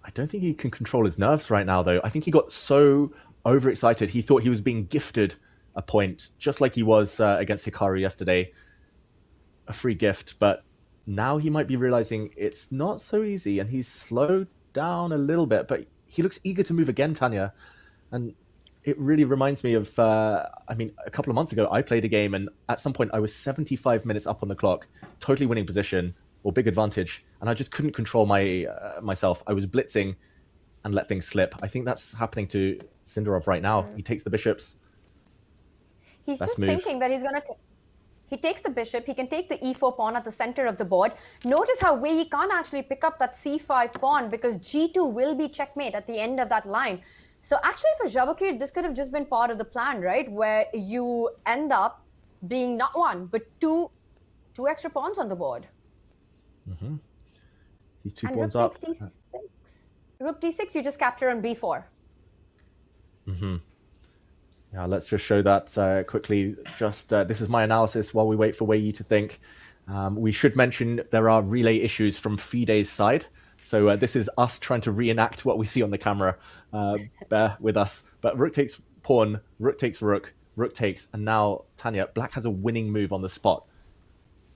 I don't think he can control his nerves right now, though. I think he got so overexcited. He thought he was being gifted a point, just like he was against Hikaru yesterday. A free gift, but now he might be realizing it's not so easy, and he's slowed down a little bit, but he looks eager to move again, Tanya. And it really reminds me of, a couple of months ago, I played a game, and at some point I was 75 minutes up on the clock, totally winning position, or big advantage, and I just couldn't control myself. I was blitzing and let things slip. I think that's happening to Sindarov right now. He takes the bishops. He's just thinking that he's going to... He takes the bishop. He can take the e4 pawn at the center of the board. Notice how Wei Yi can't actually pick up that c5 pawn because g2 will be checkmate at the end of that line. So actually for Vachier, this could have just been part of the plan, right? Where you end up being not one, but two extra pawns on the board. Mm-hmm. He's two and pawns rook up. Takes d6. Rook d6, you just capture on b4. Mm-hmm. Yeah, let's just show that quickly. Just this is my analysis while we wait for Wei Yi to think. We should mention there are relay issues from FIDE's side. So this is us trying to reenact what we see on the camera. Bear with us. But rook takes pawn, rook takes rook, rook takes, and now Tanya, black has a winning move on the spot.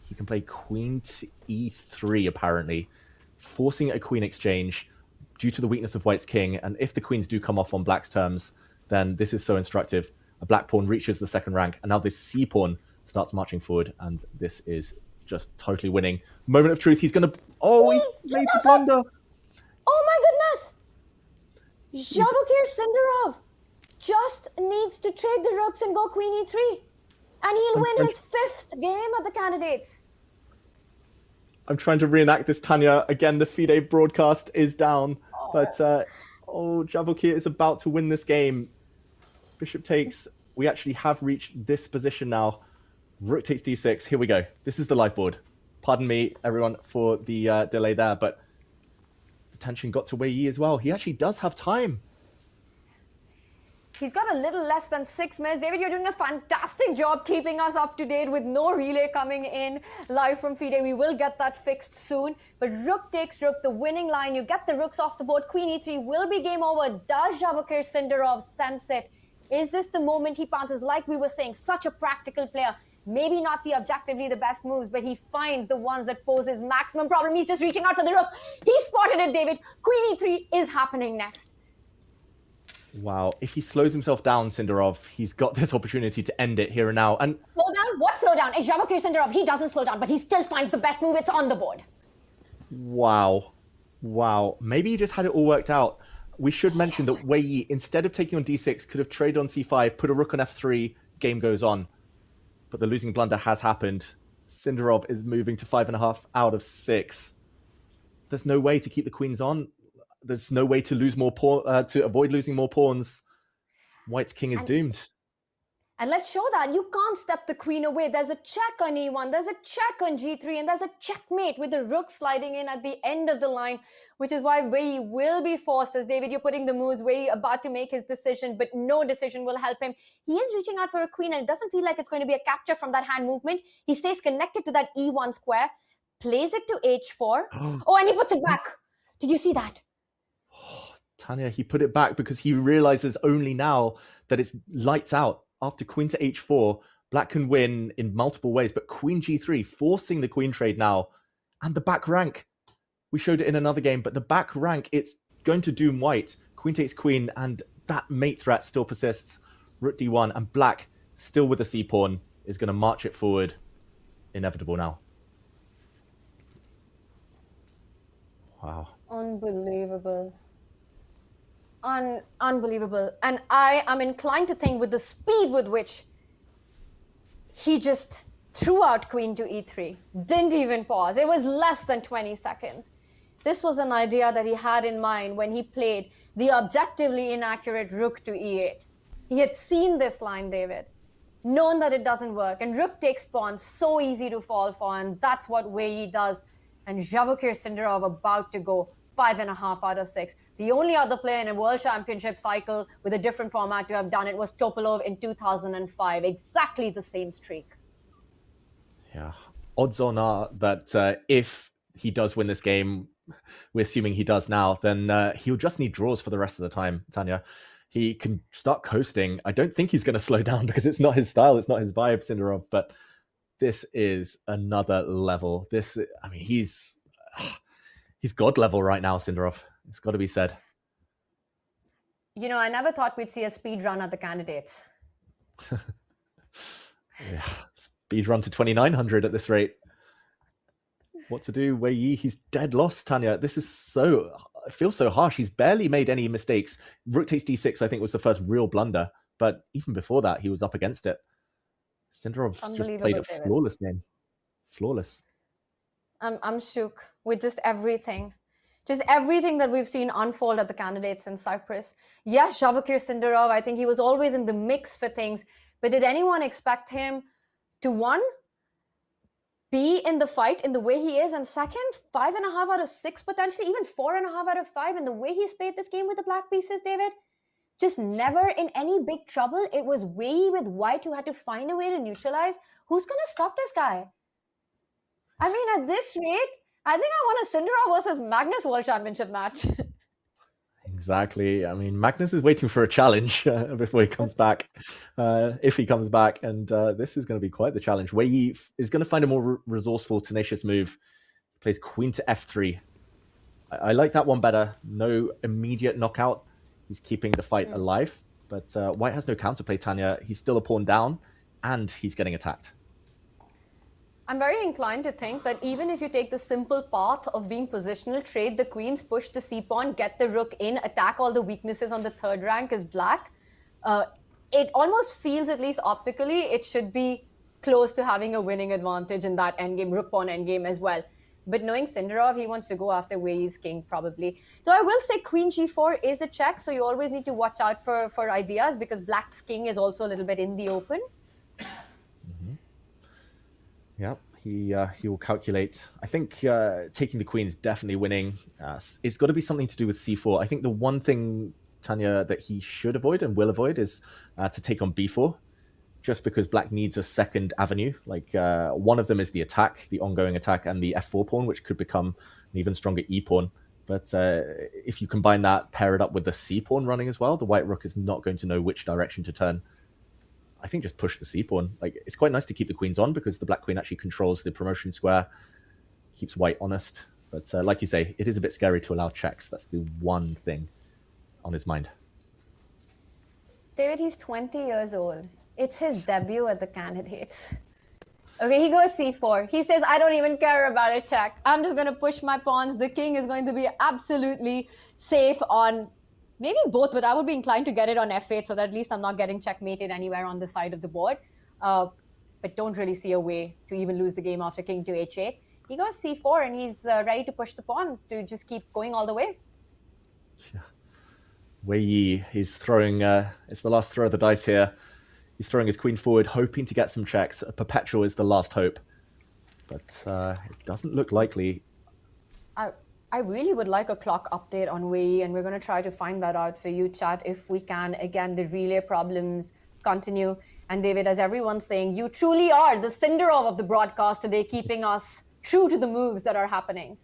He can play queen to e3 apparently, forcing a queen exchange due to the weakness of white's king. And if the queens do come off on black's terms, then this is so instructive. A black pawn reaches the second rank, and now this c pawn starts marching forward, and this is just totally winning. Moment of truth. He's gonna. Oh, he made the blunder. Oh my goodness! Vachier-Sindarov just needs to trade the rooks and go queen e3, and he'll win his 5th game at the candidates. I'm trying to reenact this, Tanya. Again, the FIDE broadcast is down, but Vachier is about to win this game. Bishop takes. We actually have reached this position now. Rook takes d6. Here we go. This is the live board. Pardon me, everyone, for the delay there, but the tension got to Wei Yi as well. He actually does have time. He's got a little less than 6 minutes. David, you're doing a fantastic job keeping us up to date with no relay coming in live from FIDE. We will get that fixed soon. But rook takes rook, the winning line. You get the rooks off the board. Queen e3 will be game over. Does Vachier-Sindarov sense it? Is this the moment he pounces? Like we were saying, such a practical player. Maybe not the objectively the best moves, but he finds the ones that poses maximum problem. He's just reaching out for the rook. He spotted it, David. Queen e3 is happening next. Wow, if he slows himself down, Sindarov, he's got this opportunity to end it here and now. And slow down? What slow down? It's Vachier-Sindarov. He doesn't slow down, but he still finds the best move. It's on the board. wow. Maybe he just had it all worked out. We should mention that Wei Yi, instead of taking on d6, could have traded on c5, put a rook on f3, game goes on. But the losing blunder has happened. Sindarov is moving to 5.5 out of 6. There's no way to keep the queens on. There's no way to lose more to avoid losing more pawns. White's king is doomed. And let's show that. You can't step the queen away. There's a check on e1, there's a check on g3, and there's a checkmate with the rook sliding in at the end of the line, which is why Wei Yi will be forced. As David, you're putting the moves, Wei Yi about to make his decision, but no decision will help him. He is reaching out for a queen, and it doesn't feel like it's going to be a capture from that hand movement. He stays connected to that e1 square, plays it to h4. Oh, and he puts it back. Did you see that? Tanya, he put it back because he realizes only now that it's lights out. After queen to h4, black can win in multiple ways, but queen g3, forcing the queen trade now. And the back rank, we showed it in another game, but the back rank, it's going to doom white. Queen takes queen, and that mate threat still persists. Rook d1, and black, still with the c-pawn, is going to march it forward. Inevitable now. Wow. Unbelievable. Unbelievable. And I am inclined to think with the speed with which he just threw out queen to e3, didn't even pause. It was less than 20 seconds. This was an idea that he had in mind when he played the objectively inaccurate rook to e8. He had seen this line, David, known that it doesn't work. And rook takes pawn, so easy to fall for, and that's what Wei Yi does. And Vachier-Sindarov about to go 5.5 out of 6. The only other player in a World Championship cycle with a different format to have done it was Topalov in 2005. Exactly the same streak. Yeah. Odds on are that if he does win this game, we're assuming he does now, then he'll just need draws for the rest of the time, Tanya. He can start coasting. I don't think he's going to slow down because it's not his style. It's not his vibe, Sindarov. But this is another level. He's God level right now, Sindarov. It's got to be said. You know, I never thought we'd see a speed run at the candidates. Yeah, speed run to 2,900 at this rate. What to do? Wei Yi, he's dead lost, Tanya. This is so... It feels so harsh. He's barely made any mistakes. Rook takes d6, I think, was the first real blunder. But even before that, he was up against it. Sindarov's just played a flawless game. Flawless. I'm shook with just everything. Just everything that we've seen unfold at the candidates in Cyprus. Yes, Vachier-Sindarov, I think he was always in the mix for things. But did anyone expect him to, one, be in the fight in the way he is, and second, 5.5 out of 6 potentially, even 4.5 out of 5 in the way he's played this game with the black pieces, David? Just never in any big trouble. It was Wei Yi with white who had to find a way to neutralize. Who's going to stop this guy? I mean, at this rate, I think I want a Sindarov versus Magnus World Championship match. Exactly. I mean, Magnus is waiting for a challenge before he comes back. If he comes back, and this is going to be quite the challenge. Wei Yi is going to find a more resourceful, tenacious move. He plays queen to f3. I like that one better. No immediate knockout. He's keeping the fight alive. But white has no counterplay, Tanya. He's still a pawn down, and he's getting attacked. I'm very inclined to think that even if you take the simple path of being positional, trade the queens, push the c-pawn, get the rook in, attack all the weaknesses on the third rank as black, it almost feels, at least optically, it should be close to having a winning advantage in that endgame, rook-pawn endgame as well. But knowing Sindarov, he wants to go after Wei Yi's king, probably. Though I will say queen g4 is a check, so you always need to watch out for ideas, because black's king is also a little bit in the open. Yeah, he will calculate. I think taking the queen is definitely winning. It's got to be something to do with c4. I think the one thing Tanya, that he should avoid and will avoid is to take on b4, just because black needs a second avenue. Like one of them is the attack, the ongoing attack, and the f4 pawn, which could become an even stronger e pawn. But if you combine that, pair it up with the c pawn running as well, the white rook is not going to know which direction to turn. I think just push the c pawn. Like, it's quite nice to keep the queens on because the black queen actually controls the promotion square, keeps white honest. But like you say, it is a bit scary to allow checks. That's the one thing on his mind. David, he's 20 years old. It's his debut at the Candidates. Okay, he goes c4. He says, I don't even care about a check. I'm just going to push my pawns. The king is going to be absolutely safe on maybe both, but I would be inclined to get it on f8 so that at least I'm not getting checkmated anywhere on the side of the board. But don't really see a way to even lose the game after king to h8. He goes c4 and he's ready to push the pawn to just keep going all the way. Yeah. Wei Yi, he's throwing, it's the last throw of the dice here. He's throwing his queen forward, hoping to get some checks. A perpetual is the last hope. But it doesn't look likely. I really would like a clock update on Wei Yi, and we're going to try to find that out for you, chat, if we can. Again, the relay problems continue. And David, as everyone's saying, you truly are the Sindarov of the broadcast today, keeping us true to the moves that are happening.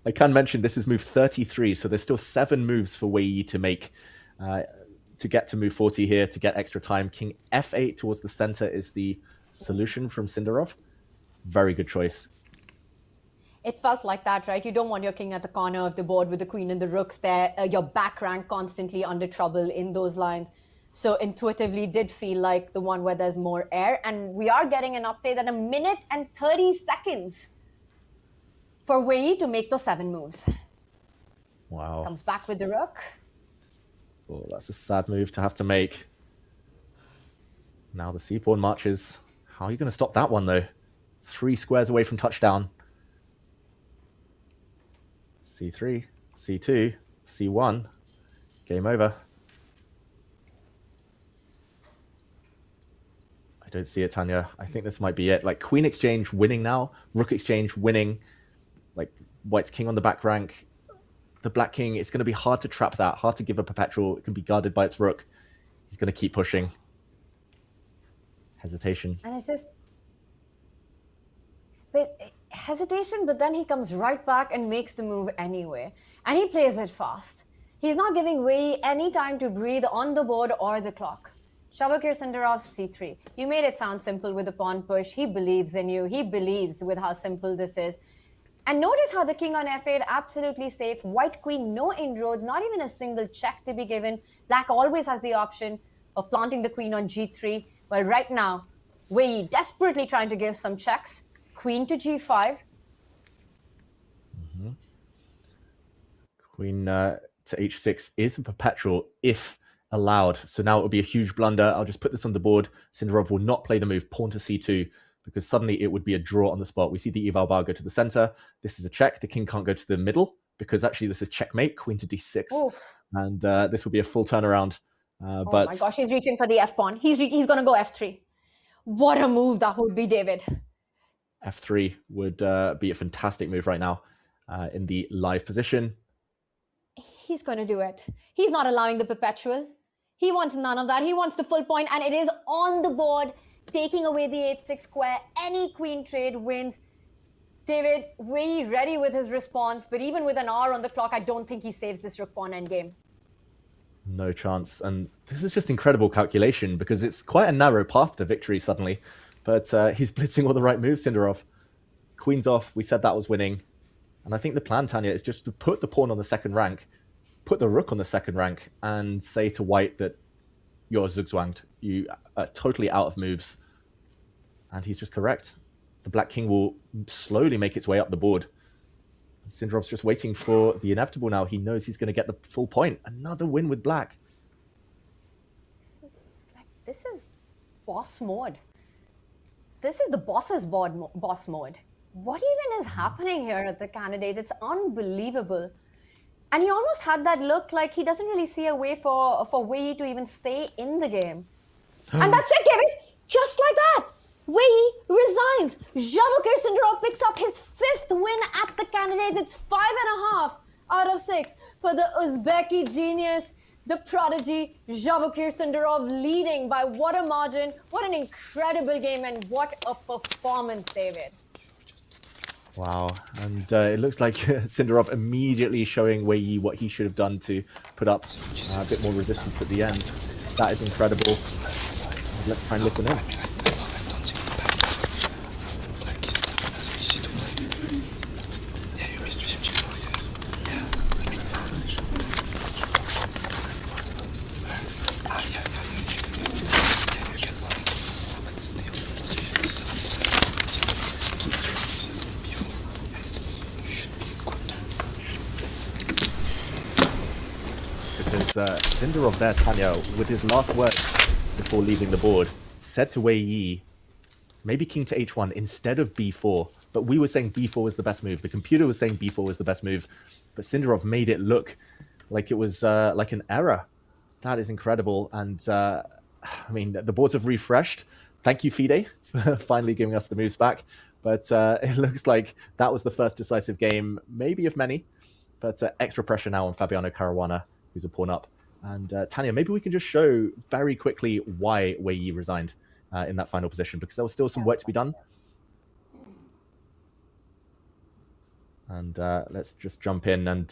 I can mention this is move 33, so there's still 7 moves for Wei Yi to make to get to move 40 here, to get extra time. King f8 towards the center is the solution from Sindarov. Very good choice. It felt like that, right? You don't want your king at the corner of the board with the queen and the rooks there. Your back rank constantly under trouble in those lines. So intuitively did feel like the one where there's more air. And we are getting an update at 1 minute and 30 seconds for Wei Yi to make those 7 moves. Wow. Comes back with the rook. Oh, that's a sad move to have to make. Now the c-pawn marches. How are you going to stop that one, though? 3 squares away from touchdown. c3, c2, c1. Game over. I don't see it, Tanya. I think this might be it. Like, queen exchange winning now. Rook exchange winning. Like, white's king on the back rank. The black king, it's going to be hard to trap that. Hard to give a perpetual. It can be guarded by its rook. He's going to keep pushing. Hesitation. And it's just... hesitation, but then he comes right back and makes the move anyway. And he plays it fast. He's not giving Wei Yi any time to breathe on the board or the clock. Shavakir Sindarov, c3. You made it sound simple with the pawn push. He believes in you. He believes with how simple this is. And notice how the king on f8, absolutely safe. White queen, no inroads, not even a single check to be given. Black always has the option of planting the queen on g3. Well, right now, Wei Yi desperately trying to give some checks. Queen to g5. Mm-hmm. Queen to h6 is a perpetual if allowed. So now it will be a huge blunder. I'll just put this on the board. Sindarov will not play the move pawn to c2 because suddenly it would be a draw on the spot. We see the eval bar go to the center. This is a check. The king can't go to the middle because actually this is checkmate. Queen to d6. Oof. And this will be a full turnaround. Oh but my gosh, he's reaching for the f pawn. He's going to go f3. What a move that would be, David. f3 would be a fantastic move right now in the live position. He's going to do it. He's not allowing the perpetual. He wants none of that. He wants the full point, and it is on the board, taking away the h6 square. Any queen trade wins. David, Wei Yi ready with his response, but even with an hour on the clock, I don't think he saves this rook pawn endgame. No chance. And this is just incredible calculation because it's quite a narrow path to victory suddenly. But he's blitzing all the right moves, Sindarov. Queen's off. We said that was winning. And I think the plan, Tanya, is just to put the pawn on the second rank, put the rook on the second rank, and say to white that you're zugzwanged. You are totally out of moves. And he's just correct. The black king will slowly make its way up the board. Sindarov's just waiting for the inevitable now. He knows he's going to get the full point. Another win with black. This is boss mode. This is the boss's boss mode. What even is happening here at the Candidates? It's unbelievable. And he almost had that look like he doesn't really see a way for Wei Yi to even stay in the game. And that's it, David. Just like that. Wei Yi resigns. Shavakir Sindarov picks up his 5th win at the Candidates. It's 5.5 out of 6 for the Uzbeki genius, the prodigy, Vachier Sindarov, leading by what a margin. What an incredible game, and what a performance, David. Wow, and it looks like Sindarov immediately showing Wei Yi what he should have done to put up a bit more resistance at the end. That is incredible. Let's try and listen in. Sindarov there, Tanya, with his last words before leaving the board, said to Wei Yi, maybe king to h1 instead of b4. But we were saying b4 was the best move. The computer was saying b4 was the best move. But Sindarov made it look like it was like an error. That is incredible. And I mean, the boards have refreshed. Thank you, FIDE, for finally giving us the moves back. But it looks like that was the first decisive game, maybe of many. But extra pressure now on Fabiano Caruana, who's a pawn up. And Tanya, maybe we can just show very quickly why Wei Yi resigned in that final position, because there was still some work to be done. And let's just jump in. And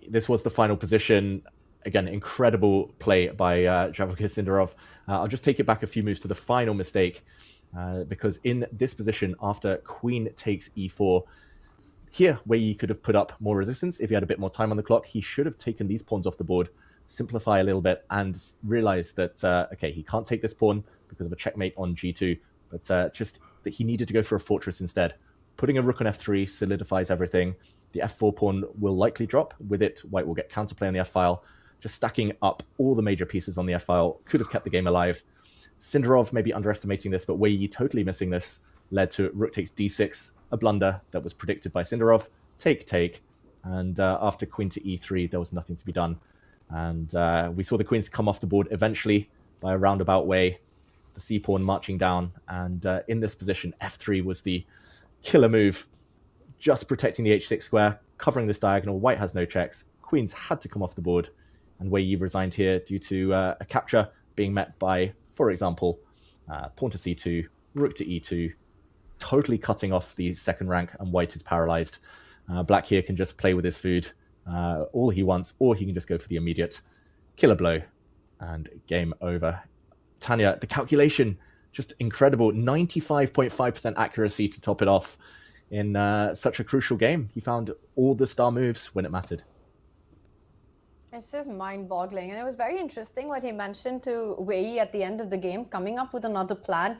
this was the final position. Again, incredible play by Vachier Sindarov. I'll just take it back a few moves to the final mistake, because in this position, after queen takes e4, here, Wei Yi could have put up more resistance if he had a bit more time on the clock. He should have taken these pawns off the board, simplify a little bit, and realize that, okay, he can't take this pawn because of a checkmate on g2, but just that he needed to go for a fortress instead. Putting a rook on f3 solidifies everything. The f4 pawn will likely drop. With it, white will get counterplay on the f-file. Just stacking up all the major pieces on the f-file could have kept the game alive. Sindarov maybe underestimating this, but Wei Yi totally missing this led to rook takes d6, a blunder that was predicted by Sindarov. Take, and after queen to e3, there was nothing to be done. And we saw the queens come off the board eventually by a roundabout way, the c-pawn marching down, and in this position, f3 was the killer move, just protecting the h6 square, covering this diagonal. White has no checks. Queens had to come off the board, and Wei Yi resigned here due to a capture being met by, for example, pawn to c2, rook to e2, totally cutting off the second rank, and white is paralyzed. Black here can just play with his food all he wants, or he can just go for the immediate killer blow, and game over. Tanya, the calculation, just incredible. 95.5% accuracy to top it off in such a crucial game. He found all the star moves when it mattered. It's just mind-boggling, and it was very interesting what he mentioned to Wei Yi at the end of the game, coming up with another plan.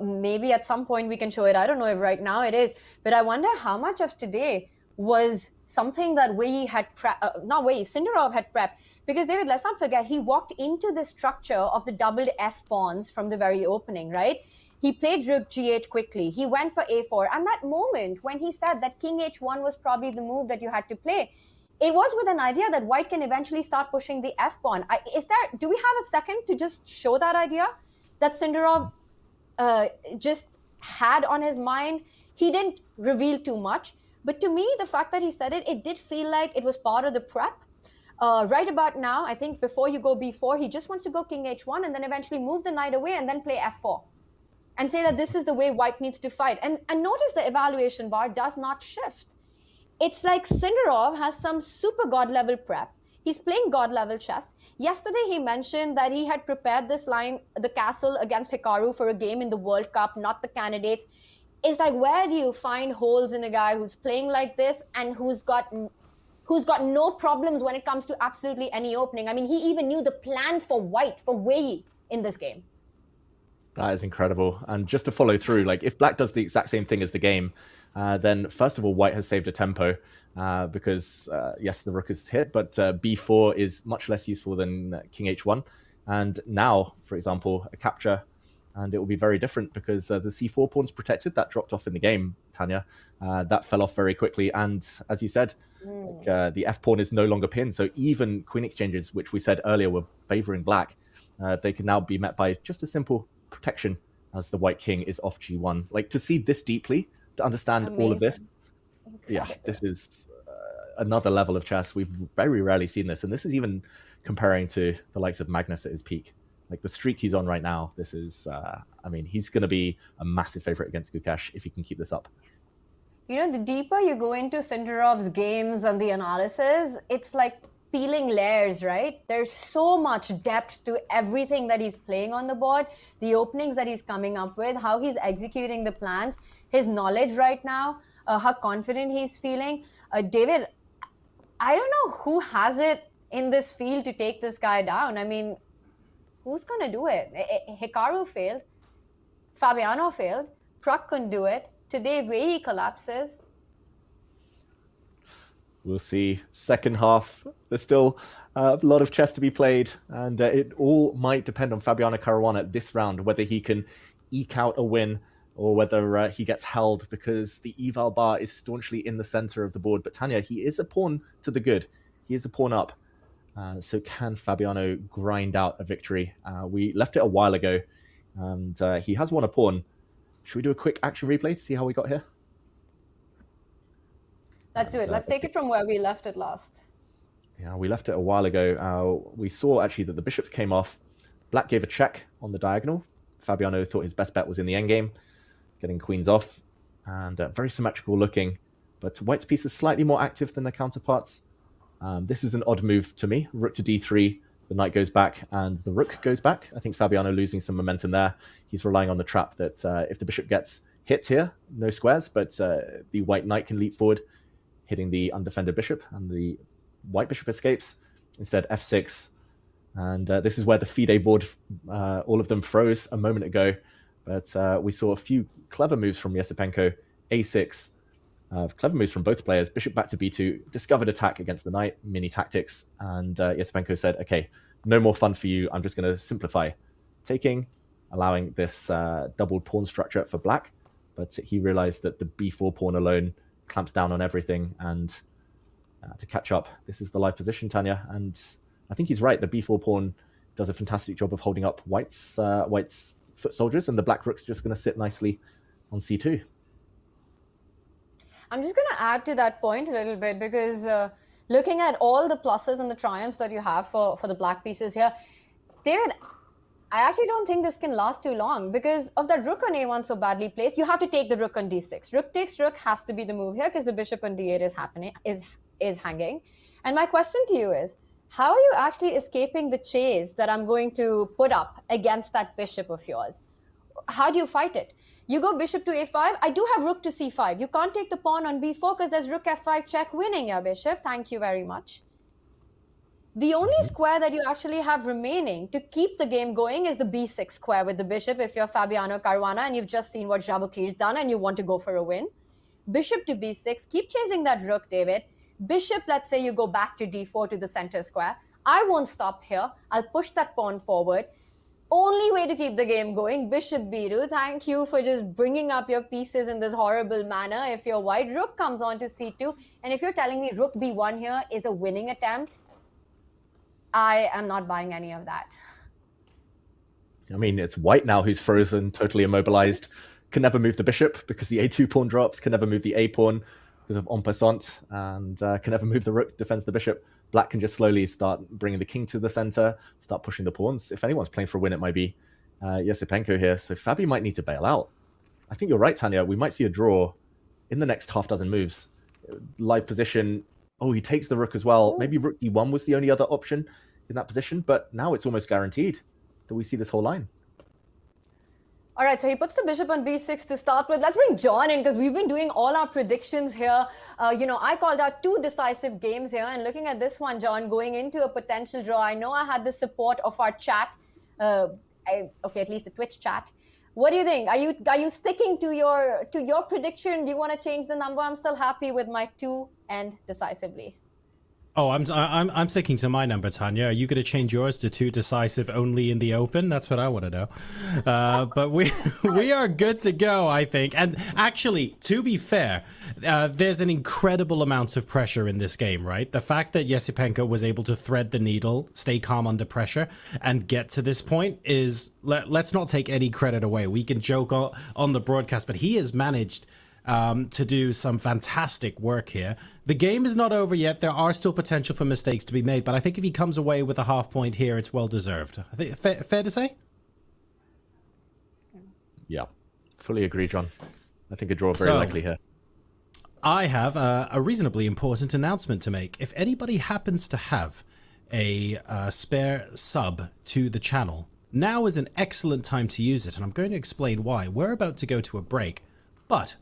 Maybe at some point we can show it. I don't know if right now it is, but I wonder how much of today was something that Wei Yi had Sindarov had prepped. Because David, let's not forget, he walked into the structure of the doubled F pawns from the very opening, right? He played rook g8 quickly. He went for a4, and that moment when he said that king h1 was probably the move that you had to play, it was with an idea that white can eventually start pushing the f-pawn. Do we have a second to just show that idea that Sindarov just had on his mind? He didn't reveal too much, but to me, the fact that he said it, it did feel like it was part of the prep. Right about now, I think before you go b4, he just wants to go king h1 and then eventually move the knight away and then play f4 and say that this is the way white needs to fight. And notice the evaluation bar does not shift. It's like Sindarov has some super god-level prep. He's playing god-level chess. Yesterday, he mentioned that he had prepared this line, the castle against Hikaru, for a game in the World Cup, not the candidates. It's like, where do you find holes in a guy who's playing like this and who's got no problems when it comes to absolutely any opening? I mean, he even knew the plan for white, for Wei Yi in this game. That is incredible. And just to follow through, like if black does the exact same thing as the game, then first of all, white has saved a tempo because, yes, the rook is hit, but b4 is much less useful than king h1. And now, for example, a capture, and it will be very different because the c4 pawn's protected. That dropped off in the game, Tanya. That fell off very quickly. And as you said, the f pawn is no longer pinned. So even queen exchanges, which we said earlier were favoring black, they can now be met by just a simple protection as the white king is off g1. Like, to see this deeply, to understand all of this, yeah, this is another level of chess. We've very rarely seen this, and this is even comparing to the likes of Magnus at his peak. Like the streak he's on right now, this is, I mean, he's going to be a massive favorite against Gukesh if he can keep this up. You know, the deeper you go into Sindarov's games and the analysis, it's like peeling layers, right? There's so much depth to everything that he's playing on the board, the openings that he's coming up with, how he's executing the plans, his knowledge right now, how confident he's feeling. David, I don't know who has it in this field to take this guy down. I mean, who's going to do it? Hikaru failed. Fabiano failed. Pragg couldn't do it. Today, Wei collapses. We'll see. Second half, there's still a lot of chess to be played, and it all might depend on Fabiano Caruana this round, whether he can eke out a win or whether he gets held, because the eval bar is staunchly in the center of the board. But Tanya, he is a pawn to the good. He is a pawn up. So can Fabiano grind out a victory? We left it a while ago, and he has won a pawn. Should we do a quick action replay to see how we got here? Let's do it. Let's take it from where we left it last. Yeah, we left it a while ago. We saw actually that the bishops came off. Black gave a check on the diagonal. Fabiano thought his best bet was in the endgame, getting queens off, and very symmetrical looking. But White's piece is slightly more active than their counterparts. This is an odd move to me. Rook to d3, the knight goes back, and the rook goes back. I think Fabiano losing some momentum there. He's relying on the trap that if the bishop gets hit here, no squares, but the white knight can leap forward, hitting the undefended bishop, and the white bishop escapes. Instead, f6. And this is where the FIDE board, all of them froze a moment ago. But we saw a few clever moves from Yesipenko. a6. Clever moves from both players. Bishop back to b2. Discovered attack against the knight. Mini tactics. And Yesipenko said, okay, no more fun for you. I'm just going to simplify. Taking, allowing this doubled pawn structure for black. But he realized that the b4 pawn alone clamps down on everything. And to catch up, this is the live position, Tanya. And I think he's right. The b4 pawn does a fantastic job of holding up White's foot soldiers. And the black rook's just going to sit nicely on c2. I'm just going to add to that point a little bit, because looking at all the pluses and the triumphs that you have for the black pieces here, David, I actually don't think this can last too long because of that rook on a1 so badly placed. You have to take the rook on d6. Rook takes rook has to be the move here because the bishop on d8 is hanging. And my question to you is, how are you actually escaping the chase that I'm going to put up against that bishop of yours? How do you fight it? You go bishop to a5. I do have rook to c5. You can't take the pawn on b4 because there's rook f5 check winning your bishop. Thank you very much. The only square that you actually have remaining to keep the game going is the b6 square with the bishop if you're Fabiano Caruana and you've just seen what Vachier-Lagrav's done and you want to go for a win. Bishop to b6. Keep chasing that rook, David. Bishop, let's say you go back to d4 to the center square. I won't stop here. I'll push that pawn forward. Only way to keep the game going, bishop b2. Thank you for just bringing up your pieces in this horrible manner. If your white rook comes on to c2, and if you're telling me rook b1 here is a winning attempt, I am not buying any of that. I mean, it's white now who's frozen, totally immobilized, can never move the bishop because the a2 pawn drops, can never move the a pawn because of en passant, and can never move the rook, defends the bishop. Black can just slowly start bringing the king to the center, start pushing the pawns. If anyone's playing for a win, it might be Yesipenko here. So Fabi might need to bail out. I think you're right, Tanya. We might see a draw in the next half dozen moves. Live position. Oh, he takes the rook as well. Ooh. Maybe rook d1 was the only other option in that position, but now it's almost guaranteed that we see this whole line. All right, so he puts the bishop on b6 to start with. Let's bring John in because we've been doing all our predictions here. I called out 2 decisive games here, and looking at this one, John, going into a potential draw, I know I had the support of our chat. Okay, at least the Twitch chat. What do you think? Are you sticking to your prediction? Do you want to change the number? I'm still happy with my 2 and decisively. Oh, I'm sticking to my number, Tanya. Are you going to change yours to 2 decisive only in the open? That's what I want to know. But we are good to go, I think. And actually, to be fair, there's an incredible amount of pressure in this game, right? The fact that Yesipenko was able to thread the needle, stay calm under pressure, and get to this point is, let's not take any credit away. We can joke on the broadcast, but he has managed to do some fantastic work here. The game is not over yet. There are still potential for mistakes to be made, but I think if he comes away with a half point here, it's well deserved. I think fair to say? Yeah, fully agree, John. I think a draw very likely here. I have a reasonably important announcement to make. If anybody happens to have a spare sub to the channel, now is an excellent time to use it, and I'm going to explain why. We're about to go to a break, but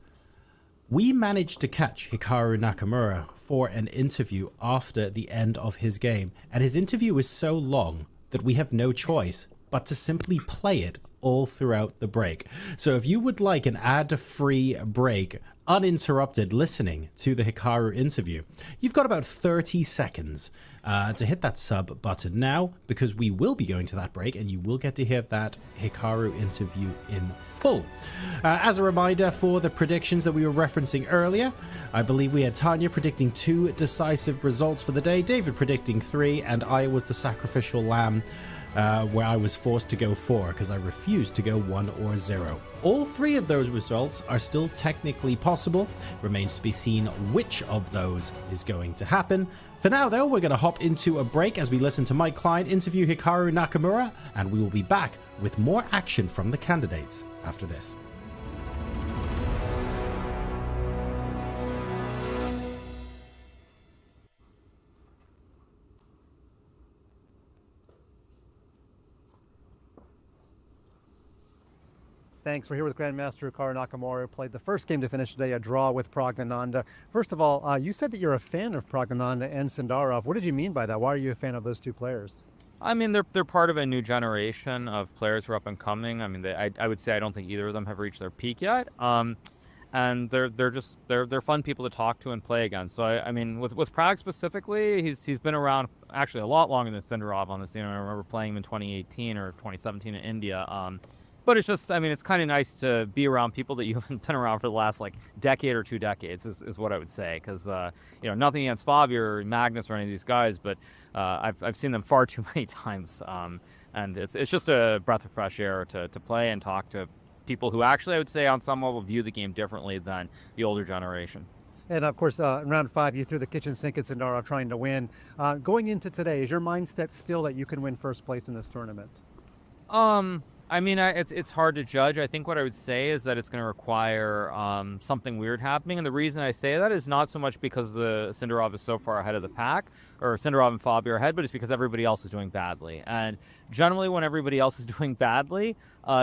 we managed to catch Hikaru Nakamura for an interview after the end of his game, and his interview is so long that we have no choice but to simply play it all throughout the break. So if you would like an ad-free break, uninterrupted listening to the Hikaru interview, you've got about 30 seconds to hit that sub button now, because we will be going to that break and you will get to hear that Hikaru interview in full. As a reminder for the predictions that we were referencing earlier, I believe we had Tanya predicting 2 decisive results for the day, David predicting 3, and I was the sacrificial lamb, where I was forced to go 4 because I refused to go 1 or 0. All 3 of those results are still technically possible. Remains to be seen which of those is going to happen. For now, though, we're going to hop into a break as we listen to Mike Klein interview Hikaru Nakamura, and we will be back with more action from the candidates after this. Thanks. We're here with Grandmaster Hikaru Nakamura, who played the first game to finish today, a draw with Pragg. First of all, you said that you're a fan of Pragg and Sindarov. What did you mean by that? Why are you a fan of those 2 players? I mean, they're part of a new generation of players who are up and coming. I mean, I would say I don't think either of them have reached their peak yet. And they're fun people to talk to and play against. So I mean, with Pragg specifically, he's been around actually a lot longer than Sindarov on the scene. I remember playing him in 2018 or 2017 in India. But it's just, I mean, it's kind of nice to be around people that you haven't been around for the last, like, decade or 2 decades is what I would say. Because, you know, nothing against Fabi or Magnus or any of these guys, but I've seen them far too many times. And it's just a breath of fresh air to play and talk to people who actually, I would say, on some level, view the game differently than the older generation. And, of course, in round 5, you threw the kitchen sink at Sindarov trying to win. Going into today, is your mindset still that you can win first place in this tournament? I mean, it's hard to judge. I think what I would say is that it's going to require something weird happening. And the reason I say that is not so much because the Sindarov is so far ahead of the pack, or Sindarov and Fabi are ahead, but it's because everybody else is doing badly. And generally when everybody else is doing badly,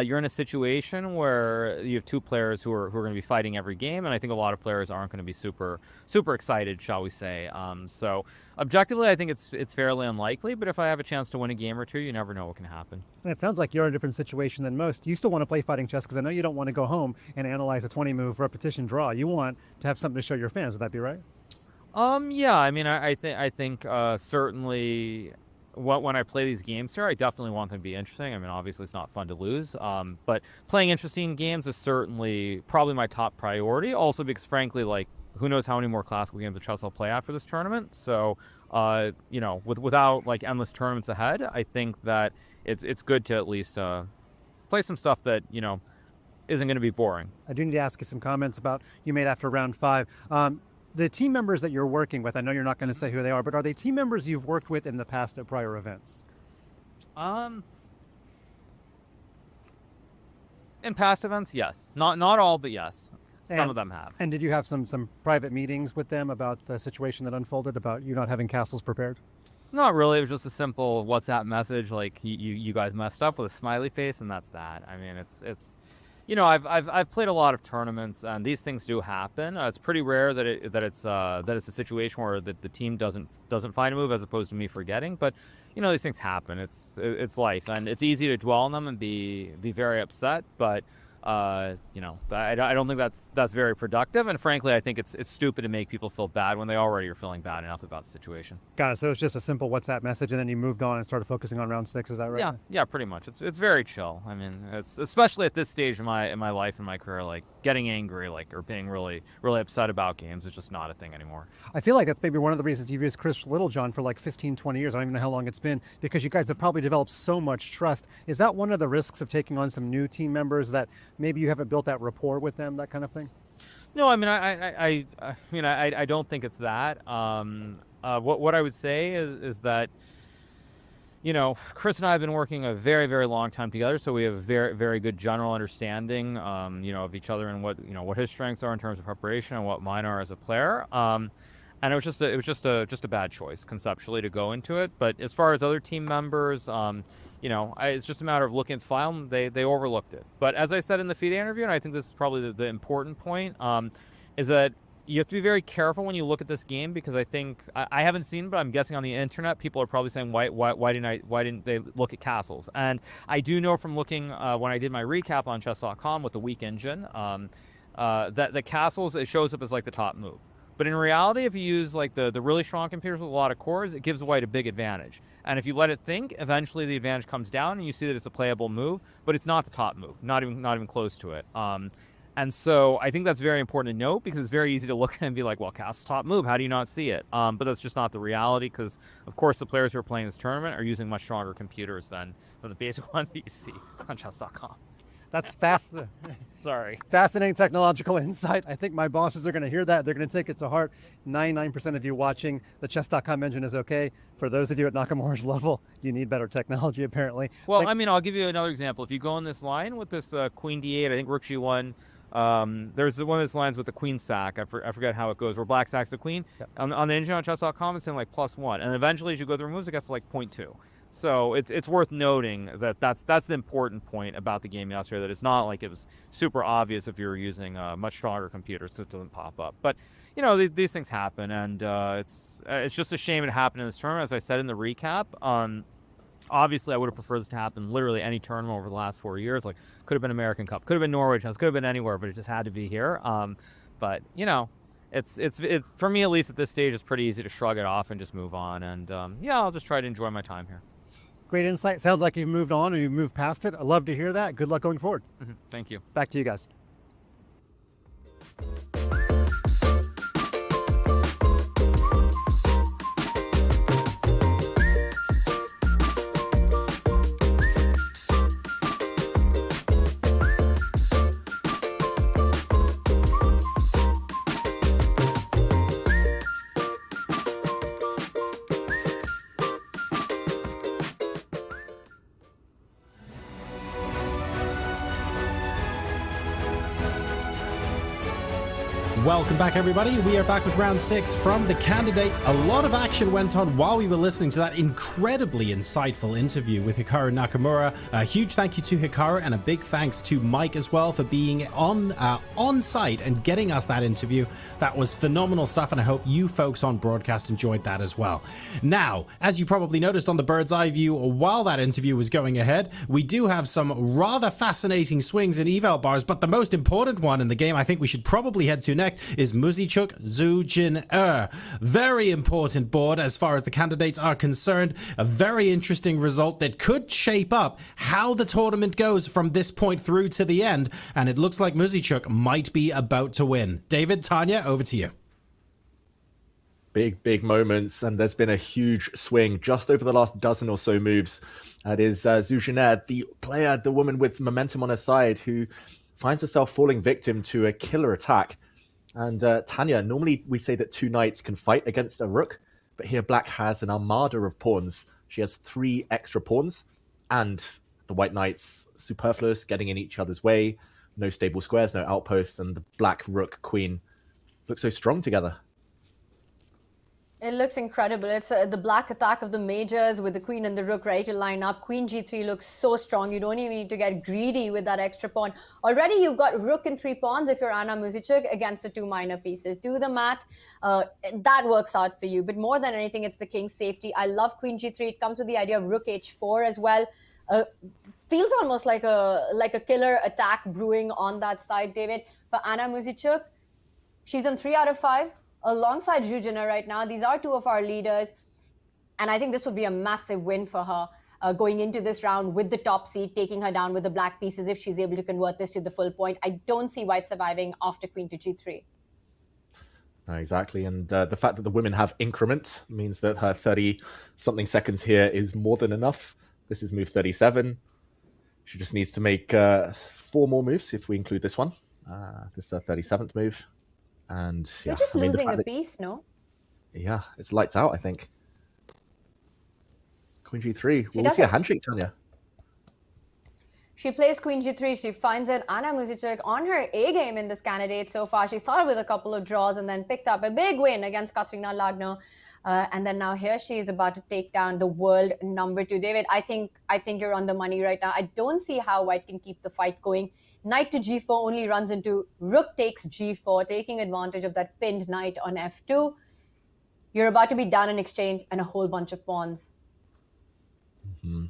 you're in a situation where you have 2 players who are going to be fighting every game, and I think a lot of players aren't going to be super excited, shall we say. So objectively, I think it's fairly unlikely, but if I have a chance to win a game or 2, you never know what can happen. And it sounds like you're in a different situation than most. You still want to play fighting chess because I know you don't want to go home and analyze a 20-move repetition draw. You want to have something to show your fans. Would that be right? Yeah. I mean, I think certainly when I play these games here, I definitely want them to be interesting. I mean, obviously it's not fun to lose, but playing interesting games is certainly probably my top priority. Also because, frankly, like, who knows how many more classical games of chess I'll play after this tournament. So, you know, without like endless tournaments ahead, I think that it's good to at least play some stuff that, you know, isn't going to be boring. I do need to ask you some comments about you made after round 5. The team members that you're working with, I know you're not going to say who they are, but are they team members you've worked with in the past at prior events? In past events, yes. Not all, but yes. Some of them have. And did you have some private meetings with them about the situation that unfolded, about you not having castles prepared? Not really. It was just a simple WhatsApp message, like you guys messed up, with a smiley face, and that's that. I mean, it's you know, I've played a lot of tournaments, and these things do happen. It's pretty rare that it's a situation where the team doesn't find a move, as opposed to me forgetting. But you know, these things happen. It's life, and it's easy to dwell on them and be very upset. But you know, I don't think that's very productive, and frankly, I think it's stupid to make people feel bad when they already are feeling bad enough about the situation. Got it. So it's just a simple WhatsApp message, and then you moved on and started focusing on round 6. Is that right? Yeah, pretty much. It's very chill. I mean, it's especially at this stage in my life and my career, like getting angry, like, or being really upset about games is just not a thing anymore. I feel like that's maybe one of the reasons you've used Chris Littlejohn for like 15, 20 years. I don't even know how long it's been, because you guys have probably developed so much trust. Is that one of the risks of taking on some new team members, that maybe you haven't built that rapport with them, that kind of thing? No, I mean, I don't think it's that. What I would say is that, you know, Chris and I have been working a very, very long time together, so we have a very, very good general understanding, you know, of each other and what his strengths are in terms of preparation and what mine are as a player. And it was just a bad choice conceptually to go into it. But as far as other team members, you know, it's just a matter of looking at the file, and they overlooked it. But as I said in the FIDE interview, and I think this is probably the important point, is that you have to be very careful when you look at this game, because I think I haven't seen, but I'm guessing on the internet people are probably saying why didn't they look at castles? And I do know from looking when I did my recap on chess.com with the weak engine that the castles, it shows up as like the top move. But in reality, if you use like the really strong computers with a lot of cores, it gives white a big advantage. And if you let it think, eventually the advantage comes down and you see that it's a playable move, but it's not the top move, not even close to it. And so I think that's very important to note, because it's very easy to look at and be like, well, castle's top move, how do you not see it? But that's just not the reality, because of course the players who are playing this tournament are using much stronger computers than the basic one that you see on chess.com. That's fast. Sorry. Fascinating technological insight. I think my bosses are going to hear that. They're going to take it to heart. 99% of you watching the chess.com engine is okay. For those of you at Nakamura's level, you need better technology, apparently. Well, I mean, I'll give you another example. If you go on this line with this queen d8, I think rook g1, there's one of those lines with the queen sack. I forget how it goes, where black sacks the queen. Yep. On the engine on chess.com, it's in like +1. And eventually, as you go through moves, it gets to like 0.2. So it's worth noting that that's the important point about the game yesterday, that it's not like it was super obvious if you were using much stronger computers, so it doesn't pop up. But, you know, these things happen, and it's just a shame it happened in this tournament. As I said in the recap, obviously I would have preferred this to happen literally any tournament over the last 4 years. Like, could have been American Cup, could have been Norway Chess, could have been anywhere, but it just had to be here. But, you know, it's for me, at least at this stage, it's pretty easy to shrug it off and just move on. And yeah, I'll just try to enjoy my time here. Great insight. Sounds like you've moved on or you've moved past it. I love to hear that. Good luck going forward. Mm-hmm. Thank you. Back to you guys. Welcome back, everybody. We are back with round 6 from the candidates. A lot of action went on while we were listening to that incredibly insightful interview with Hikaru Nakamura. A huge thank you to Hikaru, and a big thanks to Mike as well for being on site and getting us that interview. That was phenomenal stuff, and I hope you folks on broadcast enjoyed that as well. Now, as you probably noticed on the bird's eye view while that interview was going ahead, we do have some rather fascinating swings in eval bars, but the most important one in the game I think we should probably head to next is Muzychuk Zhu Jin Very important board as far as the candidates are concerned. A very interesting result that could shape up how the tournament goes from this point through to the end, and it looks like Muzychuk might be about to win. David, Tanya, over to you. Big moments, and there's been a huge swing just over the last dozen or so moves. That is Zhu Jin, the player, the woman with momentum on her side, who finds herself falling victim to a killer attack. And Tanya, normally we say that 2 knights can fight against a rook, but here black has an armada of pawns. She has 3 extra pawns, and the white knights superfluous, getting in each other's way. No stable squares, no outposts, and the black rook queen look so strong together. It looks incredible. It's the black attack of the majors with the queen and the rook ready to line up. Queen g3 looks so strong. You don't even need to get greedy with that extra pawn. Already you've got rook and 3 pawns if you're Anna Muzychuk against the 2 minor pieces. Do the math. That works out for you. But more than anything, it's the king's safety. I love queen g3. It comes with the idea of rook h4 as well. Feels almost like a killer attack brewing on that side, David. For Anna Muzychuk, she's on 3 out of 5. Alongside Zhu Jin right now. These are 2 of our leaders, and I think this would be a massive win for her going into this round with the top seed, taking her down with the black pieces if she's able to convert this to the full point. I don't see white surviving after queen to g3. Exactly, and the fact that the women have increment means that her 30-something seconds here is more than enough. This is move 37. She just needs to make 4 more moves if we include this one. This is her 37th move. And You're yeah, just I mean, the losing fact a that- piece, no? yeah, it's lights out, I think. Queen G3. We'll does see a it. handshake, Tanya. She plays Queen G3. She finds it. Anna Muzychuk on her A game in this candidate so far. She started with a couple of draws and then picked up a big win against Katrina Lagno. And then now here she is about to take down the world number 2. David, I think you're on the money right now. I don't see how White can keep the fight going. Knight to G4 only runs into Rook takes G4, taking advantage of that pinned knight on F2. You're about to be down in exchange and a whole bunch of pawns. Mm-hmm.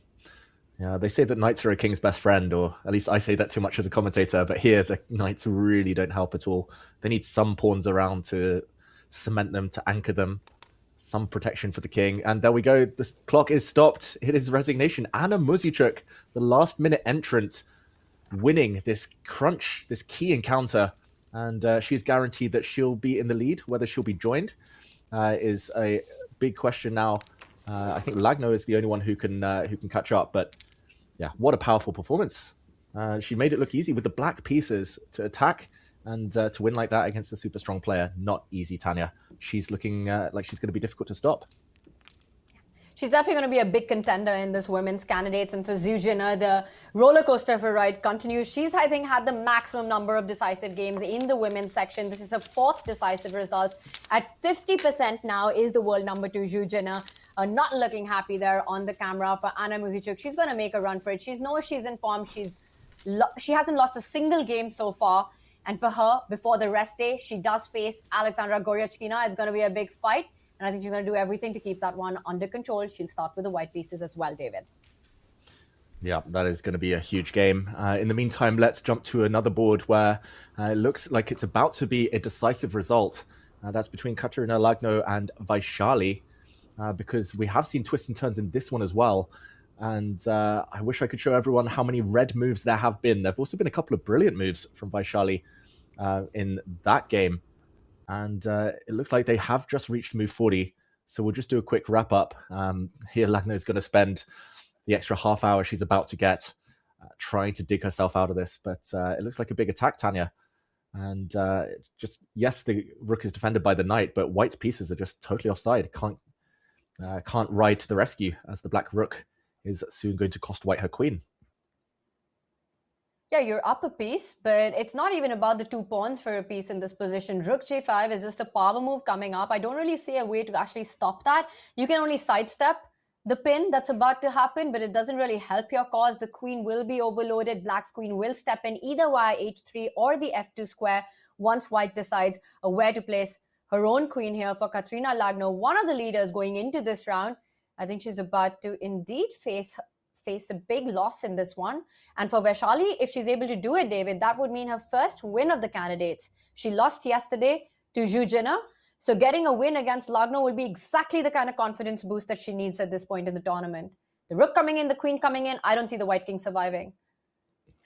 Yeah, they say that knights are a king's best friend, or at least I say that too much as a commentator, but here the knights really don't help at all. They need some pawns around to cement them, to anchor them, some protection for the king. And there we go. The clock is stopped. It is resignation. Anna Muzychuk, the last-minute entrant, winning this crunch, this key encounter. And she's guaranteed that she'll be in the lead. Whether she'll be joined is a big question now. I think Lagno is the only one who can catch up, but yeah, what a powerful performance. She made it look easy with the black pieces to attack and to win like that against a super strong player. Not easy, Tanya. She's looking like she's going to be difficult to stop. She's definitely going to be a big contender in this women's candidates. And for Zhu Jin, the roller coaster for Right continues. She's, I think, had the maximum number of decisive games in the women's section. This is her 4th decisive result. At 50% now is the world number 2, Zhu Jin. Not looking happy there on the camera for Anna Muzychuk. She's going to make a run for it. She knows she's in form. She hasn't lost a single game so far. And for her, before the rest day, she does face Alexandra Goryachkina. It's going to be a big fight. And I think she's going to do everything to keep that one under control. She'll start with the white pieces as well, David. Yeah, that is going to be a huge game. In the meantime, let's jump to another board where it looks like it's about to be a decisive result. That's between Katerina Lagno and Vachier-Lagrave, because we have seen twists and turns in this one as well. And I wish I could show everyone how many red moves there have been. There have also been a couple of brilliant moves from Vachier-Lagrave in that game. And it looks like they have just reached move 40. So we'll just do a quick wrap up. Here, Lagno is going to spend the extra half hour she's about to get trying to dig herself out of this. But it looks like a big attack, Tanya. And yes, the rook is defended by the knight, but White's pieces are just totally offside. Can't ride to the rescue, as the black rook is soon going to cost White her queen. Yeah, you're up a piece, but it's not even about the 2 pawns for a piece in this position. Rook J5 is just a power move coming up. I don't really see a way to actually stop that. You can only sidestep the pin that's about to happen, but it doesn't really help your cause. The queen will be overloaded. Black's queen will step in either via H3 or the F2 square once White decides where to place her own queen here for Katerina Lagno, one of the leaders going into this round. I think she's about to indeed face a big loss in this one. And for Vachier-Lagrave, if she's able to do it, David, that would mean her first win of the candidates. She lost yesterday to Zhu Jin. So getting a win against Lagno will be exactly the kind of confidence boost that she needs at this point in the tournament. The rook coming in, the queen coming in, I don't see the white king surviving.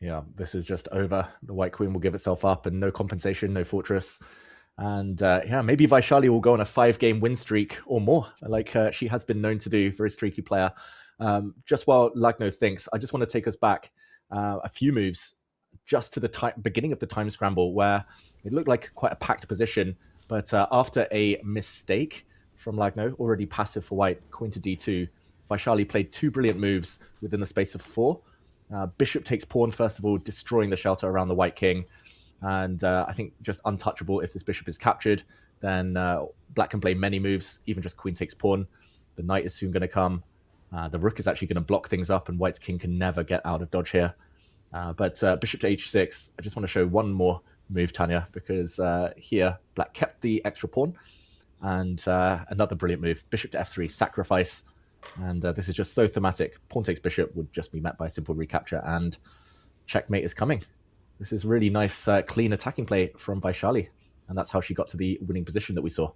Yeah, this is just over. The white queen will give itself up and no compensation, no fortress. And yeah, maybe Vachier-Lagrave will go on a 5-game win streak or more, like she has been known to do, very streaky player. Just while Lagno thinks, I just want to take us back a few moves just to the beginning of the time scramble, where it looked like quite a packed position. But after a mistake from Lagno, already passive for White, queen to D2, Vachier-Lagrave played 2 brilliant moves within the space of 4. Bishop takes pawn, first of all, destroying the shelter around the White king. And I think just untouchable. If this bishop is captured, then Black can play many moves, even just queen takes pawn. The knight is soon going to come. The rook is actually going to block things up, and White's king can never get out of dodge here. But bishop to h6, I just want to show one more move, Tanya, because here Black kept the extra pawn. And another brilliant move, bishop to f3, sacrifice. And this is just so thematic. Pawn takes bishop would just be met by a simple recapture, and checkmate is coming. This is really nice, clean attacking play from Vachier-Lagrave. And that's how she got to the winning position that we saw.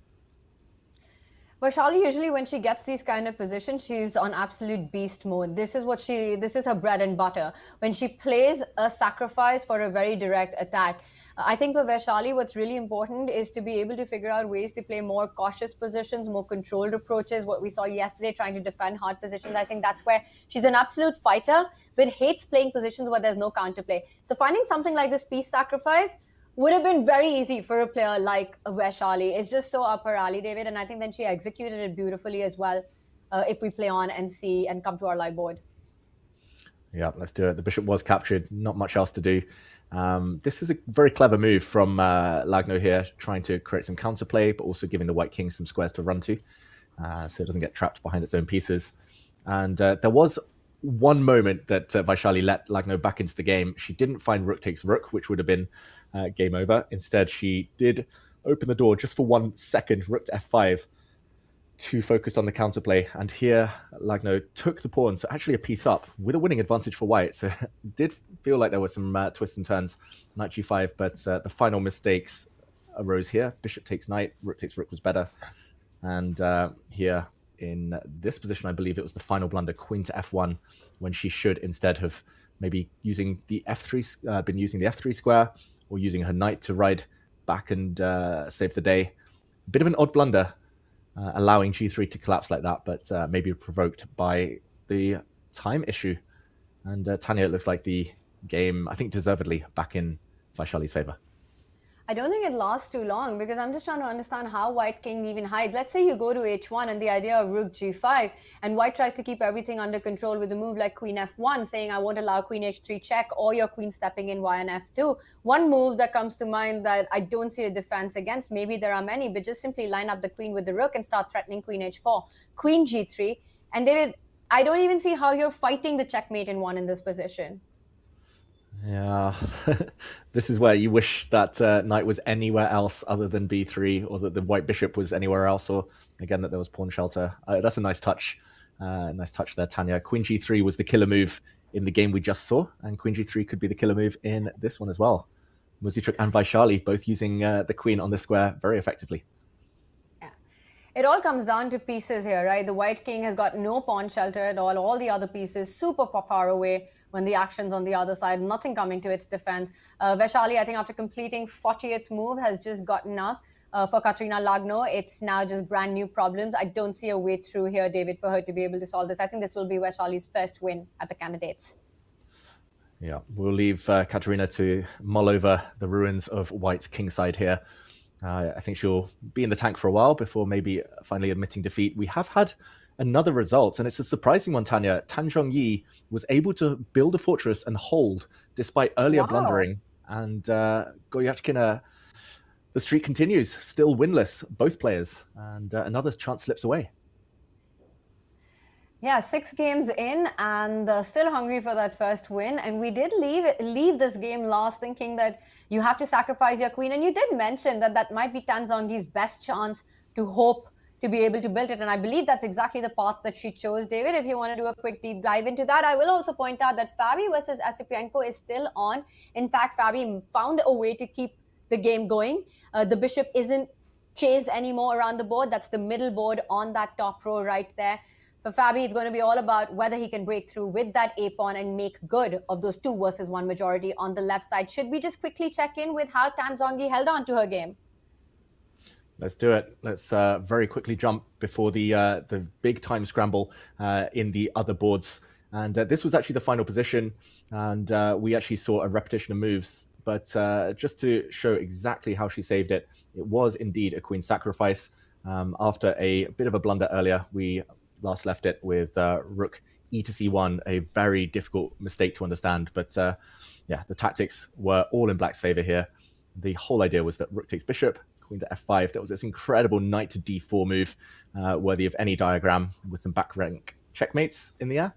Vachier-Lagrave, usually when she gets these kind of positions, she's on absolute beast mode. This is her bread and butter. When she plays a sacrifice for a very direct attack. I think for Vachier-Lagrave, what's really important is to be able to figure out ways to play more cautious positions, more controlled approaches. What we saw yesterday, trying to defend hard positions. I think that's where she's an absolute fighter, but hates playing positions where there's no counterplay. So finding something like this piece sacrifice, would have been very easy for a player like Vachier-Lagrave. It's just so up her alley, David, and I think then she executed it beautifully as well. If we play on and see and come to our live board. Yeah, let's do it. The bishop was captured. Not much else to do. This is a very clever move from Lagno here, trying to create some counterplay, but also giving the white king some squares to run to, so it doesn't get trapped behind its own pieces. And there was one moment that Vachier-Lagrave let Lagno back into the game. She didn't find rook takes rook, which would have been game over. Instead, she did open the door just for 1 second, rook to f5, to focus on the counterplay. And here, Lagno took the pawn, so actually a piece up with a winning advantage for white. So it did feel like there were some twists and turns, knight g5, but the final mistakes arose here. Bishop takes knight, rook takes rook was better. And here in this position, I believe it was the final blunder, queen to f1, when she should instead have maybe using the f3, been using the f3 square, or using her knight to ride back and save the day. Bit of an odd blunder, allowing g3 to collapse like that, but maybe provoked by the time issue. And Tanya, it looks like the game, I think deservedly, back in Vachier-Lagrave's favor. I don't think it lasts too long because I'm just trying to understand how white king even hides. Let's say you go to h1 and the idea of rook g5, and white tries to keep everything under control with a move like queen f1, saying I won't allow queen h3 check, or your queen stepping in y and f2. One move that comes to mind that I don't see a defense against, maybe there are many, but just simply line up the queen with the rook and start threatening queen h4, queen g3. And David, I don't even see how you're fighting the checkmate in one in this position. Yeah, this is where you wish that knight was anywhere else other than b3, or that the white bishop was anywhere else, or again that there was pawn shelter. That's a nice touch. Nice touch there, Tanya. Queen g3 was the killer move in the game we just saw, and queen g3 could be the killer move in this one as well. Muzychuk and Vachier-Lagrave both using the queen on the square very effectively. It all comes down to pieces here, right? The white king has got no pawn shelter at all. All the other pieces super far away when the action's on the other side, nothing coming to its defense. Vachier-Lagrave, I think after completing 40th move, has just gotten up. For Katerina Lagno, it's now just brand new problems. I don't see a way through here, David, for her to be able to solve this. I think this will be Vachier-Lagrave's first win at the candidates. Yeah, we'll leave Katerina to mull over the ruins of white's kingside here. I think she'll be in the tank for a while before maybe finally admitting defeat. We have had another result, and it's a surprising one, Tanya. Tan Zhongyi was able to build a fortress and hold despite earlier blundering. And Goyachkina, the streak continues, still winless, both players. And another chance slips away. Yeah, 6 games in and still hungry for that first win. And we did leave this game last thinking that you have to sacrifice your queen. And you did mention that that might be Tan Zhongyi's best chance to hope to be able to build it. And I believe that's exactly the path that she chose. David, if you want to do a quick deep dive into that, I will also point out that Fabi versus Asipienko is still on. In fact, Fabi found a way to keep the game going. The bishop isn't chased anymore around the board. That's the middle board on that top row right there. For Fabi, it's going to be all about whether he can break through with that a-pawn and make good of those 2 versus 1 majority on the left side. Should we just quickly check in with how Tan Zhongyi held on to her game? Let's do it. Let's very quickly jump before the big time scramble in the other boards. And this was actually the final position, and we actually saw a repetition of moves. But just to show exactly how she saved it, it was indeed a queen sacrifice. After a bit of a blunder earlier, we last left it with rook e to c1, a very difficult mistake to understand. But yeah, the tactics were all in black's favor here. The whole idea was that rook takes bishop, queen to f5. There was this incredible knight to d4 move, worthy of any diagram, with some back rank checkmates in the air.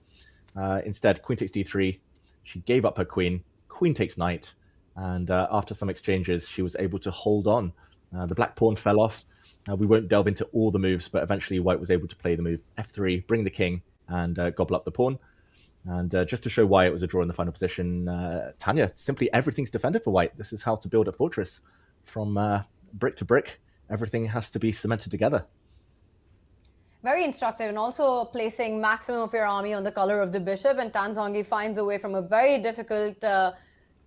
Instead, queen takes d3. She gave up her queen, queen takes knight, and after some exchanges, she was able to hold on. The black pawn fell off. We won't delve into all the moves, but eventually white was able to play the move f3, bring the king, and gobble up the pawn. And just to show why it was a draw in the final position, Tanya, simply everything's defended for white. This is how to build a fortress. From brick to brick, everything has to be cemented together. Very instructive, and also placing maximum of your army on the color of the bishop. And Tan Zhongyi finds a way from a very difficult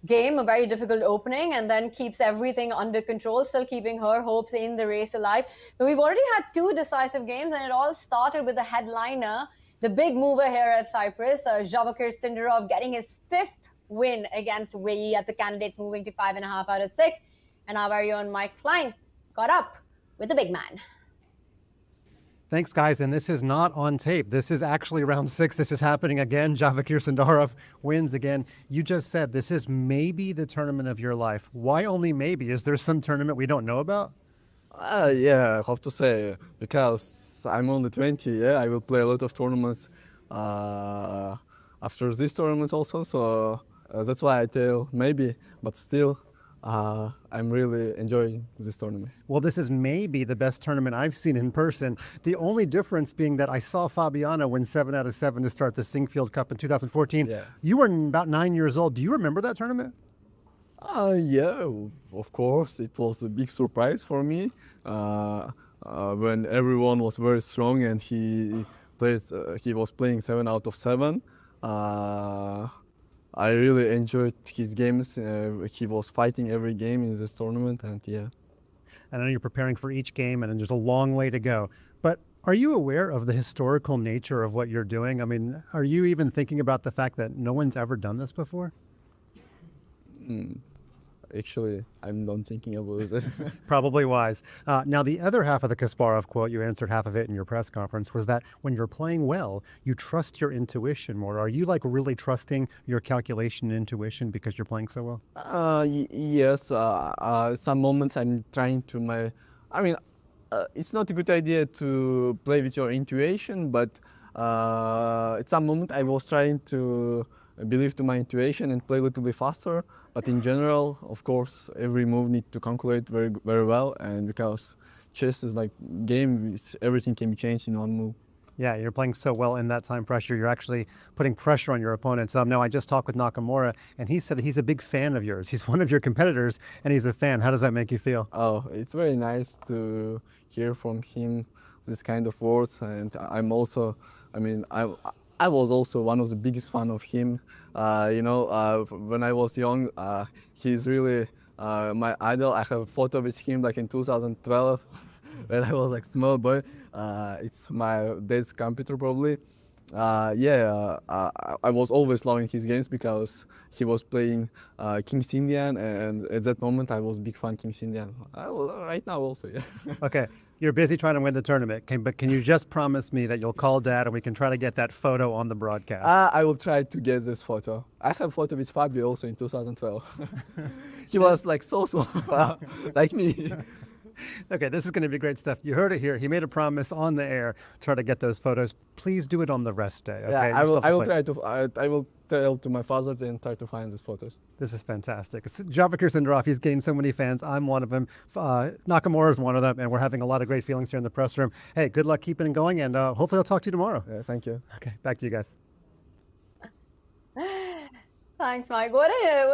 game, a very difficult opening, and then keeps everything under control, still keeping her hopes in the race alive. But we've already had 2 decisive games, and it all started with the headliner, the big mover here at Cyprus, Vachier Sindarov, getting his 5th win against Wei at the candidates, moving to 5.5 out of 6. and our very own Mike Klein got up with the big man. Thanks, guys. And this is not on tape. This is actually round 6. This is happening again. Vachier Sindarov wins again. You just said this is maybe the tournament of your life. Why only maybe? Is there some tournament we don't know about? Yeah, I have to say, because I'm only 20, yeah, I will play a lot of tournaments after this tournament also, so that's why I tell maybe, but still, I'm really enjoying this tournament. Well, this is maybe the best tournament I've seen in person. The only difference being that I saw Fabiano win 7 out of 7 to start the Singfield Cup in 2014. Yeah. You were about 9 years old. Do you remember that tournament? Yeah, of course, it was a big surprise for me when everyone was very strong and he was playing 7 out of 7. I really enjoyed his games. He was fighting every game in this tournament, and yeah. I know you're preparing for each game, and there's a long way to go. But are you aware of the historical nature of what you're doing? I mean, are you even thinking about the fact that no one's ever done this before? Actually, I'm not thinking about this. Probably wise. Now, the other half of the Kasparov quote, you answered half of it in your press conference, was that when you're playing well, you trust your intuition more. Are you like really trusting your calculation and intuition because you're playing so well? Yes. Some moments I'm trying to it's not a good idea to play with your intuition, but at some moment I was trying to believe to my intuition and play a little bit faster. But in general, of course, every move needs to calculate very, very well. And because chess is like game, everything can be changed in one move. Yeah, you're playing so well in that time pressure. You're actually putting pressure on your opponents. No, I just talked with Nakamura, and he said that he's a big fan of yours. He's one of your competitors, and he's a fan. How does that make you feel? Oh, it's very nice to hear from him this kind of words. And I'm also, I was also one of the biggest fan of him. When I was young, he's really my idol. I have a photo with him like in 2012 when I was like small boy. It's my dad's computer probably. I was always loving his games because he was playing King's Indian, and at that moment I was big fan King's Indian. Right now also, yeah. Okay, you're busy trying to win the tournament, but can you just promise me that you'll call Dad and we can try to get that photo on the broadcast? I will try to get this photo. I have a photo with Fabio also in 2012. He was like so small, like me. Okay, this is going to be great stuff. You heard it here. He made a promise on the air. Try to get those photos. Please do it on the rest day. Okay? Yeah, I will tell to my father and try to find these photos. This is fantastic. Vachier Sindarov, he's gained so many fans. I'm one of them. Nakamura is one of them, and we're having a lot of great feelings here in the press room. Hey, good luck keeping it going, and hopefully I'll talk to you tomorrow. Yeah, thank you. Okay, back to you guys. Thanks, Mike. What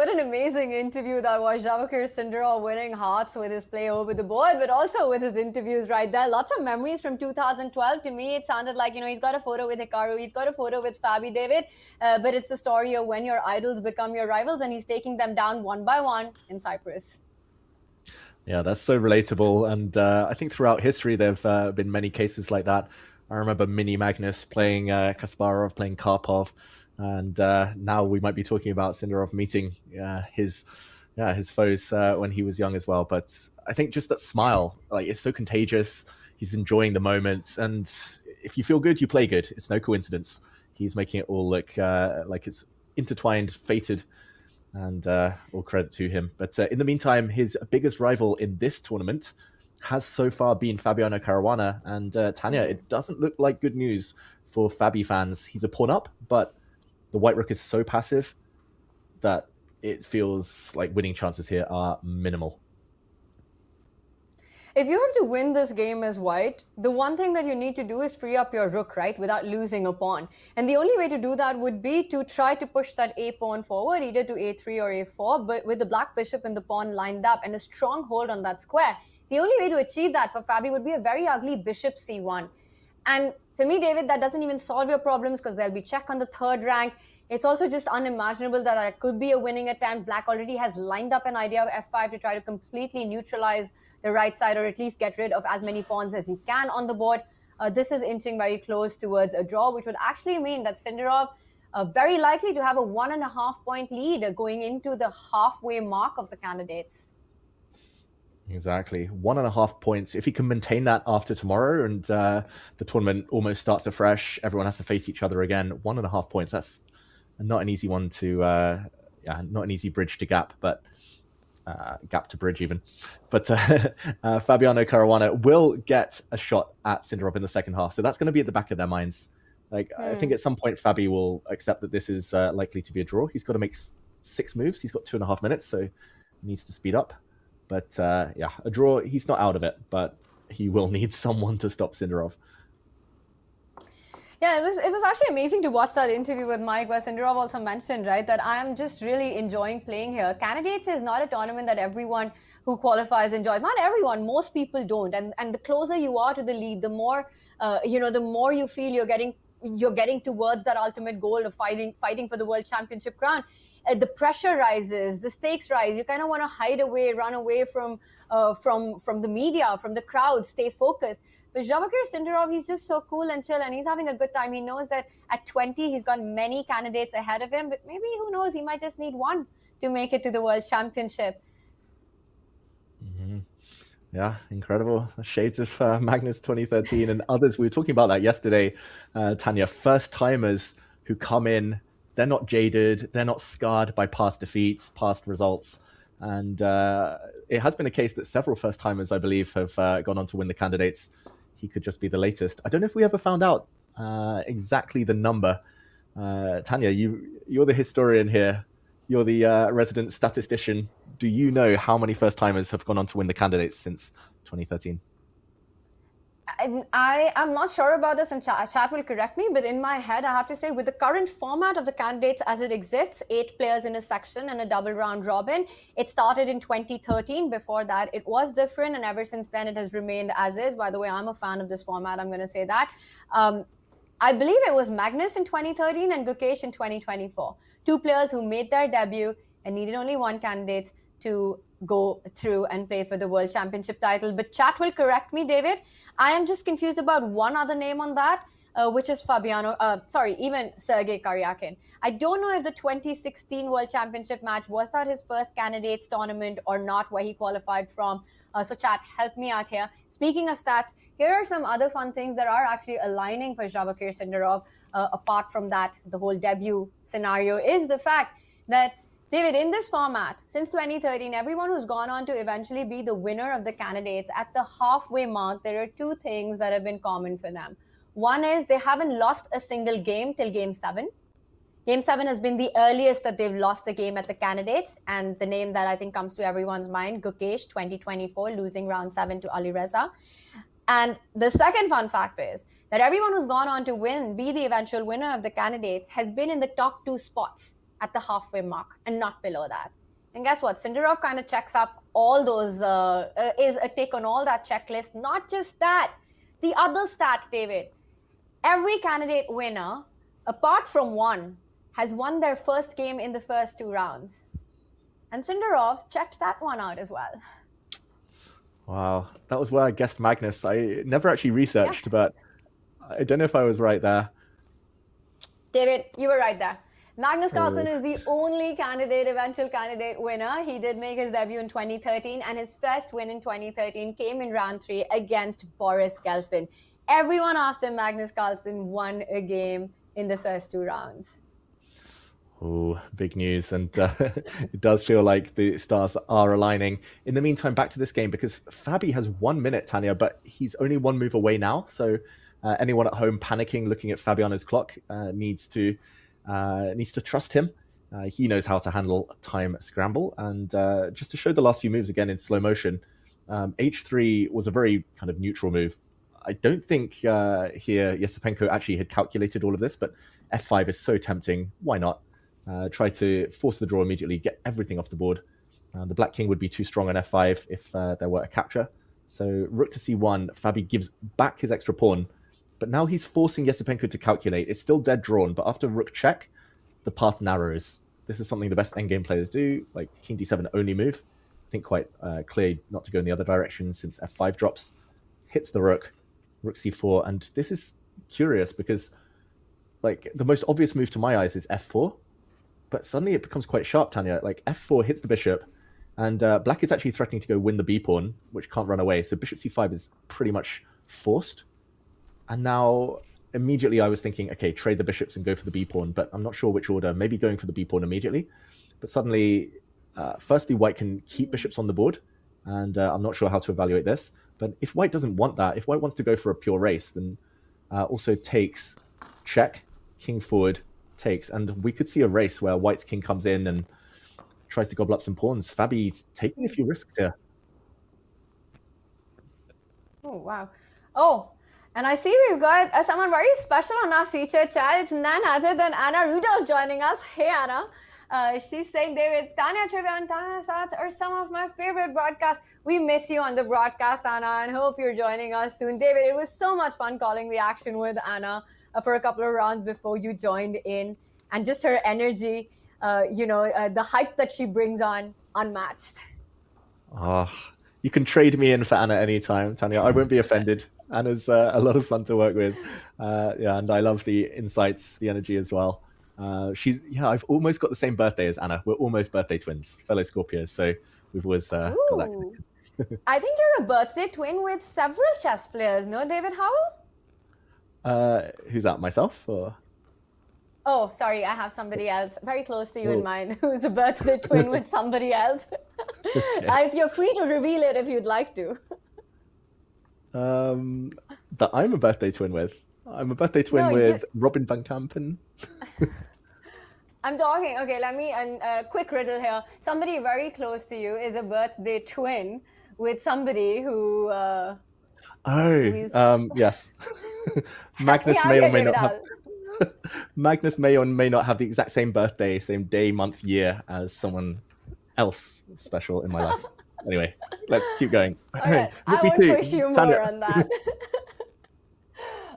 an amazing interview that was. Vachier Sindarov winning hearts with his play over the board, but also with his interviews right there. Lots of memories from 2012. To me, it sounded like, he's got a photo with Hikaru, he's got a photo with Fabi David, but it's the story of when your idols become your rivals, and he's taking them down one by one in Cyprus. Yeah, that's so relatable. And I think throughout history, there have been many cases like that. I remember Mini Magnus playing Kasparov, playing Karpov. And now we might be talking about Sindarov meeting his foes when he was young as well. But I think just that smile, it's so contagious. He's enjoying the moment. And if you feel good, you play good. It's no coincidence. He's making it all look like it's intertwined, fated, and all credit to him. But in the meantime, his biggest rival in this tournament has so far been Fabiano Caruana. And Tanya, it doesn't look like good news for Fabi fans. He's a pawn up, but the white rook is so passive that it feels like winning chances here are minimal. If you have to win this game as white, the one thing that you need to do is free up your rook, right, without losing a pawn. And the only way to do that would be to try to push that a pawn forward, either to a3 or a4, but with the black bishop and the pawn lined up and a strong hold on that square. The only way to achieve that for Fabi would be a very ugly bishop c1. And for me, David, that doesn't even solve your problems because there'll be check on the third rank. It's also just unimaginable that it could be a winning attempt. Black already has lined up an idea of f5 to try to completely neutralize the right side, or at least get rid of as many pawns as he can on the board. This is inching very close towards a draw, which would actually mean that Sindarov very likely to have a 1.5 point lead going into the halfway mark of the candidates. Exactly. 1.5 points. If he can maintain that after tomorrow and the tournament almost starts afresh, everyone has to face each other again. 1.5 points. That's not an easy one to, not an easy bridge to gap, but gap to bridge even. But Fabiano Caruana will get a shot at Sindarov in the second half. So that's going to be at the back of their minds. Like, I think at some point Fabi will accept that this is likely to be a draw. He's got to make 6 moves. He's got 2.5 minutes, so he needs to speed up. But yeah, a draw, he's not out of it, but he will need someone to stop Sindarov. Yeah, it was actually amazing to watch that interview with Mike where Sindarov also mentioned, right, that I am just really enjoying playing here. Candidates is not a tournament that everyone who qualifies enjoys. Not everyone, most people don't. And the closer you are to the lead, the more, the more you feel you're getting towards that ultimate goal of fighting for the World Championship crown. The pressure rises, the stakes rise. You kind of want to hide away, run away from the media, from the crowd, stay focused. But Vachier Sindarov, he's just so cool and chill, and he's having a good time. He knows that at 20, he's got many candidates ahead of him, but maybe, who knows, he might just need one to make it to the World Championship. Mm-hmm. Yeah, incredible. Shades of Magnus 2013 and others. We were talking about that yesterday, Tanya. First-timers who come in, they're not jaded, they're not scarred by past defeats, past results. And it has been a case that several first-timers, I believe, have gone on to win the candidates. He could just be the latest. I don't know if we ever found out exactly the number. Tanya, you're the historian here. You're the resident statistician. Do you know how many first-timers have gone on to win the candidates since 2013? I'm not sure about this, and chat will correct me, but in my head, I have to say, with the current format of the candidates as it exists, 8 players in a section and a double round robin, it started in 2013. Before that, it was different, and ever since then, it has remained as is. By the way, I'm a fan of this format. I'm going to say that. I believe it was Magnus in 2013 and Gukesh in 2024. 2 players who made their debut and needed only 1 candidate to go through and play for the World Championship title. But chat will correct me, David. I am just confused about one other name on that, which is even Sergei Karyakin. I don't know if the 2016 World Championship match, was that his first candidates tournament or not, where he qualified from. So chat, help me out here. Speaking of stats, here are some other fun things that are actually aligning for Vachier Sindarov. Apart from that, the whole debut scenario is the fact that, David, in this format, since 2013, everyone who's gone on to eventually be the winner of the candidates, at the halfway mark, there are 2 things that have been common for them. One is they haven't lost a single game till Game 7. Game 7 has been the earliest that they've lost the game at the candidates, and the name that I think comes to everyone's mind, Gukesh, 2024, losing round 7 to Alireza. And the second fun fact is that everyone who's gone on to be the eventual winner of the candidates, has been in the top 2 spots at the halfway mark and not below that. And guess what? Sindarov kind of checks up all those, is a tick on all that checklist. Not just that, the other stat, David, every candidate winner, apart from one, has won their first game in the first 2 rounds. And Sindarov checked that one out as well. Wow, that was where I guessed Magnus. I never actually researched, but I don't know if I was right there. David, you were right there. Magnus Carlsen is the only eventual candidate winner. He did make his debut in 2013, and his first win in 2013 came in round 3 against Boris Gelfand. Everyone after Magnus Carlsen won a game in the first 2 rounds. Oh, big news. And it does feel like the stars are aligning. In the meantime, back to this game, because Fabi has 1 minute, Tanya, but he's only 1 move away now. So anyone at home panicking, looking at Fabiano's clock, needs to trust him. He knows how to handle time scramble. And just to show the last few moves again in slow motion, H3 was a very kind of neutral move. I don't think here Yesipenko actually had calculated all of this, but F5 is so tempting. Why not? Try to force the draw immediately, get everything off the board. The Black King would be too strong on F5 if there were a capture. So Rook to C1, Fabi gives back his extra pawn, but now he's forcing Yesipenko to calculate. It's still dead drawn, but after Rook check, the path narrows. This is something the best endgame players do, like King D7 only move. I think quite clear not to go in the other direction since F5 drops. Hits the Rook, Rook C4, and this is curious because like the most obvious move to my eyes is F4, but suddenly it becomes quite sharp, Tanya. Like F4 hits the bishop, And black is actually threatening to go win the b pawn, which can't run away. So bishop c5 is pretty much forced. And now immediately I was thinking, okay, trade the bishops and go for the b pawn, but I'm not sure which order. Maybe going for the b pawn immediately. But suddenly, firstly, white can keep bishops on the board, and I'm not sure how to evaluate this. But if white doesn't want that, if white wants to go for a pure race, then also takes, check, king forward, takes. And we could see a race where white's king comes in and tries to gobble up some pawns. Fabi's taking a few risks here. Oh, wow. Oh, and I see we've got someone very special on our feature chat. It's none other than Anna Rudolph joining us. Hey, Anna. She's saying, David, Tanya Trivia and Tanya Stats are some of my favorite broadcasts. We miss you on the broadcast, Anna, and hope you're joining us soon. David, it was so much fun calling the action with Anna for a couple of rounds before you joined in. And just her energy, the hype that she brings on, unmatched. You can trade me in for Anna anytime, Tanya. I won't be offended. Anna's a lot of fun to work with. And I love the insights, the energy as well. I've almost got the same birthday as Anna. We're almost birthday twins, fellow Scorpios. So we've always got that connection. I think you're a birthday twin with several chess players, no, David Howell? Who's that, myself? Or? Oh, sorry, I have somebody else very close to you in mind who's a birthday twin with somebody else. If you're free to reveal it if you'd like to. That I'm a birthday twin with. I'm a birthday twin with Robin van Kampen. I'm talking, okay, let me, a quick riddle here. Somebody very close to you is a birthday twin with somebody who... yes. Magnus may or may not have... Magnus may or may not have the exact same birthday, same day, month, year as someone else special in my life. Anyway, let's keep going. All right. I won't push you more on that.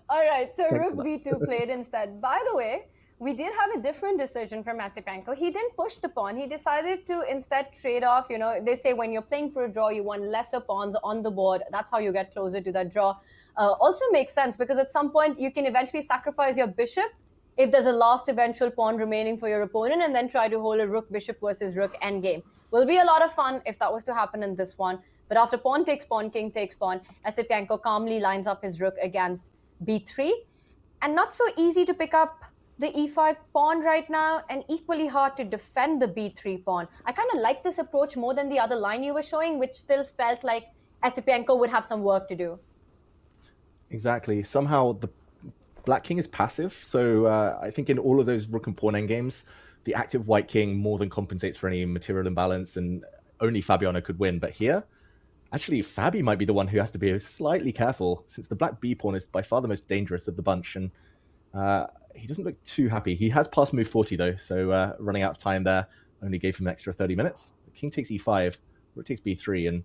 All right, so Rook B2 played instead. By the way, we did have a different decision from Asipenko. He didn't push the pawn. He decided to instead trade off. They say when you're playing for a draw, you want lesser pawns on the board. That's how you get closer to that draw. Also makes sense because at some point you can eventually sacrifice your bishop if there's a last eventual pawn remaining for your opponent and then try to hold a rook bishop versus rook endgame. Will be a lot of fun if that was to happen in this one. But after pawn takes pawn, king takes pawn, Asipenko calmly lines up his rook against b3. And not so easy to pick up the e5 pawn right now and equally hard to defend the b3 pawn. I kind of like this approach more than the other line you were showing, which still felt like Asipenko would have some work to do. Exactly. Somehow the black king is passive. So I think in all of those rook and pawn endgames, the active white king more than compensates for any material imbalance and only Fabiano could win. But here, actually, Fabi might be the one who has to be slightly careful since the black b pawn is by far the most dangerous of the bunch. And he doesn't look too happy. He has passed move 40 though. So running out of time there only gave him an extra 30 minutes. The king takes e5, rook takes b3. And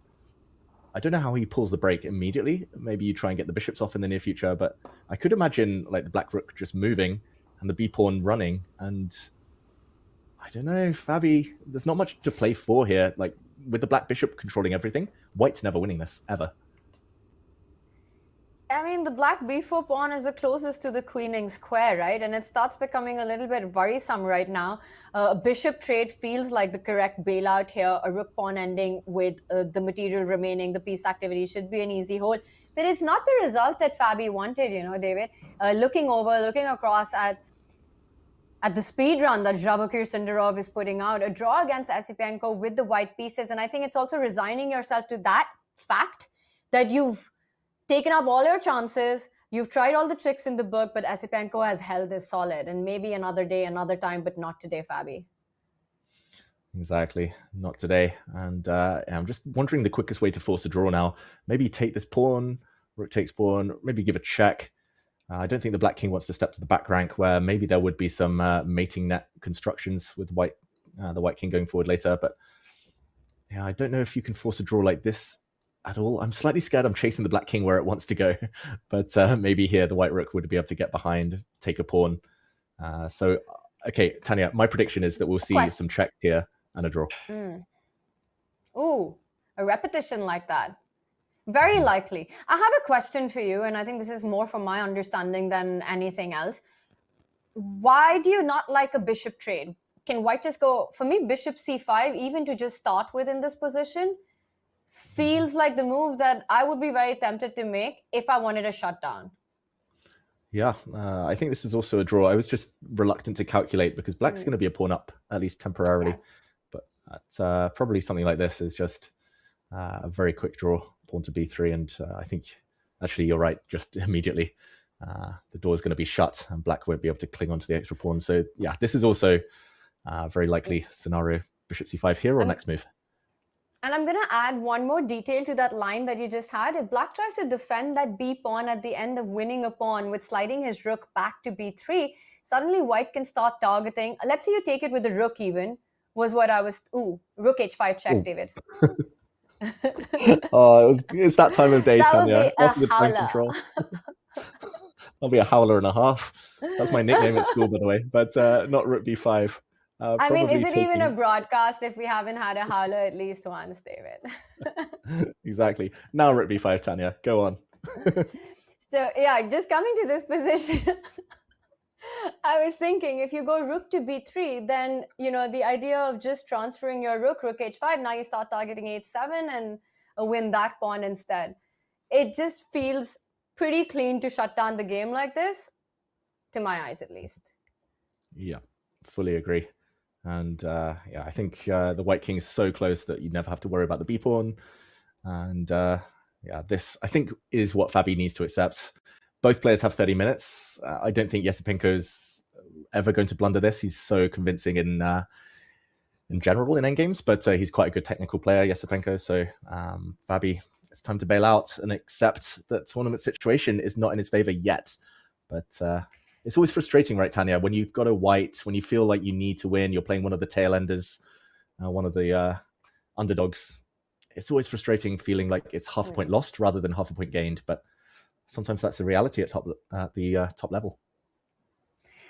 I don't know how he pulls the break immediately. Maybe you try and get the bishops off in the near future. But I could imagine like the black rook just moving and the b pawn running. And I don't know, Fabi, there's not much to play for here. Like with the black bishop controlling everything, white's never winning this, ever. I mean, the black b4 pawn is the closest to the queening square, right? And it starts becoming a little bit worrisome right now. A bishop trade feels like the correct bailout here. A rook pawn ending with the material remaining, the piece activity should be an easy hold. But it's not the result that Fabi wanted, David. Looking across at the speed run that Vachier-Lagrave is putting out, a draw against Asipenko with the white pieces. And I think it's also resigning yourself to that fact that you've taken up all your chances, you've tried all the tricks in the book, but Asipenko has held this solid. And maybe another day, another time, but not today, Fabi. Exactly, not today. And I'm just wondering the quickest way to force a draw now. Maybe take this pawn, rook takes pawn, maybe give a check. I don't think the black king wants to step to the back rank where maybe there would be some mating net constructions with the white king going forward later. But yeah, I don't know if you can force a draw like this at all. I'm slightly scared I'm chasing the black king where it wants to go. But maybe here the white rook would be able to get behind, take a pawn. Okay, Tanya, my prediction is that we'll see some check here and a draw. Ooh, a repetition like that. Very likely. I have a question for you, and I think this is more from my understanding than anything else. Why do you not like a bishop trade? can white just go, for me, bishop c5, even to just start with in this position, feels like the move that I would be very tempted to make if I wanted a shutdown. Yeah, I think this is also a draw. I was just reluctant to calculate because black's going to be a pawn up, at least temporarily. Yes. But probably something like this is just a very quick draw, pawn to b3. And I think, actually, you're right, just immediately the door is going to be shut and black won't be able to cling onto the extra pawn. So yeah, this is also a very likely scenario. Bishop c5 here or next move? And I'm going to add one more detail to that line that you just had. If black tries to defend that b pawn at the end of winning a pawn with sliding his rook back to b3, suddenly white can start targeting. Let's say you take it with the rook even, was what I was... Ooh, rook h5 check, David. It's that time of day, That Tanya. would Off be with a time howler. control. That'll be a howler and a half. That's my nickname at school, by the way. But not rook b5. I mean, is Probably it even a taking- broadcast if we haven't had a howler at least once, David? Exactly. Now rook b5, Tanya. Go on. So yeah, just coming to this position, I was thinking if you go rook to b3, then, you know, the idea of just transferring your rook h5, now you start targeting h7 and win that pawn instead. It just feels pretty clean to shut down the game like this, to my eyes at least. Yeah, fully agree. And yeah, I think the white king is so close that you never have to worry about the b pawn. And yeah, this, I think, is what Fabi needs to accept. Both players have 30 minutes. I don't think Yesipenko's ever going to blunder this. He's so convincing in general in endgames, but he's quite a good technical player, Yesipenko. So Fabi, it's time to bail out and accept that tournament situation is not in his favor yet. But it's always frustrating, right, Tanya? When you've got a white, when you feel like you need to win, you're playing one of the tail enders, one of the underdogs. It's always frustrating feeling like it's half a point lost rather than half a point gained. But sometimes that's the reality at the top level.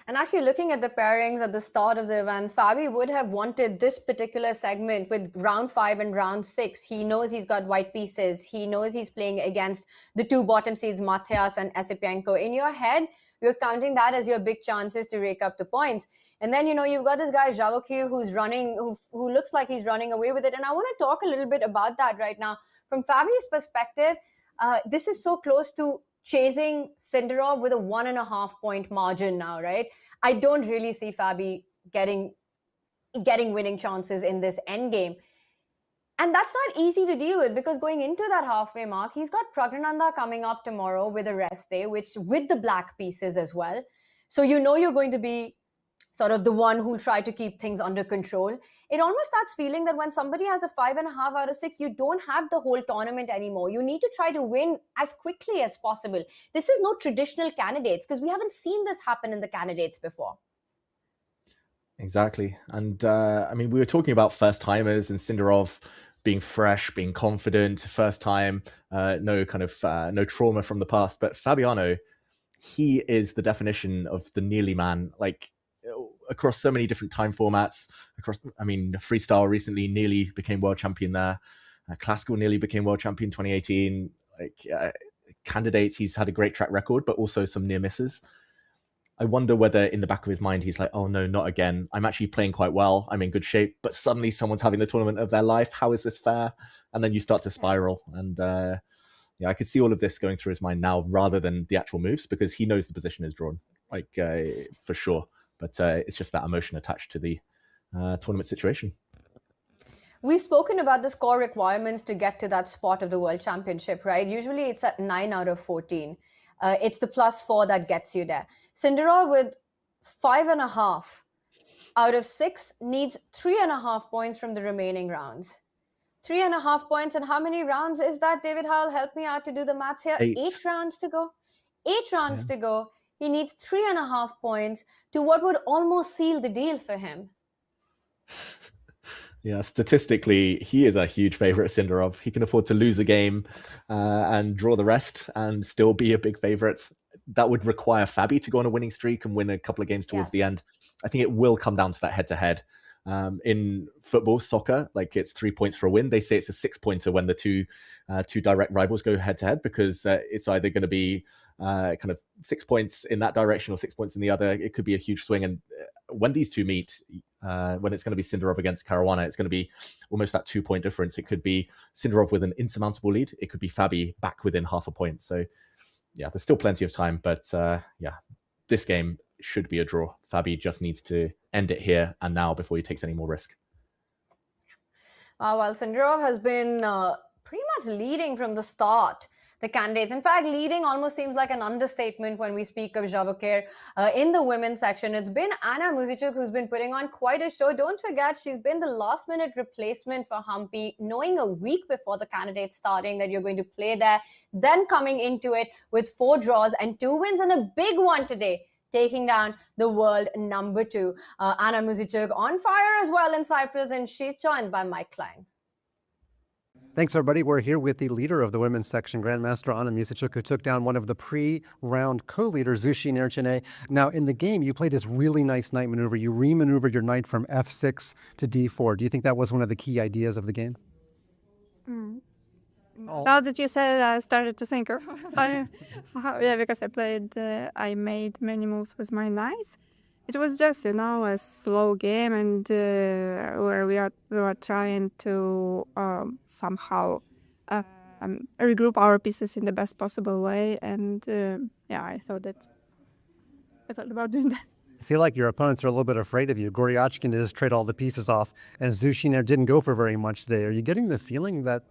And actually looking at the pairings at the start of the event, Fabi would have wanted this particular segment with round 5 and round 6. He knows he's got white pieces. He knows he's playing against the two bottom seeds, Matthias and Esipenko. In your head, you're counting that as your big chances to rake up the points. And then, you know, you've got this guy, Vachier, who's running, who looks like he's running away with it. And I want to talk a little bit about that right now. From Fabi's perspective, this is so close to chasing Sindarov with a 1.5 point margin now, right? I don't really see Fabi getting winning chances in this endgame. And that's not easy to deal with because going into that halfway mark, he's got Pragnananda coming up tomorrow with a rest day, which with the black pieces as well. So you know you're going to be sort of the one who'll try to keep things under control. It almost starts feeling that when somebody has a 5.5 out of 6, you don't have the whole tournament anymore. You need to try to win as quickly as possible. This is no traditional candidates because we haven't seen this happen in the candidates before. Exactly. And I mean, we were talking about first timers and Sindarov being fresh, being confident, first time, no trauma from the past. But Fabiano, he is the definition of the nearly man, like across so many different time formats. Freestyle recently nearly became world champion there. Classical nearly became world champion 2018. Candidates, he's had a great track record, but also some near misses. I wonder whether in the back of his mind, he's like, oh no, not again. I'm actually playing quite well. I'm in good shape, but suddenly someone's having the tournament of their life. How is this fair? And then you start to spiral. And I could see all of this going through his mind now rather than the actual moves because he knows the position is drawn, for sure. But it's just that emotion attached to the tournament situation. We've spoken about the score requirements to get to that spot of the World Championship, right? Usually it's at 9 out of 14. It's the +4 that gets you there. Sindarov with 5.5 out of 6 needs 3.5 points from the remaining rounds. 3.5 points, and how many rounds is that, David Howell? Help me out to do the maths here. 8 rounds to go. 8 rounds to go. He needs 3.5 points to what would almost seal the deal for him. Yeah, statistically, he is a huge favorite, Sindarov. He can afford to lose a game and draw the rest and still be a big favorite. That would require Fabi to go on a winning streak and win a couple of games towards the end. I think it will come down to that head-to-head. In football, soccer, like it's 3 points for a win. They say it's a 6-pointer when the two direct rivals go head-to-head because it's either going to be kind of 6 points in that direction or 6 points in the other. It could be a huge swing. And when these two meet, when it's going to be Sindarov against Caruana, it's going to be almost that 2-point difference. It could be Sindarov with an insurmountable lead. It could be Fabi back within half a point. So yeah, there's still plenty of time, but yeah, this game should be a draw. Fabi just needs to end it here and now before he takes any more risk. Well, Sindarov has been pretty much leading from the start, the candidates. In fact, leading almost seems like an understatement when we speak of Vachier. In the women's section, it's been Anna Muzychuk who's been putting on quite a show. Don't forget, she's been the last-minute replacement for Humpy, knowing a week before the candidates starting that you're going to play there, then coming into it with 4 draws and 2 wins and a big one today, taking down the world number 2. Anna Muzychuk on fire as well in Cyprus, and she's joined by Mike Klein. Thanks, everybody. We're here with the leader of the women's section, Grandmaster Anna Muzychuk, who took down one of the pre-round co-leaders, Zushi Nerchene. Now, in the game, you played this really nice knight maneuver. You re-maneuvered your knight from f6 to d4. Do you think that was one of the key ideas of the game? Now that you said, I started to think of yeah, because I made many moves with my knights. It was just, a slow game, and where we were trying to somehow regroup our pieces in the best possible way. And yeah, I thought about doing that. I feel like your opponents are a little bit afraid of you. Goryachkin did just trade all the pieces off, and Zushiner didn't go for very much today. Are you getting the feeling that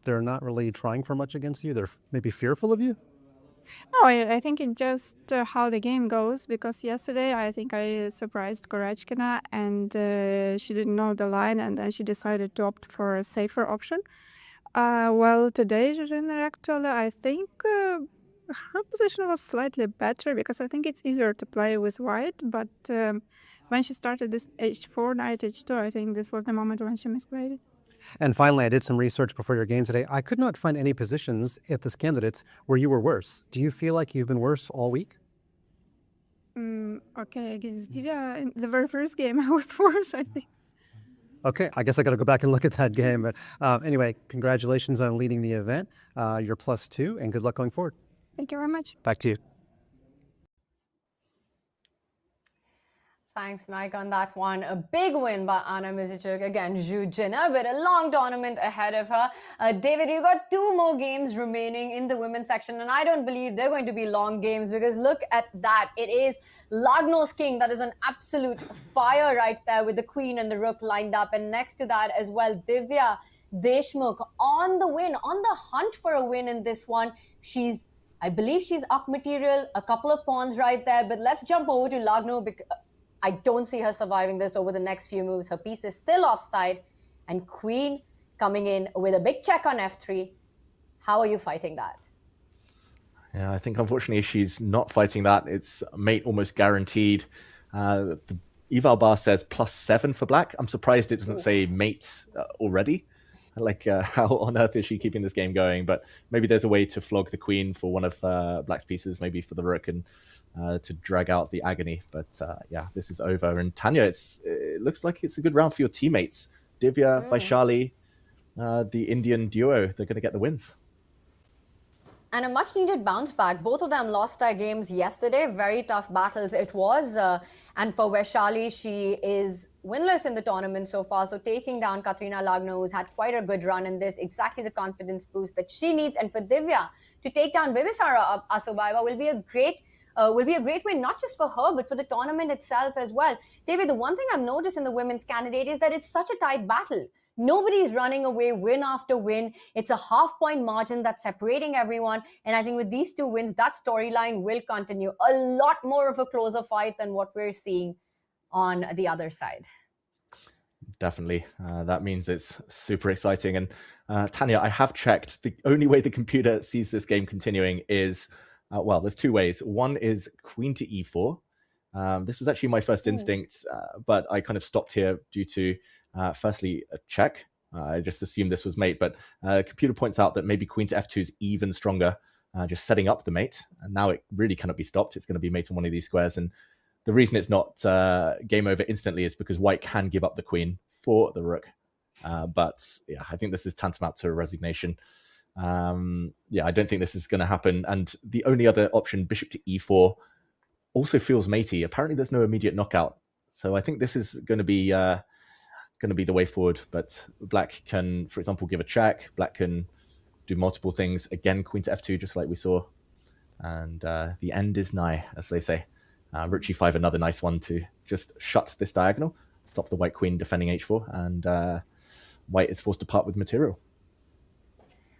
they're not really trying for much against you? They're maybe fearful of you? No, I think it's just how the game goes, because yesterday I think I surprised Goryachkina, and she didn't know the line, and then she decided to opt for a safer option. Well, today, Zhuzhina, actually, I think her position was slightly better, because I think it's easier to play with white, but when she started this h4, knight h2, I think this was the moment when she misplayed it. And finally, I did some research before your game today. I could not find any positions at this Candidates where you were worse. Do you feel like you've been worse all week? Okay, against Divya, in the very first game, I was worse, I think. Okay, I guess I got to go back and look at that game. But anyway, congratulations on leading the event. You're +2, and good luck going forward. Thank you very much. Back to you. Thanks, Mike, on that one. A big win by Anna Muzychuk. Again, Zhuzhina with a long tournament ahead of her. David, you got 2 more games remaining in the women's section, and I don't believe they're going to be long games, because look at that. It is Lagno's king. That is an absolute fire right there with the queen and the rook lined up. And next to that as well, Divya Deshmukh on the win, on the hunt for a win in this one. I believe she's up material, a couple of pawns right there. But let's jump over to Lagno, because I don't see her surviving this over the next few moves. Her piece is still offside, and queen coming in with a big check on f3. How are you fighting that? Yeah, I think unfortunately she's not fighting that. It's mate almost guaranteed. The eval bar says +7 for black. I'm surprised it doesn't say mate already. Like, how on earth is she keeping this game going? But maybe there's a way to flog the queen for one of black's pieces, maybe for the rook, and to drag out the agony. But yeah, this is over. And Tanya, it looks like it's a good round for your teammates. Divya, Vaishali, the Indian duo, they're going to get the wins. And a much-needed bounce back. Both of them lost their games yesterday. Very tough battles it was. And for Vaishali, she is winless in the tournament so far. So taking down Katrina Lagno, who's had quite a good run in this, exactly the confidence boost that she needs. And for Divya to take down Bibisara Asubayeva will be a great win, not just for her, but for the tournament itself as well. David, the one thing I've noticed in the women's candidate is that it's such a tight battle. Nobody's running away win after win. It's a half-point margin that's separating everyone. And I think with these 2 wins, that storyline will continue. A lot more of a closer fight than what we're seeing on the other side. Definitely. That means it's super exciting. And Tanya, I have checked. The only way the computer sees this game continuing is, well, there's 2 ways. One is queen to e4. This was actually my first instinct, but I kind of stopped here due to, firstly, a check. I just assumed this was mate, but computer points out that maybe queen to f2 is even stronger, just setting up the mate. And now it really cannot be stopped. It's going to be mate on one of these squares. And the reason it's not game over instantly is because white can give up the queen for the rook. But yeah, I think this is tantamount to a resignation. Yeah, I don't think this is going to happen. And the only other option, bishop to e4, also feels matey. Apparently there's no immediate knockout So I think this is going to be the way forward. But Black can, for example, give a check. Black can do multiple things. Again, queen to f2, just like we saw. And the end is nigh, as they say. Rook g5, another nice one to just shut this diagonal, stop the white queen defending h4, and white is forced to part with material.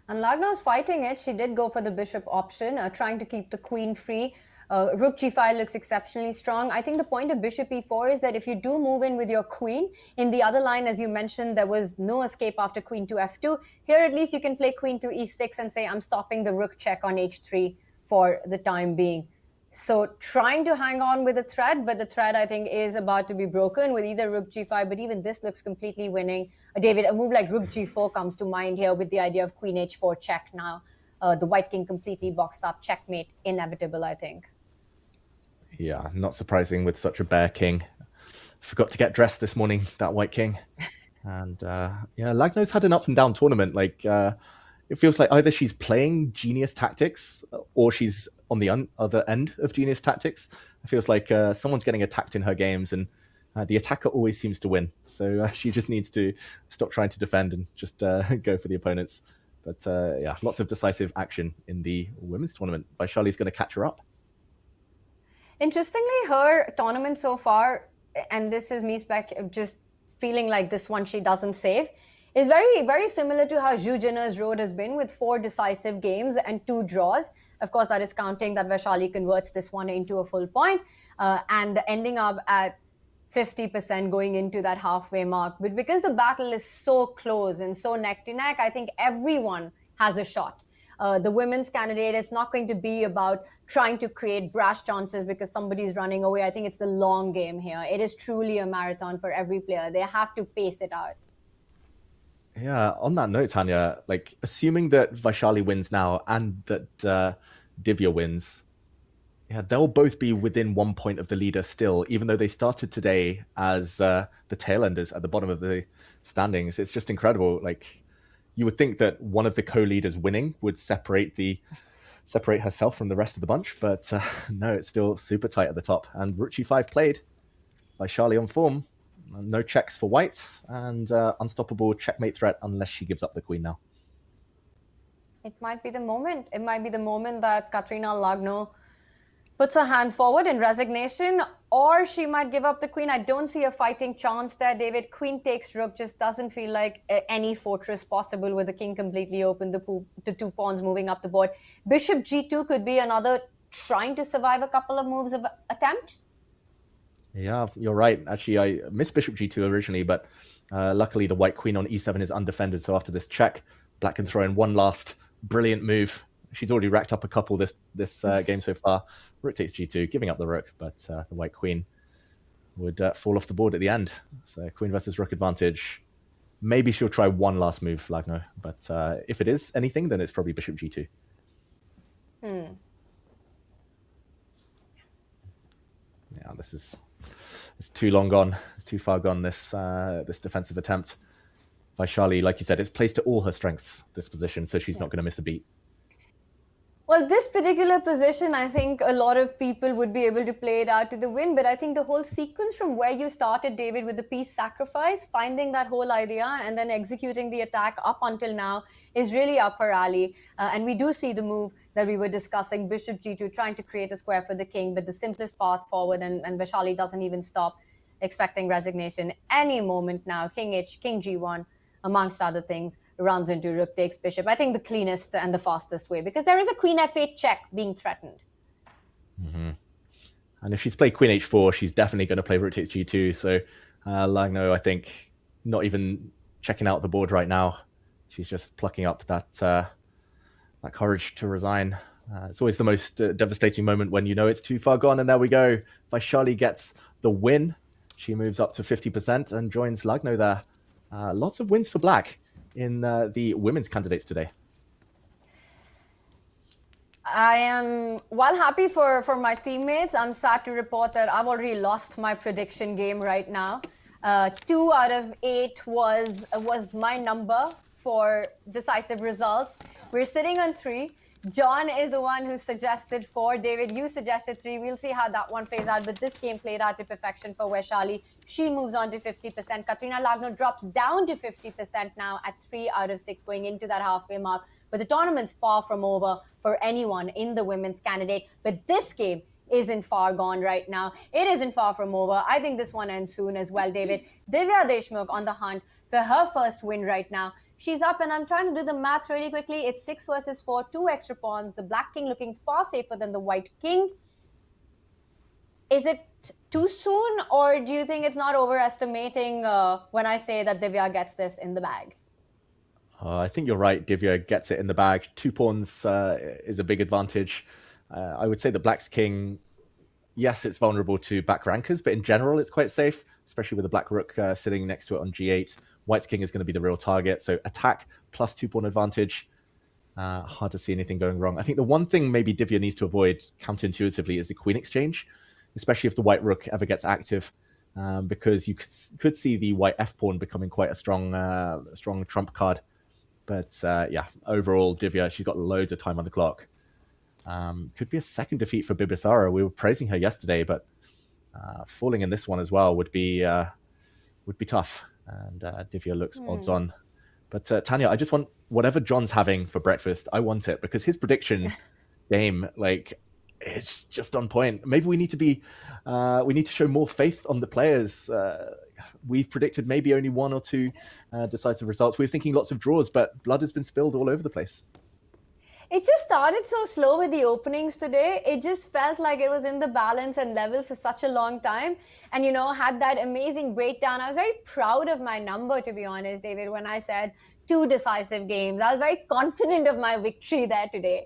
And Lagno's fighting it. She did go for the bishop option, trying to keep the queen free. Rook g5 looks exceptionally strong. I think the point of bishop e4 is that if you do move in with your queen, in the other line, as you mentioned, there was no escape after queen to f2. Here, at least you can play queen to e6 and say, I'm stopping the rook check on h3 for the time being. So trying to hang on with the thread, but the thread, I think, is about to be broken with either rook g5, but even this looks completely winning. David, a move like rook g4 comes to mind here with the idea of queen h4 check now. The white king completely boxed up, checkmate, inevitable, I think. Yeah, not surprising with such a bare king. Forgot to get dressed this morning, that white king. And yeah, Lagno's had an up and down tournament. Like, it feels like either she's playing genius tactics or she's on the other end of genius tactics. It feels like someone's getting attacked in her games, and the attacker always seems to win. So she just needs to stop trying to defend and just go for the opponents. But yeah, lots of decisive action in the women's tournament. Vachier-Lagrave's going to catch her up. Interestingly, her tournament so far, and this is me just feeling like this one she doesn't save, is very, very similar to how Zhu Jin's road has been, with 4 decisive games and 2 draws. Of course, that is counting that Vachier-Lagrave converts this one into a full point and ending up at 50% going into that halfway mark. But because the battle is so close and so neck to neck, I think everyone has a shot. The women's candidate, it's not going to be about trying to create brash chances because somebody's running away. I think it's the long game here. It is truly a marathon for every player. They have to pace it out. Yeah, on that note, Tanya, like, assuming that Vachier-Lagrave wins now and that Divya wins, yeah, they'll both be within 1 point of the leader still, even though they started today as the tailenders at the bottom of the standings. It's just incredible. Like, you would think that one of the co-leaders winning would separate herself from the rest of the bunch, but no, it's still super tight at the top. And rook g5 played by Vachier-Lagrave on form. No checks for white, and unstoppable checkmate threat unless she gives up the queen now. It might be the moment. It might be the moment that Katrina Lagno puts her hand forward in resignation, or she might give up the queen. I don't see a fighting chance there, David. Queen takes rook just doesn't feel like any fortress possible with the king completely open, the 2 pawns moving up the board. Bishop g2 could be another trying to survive a couple of moves of attempt. Yeah, you're right. Actually, I missed bishop g2 originally, but luckily the white queen on e7 is undefended. So after this check, black can throw in one last brilliant move. She's already racked up a couple this game so far. Rook takes g2, giving up the rook, but the white queen would fall off the board at the end. So queen versus rook advantage. Maybe she'll try one last move, Lagno, but if it is anything, then it's probably bishop g2. Yeah, it's too long gone. It's too far gone, this defensive attempt. Vachier-Lagrave, like you said, it's placed to all her strengths, this position, so she's not going to miss a beat. Well, this particular position, I think a lot of people would be able to play it out to the win, but I think the whole sequence from where you started, David, with the piece sacrifice, finding that whole idea and then executing the attack up until now is really up her alley. And we do see the move that we were discussing, bishop g2, trying to create a square for the king, but the simplest path forward, and Vachier-Lagrave doesn't even stop, expecting resignation any moment now. King g1, amongst other things, runs into rook takes bishop. I think the cleanest and the fastest way, because there is a queen f8 check being threatened. Mm-hmm. And if she's played queen h4, she's definitely going to play rook takes g2. So Lagno, I think, not even checking out the board right now. She's just plucking up that courage to resign. It's always the most devastating moment when you know it's too far gone. And there we go. Vachier-Lagrave gets the win. She moves up to 50% and joins Lagno there. Lots of wins for black in the women's candidates today. I am well happy for my teammates. I'm sad to report that I've already lost my prediction game right now. 2 out of 8 was my number for decisive results. We're sitting on 3. John is the one who suggested 4. David, you suggested 3. We'll see how that one plays out. But this game played out to perfection for Vachier-Lagrave. She moves on to 50%. Katrina Lagno drops down to 50% now at 3 out of 6 going into that halfway mark. But the tournament's far from over for anyone in the women's candidate. But this game isn't far gone right now. It isn't far from over. I think this one ends soon as well, David. Divya Deshmukh on the hunt for her first win right now. She's up, and I'm trying to do the math really quickly. It's 6 versus 4, 2 extra pawns. The black king looking far safer than the white king. Is it too soon, or do you think it's not overestimating when I say that Divya gets this in the bag? I think you're right. Divya gets it in the bag. 2 pawns is a big advantage. I would say the black's king, yes, it's vulnerable to back rankers, but in general, it's quite safe, especially with the black rook sitting next to it on g8. White's king is going to be the real target. So attack plus 2 pawn advantage. Hard to see anything going wrong. I think the one thing maybe Divya needs to avoid counterintuitively is the queen exchange, especially if the white rook ever gets active, because you could see the white f pawn becoming quite a strong trump card. But yeah, overall, Divya, she's got loads of time on the clock. Could be a second defeat for Bibisara. We were praising her yesterday, but falling in this one as well would be tough. And Divya looks odds on. But Tanya, I just want whatever John's having for breakfast. I want it because his prediction game, like, it's just on point. Maybe we need to show more faith on the players. We've predicted maybe only 1 or 2 decisive results. We were thinking lots of draws, but blood has been spilled all over the place. It just started so slow with the openings today. It just felt like it was in the balance and level for such a long time. And, you know, had that amazing breakdown. I was very proud of my number, to be honest, David, when I said 2 decisive games. I was very confident of my victory there today.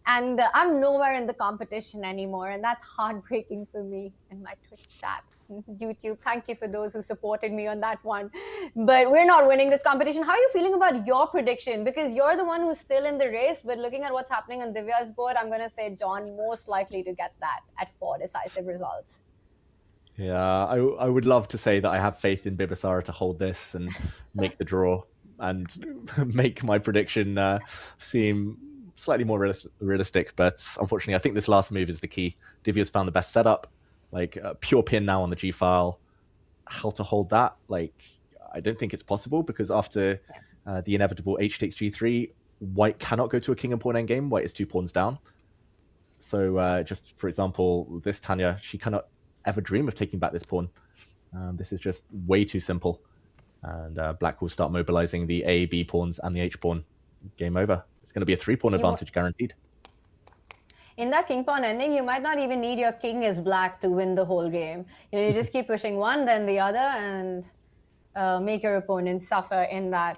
And I'm nowhere in the competition anymore. And that's heartbreaking for me in my Twitch chat. YouTube, thank you for those who supported me on that one. But we're not winning this competition. How are you feeling about your prediction? Because you're the one who's still in the race, but looking at what's happening on Divya's board, I'm going to say John most likely to get that at 4 decisive results. Yeah, I would love to say that I have faith in Bibisara to hold this and make the draw and make my prediction seem slightly more realistic. But unfortunately, I think this last move is the key. Divya's found the best setup. Like a pure pin now on the G file. How to hold that? Like, I don't think it's possible because after the inevitable H takes G3, White cannot go to a king and pawn endgame. White is 2 pawns down. So just for example, this Tanya, she cannot ever dream of taking back this pawn. This is just way too simple. And Black will start mobilizing the A, B pawns and the H pawn. Game over. It's going to be a 3 pawn advantage guaranteed. In that king pawn ending, you might not even need your king as black to win the whole game. You know, you just keep pushing one, then the other, and make your opponent suffer in that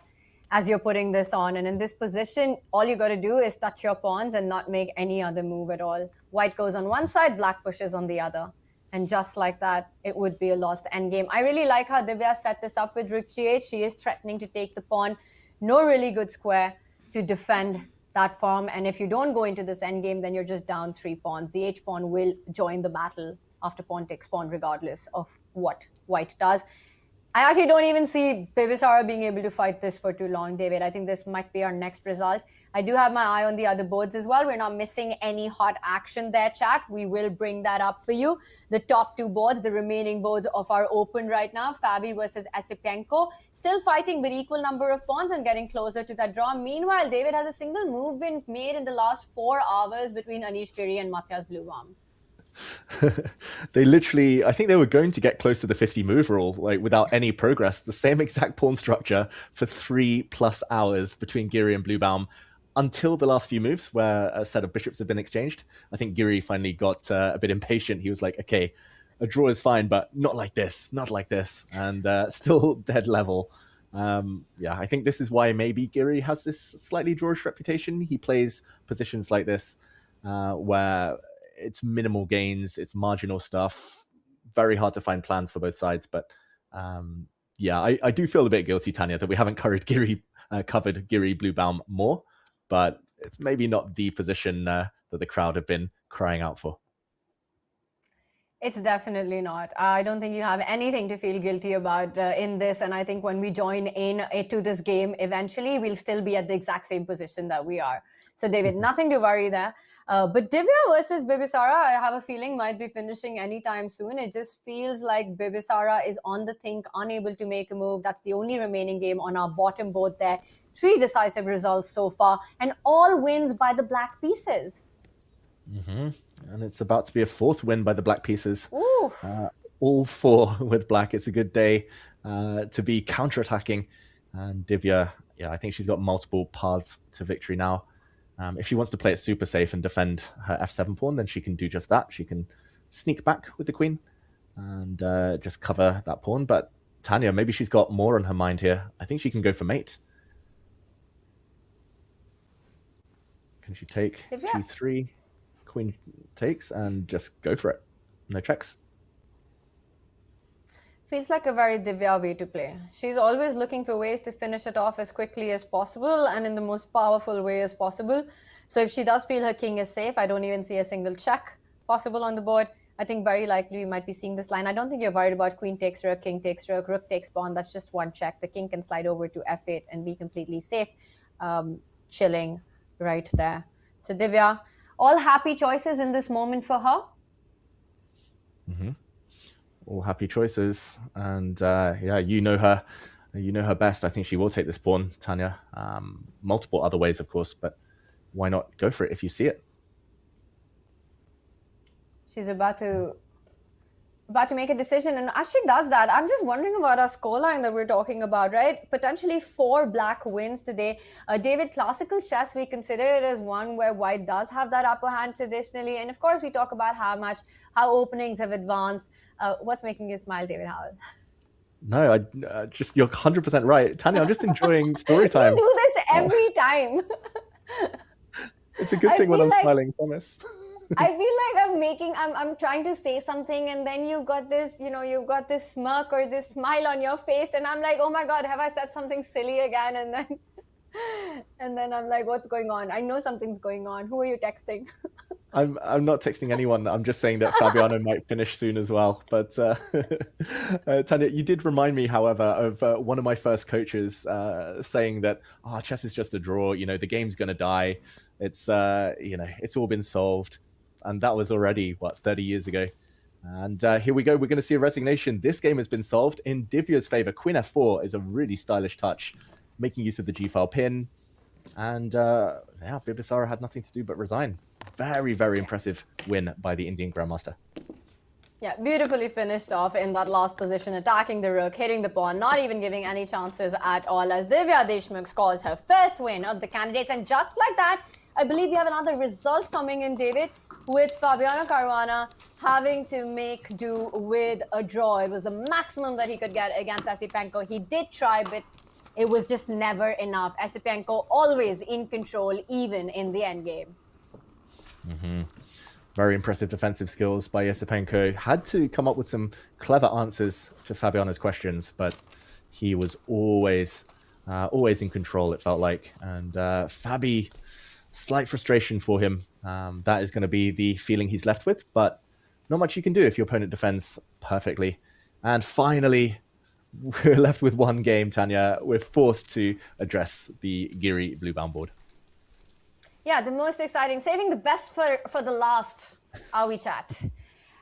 as you're putting this on. And in this position, all you got to do is touch your pawns and not make any other move at all. White goes on one side, black pushes on the other. And just like that, it would be a lost endgame. I really like how Divya set this up with rook g8. She is threatening to take the pawn. No really good square to defend that farm, and if you don't go into this endgame, then you're just down 3 pawns. The H pawn will join the battle after pawn takes pawn, regardless of what White does. I actually don't even see Bibisara being able to fight this for too long, David. I think this might be our next result. I do have my eye on the other boards as well. We're not missing any hot action there, chat. We will bring that up for you. The top 2 boards, the remaining boards of our open right now, Fabi versus Esipenko, still fighting with equal number of pawns and getting closer to that draw. Meanwhile, David, has a single move been made in the last 4 hours between Anish Giri and Matthias Bluebom? They literally, I think they were going to get close to the 50 move rule, like without any progress. The same exact pawn structure for 3+ hours between Giri and Bluebaum until the last few moves where a set of bishops have been exchanged. I think Giri finally got a bit impatient. He was like, okay, a draw is fine, but not like this, not like this. And still dead level. Yeah, I think this is why maybe Giri has this slightly drawish reputation. He plays positions like this where it's minimal gains, it's marginal stuff, very hard to find plans for both sides. But yeah, I do feel a bit guilty, Tanya, that we haven't covered Giri Bluebaum more, but it's maybe not the position that the crowd have been crying out for. It's definitely not. I don't think you have anything to feel guilty about in this. And I think when we join in to this game, eventually we'll still be at the exact same position that we are. So David, nothing to worry there. But Divya versus Bibisara, I have a feeling might be finishing anytime soon. It just feels like Bibisara is on the think, unable to make a move. That's the only remaining game on our bottom board there. 3 decisive results so far, and all wins by the black pieces. And it's about to be a 4th win by the black pieces. Oof. All 4 with black. It's a good day to be counterattacking. And Divya, yeah, I think she's got multiple paths to victory now. If she wants to play it super safe and defend her f7 pawn, then she can do just that. She can sneak back with the queen and just cover that pawn. But Tanya, maybe she's got more on her mind here. I think she can go for mate. Can she take g3? Queen takes and just go for it. No checks. Feels like a very Divya way to play. She's always looking for ways to finish it off as quickly as possible and in the most powerful way as possible. So if she does feel her king is safe, I don't even see a single check possible on the board. I think very likely we might be seeing this line. I don't think you're worried about queen takes rook, king takes rook, rook takes pawn. That's just one check. The king can slide over to f8 and be completely safe. Chilling right there. So Divya, all happy choices in this moment for her. All happy choices. And yeah, you know her best. I think she will take this pawn, Tanya. Multiple other ways, of course, but why not go for it if you see it? She's about to make a decision, and as she does that, I'm just wondering about our scoreline that we're talking about, right? Potentially 4 black wins today. David, classical chess, we consider it as one where white does have that upper hand traditionally, and of course we talk about how openings have advanced. What's making you smile, David Howell? No, you're 100% right. Tanya, I'm just enjoying story time. You do this every time. It's a good thing when I'm smiling, promise. I feel like I'm trying to say something, and then you've got this, you've got this smirk or this smile on your face, and I'm like, oh my God, have I said something silly again? And then I'm like, what's going on? I know something's going on. Who are you texting? I'm not texting anyone. I'm just saying that Fabiano might finish soon as well. But Tanya, you did remind me, however, of one of my first coaches saying that chess is just a draw. The game's going to die. It's it's all been solved. And that was already, 30 years ago. And here we go. We're going to see a resignation. This game has been solved in Divya's favor. Queen f4 is a really stylish touch, making use of the g-file pin. And Bibisara had nothing to do but resign. Very, very impressive win by the Indian Grandmaster. Yeah, beautifully finished off in that last position, attacking the rook, hitting the pawn, not even giving any chances at all, as Divya Deshmukh scores her first win of the candidates. And just like that, I believe we have another result coming in, David, with Fabiano Caruana having to make do with a draw. It was the maximum that he could get against Esipenko. He did try, but it was just never enough. Esipenko always in control, even in the endgame. Very impressive defensive skills by Esipenko. Had to come up with some clever answers to Fabiano's questions, but he was always in control, it felt like. And Fabi, slight frustration for him. That is going to be the feeling he's left with, but not much you can do if your opponent defends perfectly. And finally, we're left with one game, Tanya. We're forced to address the Giri blue-bound board. Yeah, the most exciting, saving the best for the last, are we chat?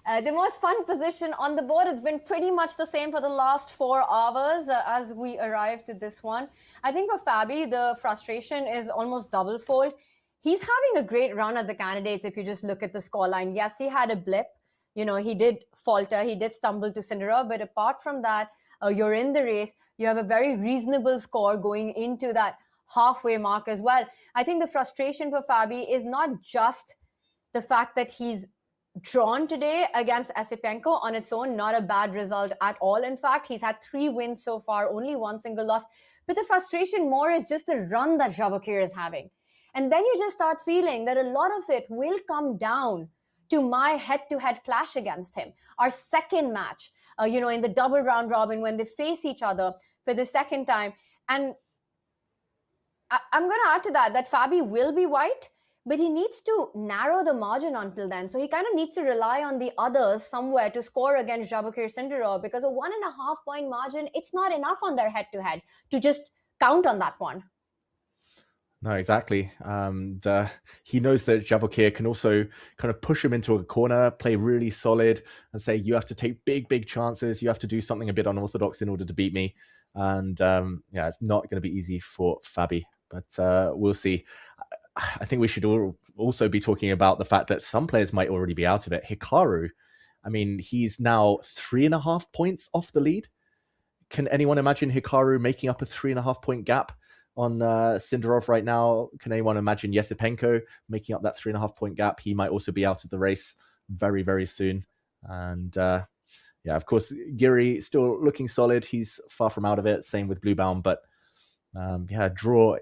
The most fun position on the board. It's been pretty much the same for the last 4 hours as we arrived to this one. I think for Fabi, the frustration is almost double-fold. He's having a great run at the candidates if you just look at the scoreline. Yes, he had a blip. He did falter. He did stumble to Sindarov. But apart from that, you're in the race. You have a very reasonable score going into that halfway mark as well. I think the frustration for Fabi is not just the fact that he's drawn today against Esipenko on its own, not a bad result at all. In fact, he's had 3 wins so far, only 1 single loss. But the frustration more is just the run that Vachier is having. And then you just start feeling that a lot of it will come down to my head-to-head clash against him. Our second match, in the double round robin when they face each other for the second time. And I'm going to add to that Fabi will be white, but he needs to narrow the margin until then. So he kind of needs to rely on the others somewhere to score against Vachier Sindarov, because a 1.5 point margin, it's not enough on their head-to-head to just count on that one. No, exactly. And he knows that Vachier can also kind of push him into a corner, play really solid, and say, you have to take big chances. You have to do something a bit unorthodox in order to beat me. And yeah, it's not going to be easy for Fabi, but we'll see. I think we should also be talking about the fact that some players might already be out of it. Hikaru, I mean, he's now 3.5 points off the lead. Can anyone imagine Hikaru making up a 3.5 point gap on Sindarov right now? Can anyone imagine Yesipenko making up that 3.5 point gap? He might also be out of the race very soon. And yeah, of course, Giri still looking solid. He's far from out of it. Same with Bluebound. But yeah, draw.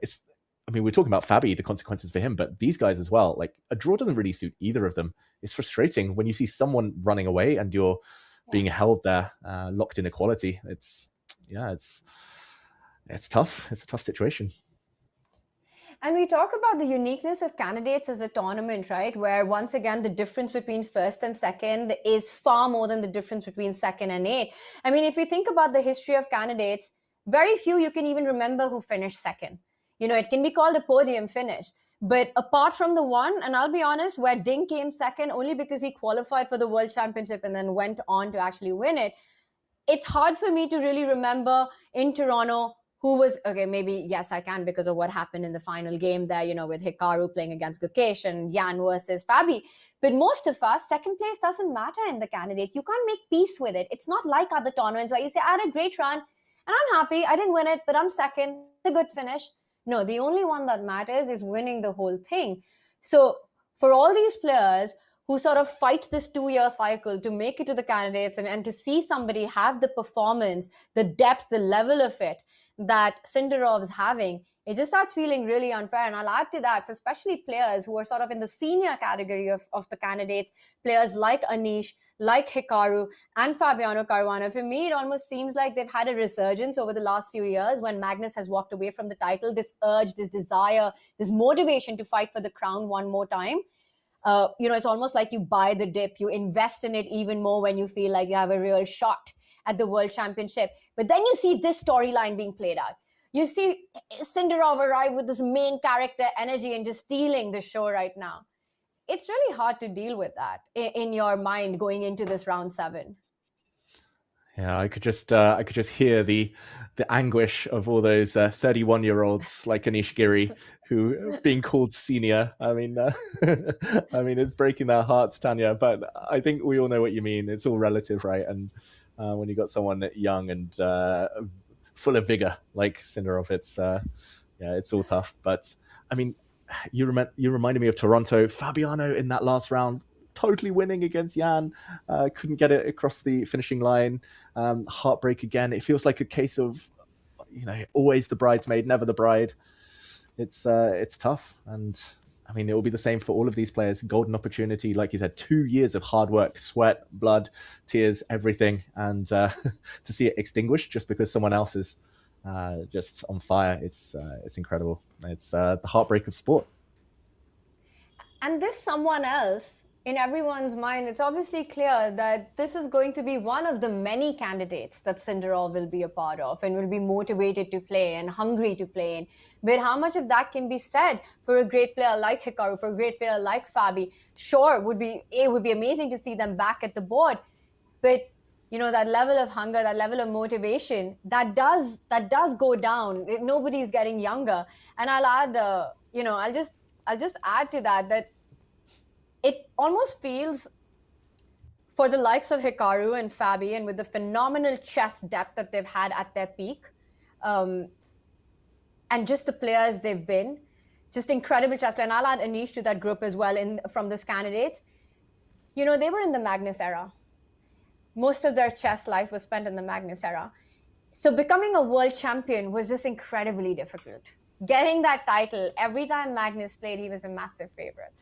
I mean, we're talking about Fabi, the consequences for him, but these guys as well. Like, a draw doesn't really suit either of them. It's frustrating when you see someone running away and you're being held there, locked in equality. It's tough. It's a tough situation. And we talk about the uniqueness of candidates as a tournament, right? Where once again, the difference between first and second is far more than the difference between second and eighth. I mean, if you think about the history of candidates, very few you can even remember who finished second. You know, it can be called a podium finish. But apart from the one, and I'll be honest, where Ding came second only because he qualified for the World Championship and then went on to actually win it, it's hard for me to really remember in Toronto who was, okay, maybe, yes, I can because of what happened in the final game there, you know, with Hikaru playing against Gukesh and Yan versus Fabi. But most of us, second place doesn't matter in the candidates. You can't make peace with it. It's not like other tournaments where you say, I had a great run and I'm happy. I didn't win it, but I'm second. It's a good finish. No, the only one that matters is winning the whole thing. So for all these players who sort of fight this 2-year cycle to make it to the candidates and to see somebody have the performance, the depth, the level of it that Sindarov's having, it just starts feeling really unfair. And I'll add to that, for especially players who are sort of in the senior category of the candidates, players like Anish, like Hikaru, and Fabiano Caruana. For me, it almost seems like they've had a resurgence over the last few years when Magnus has walked away from the title, this urge, this desire, this motivation to fight for the crown one more time. You know, it's almost like you buy the dip, you invest in it even more when you feel like you have a real shot at the World Championship. But then you see this storyline being played out. You see Sindarov arrive with this main character energy and just stealing the show right now. It's really hard to deal with that in your mind going into this round 7. Yeah, I could just hear the anguish of all those 31-year-olds like Anish Giri who being called senior. I mean, it's breaking their hearts, Tanya. But I think we all know what you mean. It's all relative, right? And when you got someone young and full of vigor like Sindarov, it's all tough. But I mean, you reminded me of Toronto. Fabiano in that last round, totally winning against Yan, couldn't get it across the finishing line. Heartbreak again. It feels like a case of, you know, always the bridesmaid, never the bride. It's tough, and I mean, it will be the same for all of these players. Golden opportunity, like you said, 2 years of hard work, sweat, blood, tears, everything, and to see it extinguished just because someone else is just on fire, it's incredible. It's the heartbreak of sport. And this someone else, in everyone's mind, it's obviously clear that this is going to be one of the many candidates that Sindarov will be a part of and will be motivated to play and hungry to play in. But how much of that can be said for a great player like Hikaru, for a great player like Fabi? Sure, it would be amazing to see them back at the board. But you know, that level of hunger, that level of motivation, that does go down. Nobody's getting younger. And I'll add, I'll just add to that it almost feels for the likes of Hikaru and Fabi, and with the phenomenal chess depth that they've had at their peak, and just the players they've been, just incredible chess players. And I'll add Anish to that group as well from this candidates. You know, they were in the Magnus era. Most of their chess life was spent in the Magnus era. So becoming a world champion was just incredibly difficult. Getting that title, every time Magnus played, he was a massive favorite.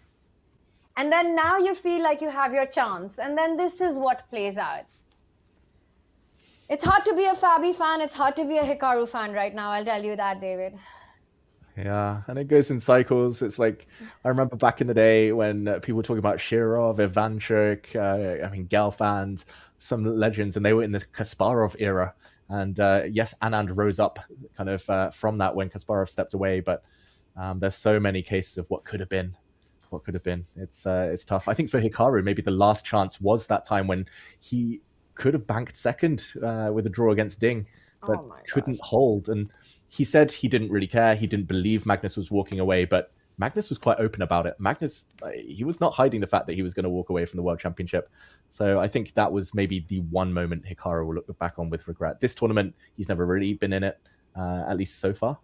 And then now you feel like you have your chance. And then this is what plays out. It's hard to be a Fabi fan. It's hard to be a Hikaru fan right now. I'll tell you that, David. Yeah, and it goes in cycles. It's like, I remember back in the day when people were talking about Shirov, Ivanchuk, Gelfand, some legends, and they were in the Kasparov era. And yes, Anand rose up kind of from that when Kasparov stepped away. But There's so many cases of what could have been. What could have been. It's tough. I think for Hikaru, maybe the last chance was that time when he could have banked second with a draw against Ding, but couldn't hold. And he said he didn't really care. He didn't believe Magnus was walking away, but Magnus was quite open about it. Magnus, he was not hiding the fact that he was going to walk away from the World Championship. So I think that was maybe the one moment Hikaru will look back on with regret. This tournament, he's never really been in it, at least so far.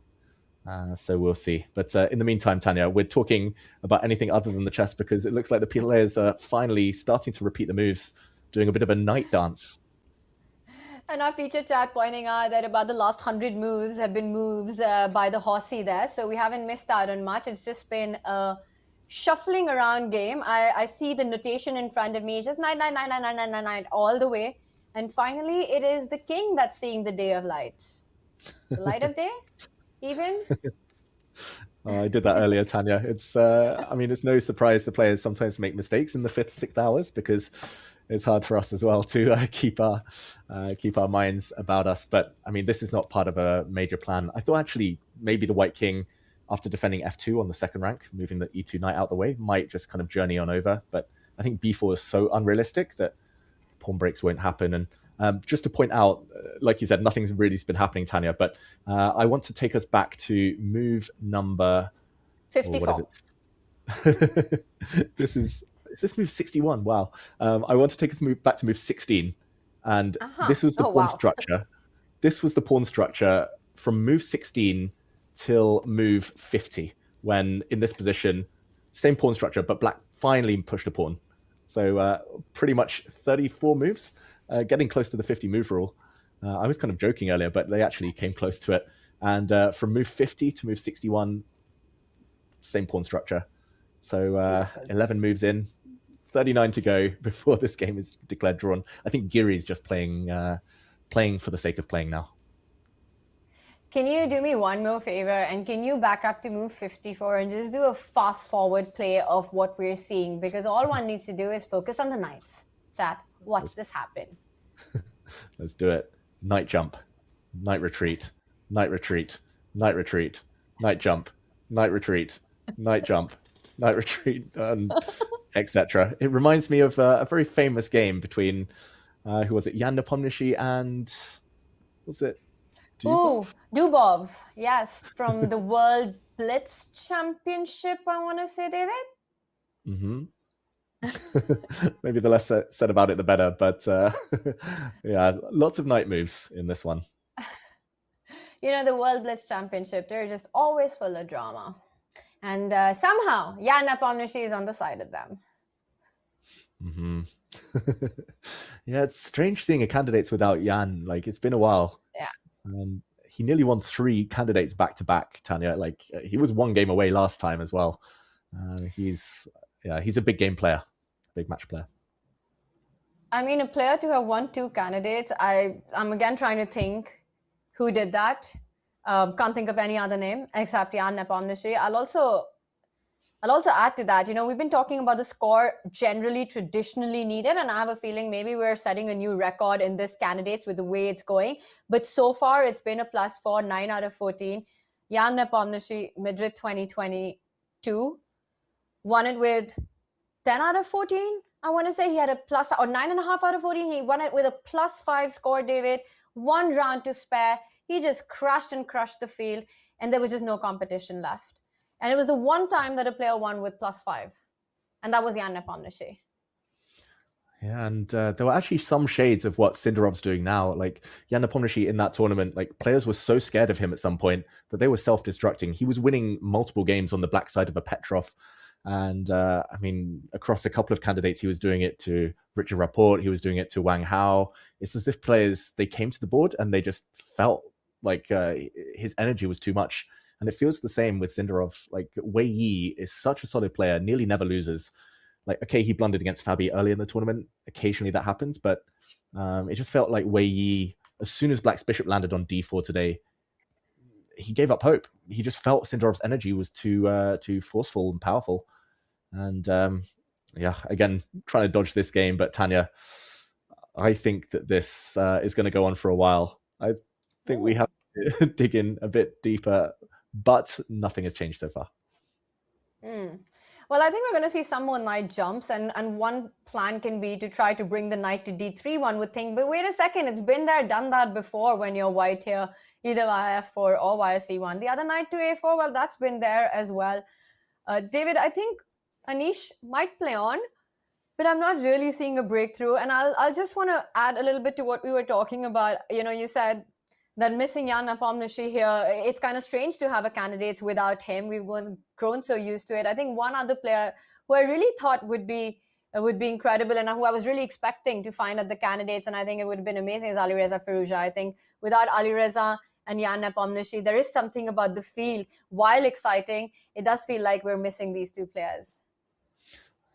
So we'll see. But in the meantime, Tanya, we're talking about anything other than the chess because it looks like the players are finally starting to repeat the moves, doing a bit of a night dance. And our feature chat pointing out that about the last 100 moves have been moves by the horsey there. So we haven't missed out on much. It's just been a shuffling around game. I see the notation in front of me, just knight, knight, knight, knight, knight, knight, knight, knight, all the way. And finally, it is the king that's seeing the day of light. The light of day, even? I did that earlier, Tanya. It's, I mean, it's no surprise the players sometimes make mistakes in the 5th, 6th hours because it's hard for us as well to keep our minds about us. But I mean, this is not part of a major plan. I thought actually maybe the White King, after defending F2 on the 2nd rank, moving the E2 knight out the way, might just kind of journey on over. But I think B4 is so unrealistic that pawn breaks won't happen. And just to point out, like you said, nothing's really been happening, Tanya. But I want to take us back to move number 54. What is it? Is this move 61? Wow. I want to take us back to move 16. And this was the pawn structure. This was the pawn structure from move 16 till move 50, when in this position, same pawn structure, but black finally pushed a pawn. So pretty much 34 moves, getting close to the 50 move rule. I was kind of joking earlier, but they actually came close to it. And from move 50 to move 61, same pawn structure. So 11 moves in, 39 to go before this game is declared drawn. I think Giri is just playing for the sake of playing now. Can you do me one more favor and can you back up to move 54 and just do a fast forward play of what we're seeing? Because all one needs to do is focus on the knights. Chat, watch this happen. Let's do it. Knight jump, knight retreat, knight retreat, knight retreat, knight jump, knight retreat, knight jump, knight retreat, etc. It reminds me of a very famous game between, who was it? Jan Nepomniachtchi and, was it? Dubov. Yes, from the World Blitz Championship, I want to say, David. Maybe the less said about it, the better. But yeah, lots of knight moves in this one. You know, the World Blitz Championship, they're just always full of drama. And somehow, Jan Nepomniachtchi is on the side of them. Yeah, it's strange seeing a candidates without Jan. Like, it's been a while. Yeah. And he nearly won 3 candidates back to back, Tanya. Like, he was 1 game away last time as well. He's a big game player, big match player. I mean, a player to have won 2 candidates. I'm again trying to think who did that. Can't think of any other name except Jan Nepomniachtchi. I'll also add to that, you know, we've been talking about the score generally traditionally needed, and I have a feeling maybe we're setting a new record in this candidates with the way it's going. But so far, it's been a +4, 9 out of 14. Jan Nepomniachtchi, Madrid 2022, won it with 10 out of 14. I want to say he had a plus, or 9.5 out of 14. He won it with a +5 score, David. 1 round to spare. He just crushed the field, and there was just no competition left. And it was the one time that a player won with +5. And that was Jan Nepomniachtchi. Yeah, and there were actually some shades of what Sindarov's doing now. Like, Jan Nepomniachtchi in that tournament, like, players were so scared of him at some point that they were self-destructing. He was winning multiple games on the black side of a Petrov. And I mean, across a couple of candidates, he was doing it to Richard Rapport. He was doing it to Wang Hao. It's as if players, they came to the board and they just felt like his energy was too much. And it feels the same with Sindarov. Like, Wei Yi is such a solid player, nearly never loses. Like, okay, he blundered against Fabi early in the tournament. Occasionally that happens, but it just felt like Wei Yi, as soon as Black's bishop landed on d4 today, he gave up hope. He just felt Sindarov's energy was too forceful and powerful. And yeah, again, trying to dodge this game. But Tanya, I think that this is going to go on for a while. I think we have to dig in a bit deeper but nothing has changed so far. Well, I think we're going to see some more knight jumps, and one plan can be to try to bring the knight to d3, one would think. But wait a second, it's been there, done that before when you're white here, either via f4 or via c1. The other knight to a4, well, that's been there as well. David, I think Anish might play on, but I'm not really seeing a breakthrough. And I'll just want to add a little bit to what we were talking about. You know, you said that missing Jan Nepomniachtchi here, it's kind of strange to have a candidates without him. We've grown so used to it. I think one other player who I really thought would be incredible and who I was really expecting to find at the candidates, and I think it would have been amazing, is Alireza Firouzja. I think without Alireza and Jan Nepomniachtchi, there is something about the field. While exciting, it does feel like we're missing these two players.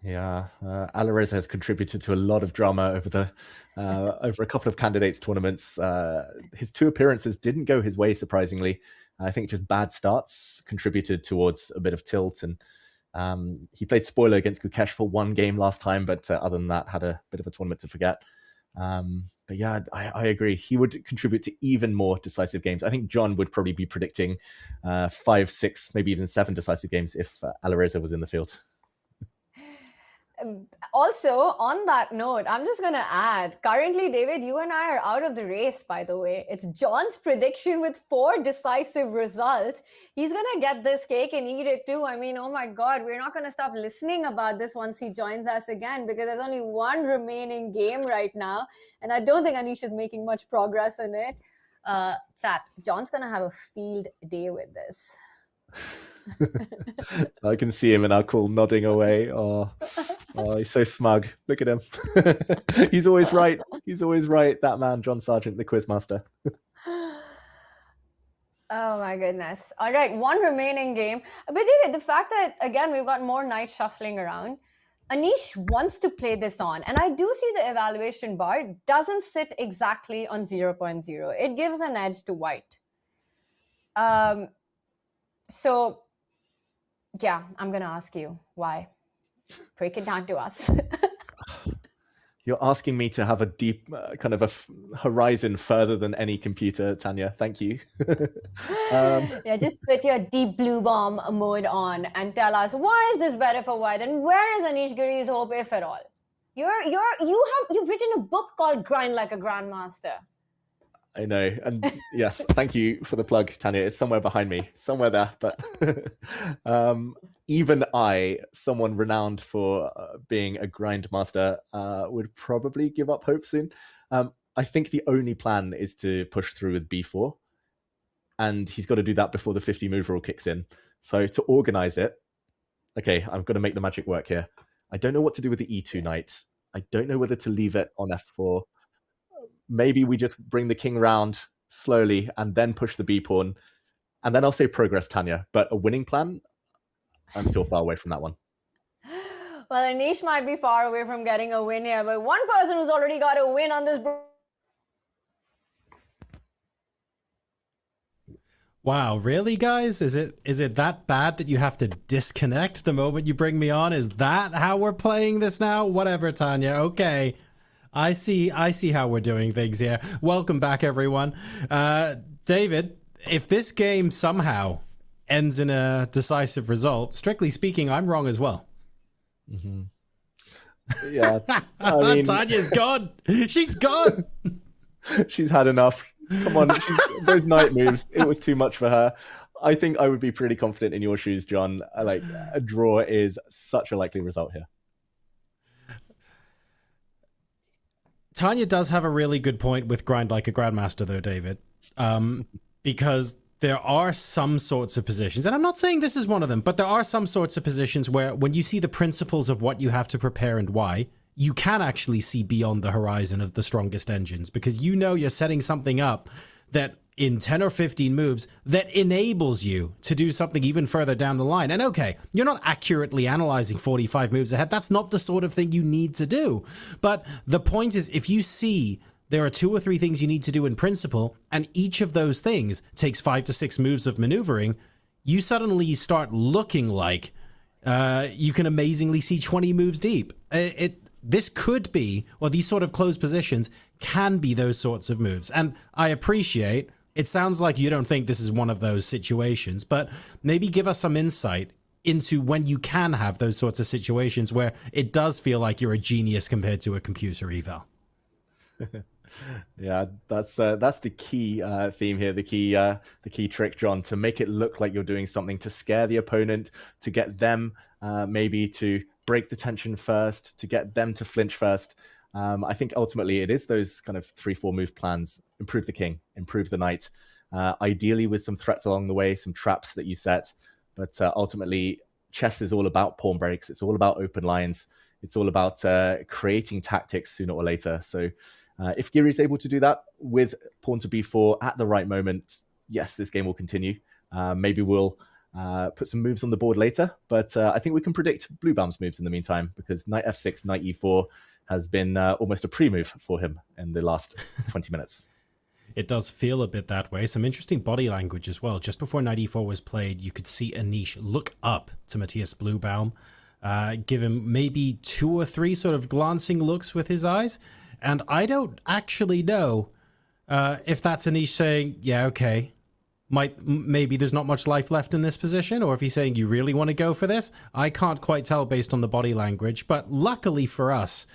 Yeah, Alireza has contributed to a lot of drama over over a couple of candidates tournaments. His 2 appearances didn't go his way, surprisingly. I think just bad starts contributed towards a bit of tilt, and he played spoiler against Gukesh for 1 game last time, but other than that, had a bit of a tournament to forget. But yeah, I agree. He would contribute to even more decisive games. I think John would probably be predicting 5, 6, maybe even 7 decisive games if Alireza was in the field. Also, on that note, I'm just going to add, currently, David, you and I are out of the race, by the way. It's John's prediction with 4 decisive results. He's going to get this cake and eat it too. I mean, oh my God, we're not going to stop listening about this once he joins us again, because there's only 1 remaining game right now. And I don't think Anish is making much progress on it. Chat, John's going to have a field day with this. I can see him in our call nodding away. Oh, he's so smug. Look at him. He's always right. He's always right. That man, John Sargent, the quizmaster. Oh my goodness. All right, 1 remaining game. But David, the fact that, again, we've got more knights shuffling around, Anish wants to play this on. And I do see the evaluation bar doesn't sit exactly on 0.0. It gives an edge to white. So, yeah, I'm going to ask you why. Break it down to us. You're asking me to have a deep kind of a horizon further than any computer, Tanya. Thank you. Yeah, just put your deep blue bomb mode on and tell us, why is this better for white? And where is Anish Giri's hope, if at all? You've written a book called Grind Like a Grandmaster. I know. And yes, thank you for the plug, Tanya. It's somewhere behind me, somewhere there. But even I, someone renowned for being a grind master, would probably give up hope soon. I think the only plan is to push through with b4. And he's got to do that before the 50 move rule kicks in. So to organize it, okay, I'm going to make the magic work here. I don't know what to do with the e2 knight. I don't know whether to leave it on f4. Maybe we just bring the king round slowly and then push the b pawn. And then I'll say progress, Tanya. But a winning plan, I'm still far away from that one. Well, Anish might be far away from getting a win here, but one person who's already got a win on this. Wow, really, guys? Is it that bad that you have to disconnect the moment you bring me on? Is that how we're playing this now? Whatever, Tanya. Okay. I see how we're doing things here. Welcome back, everyone. David, if this game somehow ends in a decisive result, strictly speaking, I'm wrong as well. Mm-hmm. Yeah. I mean, Tanya's gone. She's gone. She's had enough. Come on. Those knight moves, it was too much for her. I think I would be pretty confident in your shoes, John. Like, a draw is such a likely result here. Tanya does have a really good point with Grind Like a Grandmaster, though, David, because there are some sorts of positions, and I'm not saying this is one of them, but there are some sorts of positions where when you see the principles of what you have to prepare and why, you can actually see beyond the horizon of the strongest engines, because you know you're setting something up that in 10 or 15 moves that enables you to do something even further down the line. And okay, you're not accurately analyzing 45 moves ahead. That's not the sort of thing you need to do. But the point is, if you see there are 2 or 3 things you need to do in principle, and each of those things takes 5 to 6 moves of maneuvering, you suddenly start looking like you can amazingly see 20 moves deep. This could be, or these sort of closed positions can be those sorts of moves. And I appreciate It sounds like you don't think this is one of those situations, but maybe give us some insight into when you can have those sorts of situations where it does feel like you're a genius compared to a computer eval. Yeah, that's the key theme here, the key trick, John, to make it look like you're doing something to scare the opponent, to get them maybe to break the tension first, to get them to flinch first. I think ultimately it is those kind of 3-4 move plans. Improve the king, improve the knight, ideally with some threats along the way, some traps that you set. But ultimately, chess is all about pawn breaks. It's all about open lines. It's all about creating tactics sooner or later. So if Giri is able to do that with pawn to b4 at the right moment, yes, this game will continue. Maybe we'll put some moves on the board later, but I think we can predict Bluebaum's moves in the meantime, because knight f6, knight e4 has been almost a pre-move for him in the last 20 minutes. It does feel a bit that way. Some interesting body language as well. Just before knight e4 was played, you could see Anish look up to Matthias Bluebaum, give him maybe 2 or 3 sort of glancing looks with his eyes. And I don't actually know if that's Anish saying, yeah, okay, maybe there's not much life left in this position, or if he's saying, you really want to go for this? I can't quite tell based on the body language, but luckily for us,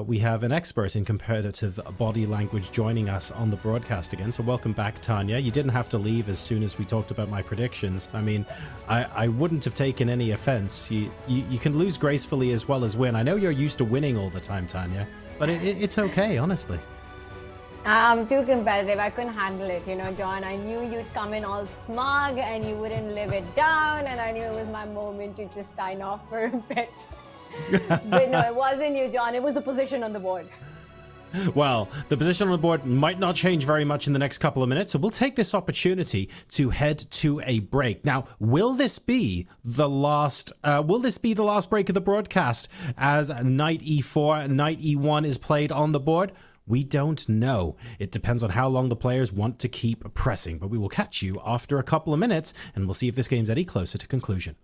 we have an expert in competitive body language joining us on the broadcast again. So welcome back, Tanya. You didn't have to leave as soon as we talked about my predictions. I mean, I wouldn't have taken any offense. You can lose gracefully as well as win. I know you're used to winning all the time, Tanya, but it's okay, honestly. I'm too competitive. I couldn't handle it, you know, John. I knew you'd come in all smug and you wouldn't live it down, and I knew it was my moment to just sign off for a bit. But no, it wasn't you, John. It was the position on the board. Well, the position on the board might not change very much in the next couple of minutes, so we'll take this opportunity to head to a break. Now, will this be the last break of the broadcast as knight e4, knight e1 is played on the board? We don't know. It depends on how long the players want to keep pressing, but we will catch you after a couple of minutes, and we'll see if this game's any closer to conclusion.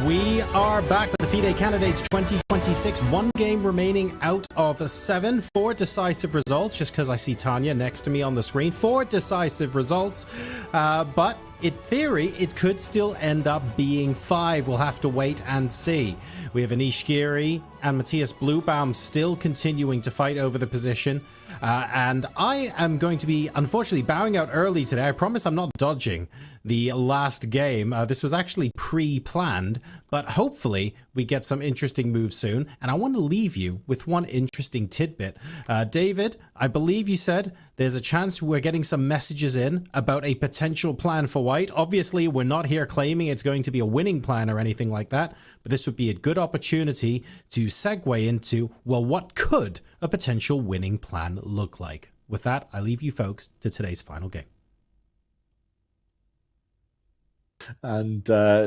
We are back with the FIDE Candidates 2026. One game remaining out of 7. 4 decisive results, just because I see Tanya next to me on the screen. 4 decisive results, but in theory, it could still end up being 5. We'll have to wait and see. We have Anish Giri and Matthias Bluebaum still continuing to fight over the position. And I am going to be, unfortunately, bowing out early today. I promise I'm not dodging the last game. This was actually pre-planned, but hopefully we get some interesting moves soon. And I want to leave you with one interesting tidbit. David, I believe you said there's a chance we're getting some messages in about a potential plan for White. Obviously, we're not here claiming it's going to be a winning plan or anything like that, but this would be a good opportunity to segue into, well, what could a potential winning plan look like? With that, I leave you folks to today's final game. And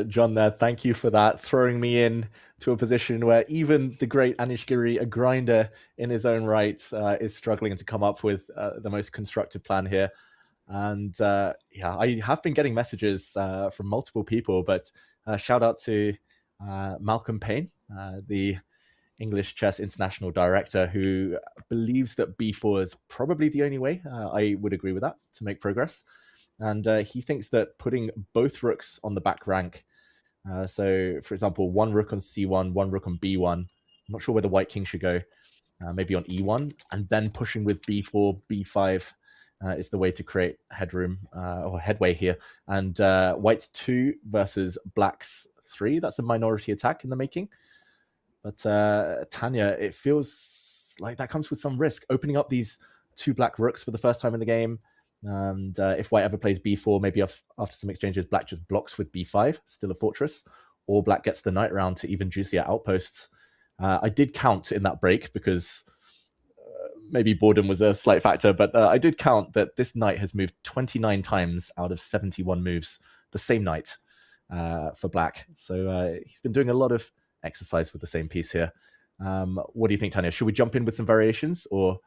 John there, thank you for that, throwing me in to a position where even the great Anish Giri, a grinder in his own right, is struggling to come up with the most constructive plan here. And yeah, I have been getting messages from multiple people, but shout out to Malcolm Payne, the English Chess International Director, who believes that b4 is probably the only way. I would agree with that, to make progress. And he thinks that putting both rooks on the back rank, so for example, one rook on c1, one rook on b1, I'm not sure where the white king should go, maybe on e1, and then pushing with b4, b5 is the way to create headroom or headway here. And white's 2 versus black's 3, that's a minority attack in the making. But Tanya, it feels like that comes with some risk, opening up these 2 black rooks for the first time in the game. And if white ever plays b4, maybe after some exchanges, black just blocks with b5, still a fortress, or black gets the knight round to even juicier outposts. I did count in that break because maybe boredom was a slight factor, but I did count that this knight has moved 29 times out of 71 moves, the same knight for black. So he's been doing a lot of exercise with the same piece here. What do you think, Tanya? Should we jump in with some variations, or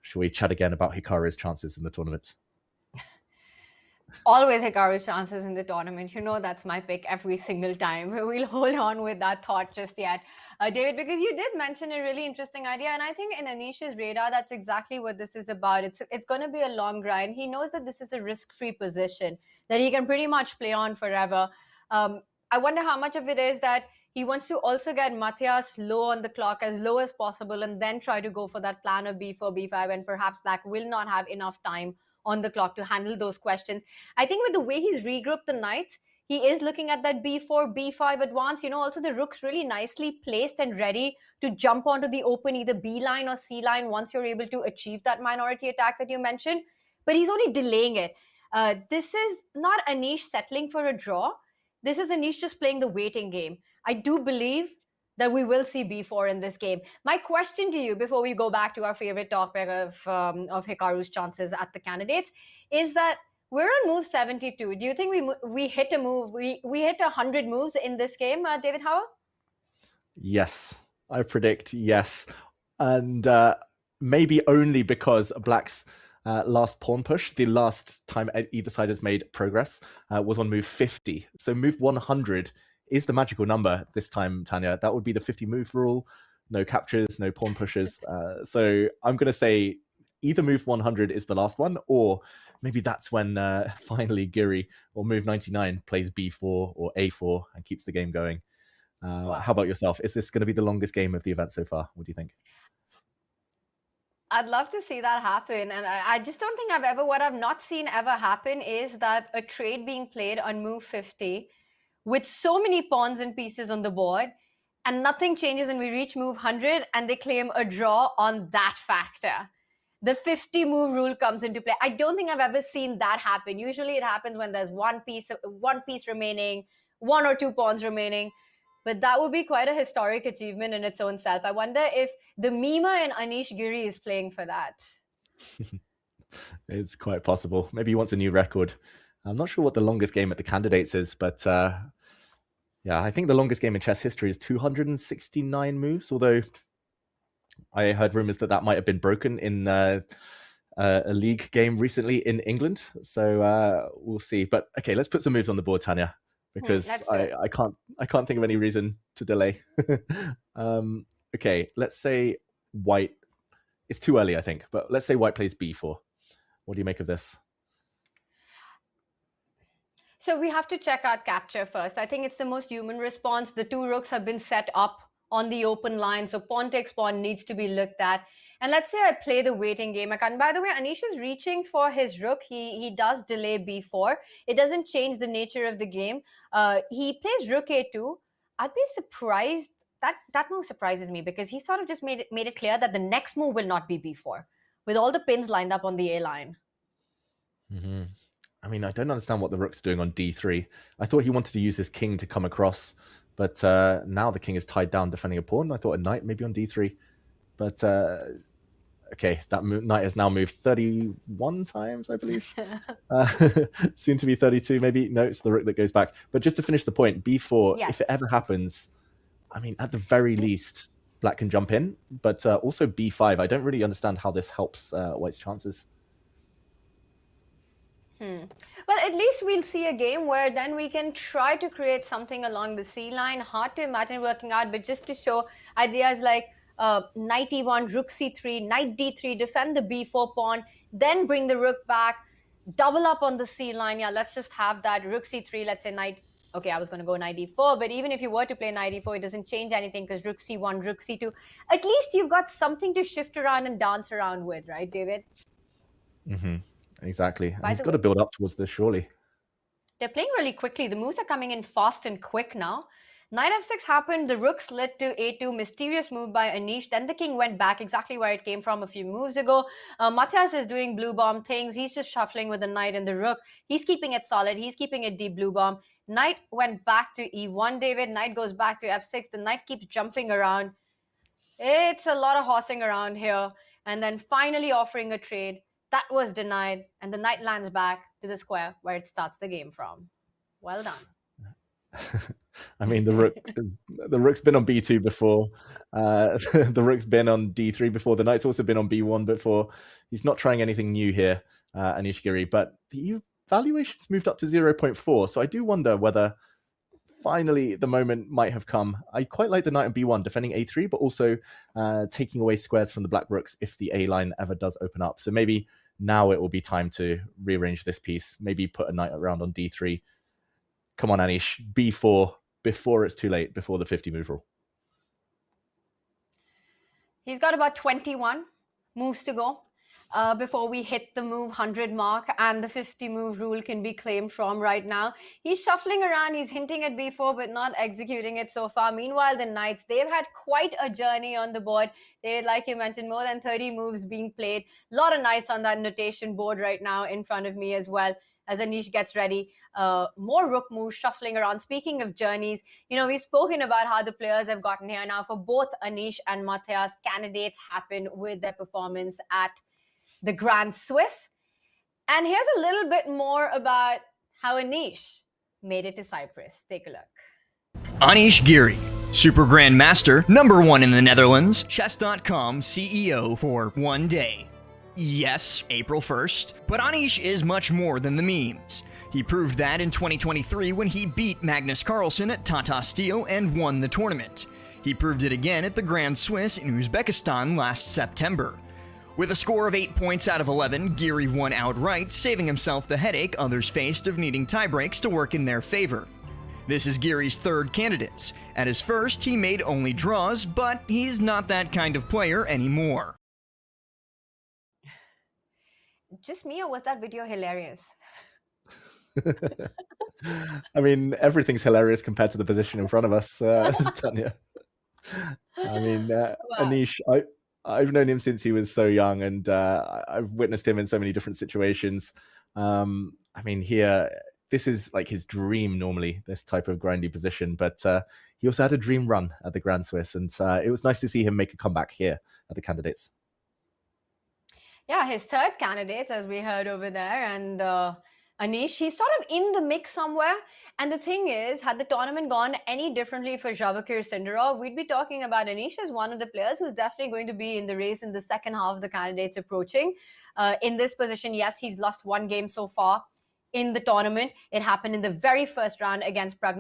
should we chat again about Hikaru's chances in the tournament? Always Hikaru's chances in the tournament. You know that's my pick every single time. We'll hold on with that thought just yet. David, because you did mention a really interesting idea, and I think in Anish's radar, that's exactly what this is about. It's going to be a long grind. He knows that this is a risk-free position that he can pretty much play on forever. I wonder how much of it is that he wants to also get Matthias low on the clock, as low as possible, and then try to go for that plan of b4, b5, and perhaps black will not have enough time on the clock to handle those questions. I think with the way he's regrouped the knights, he is looking at that b4, b5 advance. You know, also the rook's really nicely placed and ready to jump onto the open, either b line or c line, once you're able to achieve that minority attack that you mentioned. But he's only delaying it. This is not Anish settling for a draw. This is Anish just playing the waiting game. I do believe that we will see b4 in this game. My question to you, before we go back to our favorite topic of Hikaru's chances at the candidates, is that we're on move 72. Do you think we hit a move? We hit 100 moves in this game, David Howell? Yes, I predict yes. And maybe only because black's last pawn push, the last time either side has made progress, was on move 50. So move 100 is the magical number this time, Tanya. That would be the 50 move rule. No captures, no pawn pushes. So I'm going to say either move 100 is the last one, or maybe that's when finally Giri or move 99 plays b4 or a4 and keeps the game going. Wow. How about yourself? Is this going to be the longest game of the event so far? What do you think? I'd love to see that happen. And I just don't think what I've not seen ever happen is that a trade being played on move 50 with so many pawns and pieces on the board, and nothing changes, and we reach move 100 and they claim a draw on that factor. The 50 move rule comes into play. I don't think I've ever seen that happen. Usually it happens when there's one piece remaining, 1 or 2 pawns remaining. But that would be quite a historic achievement in its own self. I wonder if the Mima and Anish Giri is playing for that. It's quite possible. Maybe he wants a new record. I'm not sure what the longest game at the candidates is, but yeah, I think the longest game in chess history is 269 moves, although I heard rumors that might have been broken in a league game recently in England. So we'll see. But okay, let's put some moves on the board, Tanya. because let's do it. I can't think of any reason to delay. Okay, let's say white. It's too early, I think, but let's say white plays b4. What do you make of this? So we have to check out capture first. I think it's the most human response. The two rooks have been set up on the open line, so pawn takes pawn needs to be looked at. And let's say I play the waiting game. And by the way, Anish is reaching for his rook. He does delay b4. It doesn't change the nature of the game. He plays rook a2. I'd be surprised. That move surprises me because he sort of just made it clear that the next move will not be b4 with all the pins lined up on the a line. Mm-hmm. I mean, I don't understand what the rook's doing on d3. I thought he wanted to use his king to come across, but now the king is tied down defending a pawn. I thought a knight maybe on d3. But, okay, that knight has now moved 31 times, I believe. Soon to be 32, maybe. No, it's the rook that goes back. But just to finish the point, b4, yes. If it ever happens, I mean, at the very least, black can jump in. But also b5, I don't really understand how this helps white's chances. Well, at least we'll see a game where then we can try to create something along the C line. Hard to imagine working out, but just to show ideas like knight e1, rook c3, knight d3, defend the b4 pawn, then bring the rook back, double up on the C line. Yeah, let's just have that rook c3, let's say knight. Okay, I was going to go knight e4, but even if you were to play knight e4, it doesn't change anything because rook c1, rook c2. At least you've got something to shift around and dance around with, right, David? Mm-hmm. Exactly. And he's got to build up towards this, surely. They're playing really quickly. The moves are coming in fast and quick now. Knight f6 happened. The rook slid to a2. Mysterious move by Anish. Then the king went back exactly where it came from a few moves ago. Matthias is doing blue bomb things. He's just shuffling with the knight and the rook. He's keeping it solid. He's keeping it deep blue bomb. Knight went back to e1, David. Knight goes back to f6. The knight keeps jumping around. It's a lot of horsing around here. And then finally offering a trade. That was denied, and the knight lands back to the square where it starts the game from. Well done. I mean, the rook's been on b2 before. The rook's been on d3 before. The knight's also been on b1 before. He's not trying anything new here, Anish Giri, but the valuation's moved up to 0.4, so I do wonder whether finally the moment might have come. I quite like the knight on b1, defending a3, but also taking away squares from the black rooks if the a line ever does open up. So maybe now it will be time to rearrange this piece. Maybe put a knight around on d3. Come on, Anish, b4 before it's too late, before the 50 move rule. He's got about 21 moves to go before we hit the move 100 mark, and the 50 move rule can be claimed from right now. He's shuffling around, he's hinting at b4 but not executing it so far. Meanwhile, the knights, they've had quite a journey on the board. They, like you mentioned, more than 30 moves being played. A lot of knights on that notation board right now in front of me as well as Anish gets ready. More rook moves shuffling around. Speaking of journeys, you know, we've spoken about how the players have gotten here. Now for both Anish and Matthias, candidates happen with their performance at the Grand Swiss. And here's a little bit more about how Anish made it to Cyprus. Take a look. Anish Giri, Super Grandmaster, #1 in the Netherlands, Chess.com CEO for one day. Yes, April 1st, but Anish is much more than the memes. He proved that in 2023 when he beat Magnus Carlsen at Tata Steel and won the tournament. He proved it again at the Grand Swiss in Uzbekistan last September. With a score of 8 points out of 11, Giri won outright, saving himself the headache others faced of needing tiebreaks to work in their favor. This is Giri's third Candidates. At his first, he made only draws, but he's not that kind of player anymore. Just me, or was that video hilarious? I mean, everything's hilarious compared to the position in front of us, Tanya. I mean, Anish, I've known him since he was so young, and I've witnessed him in so many different situations. I mean, here, this is like his dream normally, this type of grindy position, but he also had a dream run at the Grand Swiss, and it was nice to see him make a comeback here at the Candidates. Yeah, his third Candidates, as we heard over there, and Anish, he's sort of in the mix somewhere. And the thing is, had the tournament gone any differently for Vachier-Lagrave, we'd be talking about Anish as one of the players who's definitely going to be in the race in the second half of the Candidates approaching. In this position, yes, he's lost one game so far. in the tournament. It happened in the very first round against Pragg,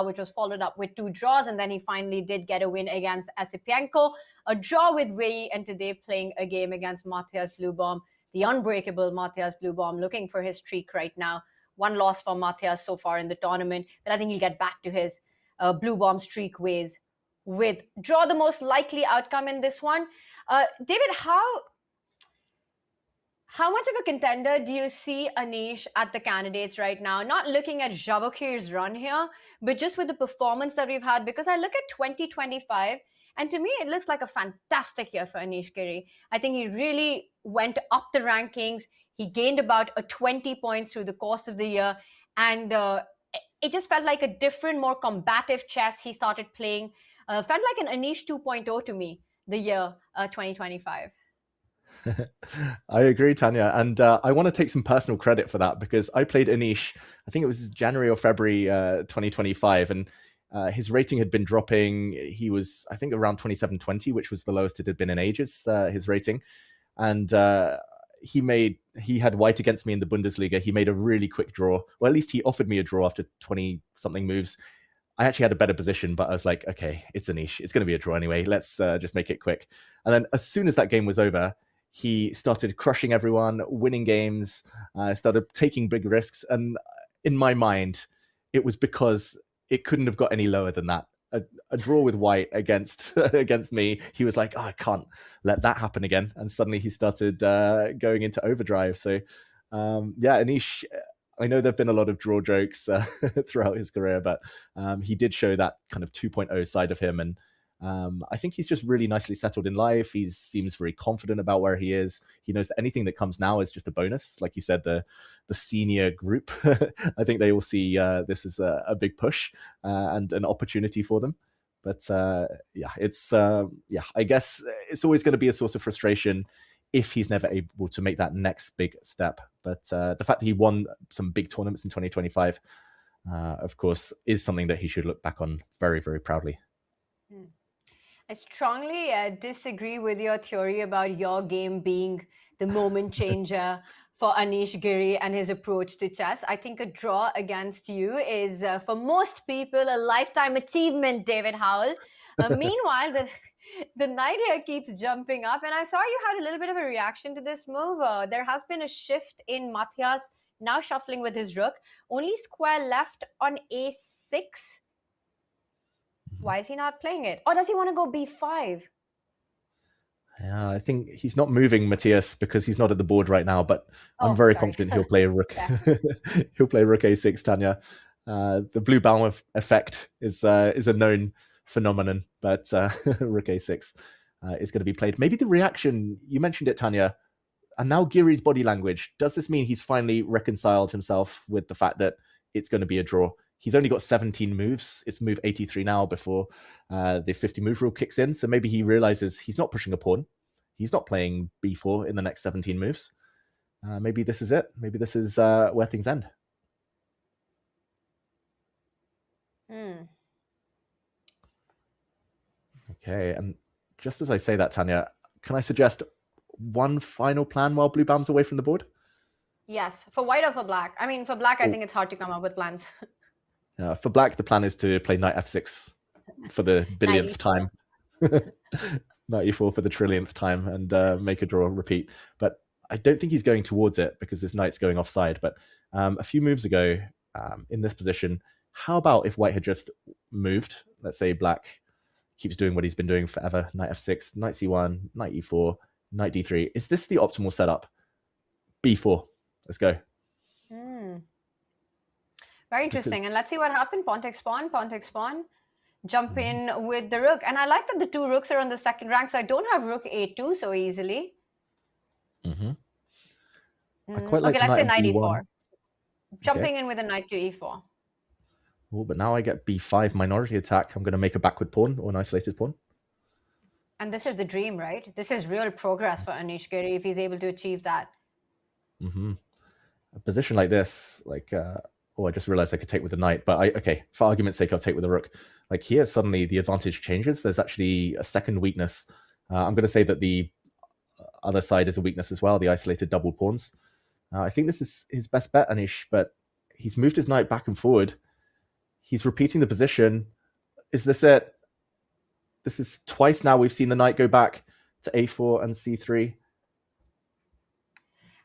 which was followed up with 2 draws, and then he finally did get a win against Asipienko, a draw with Wei, and today playing a game against Matthias Bluebom, the unbreakable Matthias Bluebom, looking for his streak right now. 1 loss for Matthias so far in the tournament, but I think he'll get back to his Bluebom streak ways with draw the most likely outcome in this one. David, how much of a contender do you see Anish at the candidates right now? Not looking at Javokir's run here, but just with the performance that we've had, because I look at 2025, and to me, it looks like a fantastic year for Anish Giri. I think he really went up the rankings. He gained about 20 points through the course of the year, and it just felt like a different, more combative chess he started playing. Felt like an Anish 2.0 to me, the year 2025. I agree, Tanya, and I want to take some personal credit for that, because I played Anish, I think it was January or February 2025, and his rating had been dropping. He was, I think, around 2720, which was the lowest it had been in ages, his rating. And he had white against me in the Bundesliga. He made a really quick draw. Well, at least he offered me a draw after 20-something moves. I actually had a better position, but I was like, okay, it's Anish. It's going to be a draw anyway. Let's just make it quick. And then as soon as that game was over, he started crushing everyone, winning games, started taking big risks. And in my mind, it was because it couldn't have got any lower than that. A draw with white against me. He was like, oh, I can't let that happen again. And suddenly he started going into overdrive. So yeah, Anish, I know there've been a lot of draw jokes throughout his career, but he did show that kind of 2.0 side of him. And I think he's just really nicely settled in life. He seems very confident about where he is. He knows that anything that comes now is just a bonus. Like you said, the senior group, I think they will see this as a big push and an opportunity for them. But yeah, it's I guess it's always going to be a source of frustration if he's never able to make that next big step. But the fact that he won some big tournaments in 2025, of course, is something that he should look back on very, very proudly. I strongly disagree with your theory about your game being the moment changer for Anish Giri and his approach to chess. I think a draw against you is, for most people, a lifetime achievement, David Howell. Meanwhile, the knight here keeps jumping up, and I saw you had a little bit of a reaction to this move. There has been a shift in Matthias now shuffling with his rook. Only square left on a6. Why is he not playing it? Or does he want to go b5? Yeah, I think he's not moving Matthias because he's not at the board right now, but I'm very confident he'll play a rook. He'll play rook a6, Tanya. The blue Balmer effect is a known phenomenon, but rook a6 is going to be played. Maybe the reaction, you mentioned it, Tanya, and now Giri's body language. Does this mean he's finally reconciled himself with the fact that it's going to be a draw? He's only got 17 moves. It's move 83 now before the 50 move rule kicks in. So maybe he realizes he's not pushing a pawn. He's not playing b4 in the next 17 moves. Maybe this is it. Maybe this is where things end. Okay, and just as I say that, Tanya, can I suggest one final plan while blue bounds away from the board? Yes, for white or for black? I mean, for black, I think it's hard to come up with plans. For black, the plan is to play knight f6 for the billionth time. Knight e4 for the trillionth time and make a draw repeat. But I don't think he's going towards it because this knight's going offside. But a few moves ago, in this position, how about if white had just moved? Let's say black keeps doing what he's been doing forever. Knight f6, knight c1, knight e4, knight d3. Is this the optimal setup? b4. Let's go. Very interesting. And let's see what happened. Pawn takes pawn, jump in with the rook. And I like that the two rooks are on the second rank, so I don't have rook a2 so easily. I quite like okay, let's say knight e1. e4. Jumping in with a knight to e4. Oh, but now I get b5 minority attack. I'm going to make a backward pawn or an isolated pawn. And this is the dream, right? This is real progress for Anish Giri if he's able to achieve that. A position like this, like... I just realized I could take with the knight, but okay, for argument's sake, I'll take with the rook. Like here, suddenly the advantage changes. There's actually a second weakness. I'm going to say that the other side is a weakness as well, the isolated double pawns. I think this is his best bet, Anish, but He's moved his knight back and forward. He's repeating the position. Is this it? This is twice now we've seen the knight go back to a4 and c3.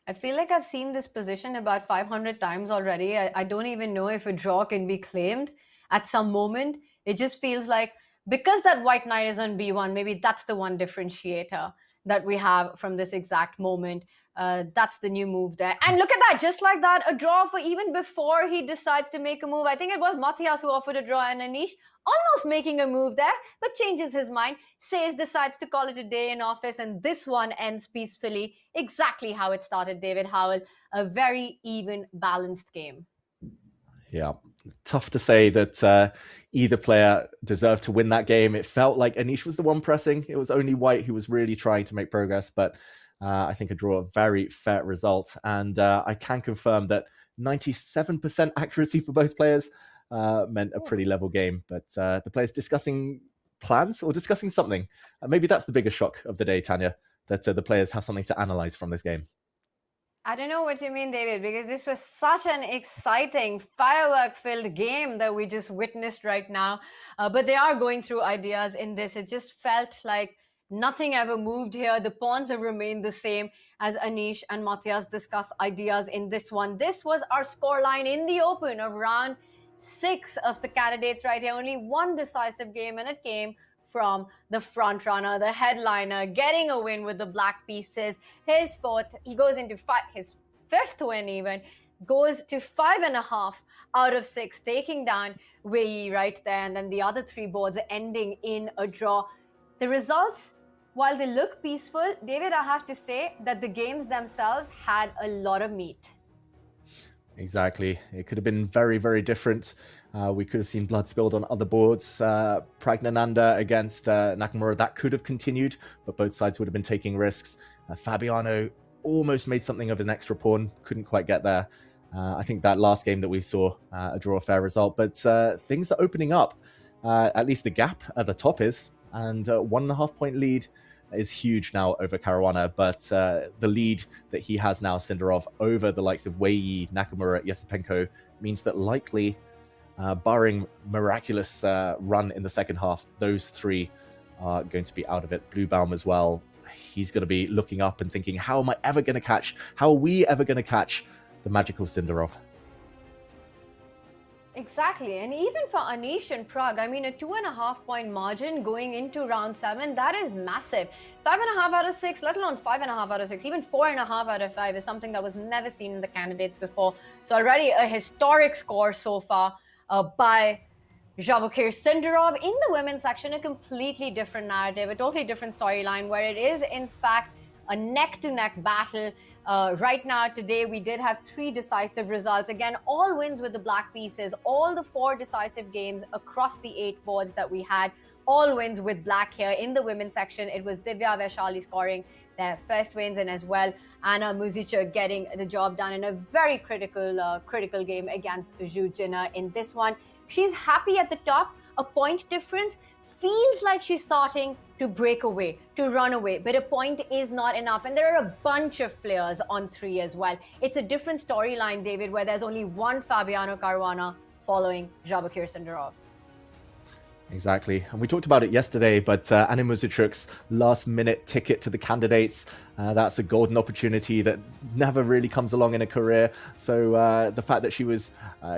I feel like I've seen this position about 500 times already. I don't even know if a draw can be claimed at some moment. It just feels like, because that white knight is on b1, maybe that's the one differentiator that we have from this exact moment. That's the new move there. And look at that, just like that, a draw for even before he decides to make a move. I think it was Matthias who offered a draw, and Anish almost making a move there, but changes his mind, decides to call it a day in office, and this one ends peacefully, exactly how it started, David Howell. A very even, balanced game. Yeah, tough to say that either player deserved to win that game. It felt like Anish was the one pressing. It was only White who was really trying to make progress, but I think a draw, a very fair result. And I can confirm that 97% accuracy for both players meant a pretty level game. But the players discussing plans or discussing something. Maybe that's the biggest shock of the day, Tanya, that the players have something to analyze from this game. I don't know what you mean, David, because this was such an exciting, firework-filled game that we just witnessed right now. But they are going through ideas in this. It just felt like nothing ever moved here. The pawns have remained the same as Anish and Matthias discuss ideas in this one. This was our scoreline in the open of round 6 of the candidates right here. Only one decisive game, and it came from the front runner, the headliner, getting a win with the black pieces. His fourth, he goes into his fifth win even, goes to 5.5 out of 6, taking down Wei right there. And then the other 3 boards ending in a draw. The results, while they look peaceful, David, I have to say that the games themselves had a lot of meat. Exactly. It could have been very, very different. We could have seen blood spilled on other boards. Pragg against Nakamura, that could have continued, but both sides would have been taking risks. Fabiano almost made something of an extra pawn, couldn't quite get there. I think that last game that we saw, a draw, a fair result, but things are opening up. At least the gap at the top is, and 1.5 point lead is huge now over Caruana, but the lead that he has now, Sindarov, over the likes of Wei, Nakamura, Yesipenko, means that likely, barring miraculous run in the second half, those 3 are going to be out of it. Bluebaum as well. He's going to be looking up and thinking, how am I ever going to catch? How are we ever going to catch the magical Sindarov? Exactly. And even for Anish and Pragg, I mean, a 2.5 point margin going into round 7, that is massive. 5.5 out of 6, let alone 5.5 out of 6, even 4.5 out of 5 is something that was never seen in the candidates before. So already a historic score so far by Vachier-Lagrave. In the women's section, a completely different narrative, a totally different storyline, where it is in fact a neck-to-neck battle. Right now, today, we did have 3 decisive results. Again, all wins with the black pieces. All the 4 decisive games across the 8 boards that we had, all wins with black here. In the women's section, it was Divya Vaishali scoring their first wins, and as well Anna Muzychuk getting the job done in a very critical game against Zhu Jin in this one. She's happy at the top. A point difference. Feels like she's starting to break away, to run away, but a point is not enough. And there are a bunch of players on 3 as well. It's a different storyline, David, where there's only one Fabiano Caruana following Vachier-Lagrave. Exactly. And we talked about it yesterday, but Anna Muzychuk's last-minute ticket to the candidates, that's a golden opportunity that never really comes along in a career. So the fact that she was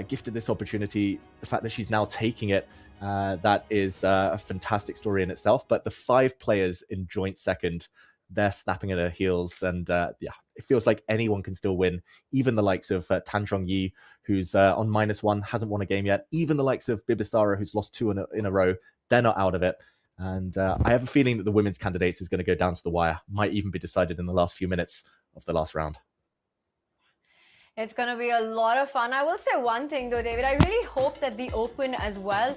gifted this opportunity, the fact that she's now taking it, that is a fantastic story in itself. But the 5 players in joint second, they're snapping at her heels. And yeah, it feels like anyone can still win. Even the likes of Tan Zhongyi, who's on -1, hasn't won a game yet. Even the likes of Bibisara, who's lost 2 in a row, they're not out of it. And I have a feeling that the women's candidates is going to go down to the wire. Might even be decided in the last few minutes of the last round. It's going to be a lot of fun. I will say one thing though, David. I really hope that the Open as well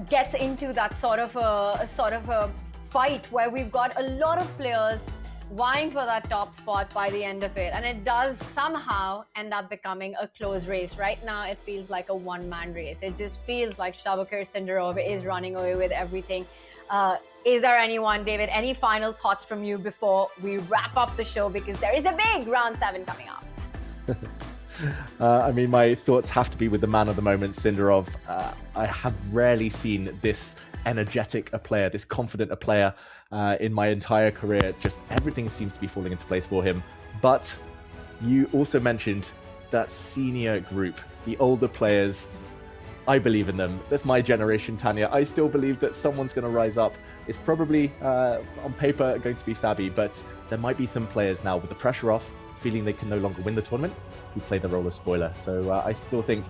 gets into that sort of a fight where we've got a lot of players vying for that top spot by the end of it. And it does somehow end up becoming a close race. Right now, it feels like a one-man race. It just feels like Vachier-Lagrave is running away with everything. Is there anyone, David, any final thoughts from you before we wrap up the show? Because there is a big round 7 coming up. I mean, my thoughts have to be with the man of the moment, Sindarov. I have rarely seen this energetic a player, this confident a player in my entire career. Just everything seems to be falling into place for him. But you also mentioned that senior group, the older players. I believe in them. That's my generation, Tanya. I still believe that someone's going to rise up. It's probably, on paper, going to be Fabi, but there might be some players now with the pressure off, feeling they can no longer win the tournament, who play the role of spoiler. So I still think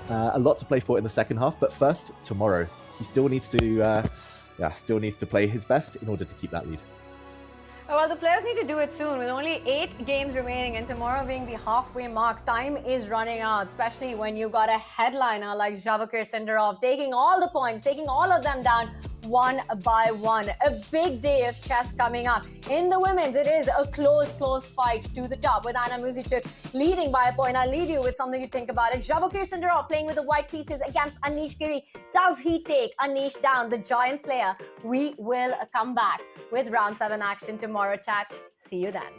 a lot to play for in the second half. But first, tomorrow, he still needs to play his best in order to keep that lead. Well, the players need to do it soon. With only 8 games remaining and tomorrow being the halfway mark, time is running out, especially when you've got a headliner like Vachier-Lagrave taking all the points, taking all of them down one by one. A big day of chess coming up. In the women's, it is a close fight to the top with Muzychuk leading by a point. I'll leave you with something to think about it. Vachier-Lagrave playing with the white pieces against Anish Giri. Does he take Anish down, the Giant Slayer? We will come back with round 7 action tomorrow, chat. See you then.